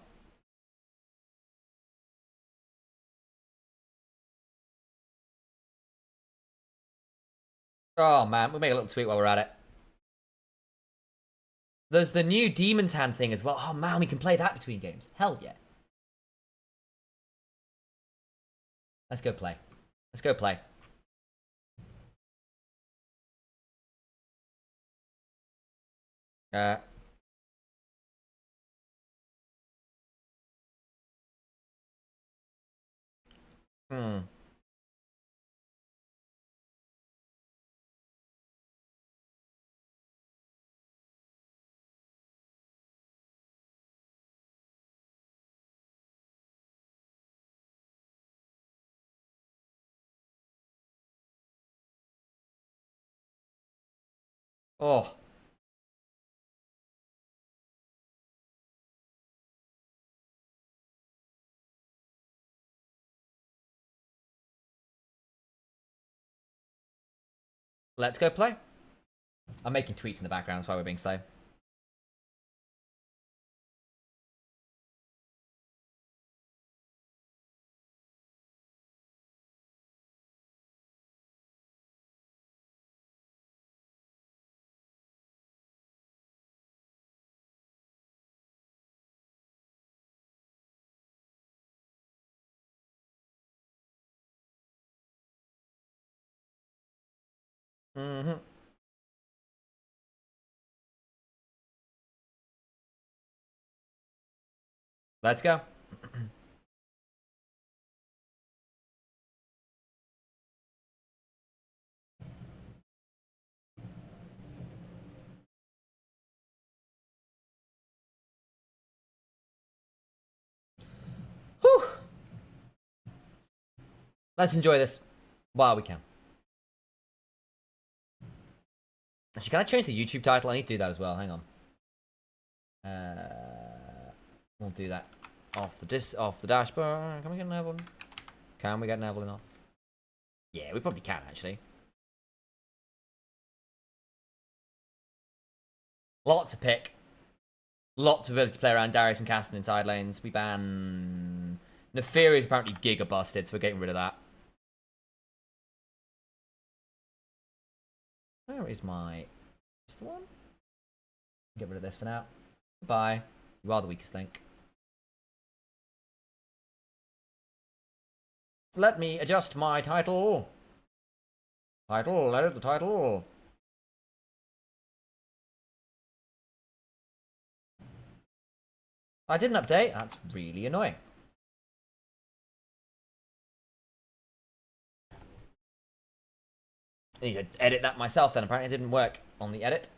Oh, man. We'll make a little tweet while we're at it. There's the new Demon's Hand thing as well. Oh, man, we can play that between games. Hell yeah. Let's go play. Let's go play. Uh... Hmm. Oh. Let's go play. I'm making tweets in the background, that's why we're being slow. Mm-hmm. Let's go. Whew. Let's enjoy this while we can. Actually, can I change the YouTube title? I need to do that as well. Hang on. We'll do that off the dashboard. Can we get an Evelyn? Can we get an Evelyn off? Yeah, we probably can actually. Lots to pick. Lots of ability to play around Darius and Caston in side lanes. We ban Neferi is apparently giga busted, so we're getting rid of that. Where is my... Is the one? Get rid of this for now. Goodbye. You are the weakest link. Let me adjust my title. Edit the title. I didn't update. That's really annoying. I need to edit that myself then. Apparently it didn't work on the edit.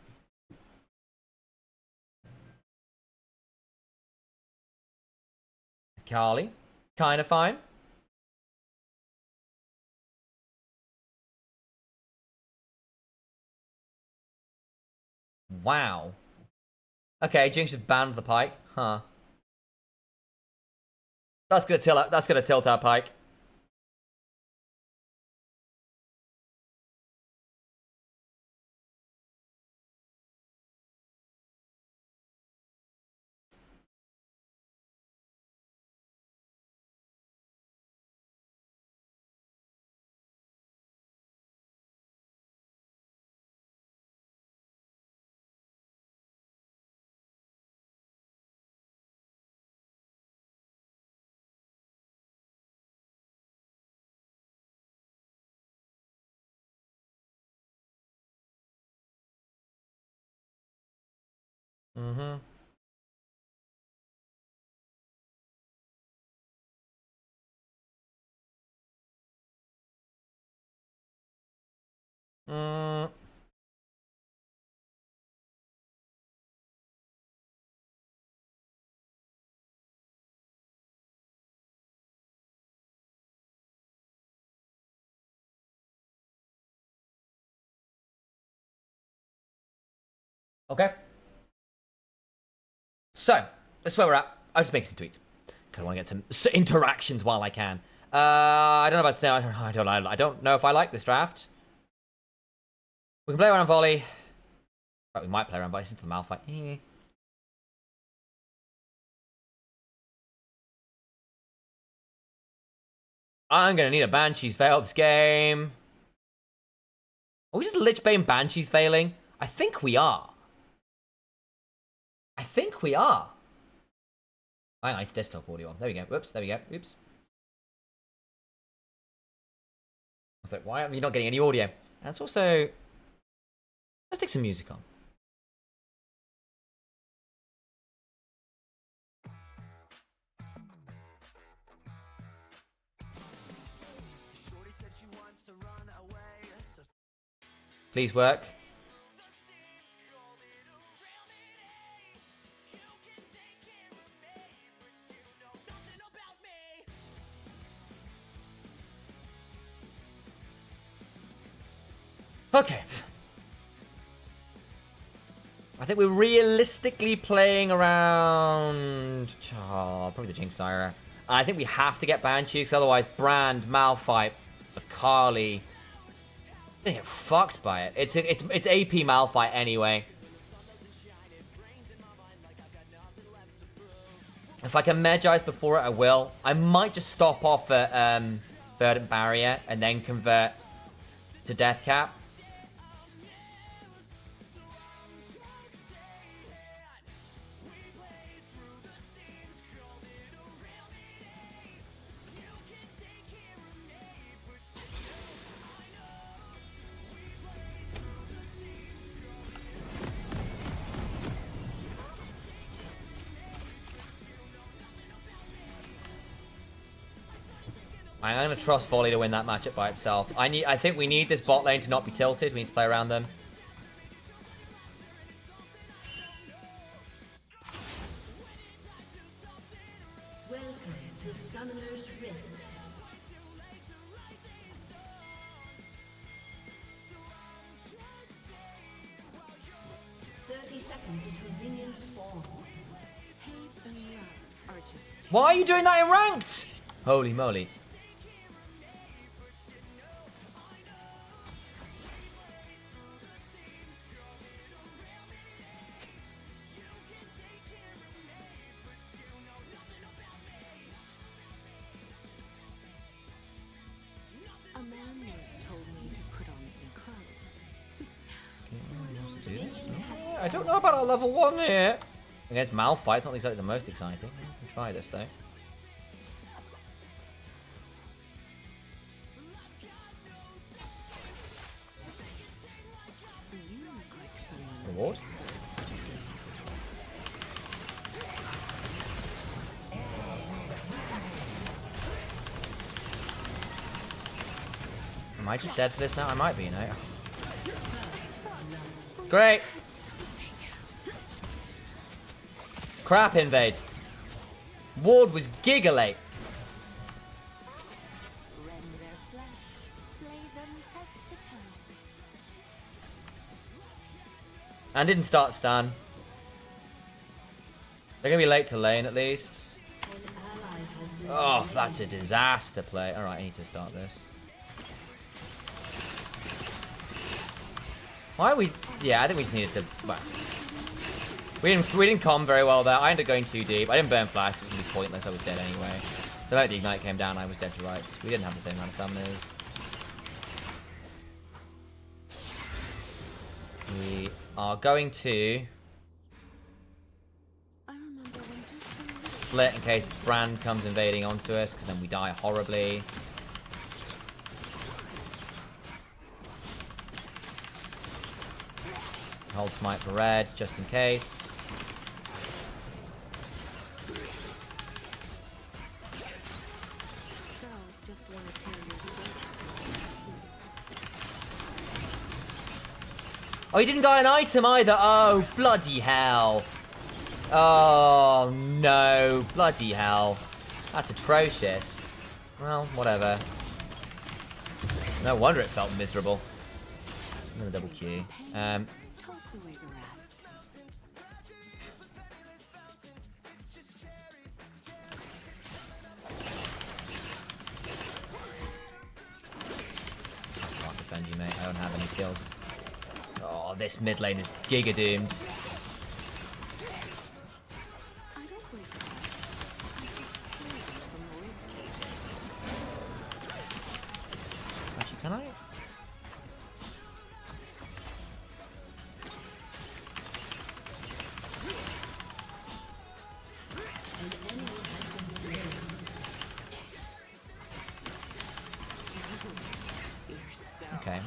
Carly. Kind of fine. Wow. Okay, Jinx just banned the Pike. Huh. That's gonna tilt our Pike. Mm-hmm. Mm. Okay. So, that's where we're at. I'll just make some tweets. Because I want to get some interactions while I can. I don't know about now. I don't know if I like this draft. We can play around volley. Right, we might play around volley into the Malphite. I'm gonna need a Banshee's Veil this game. Are we just Lich Bane Banshees failing? I think we are. I think we are. Hang on, it's desktop audio on. There we go. Whoops, there we go. Oops. I thought, why am I not getting any audio? And it's also... Let's take some music on. Please work. Okay. I think we're realistically playing around... Oh, probably the Jinx Syra. I think we have to get Banshee, because otherwise Brand, Malphite, Akali... They get fucked by it. It's AP Malphite anyway. If I can Magize before it, I will. I might just stop off at Verdant Barrier and then convert to Death Cap. I'm going to trust Volley to win that matchup by itself. I think we need this bot lane to not be tilted. We need to play around them. Welcome to Summoner's Rift. Seconds until minions spawn. Hate and love are just... Why are you doing that in ranked? Holy moly. A man once told me to put on some clothes. I don't know about our level 1 here. Against Malphite, it's not exactly the most exciting. We can try this though. You look like someone... Reward. Am I just dead for this now? I might be, you know. Great. Crap invade. Ward was giga late. Rend their flesh, play them head to toe. And didn't start stun. They're gonna be late to lane at least. An ally has been Oh, slain. that's a disaster play. Alright, I need to start this. Why are we... Yeah, I think we just needed to... Well, we didn't com very well there. I ended up going too deep. I didn't burn flash, which would be pointless. I was dead anyway. The moment the ignite came down, I was dead to rights. We didn't have the same amount of summoners. We are going to I remember when just split in case Brand comes invading onto us, because then we die horribly. Hold smite for red, just in case. girls just want to tell you Oh, he didn't got an item either. Oh, bloody hell. Oh, no. Bloody hell. That's atrocious. Well, whatever. No wonder it felt miserable. Another double Q. toss away the rest. I can't defend you, mate. I don't have any skills. Oh, this mid lane is giga doomed. I don't break it. I just take from the rib cage. Actually, can I?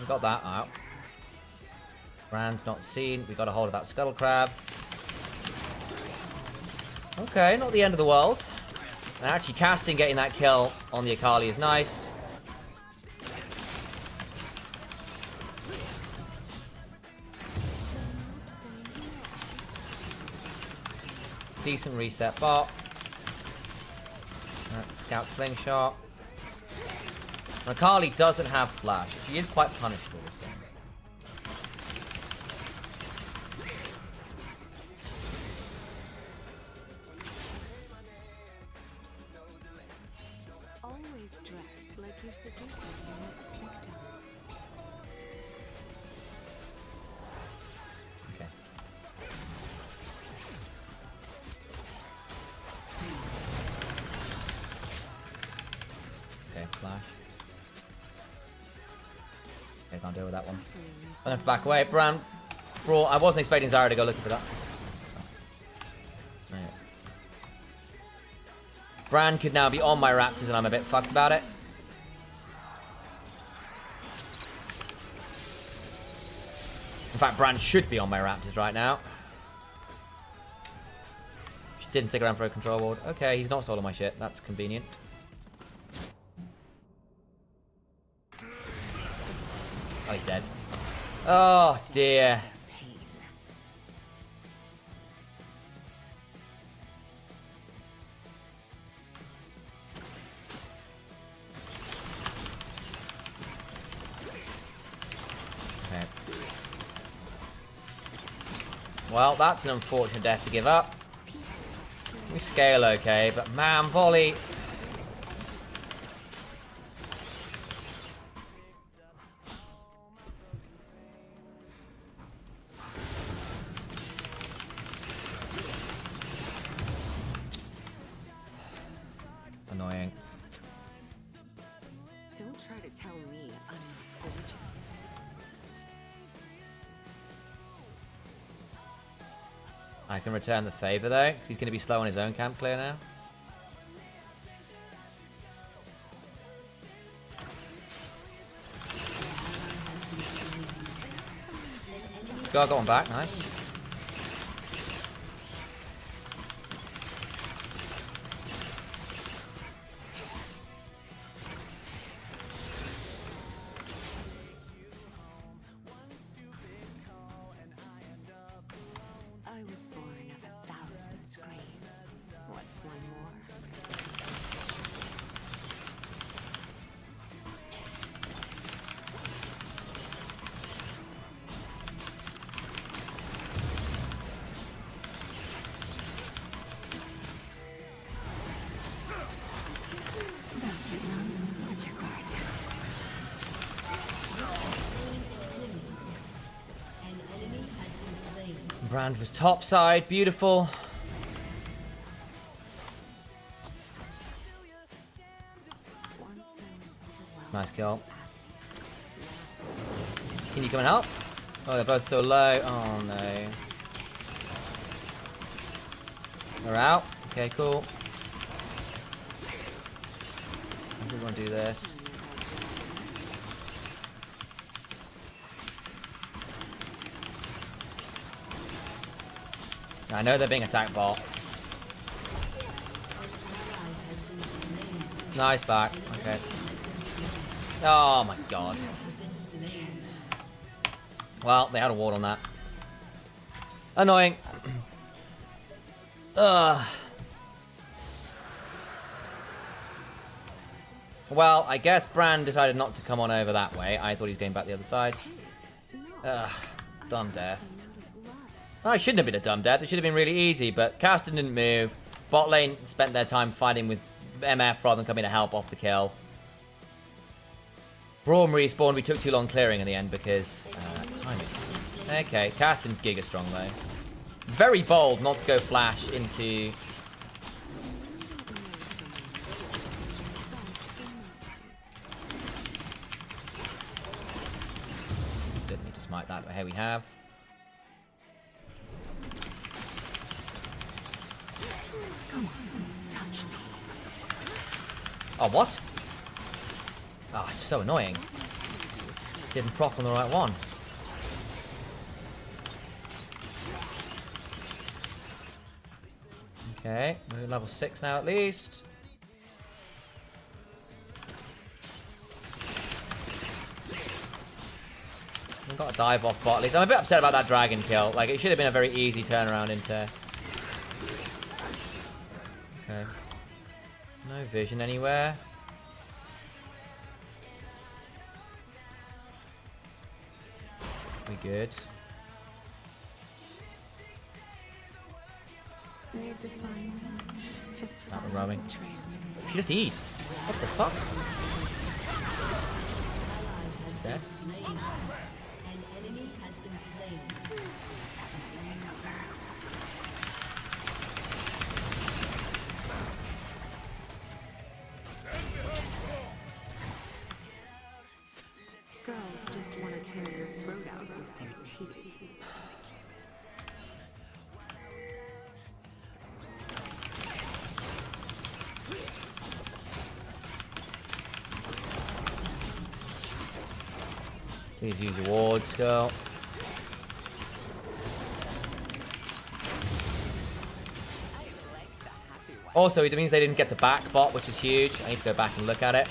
we got that out. Brand's not seen. We got a hold of that Scuttle Crab. Okay, not the end of the world. And actually, casting getting that kill on the Akali is nice. Decent reset bot. That's Scout Slingshot. Akali doesn't have flash. She is quite punishable this game. Always dress like you're seducing your next victim. Okay. Okay, flash. Okay, can't deal with that one. Don't have to back away. Bran, Brawl. I wasn't expecting Zara to go looking for that. Oh, yeah. Bran could now be on my Raptors and I'm a bit fucked about it. In fact, Bran should be on my Raptors right now. She didn't stick around for a control ward. Okay, he's not soloing my shit. That's convenient. Oh, he's dead. Oh, dear. Okay. Well, that's an unfortunate death to give up. We scale okay, but man, volley. Annoying. Don't try to tell me I'm not gorgeous. I can return the favor though, because he's going to be slow on his own camp clear now. Got one back, nice. I was born of 1,000 screams. What's one more? That's it. Let your guard down. An enemy has been slain. Brand was top side, beautiful. Once I was overwhelmed. Nice kill. Can you come and help? Oh, they're both so low. Oh no. They're out. Okay, cool. I think we want to do this. I know they're being attacked bot. Nice back. Okay. Oh my god. Well, they had a ward on that. Annoying. Ugh. Well, I guess Bran decided not to come on over that way. I thought he was going back the other side. Ugh. Dumb death. Oh, it shouldn't have been a dumb death. It should have been really easy, but Caston didn't move. Bot lane spent their time fighting with MF rather than coming to help off the kill. Braum respawned. We took too long clearing in the end because timings. Okay, Caston's giga strong though. Very bold not to go flash into. Didn't need to smite that, but here we have. Oh, what? Oh, it's so annoying. Didn't proc on the right one. Okay, we're level 6 now at least. We've got a dive off bot at least. I'm a bit upset about that dragon kill. Like, it should have been a very easy turnaround into... Okay. No vision anywhere. We good. Need to find them. Just That we're roaming. trail. She just eat. What the fuck? Has Dead. been slain. An enemy has been slain. Girls just want to tear your throat out with their teeth. Please use your wards, girl. Also, it means they didn't get to back bot, which is huge. I need to go back and look at it.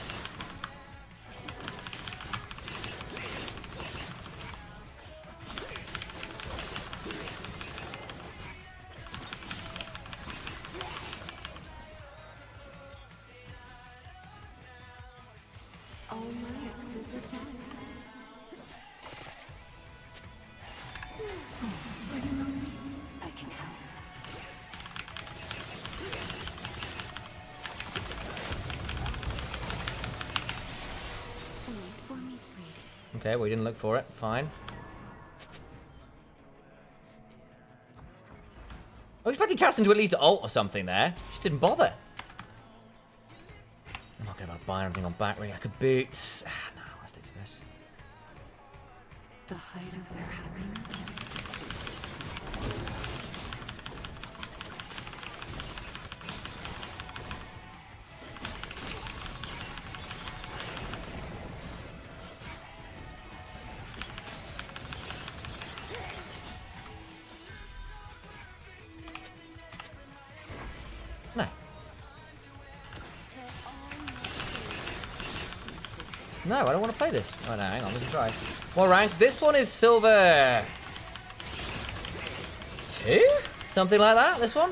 All my exes are dead. Are you lonely? I can help. Wait for me, sweetie. Okay, well, we didn't look for it. Fine. I was expecting Cass to at least ult or something there. She didn't bother. I'm not going to buy anything on back ring. I could boots. No, I'll stick to this. The height of their happiness. No. No, I don't want to play this. Oh, no, hang on. Let's try. What rank? This one is silver 2? Something like that, this one.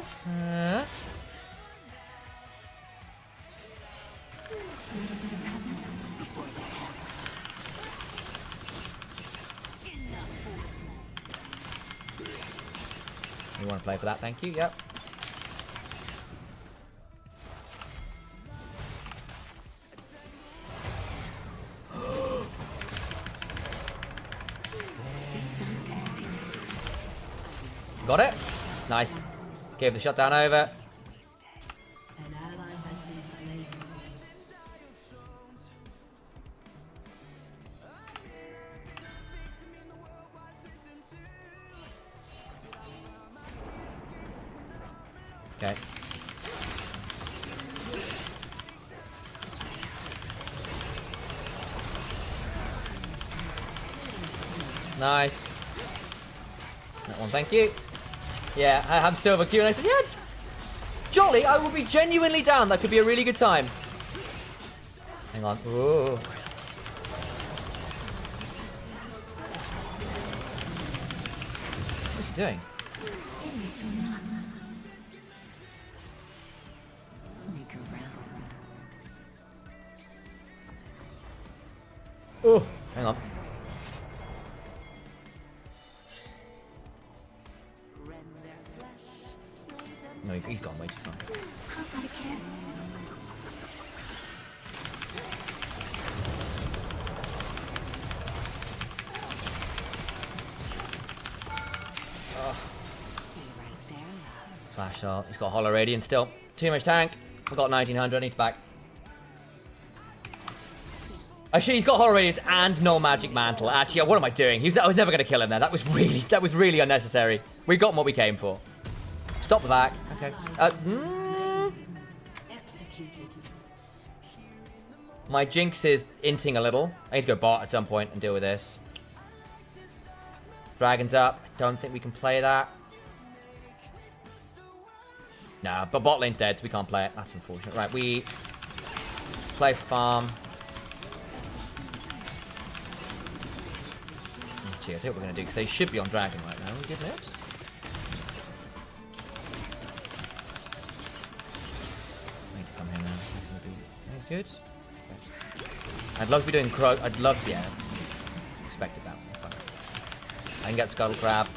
You want to play for that? Thank you. Yep. Got it. Nice. Gave the shutdown over. An ally has been slain. Okay. Nice. That one, thank you. Yeah, I have silver Q, and I said, yeah, jolly, I will be genuinely down. That could be a really good time. Hang on. Ooh. What's he doing? Sneak around. Oh, hang on. Rend their flesh. No, he's gone way too far. How about a kiss? Stay right there, love. Flash ult. He's got Hollow Radiant still. Too much tank. I've got 1900. I need to back. Actually, he's got Hollow Radiant and no Magic Mantle. Actually, what am I doing? I was never going to kill him there. That was really unnecessary. We got what we came for. Stop the back. Okay. Executed. My Jinx is inting a little. I need to go bot at some point and deal with this. Dragon's up. Don't think we can play that. Nah, but bot lane's dead, so we can't play it. That's unfortunate. Right, we play farm. Gee, I see what we're going to do, because they should be on dragon right now. We give it. I need to come here now. He's going to be... He's good. I'd love to be doing Krug. I'd love, yeah. Expected that. I can get Scuttle Crab.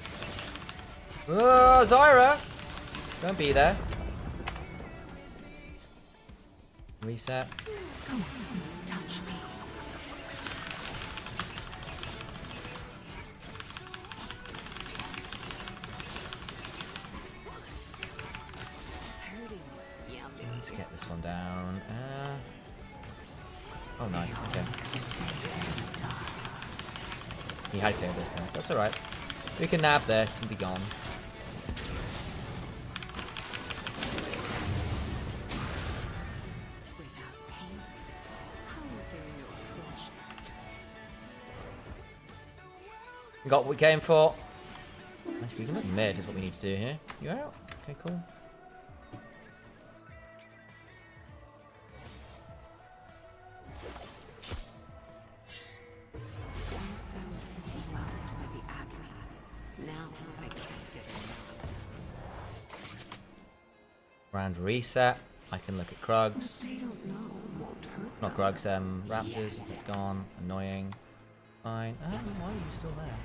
Oh, Zyra! Don't be there. Reset. Come on, touch me. Let's get this one down. Oh, nice. Okay. He had cleared this time. That's alright. We can nab this and be gone. Got what we came for. Actually, we can look mid is what we need to do here. You out? Okay, cool. Once I was overwhelmed by the agony. Now I can't get enough. Round reset. I can look at Krugs. They don't know won't hurt Not Krugs, Raptors. It's gone. Annoying. Fine. Why are you still there?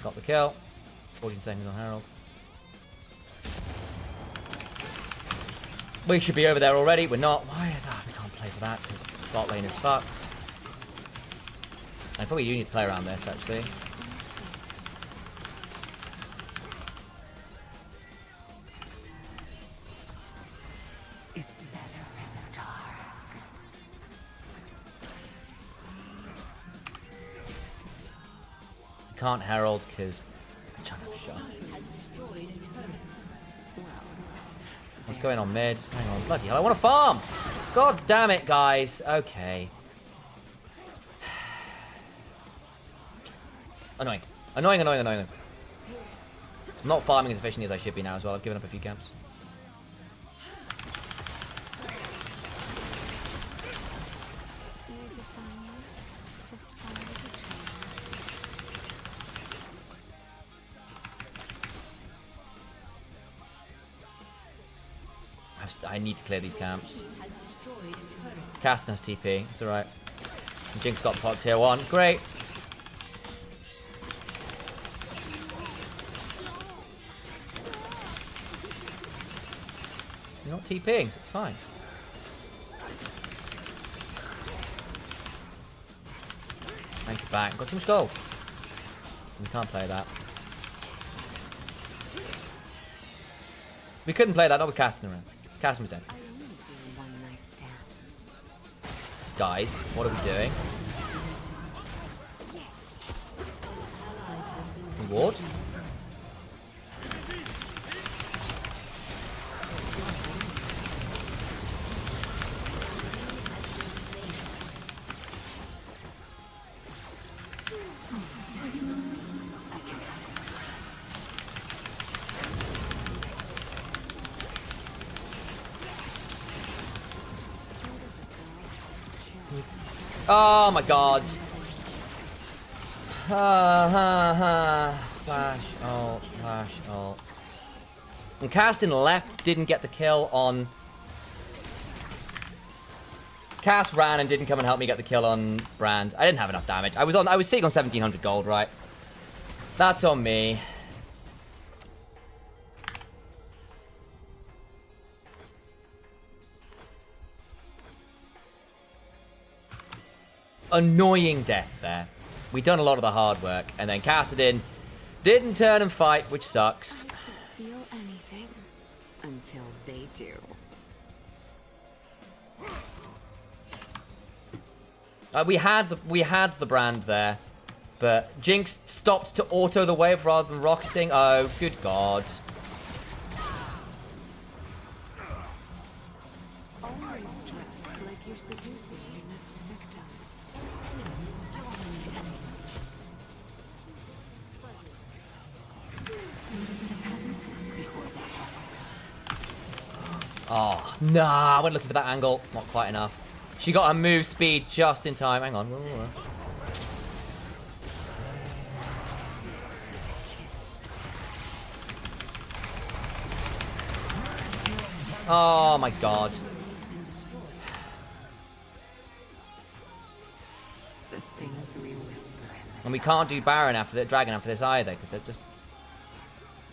Got the kill. 14 seconds on Herald. We should be over there already. We're not. Why? We can't play for that because bot lane is fucked. I probably do need to play around this actually. It's better in the dark. Can't Herald because it's trying to shot. Has destroyed a turret. What's going on mid? Hang on, bloody hell! I want to farm. God damn it, guys. Okay. Annoying. Annoying, annoying, annoying. I'm not farming as efficiently as I should be now as well. I've given up a few camps. Need to find me? Just follow the I need to clear these camps. Has destroyed a turret. Casting has TP. It's alright. Jinx got pot tier 1. Great. You're not TPing, so it's fine. Thank you, back. Got too much gold. We can't play that. We couldn't play that, not with Casting around. Casting was dead. I only do one-night stands. Guys, what are we doing? Reward? Oh my god. Flash ult, flash ult. And Casting left, didn't get the kill on... Cast ran and didn't come and help me get the kill on Brand. I didn't have enough damage. I was sitting on 1700 gold, right? That's on me. Annoying death there. We've done a lot of the hard work, and then Kassadin didn't turn and fight, which sucks. Feel anything until they do. We had the brand there, but Jinx stopped to auto the wave rather than rocketing. Oh, good God. Always dress like you're seducing your next victim. Oh, nah, I went looking for that angle. Not quite enough. She got her move speed just in time. Hang on. Oh my God. The things we whisper in And we can't do Baron after the Dragon after this either, because they're just...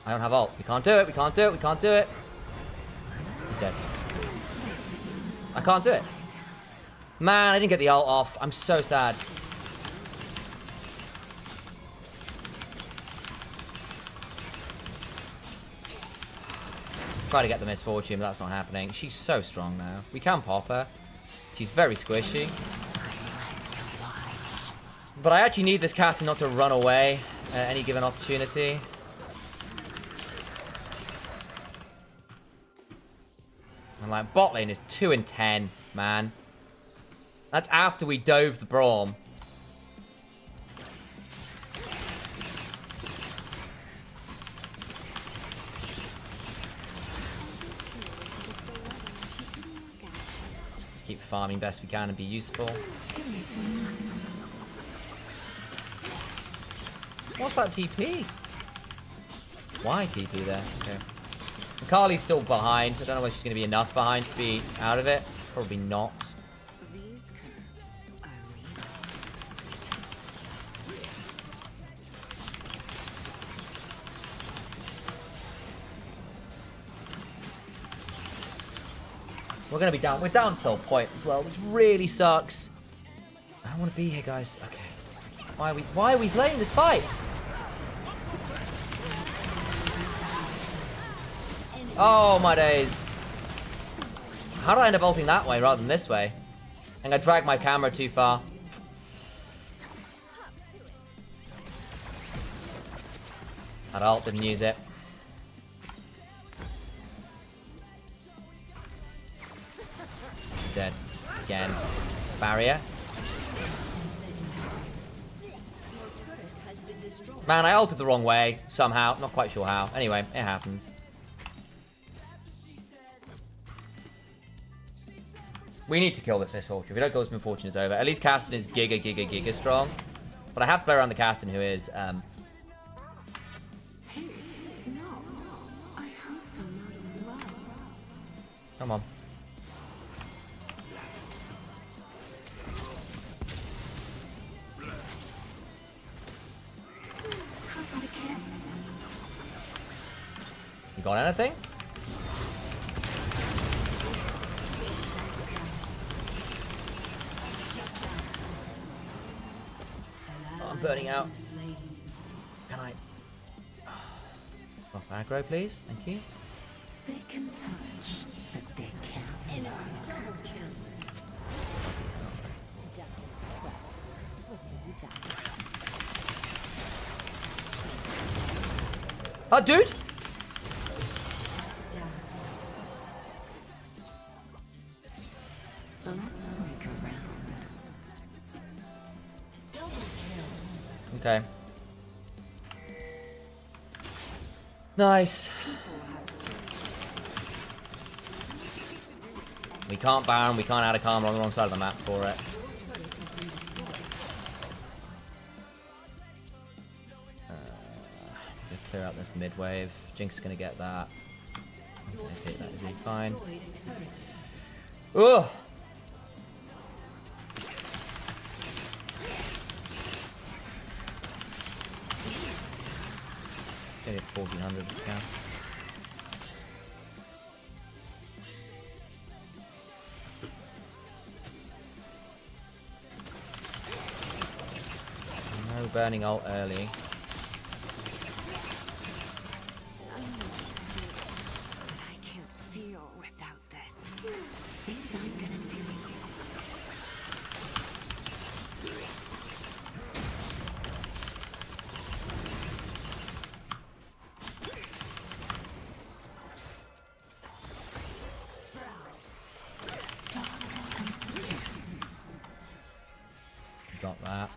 I don't have ult. We can't do it, we can't do it, we can't do it. He's dead. I can't do it. Man, I didn't get the ult off. I'm so sad. Try to get the misfortune, but that's not happening. She's so strong now. We can pop her. She's very squishy. But I actually need this caster not to run away at any given opportunity. And like, bot lane is 2 and 10, man. That's after we dove the Braum. Keep farming best we can and be useful. What's that TP? Why TP there? Okay. Kali's still behind. I don't know if she's going to be enough behind to be out of it. Probably not. these curves are real. We're going to be down. We're down soul point as well, which really sucks. I don't want to be here, guys. Okay. Why are we playing this fight? Oh, my days. How did I end up ulting that way rather than this way? I think I dragged my camera too far. That ult, didn't use it. Dead. Again. Barrier. Man, I ulted the wrong way. Somehow. Not quite sure how. Anyway, it happens. We need to kill this Misfortune. If we don't kill this Misfortune, it's over. At least Caston is giga strong. But I have to play around the Caston who is, Hate? No. I hurt them out of love. Come on. How about a kiss? You got anything? Oh, I'm burning out. Can I... Off aggro, please. Thank you. They can touch, but they can't love. Double kill. Double trap. Swiftly down. Oh, dude! Let's sneak around. Double kill. Okay. Nice. We can't Baron, we can't add a Karma on the wrong side of the map for it. Just clear out this mid wave. Jinx is gonna get that. He's gonna take that, is he? Fine. Ugh! Get it 1400 if you can. No burning ult early. I can't feel without this. Things I'm gonna do. Got that.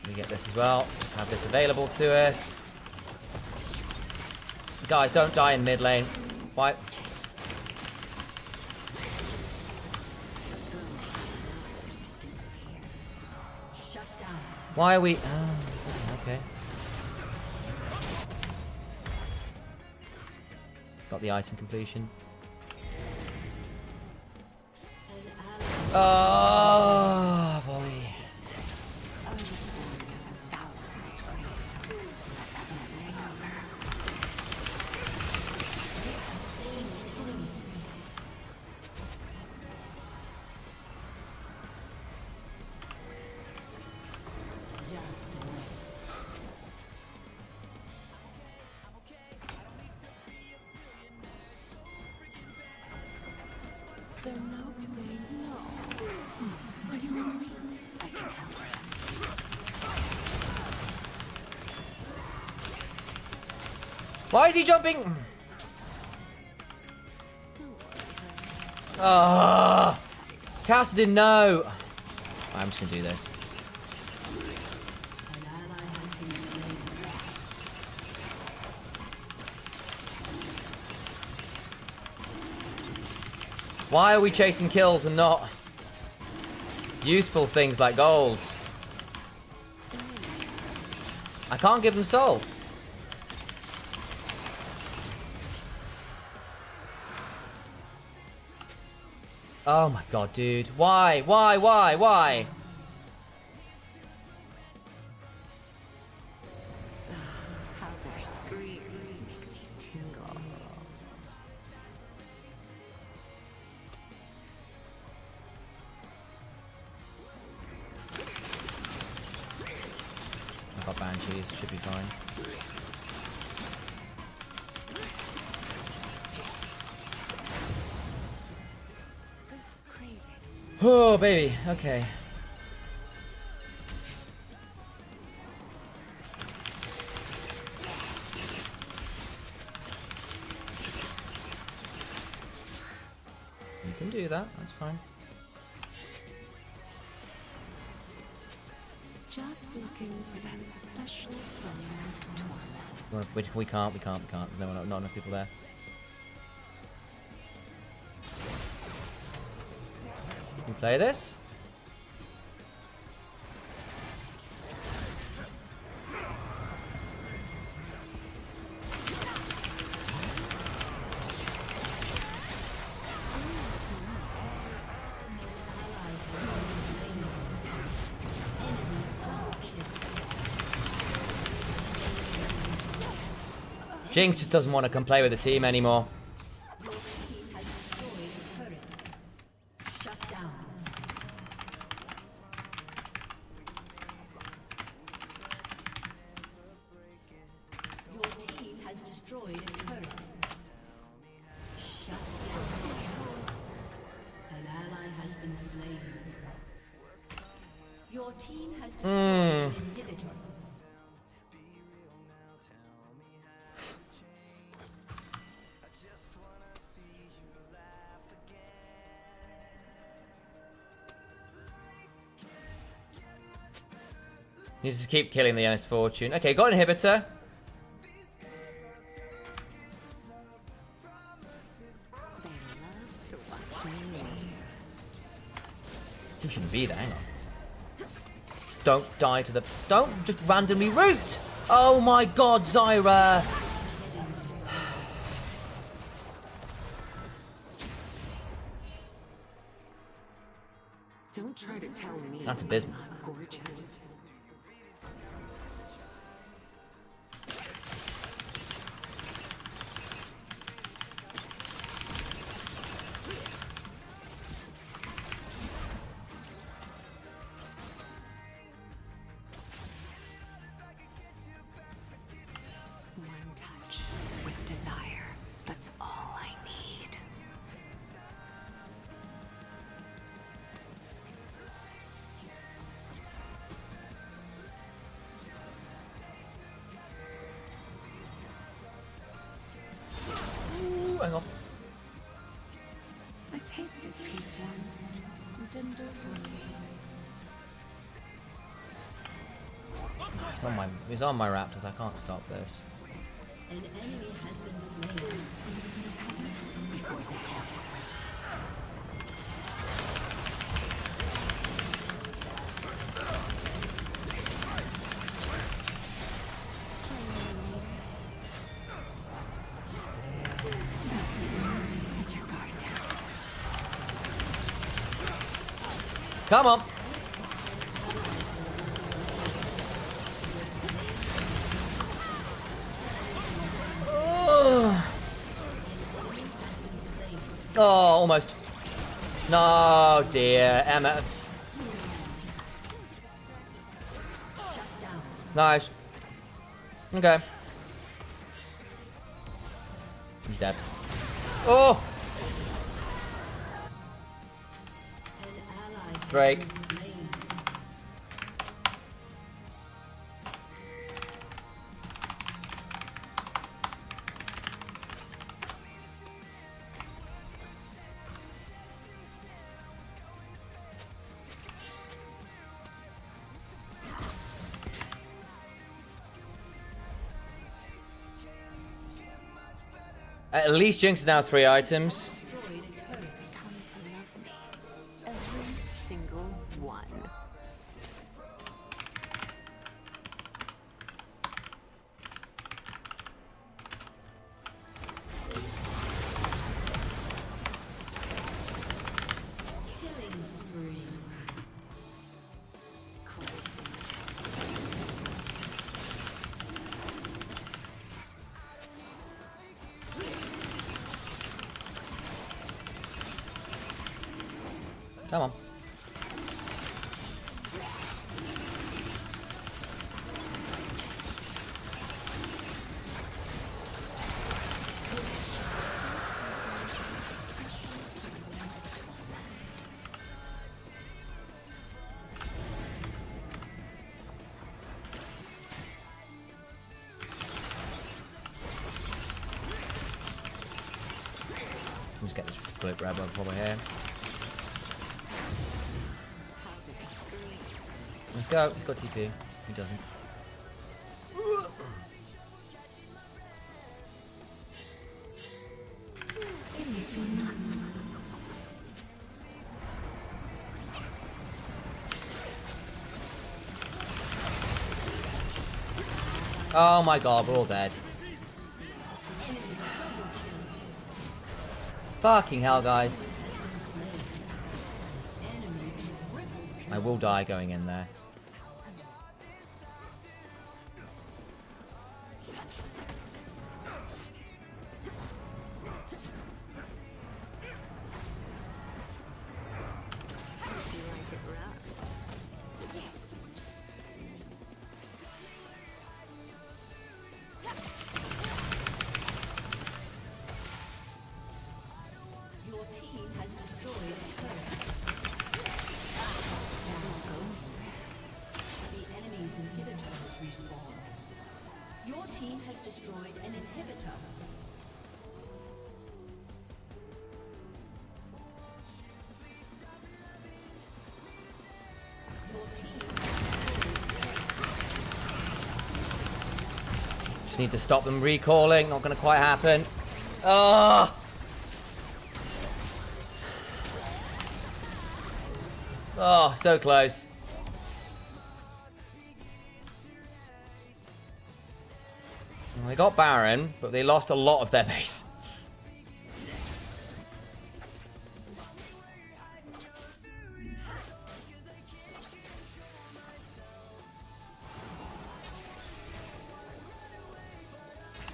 We get this as well. Just have this available to us. Guys, don't die in mid lane. Why? Shut down. Why are we? Oh, okay. Got the item completion. An ally. Oh, boy. I was born of 1,000 screams. Let them take over. Just wait. Their mouths say no. Are you lonely? I can help. Why is he jumping? Don't worry. Ah, Cass didn't know. I'm just gonna do this. An ally has been slain. Why are we chasing kills and not useful things like gold? I can't give them soul. Oh my god, dude. Why? Why? How their screams make me tingle. I've got banshees, should be fine. This craving. Oh, baby. Okay. You can do that. That's fine. Just looking for that special someone to torment. We can't. No, not enough people there. You play this? Jinx just doesn't want to come play with the team anymore. Your team has destroyed a turret. Shut down. Your team has destroyed a turret. Shut down. An ally has been slain. Your team has destroyed an inhibitor. You just keep killing the honest fortune. Okay, got an inhibitor. They love to watch me. You shouldn't be there, hang on. Don't die to the... Don't just randomly root! Oh my god, Zyra! Don't try to tell me That's abysmal. I'm not gorgeous. One touch with desire. That's all I need. Ooh, hang on. I tasted peace once. It didn't do it for me. He's on my raptors. I can't stop this. An enemy has been slain. Come on. Oh, almost. No, dear. Emma. Nice. Okay. He's dead. Oh! Drake. At least Jinx is now 3 items. Come to love me. Every single one. Killing spree. Come on. Let's get this flip red one over here. Let's go. He's got TP. He doesn't. Oh my god, we're all dead. Fucking hell, guys. I will die going in there. Your team has destroyed a turret. The enemy's inhibitor has respawned. Your team has destroyed an inhibitor. Your team Just need to stop them recalling. Not going to quite happen. Oh! Oh, so close. Well, they got Baron, but they lost a lot of their base.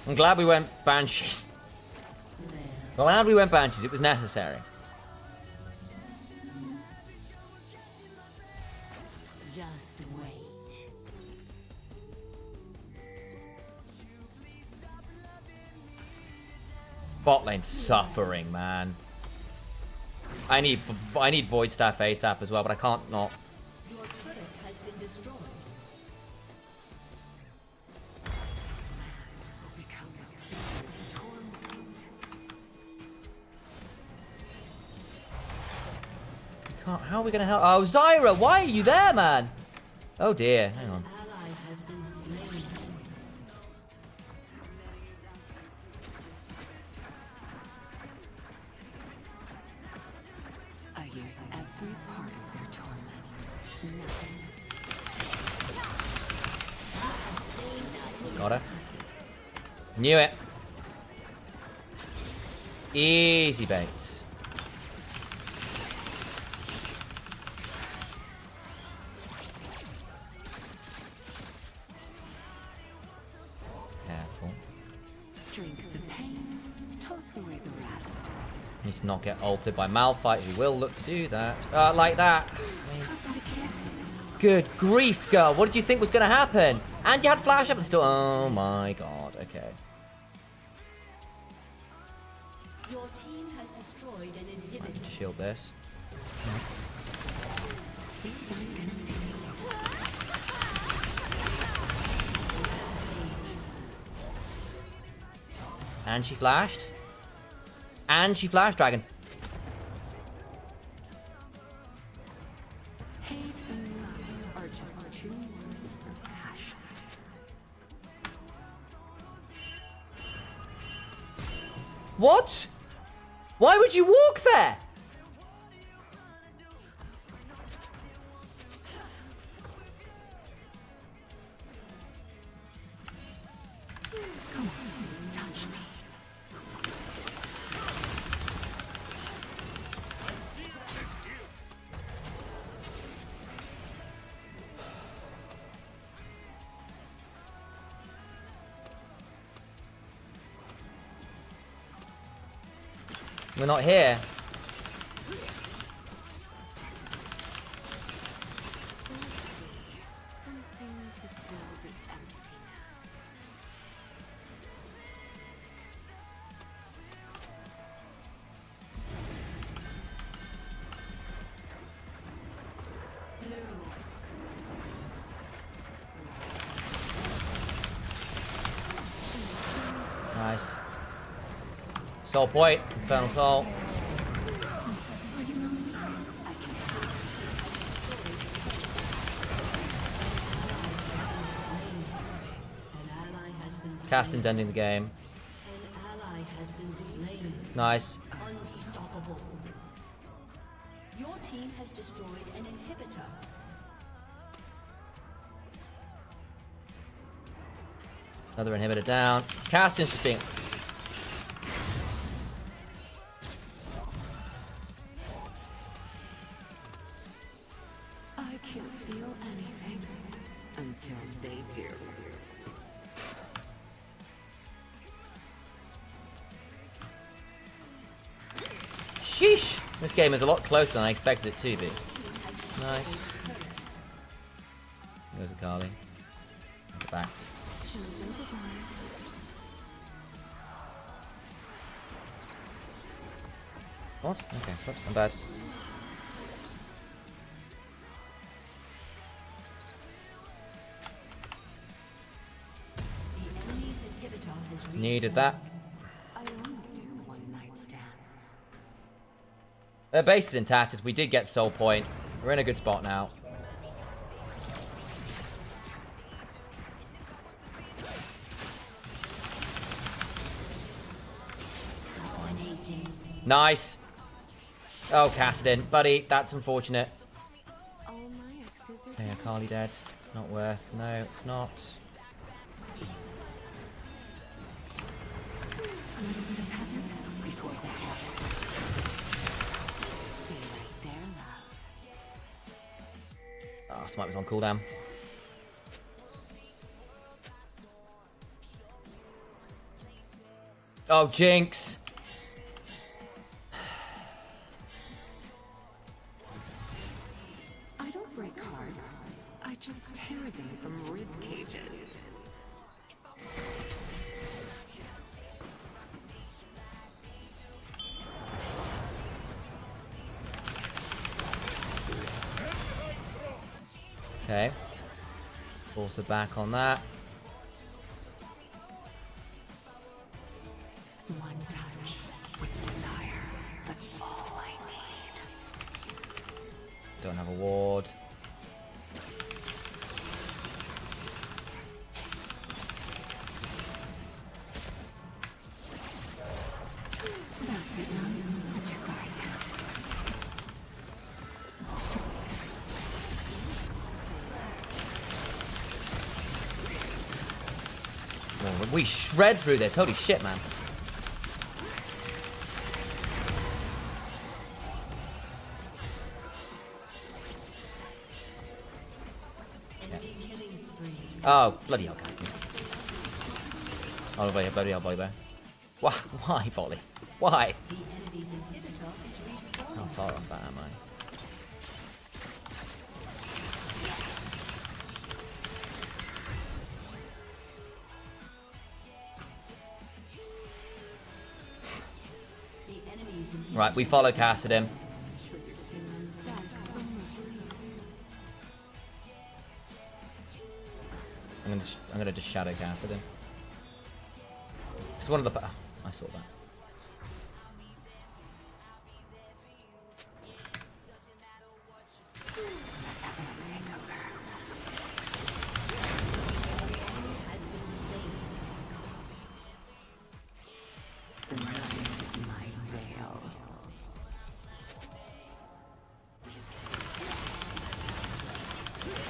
I'm glad we went Banshees. Glad we went Banshees. It was necessary. Just wait. Bot lane suffering, man. I need Void Staff ASAP as well, but I can't not. Your turret has been destroyed. How are we gonna help? Oh, Zyra, why are you there, man? Oh dear, hang on. Ally has been shares every part of their torment. Nothing is Got her. Knew it. Easy bait. Careful. drink the pain, toss away the rest. Need to not get ulted by Malphite, who will look to do that. Like that. Good grief, girl. What did you think was going to happen? And you had flash up and still... Oh my god. Okay. Your team has destroyed an inhibitor. Shield this. And she flashed. And she flashed, dragon. Hate and love are just two words for passion. What? Why would you walk there? Come on, touch me. We're not here. Something to fill the emptiness. Nice. Soul point. Infernal soul. An ally has been slain. Casting's ending the game. An ally has been slain. Nice. Unstoppable. Your team has destroyed an inhibitor. Another inhibitor down. Casting's just being... I can't feel anything until they do. Sheesh! This game is a lot closer than I expected it to be. Nice. There's a Carly. Get back. Chosen device. What? Okay, whoops, I'm bad. The enemy's inhibitor has Needed that. I only do one-night stands. Their base is intact as we did get soul point. We're in a good spot now. Nice. Oh, Cassidin. Buddy, that's unfortunate. All my exes are Okay, Carly dead. Not worth. No, it's not. before the heaven. Stay right there, love. Oh, Smite was on cooldown. Oh, Jinx. I don't break hearts. I just tear them from rib cages. Okay. Also back on that. One touch with desire. That's all I need. Don't have a ward. That's it, love. Let your guard down. We shred through this. Holy shit, man. Oh, bloody hell, casters. Oh, bloody hell, volley there. Why, volley? Why? The enemy's inhibitor is respawned. How far off that am I? The enemy's inhibitor Right, we follow casted him. I'm gonna just shadow cast at him. It's one of the. I saw that. The night is my veil.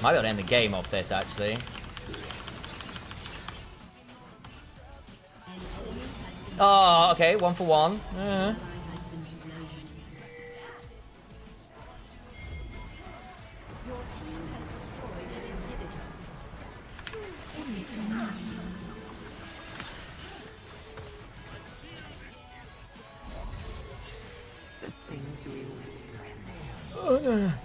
Might be able to end the game off this actually. Oh, okay, 1 for 1. has been slain. Your team has destroyed an inhibitor. The things we whisper in there.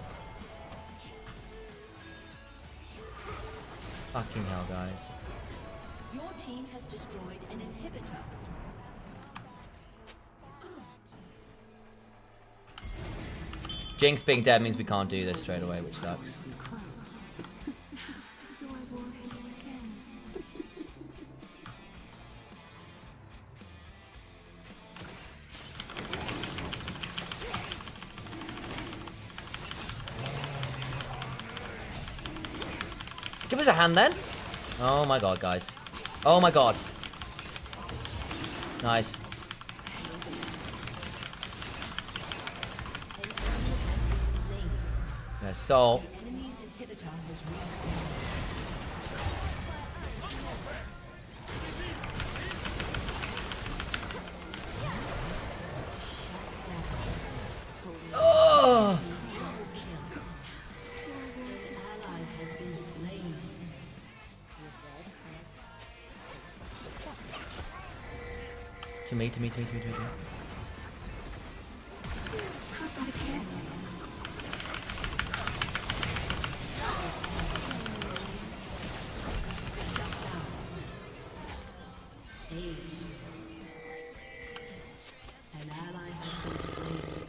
Fucking hell, guys. Your team has destroyed an inhibitor. Jinx being dead means we can't do this straight away, which sucks. Some clothes. So I wore his skin. Give us a hand then. Oh my god, guys. Oh my god. Nice. Yeah, so. The enemy's inhibitor has respawned. Oh! An ally has been slain. To me. How about a kiss? Aced. An ally has been slain.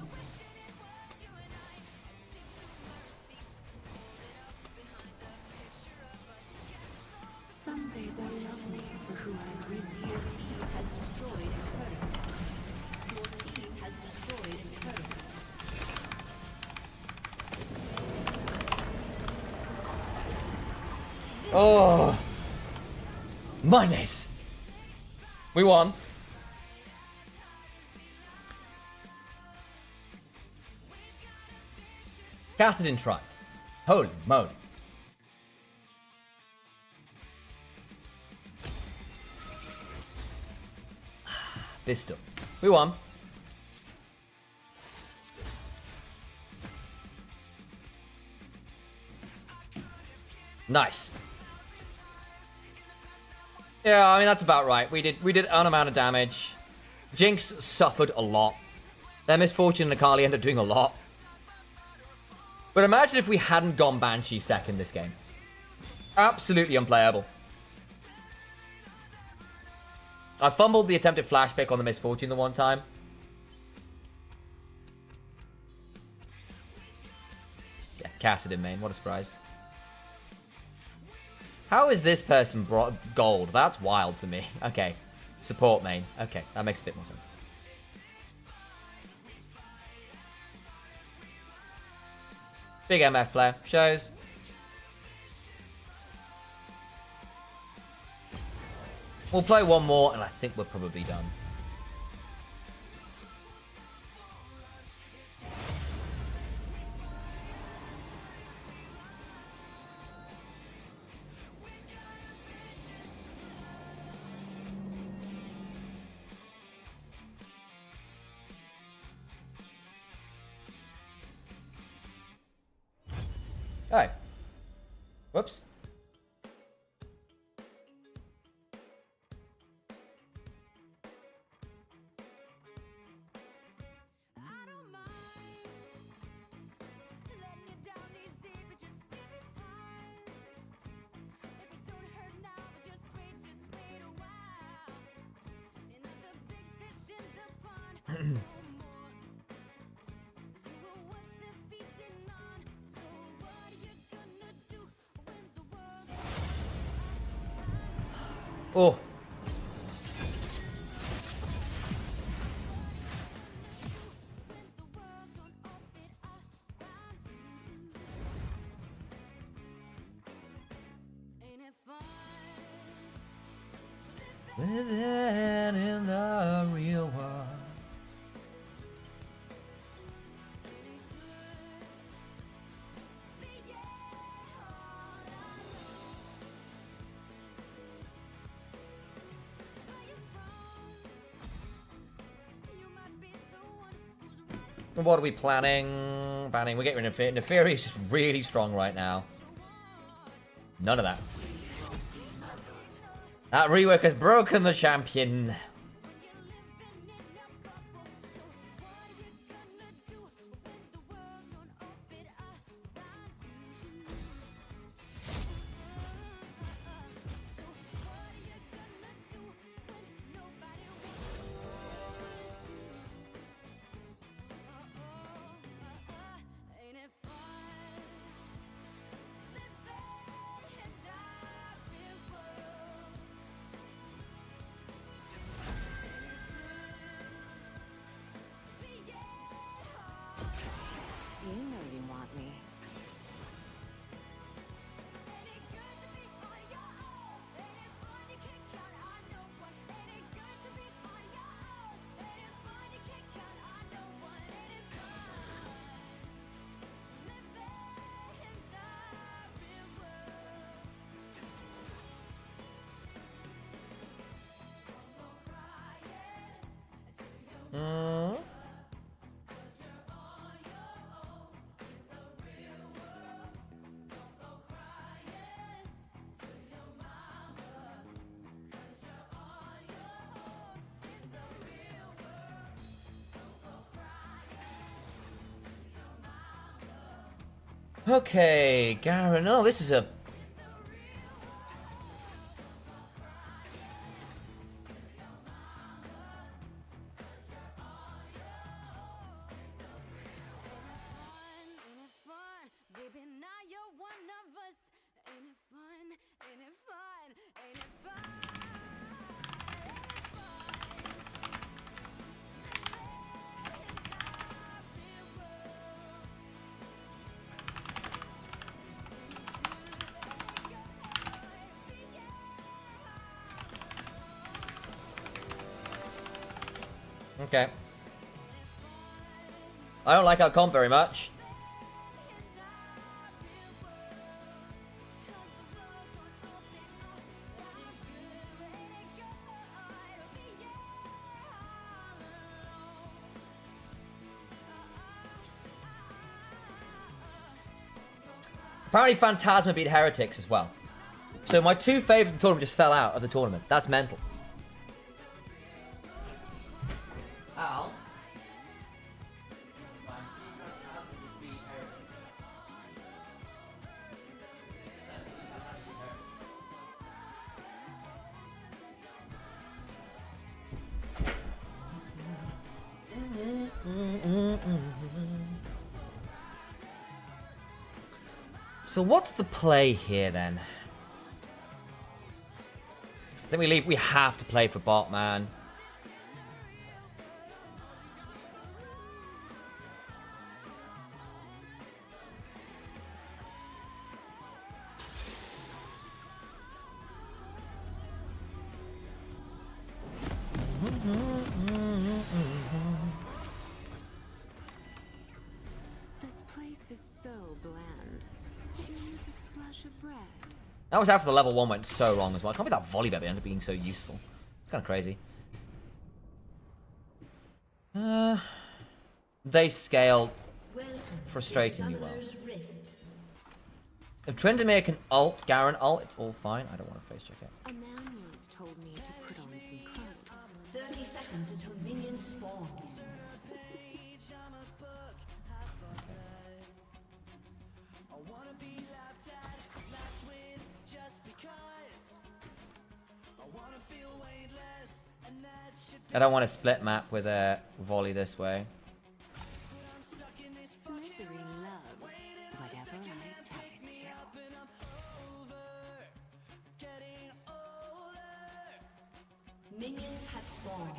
Someday they'll love me for who I really Your am. team has destroyed a turret. Your team has destroyed a turret. Oh! My days! We won. Cassidin tried. Holy moly. Pistol. We won. Nice. Yeah, I mean that's about right. We did an amount of damage. Jinx suffered a lot. Their Misfortune and Akali ended up doing a lot. But imagine if we hadn't gone Banshee second this game. Absolutely unplayable. I fumbled the attempted flash pick on the Misfortune the one time. Yeah, Cassidin main. What a surprise. How is this person brought gold? That's wild to me. Okay. Support main. Okay, that makes a bit more sense. Big MF player. Shows. We'll play one more, and I think we're probably done. Oh. Whoops. Oh. Living in the real world. What are we planning? Banning. We're getting Neferi. Neferi is just really strong right now. None of that. That rework has broken the champion. You know you want me. Okay, Garen. Oh, this is a... Okay. I don't like our comp very much. Apparently Phantasma beat Heretics as well. So my two favourites of the tournament just fell out of the tournament. That's mental. Al? So what's the play here then? I think we leave. We have to play for bot, man. This place is so bland. It needs a splash of red. That was after the level 1 went so wrong as well. I can't believe that volley bet ended up being so useful. It's kind of crazy. They scale frustratingly well. If Trendemir can ult, Garen ult, it's all fine. I don't want to face check it. A man once told me to put on some clothes. 30 seconds until minions spawn. I don't want to split map with a volley this way. Misery loves whatever I tell it to. Minions have spawned.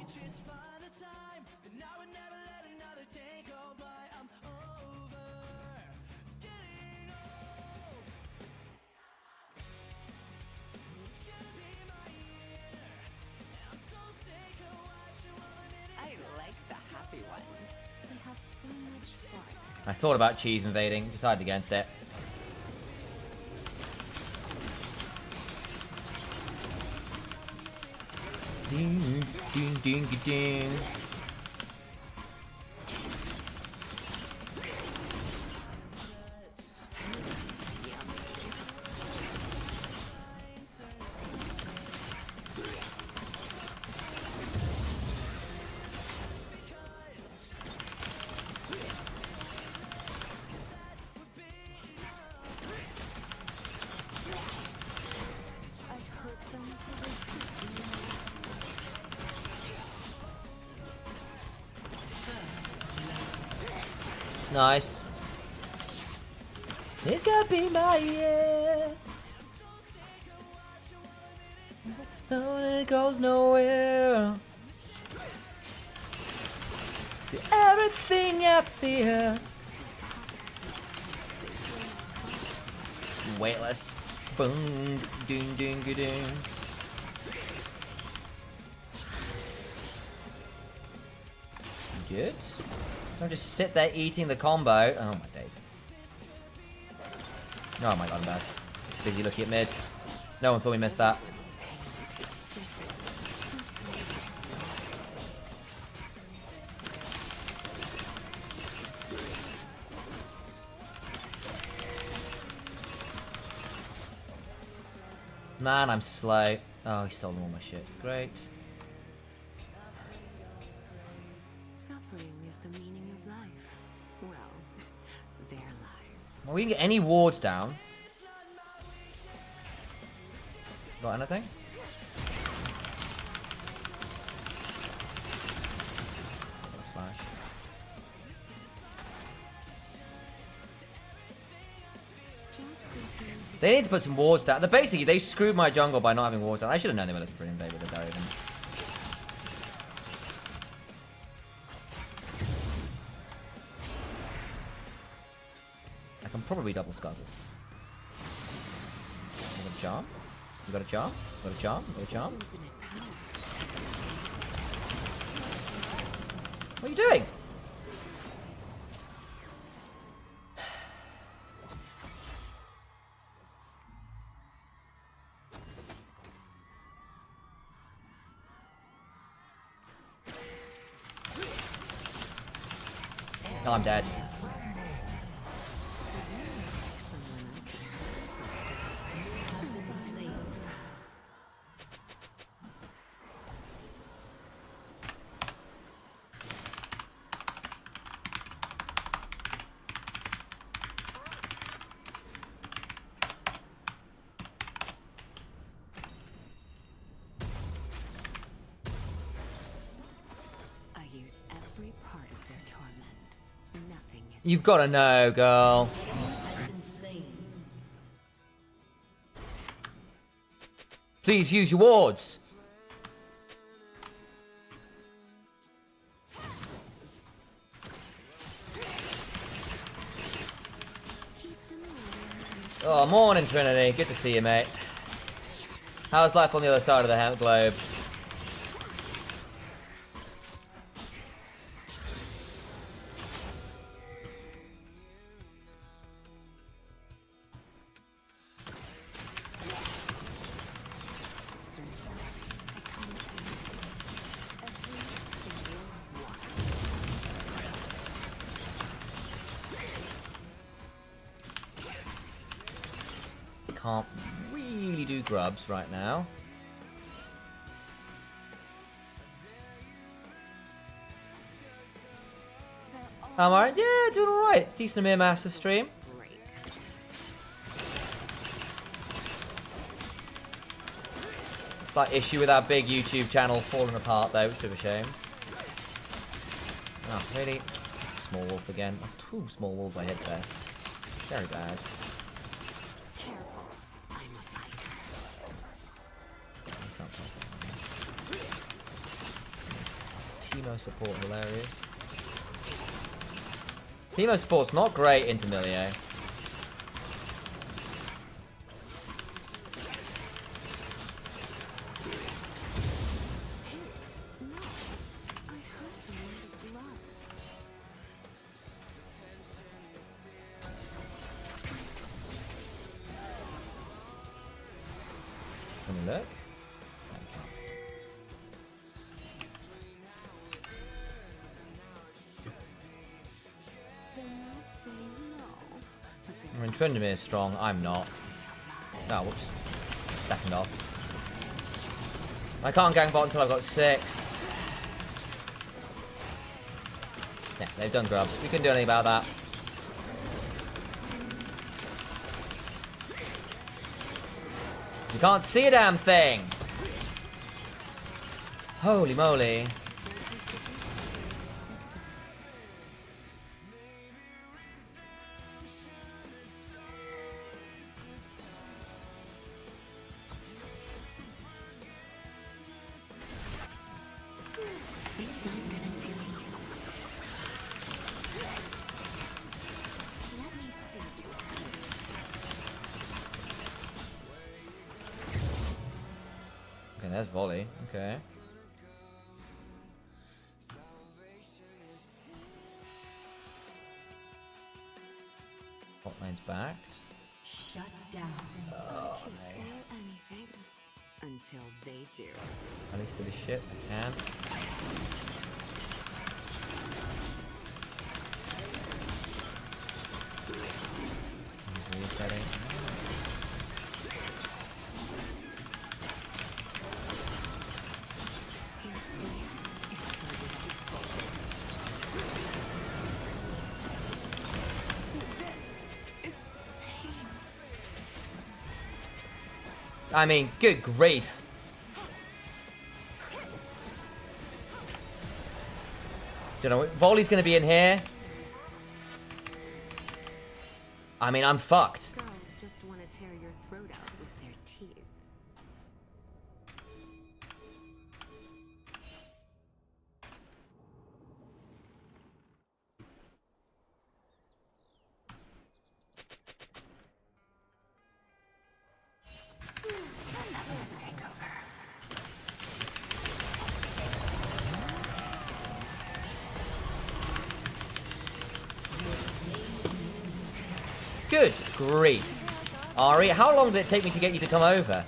I like the happy ones. They have so much fun. I thought about cheese invading, decided against it. Ding, ding, ding, ding. I hurt them till they deeply. Nice. This gonna be my year. No, it goes nowhere. To everything I fear. Weightless. Boom, ding, ding, ding. Good. Don't just sit there eating the combo. Oh my days. Oh my god, I'm bad. Busy looking at mid. No one saw me miss that. Man, I'm slow. Oh, he stole all my shit. Great. Suffering is the meaning of life. Well, their lives. Well, we can get any wards down. Got anything? Flash. They need to put some wards down. Basically, they screwed my jungle by not having wards down. I should have known they were looking for an invade with a dive. I can probably double scuttle. You got a charm? You got a charm? You got a charm? You got a charm? What are you doing? No, I'm dead. I use every part of their torment. Nothing is. You've got to know, girl. Has been slain. Please use your wards. Oh, morning, Trinity. Good to see you, mate. How's life on the other side of the globe? can't really do grubs right now. Alright, yeah, doing alright. Decent EMEA Masters stream. Break. Slight issue with our big YouTube channel falling apart though, which is a shame. Oh, really? Small wolf again. That's 2 small wolves I hit there. Very bad. Careful. I'm a fighter. Teemo support, hilarious. Teemo support's not great into Milieu. Let me look. I mean, Tryndamere is strong. I'm not. Oh, whoops. Second off. I can't gang bot until I've got 6. Yeah, they've done grubs. We couldn't do anything about that. You can't see a damn thing! Holy moly. Okay, there's volley. Okay. Bot lane's backed. Shut down. Oh, Can't no. feel anything until they do. At least do this shit. I can. Resetting. I mean, good grief. You know, volley's gonna be in here. I mean, I'm fucked. Girls just want to tear your throat out with their teeth. Take over. Good grief. Ari, how long did it take me to get you to come over?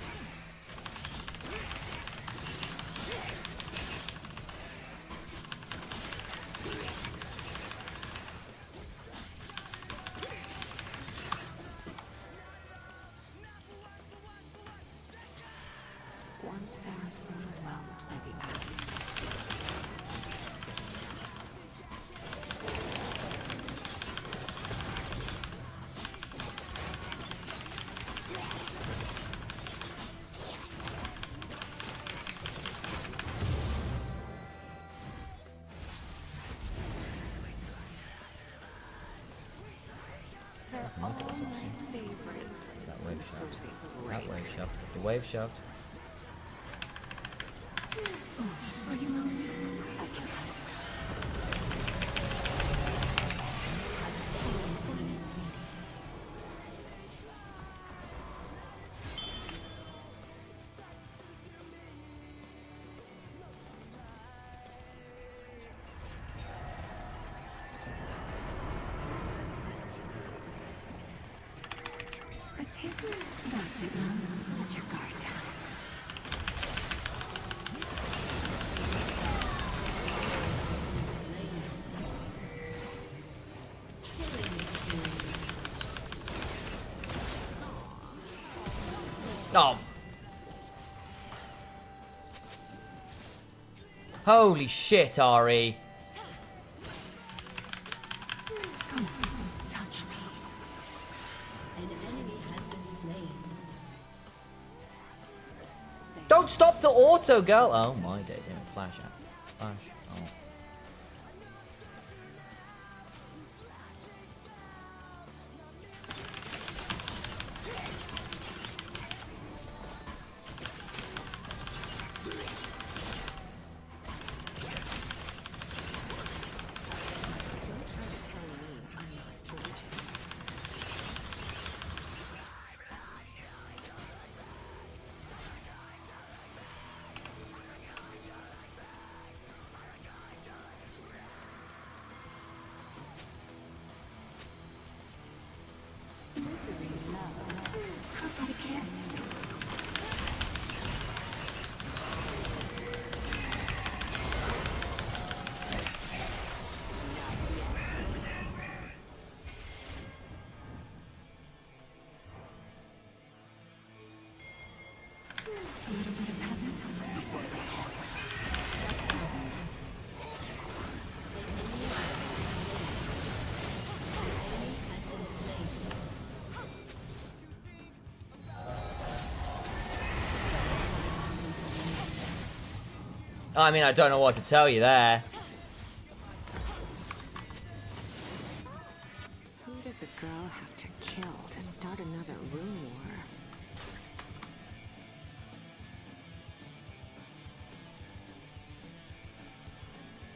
Once I was overwhelmed by the agony. They're all my favorites. That wave shoved. Something That great. wave shoved. The wave shoved. Are you lonely? I can help. A taste. That's it, Mom. Let your guard down. Oh. Holy shit, Ari. Touch me. An enemy has been slain. Don't stop the auto, girl. Oh my days. Flash out. Flash. Oh. Don't try to tell me I'm not gorgeous. Misery loves a kiss. Has been slain. I mean, I don't know what to tell you there. Who does a girl have to kill to start another rune war?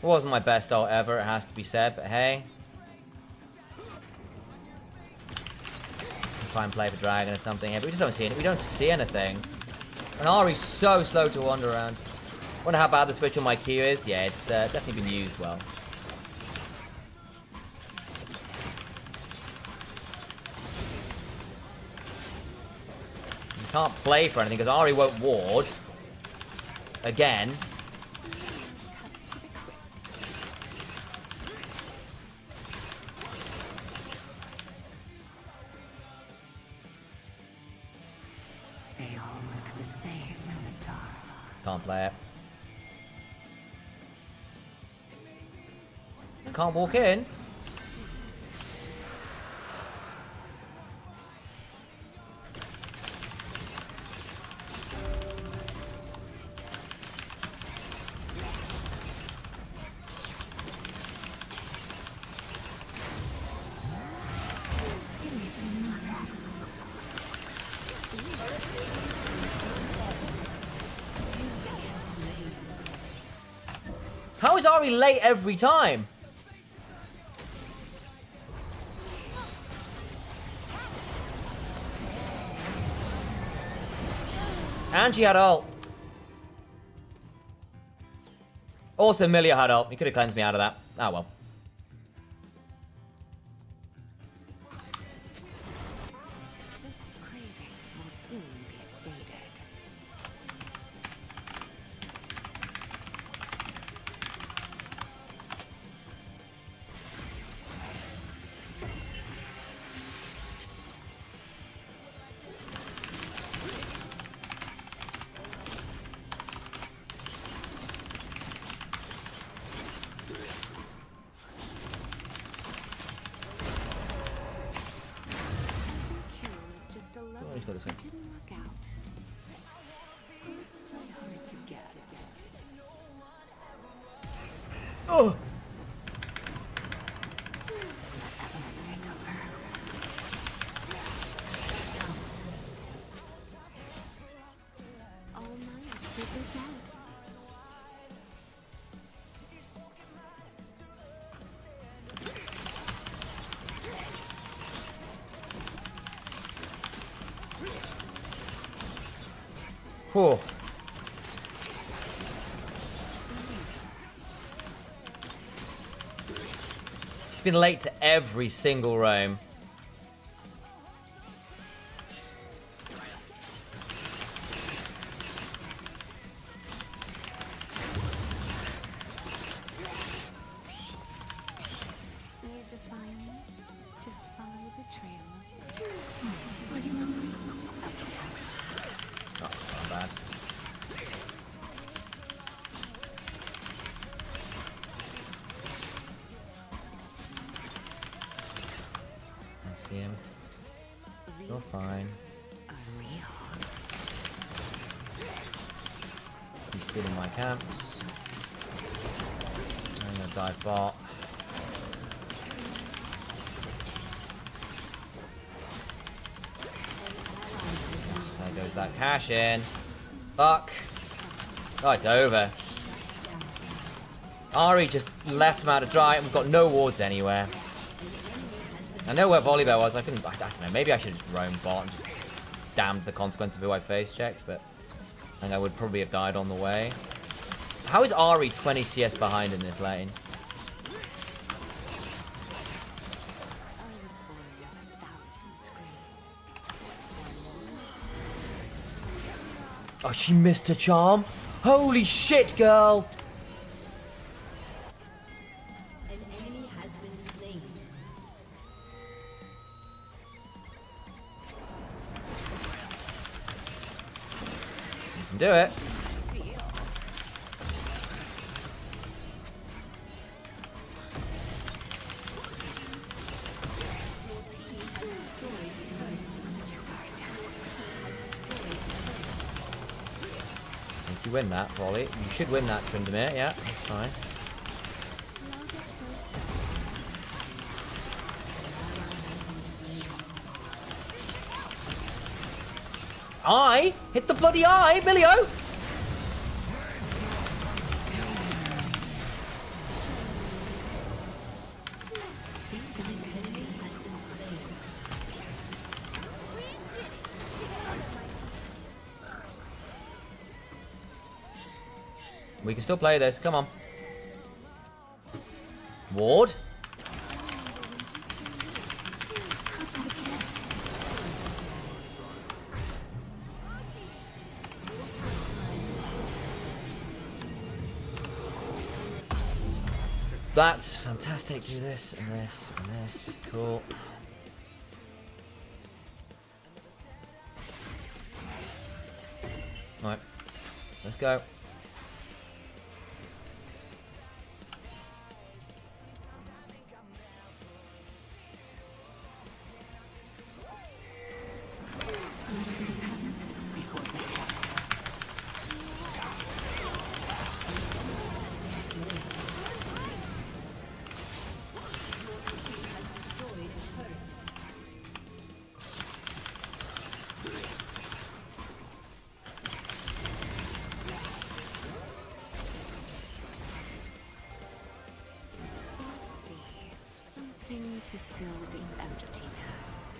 It wasn't my best ult ever, it has to be said, but hey. Try and play for dragon or something here, but we just don't see it. We don't see anything. And Ari's so slow to wander around. Wonder how bad the switch on my Q is. Yeah, it's definitely been used well. You can't play for anything because Ari won't ward. Again. They all look the same in the dark. Can't play it. Can't walk in. How is Ari late every time? And she had ult. Also, Milia had ult. He could have cleansed me out of that. Ah, well. This craving will soon be sated. Kill is just a load. he's got this one. It didn't work out. It's really hard to get. Oh! Take over. All my exes are dead. Whew. She's been late to every single roam. Need to find me? Just follow the trail. him. You're fine. He's stealing my camps. I'm gonna dive bot. There goes that cash in. Fuck. Oh, it's over. Ari just left him out to dry, and we've got no wards anywhere. I know where Volibear was. I don't know. Maybe I should have just roamed bot and just damned the consequence of who I face checked, but I think I would probably have died on the way. How is Ari 20 CS behind in this lane? Oh, she missed her charm. Holy shit, girl. An enemy has been slain. You can do it. You win that, Volley. You should win that, Tryndamere. Yeah, that's fine. Eye? Hit the bloody eye, Billy-O! We can still play this. Come on. Ward? That's fantastic. Do this and this and this. Cool. Alright. Let's go. To fill the emptiness.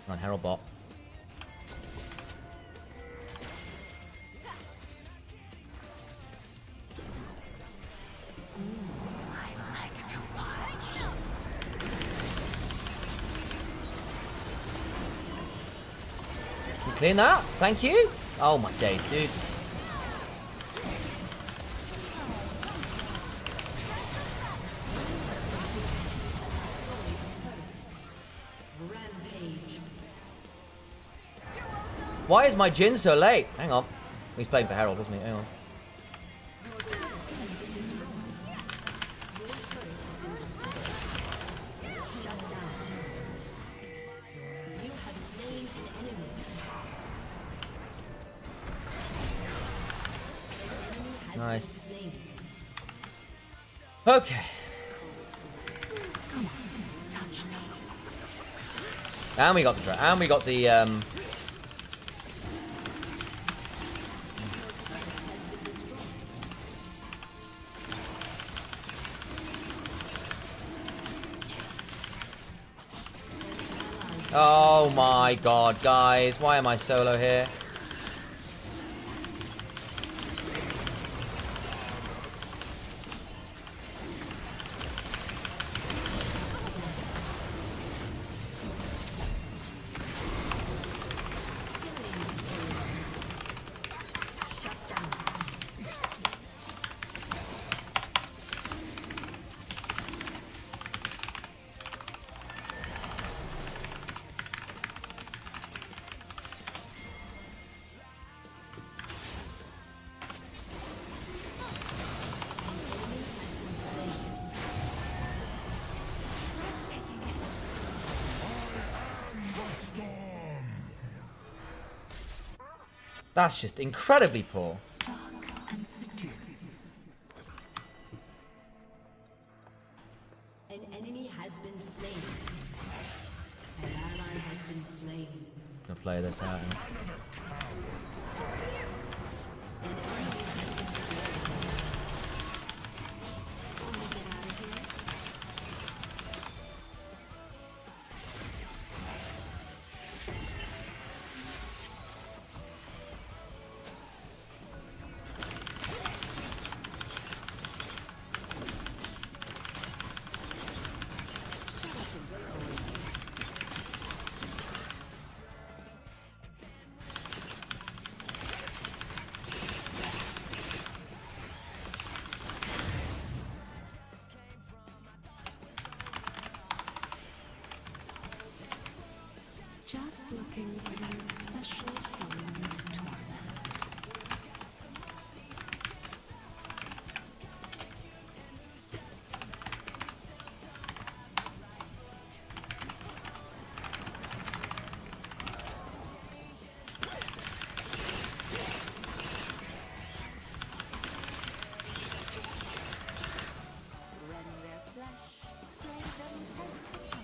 On Herald bot. I like to watch. You clean that? Thank you. Oh my days, dude. Why is my Jhin so late? Hang on. He's playing for Herald, wasn't he? Hang on. Nice. Okay. And we got the Oh my god, guys. Why am I solo here? That's just incredibly poor. Stalk and seduce. An enemy has been slain. An ally has been slain. I'll play this out. Just looking for that special someone to torment. Rend their flesh, play them head to toe.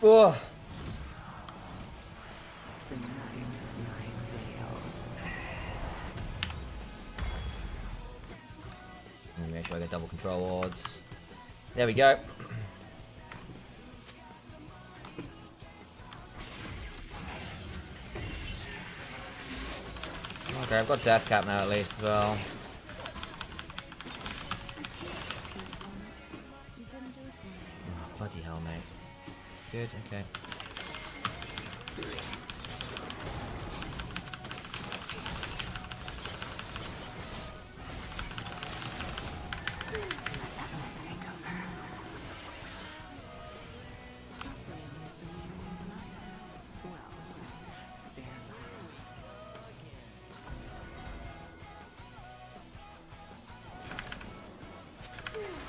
Oh, The night is my veil. let me make sure I get double control wards. There we go. Okay, I've got death cap now at least as well. Oh, bloody hell, mate. Good, okay.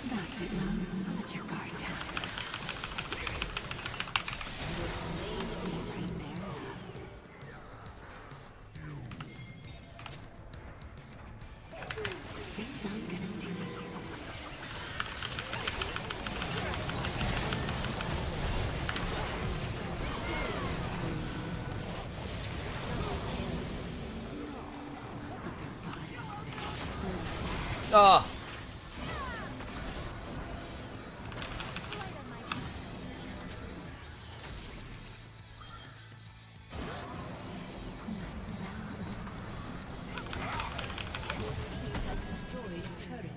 That's it, love. Let your guard down. Stay right there, love. Things I'm gonna do. But their bodies say Oh! Has destroyed a turret.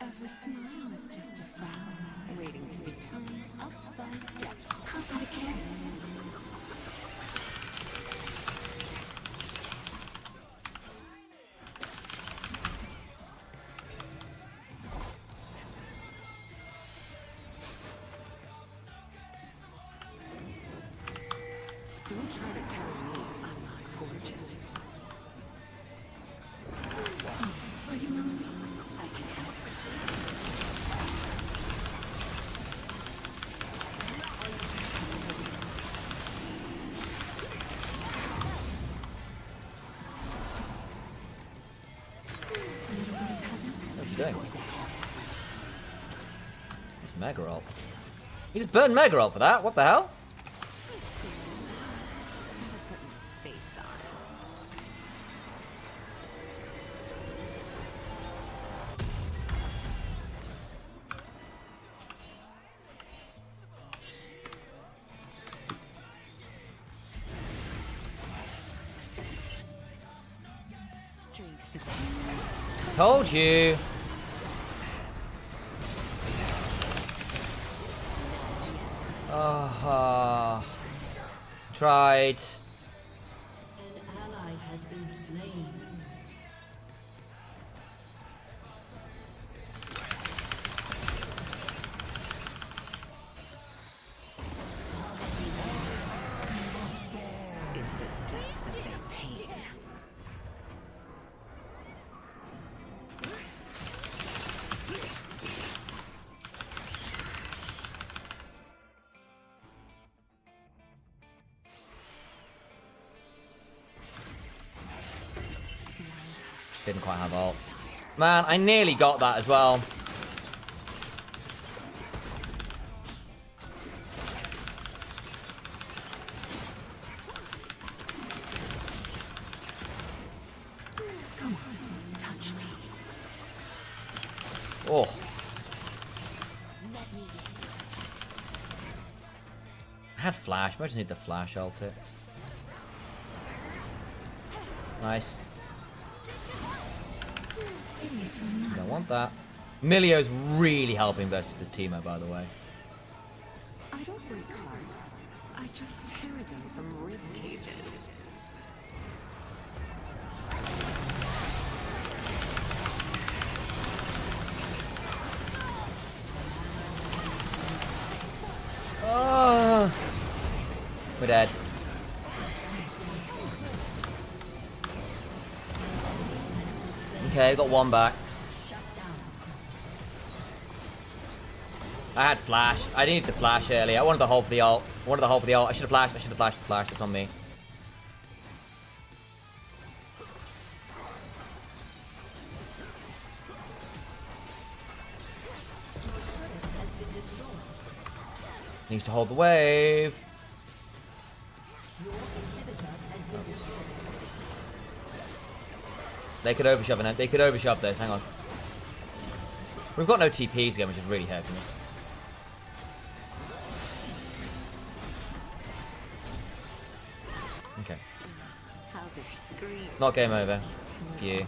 every smile is just a frown, waiting to be turned upside down. How about a kiss? he doing? It's Mega Ult. He just burned Mega Ult for that? What the hell? Face on. Drink the pain. Told you. Tried. An ally has been slain. Is the depth of their pain. Didn't quite have ult. Man, I nearly got that as well. Come on, touch me. Oh. I had flash. I just need the flash ult it. Nice. Don't want that. Milio's really helping versus this Teemo, by the way. I don't break hearts. I just tear them from rib cages. Oh. We're dead. Okay, got one back. I had flash. I needed to flash earlier. I wanted the hold for the ult. I should have flashed. Flashed. It's on me. Needs to hold the wave. They could overshove it. They could overshove this. Hang on. We've got no TPs again, which is really hurting us. Okay. How their screams. Not game over. Phew.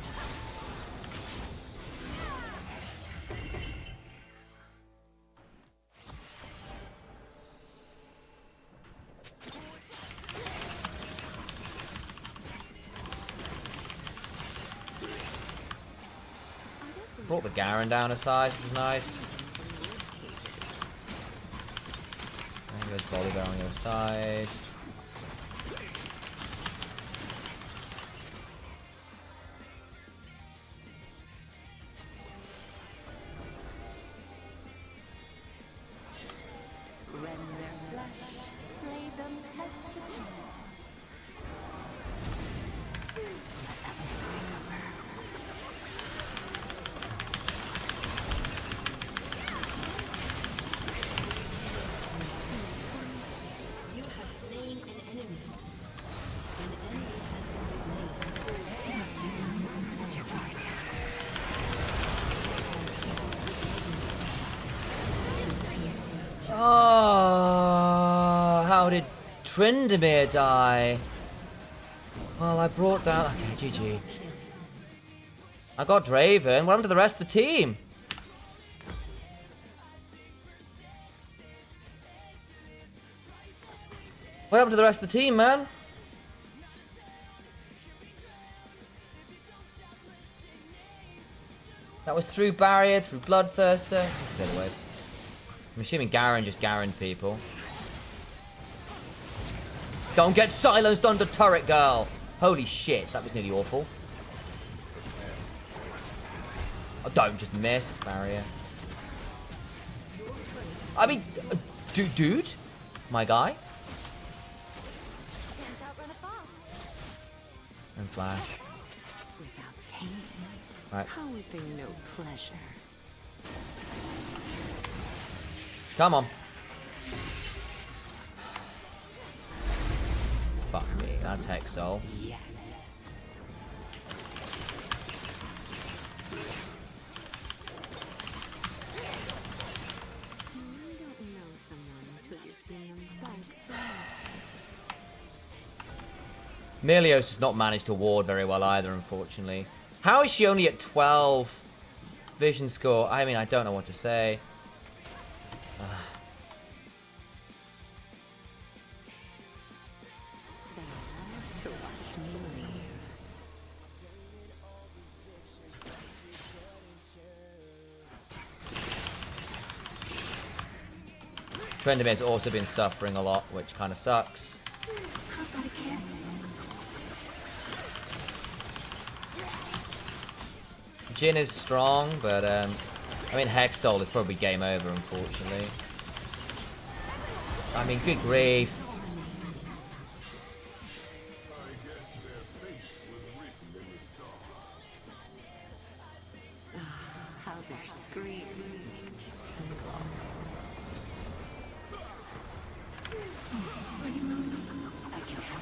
Brought the Garen down a size, which is nice. And there's Volibear on the other side. Rend their flesh, flay them head to toe. You have slain an enemy. An enemy has been slain. Oh, how did Tryndamere die? Well, I brought down... Okay, GG. I got Draven. What happened to the rest of the team? What happened to the rest of the team, man? That was through Barrier, through Bloodthirster. Let's get away. I'm assuming Garen just Garen'd people. Don't get silenced under turret, girl! Holy shit, that was nearly awful. Oh, don't just miss, Barrier. I mean, dude? My guy? Can't outrun a fox. And Flash. Without pain, Right. How would they know pleasure? Come on. Fuck me. That's Hex Soul. Yet. You don't know someone until you've seen them fight for mercy. Melio's just not managed to ward very well either, unfortunately. How is she only at 12 vision score? I mean, I don't know what to say. They love to watch me leave. Trendemir's also been suffering a lot, which kind of sucks. How about a kiss? Jin is strong, but I mean, Hex Soul is probably game over, unfortunately. I mean, good grief. How their screams make me tingle. I can help.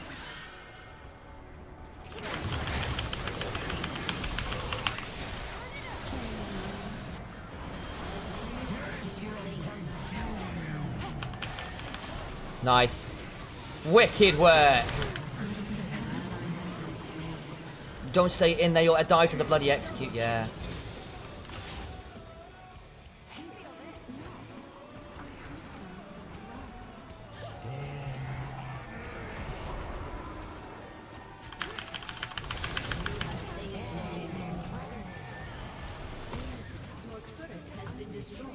Nice. Wicked work. Don't stay in there, you'll die to the bloody execute, yeah. Your turret has been destroyed.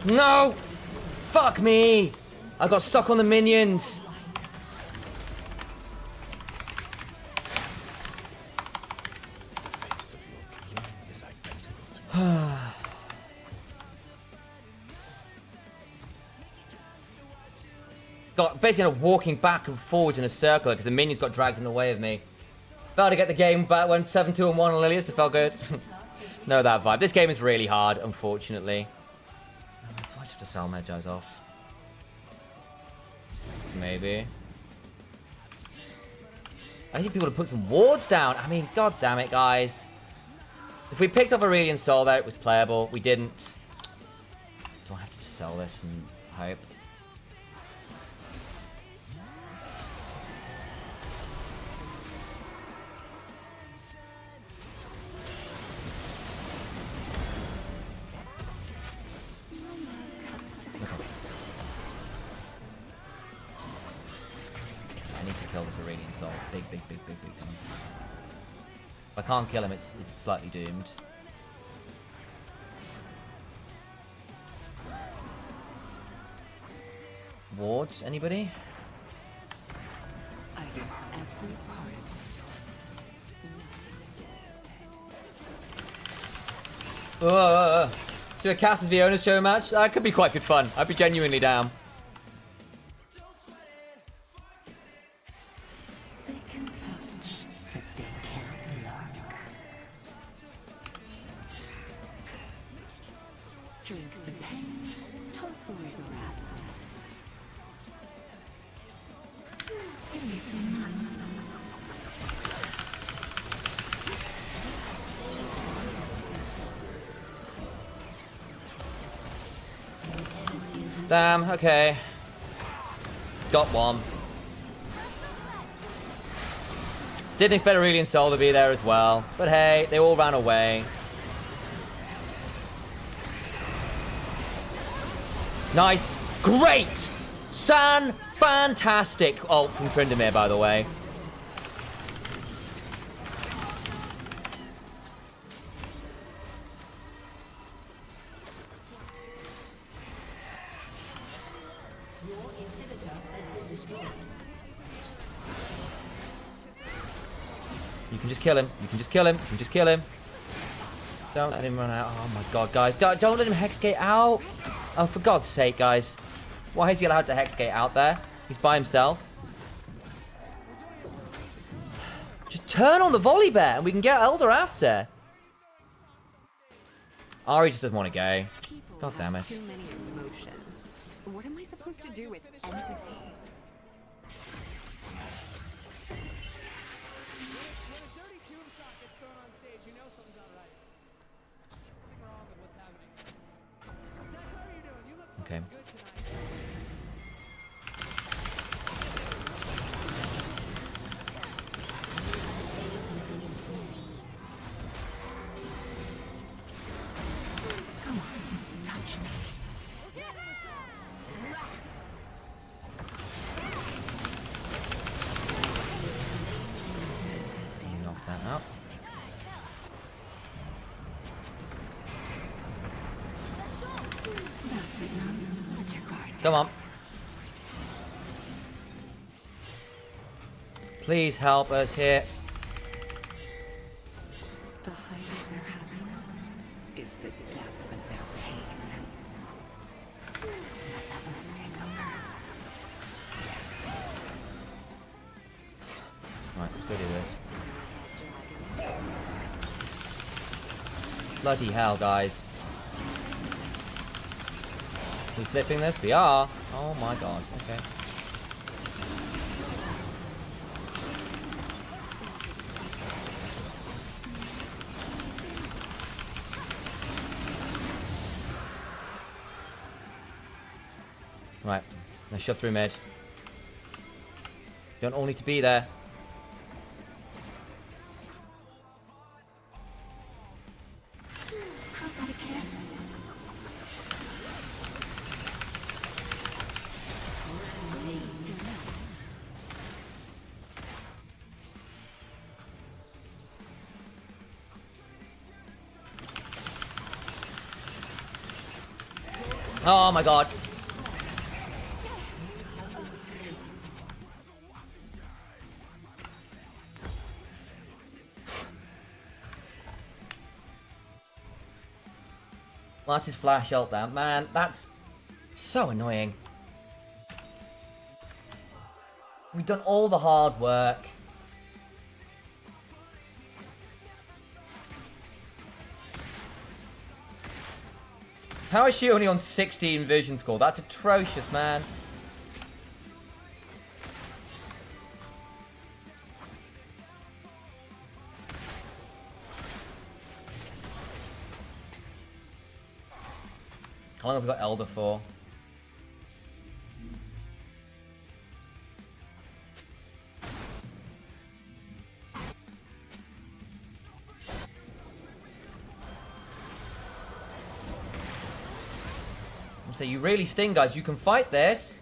No! Fuck me! I got stuck on the minions. Got basically walking back and forwards in a circle because the minions got dragged in the way of me. About to get the game back, went 7-2 and 1 on Lilius, it felt good. No, that vibe. This game is really hard, unfortunately. I might have to sell Magi's off. Maybe. I need people to put some wards down. I mean, god damn it, guys. If we picked up Aurelian Soul there, it was playable. We didn't. Do I have to just sell this and hope? I need to kill this Aurelian Soul. Big time. If I can't kill him, it's slightly doomed. Wards, anybody? I use every part of it. Nothing is wasted. To a Cass's Viona's show match? That could be quite good fun. I'd be genuinely down. They can touch, but they can't look. Drink the pain, toss away the rest. Damn, okay. Got one. Didn't expect Aurelian Soul to be there as well. But hey, they all ran away. Nice. Great! Fantastic ult from Tryndamere, by the way. Your inhibitor has been destroyed. You can just kill him. You can just kill him. You can just kill him. Don't let him run out. Oh my god, guys. Don't let him hexgate out. Oh, for God's sake, guys. Why is he allowed to Hexgate out there? He's by himself. Just turn on the volley bear and we can get Elder after. Ari just doesn't want to go. People God damn have it. too many emotions. What am I supposed to do with empathy? Okay. Knock that out. That's enough. Let your guard Come on. Please help us here. The height of their happiness is the depth of their pain. Let Evelyn take over. Right, let's go do this. Bloody hell, guys. We flipping this? We are. Oh my god. Okay. Right. Now shove through mid. Don't all need to be there. How about a kiss? Oh my god. Well, that's his flash ult down. Man, that's so annoying. We've done all the hard work. How is she only on 16 vision score? That's atrocious, man. How long have we got Elder for? So you really sting, guys. You can fight this.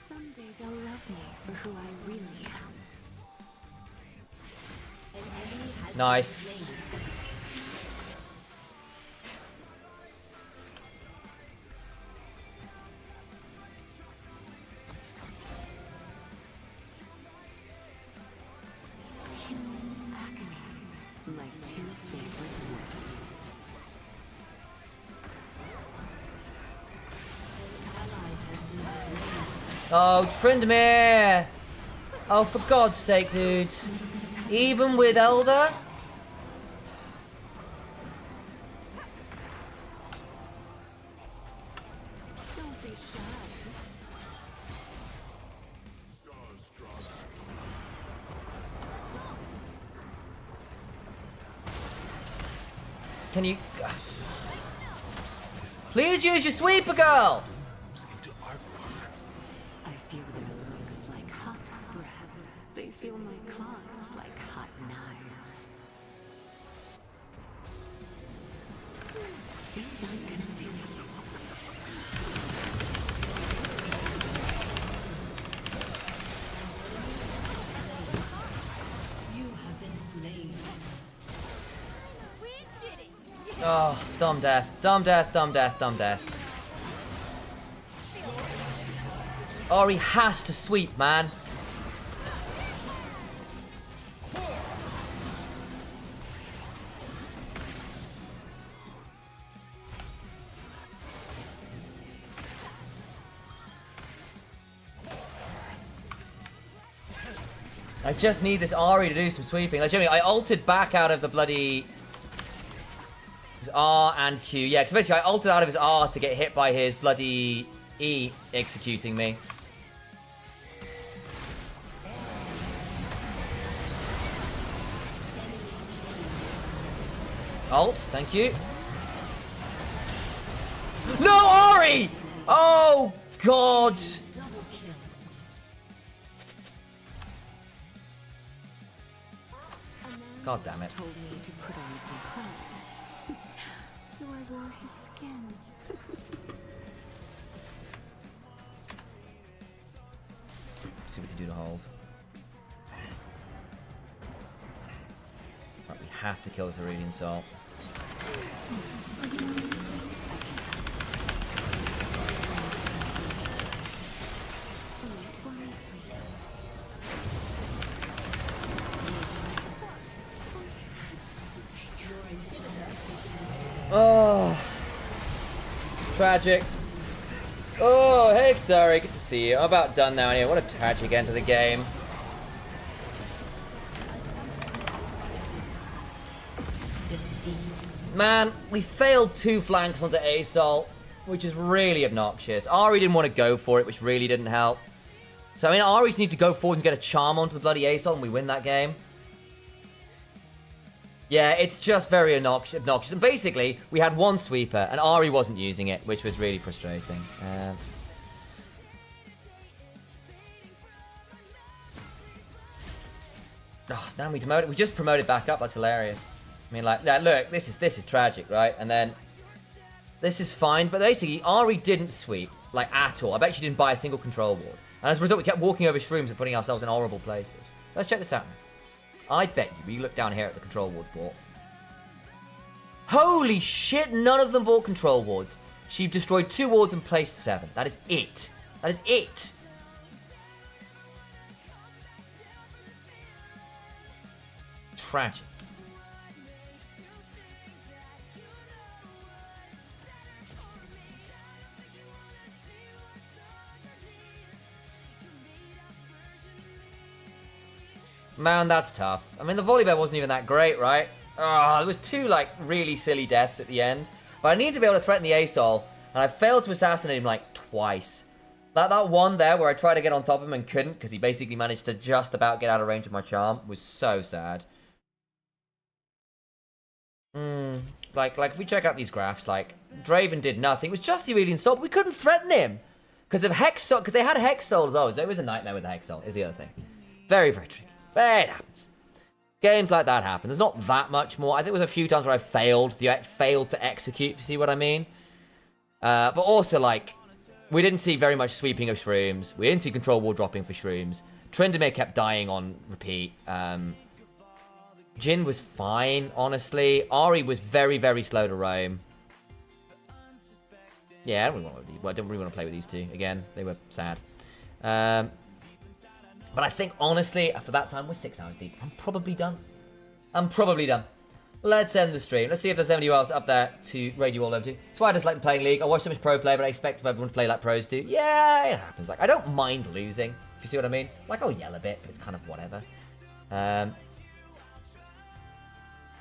Someday they'll love me for who I really am. Nice. Human agony. My two favorite words. Oh, Trindamere! Oh, for God's sake, dudes. Even with Elder? Don't be shy. Can you... Please use your sweeper, girl! I feel their looks like hot breath. They feel my claws like hot knives. Things I'm gonna do. You have been slain. Oh, dumb death. Dumb death, dumb death, dumb death. Ori has to sweep, man. I just need this Ahri to do some sweeping. Like, Jimmy, I ulted back out of the bloody... His R and Q. Yeah, because basically I ulted out of his R to get hit by his bloody E executing me. Ult, thank you. No, Ahri! Oh, God. God damn it. Told me to put on some clothes. So I wore his skin. See what we can do to hold. Right, we have to kill this Iridian Soul. Oh, tragic. Oh, hey, Katari, good to see you. I'm about done now anyway. What a tragic end to the game. Man, we failed 2 flanks onto Assault, which is really obnoxious. Ahri didn't want to go for it, which really didn't help. So, I mean, Ahri just need to go forward and get a charm onto the bloody Assault and we win that game. Yeah, it's just very obnoxious. And basically, we had 1 sweeper, and Ahri wasn't using it, which was really frustrating. Oh, damn, we just promoted back up. That's hilarious. I mean, like, yeah, look, this is tragic, right? And then, this is fine. But basically, Ahri didn't sweep, like, at all. I bet she didn't buy a single control ward. And as a result, we kept walking over shrooms and putting ourselves in horrible places. Let's check this out. I bet you look down here at the control wards bought. Holy shit, none of them bought control wards. She destroyed 2 wards and placed 7. That is it. That is it. Tragic. Man, that's tough. I mean, the volleyball wasn't even that great, right? There was 2, like, really silly deaths at the end. But I needed to be able to threaten the Asol, and I failed to assassinate him, like, twice. That one there where I tried to get on top of him and couldn't, because he basically managed to just about get out of range of my charm, was so sad. Like, if we check out these graphs, like, Draven did nothing. It was just the Iridian Soul, but we couldn't threaten him. Because of Hex Soul, because they had Hex Soul as well. So it was a nightmare with the Hex Soul, is the other thing. Very, very tricky. But it happens. Games like that happen. There's not that much more. I think there was a few times where I failed to execute, if you see what I mean. But also, like, we didn't see very much sweeping of shrooms. We didn't see control wall dropping for shrooms. Tryndamere kept dying on repeat. Jhin was fine, honestly. Ahri was very, very slow to roam. Yeah, I don't really want to play with these 2. Again, they were sad. But I think, honestly, after that time, we're 6 hours deep. I'm probably done. Let's end the stream. Let's see if there's anybody else up there to raid you all over to. That's why I just like playing League. I watch so much pro play, but I expect everyone to play like pros do. Yeah, it happens. Like, I don't mind losing, if you see what I mean. Like, I'll yell a bit, but it's kind of whatever.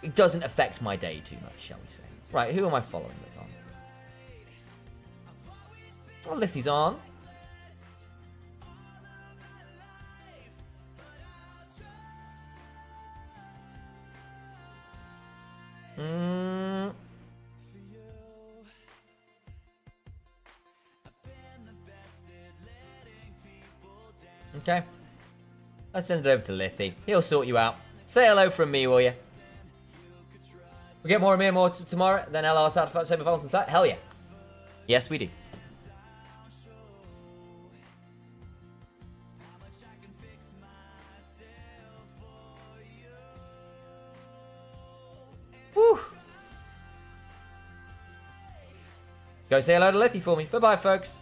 It doesn't affect my day too much, shall we say. Right, who am I following this on? Well, Liffy's on. Okay. Let's send it over to Liffy. He'll sort you out. Say hello from me, will you? We get more and more tomorrow. Then LR start to save on site. Hell yeah. Yes, we do. Woo. Go say hello to Liffy for me. Bye-bye, folks.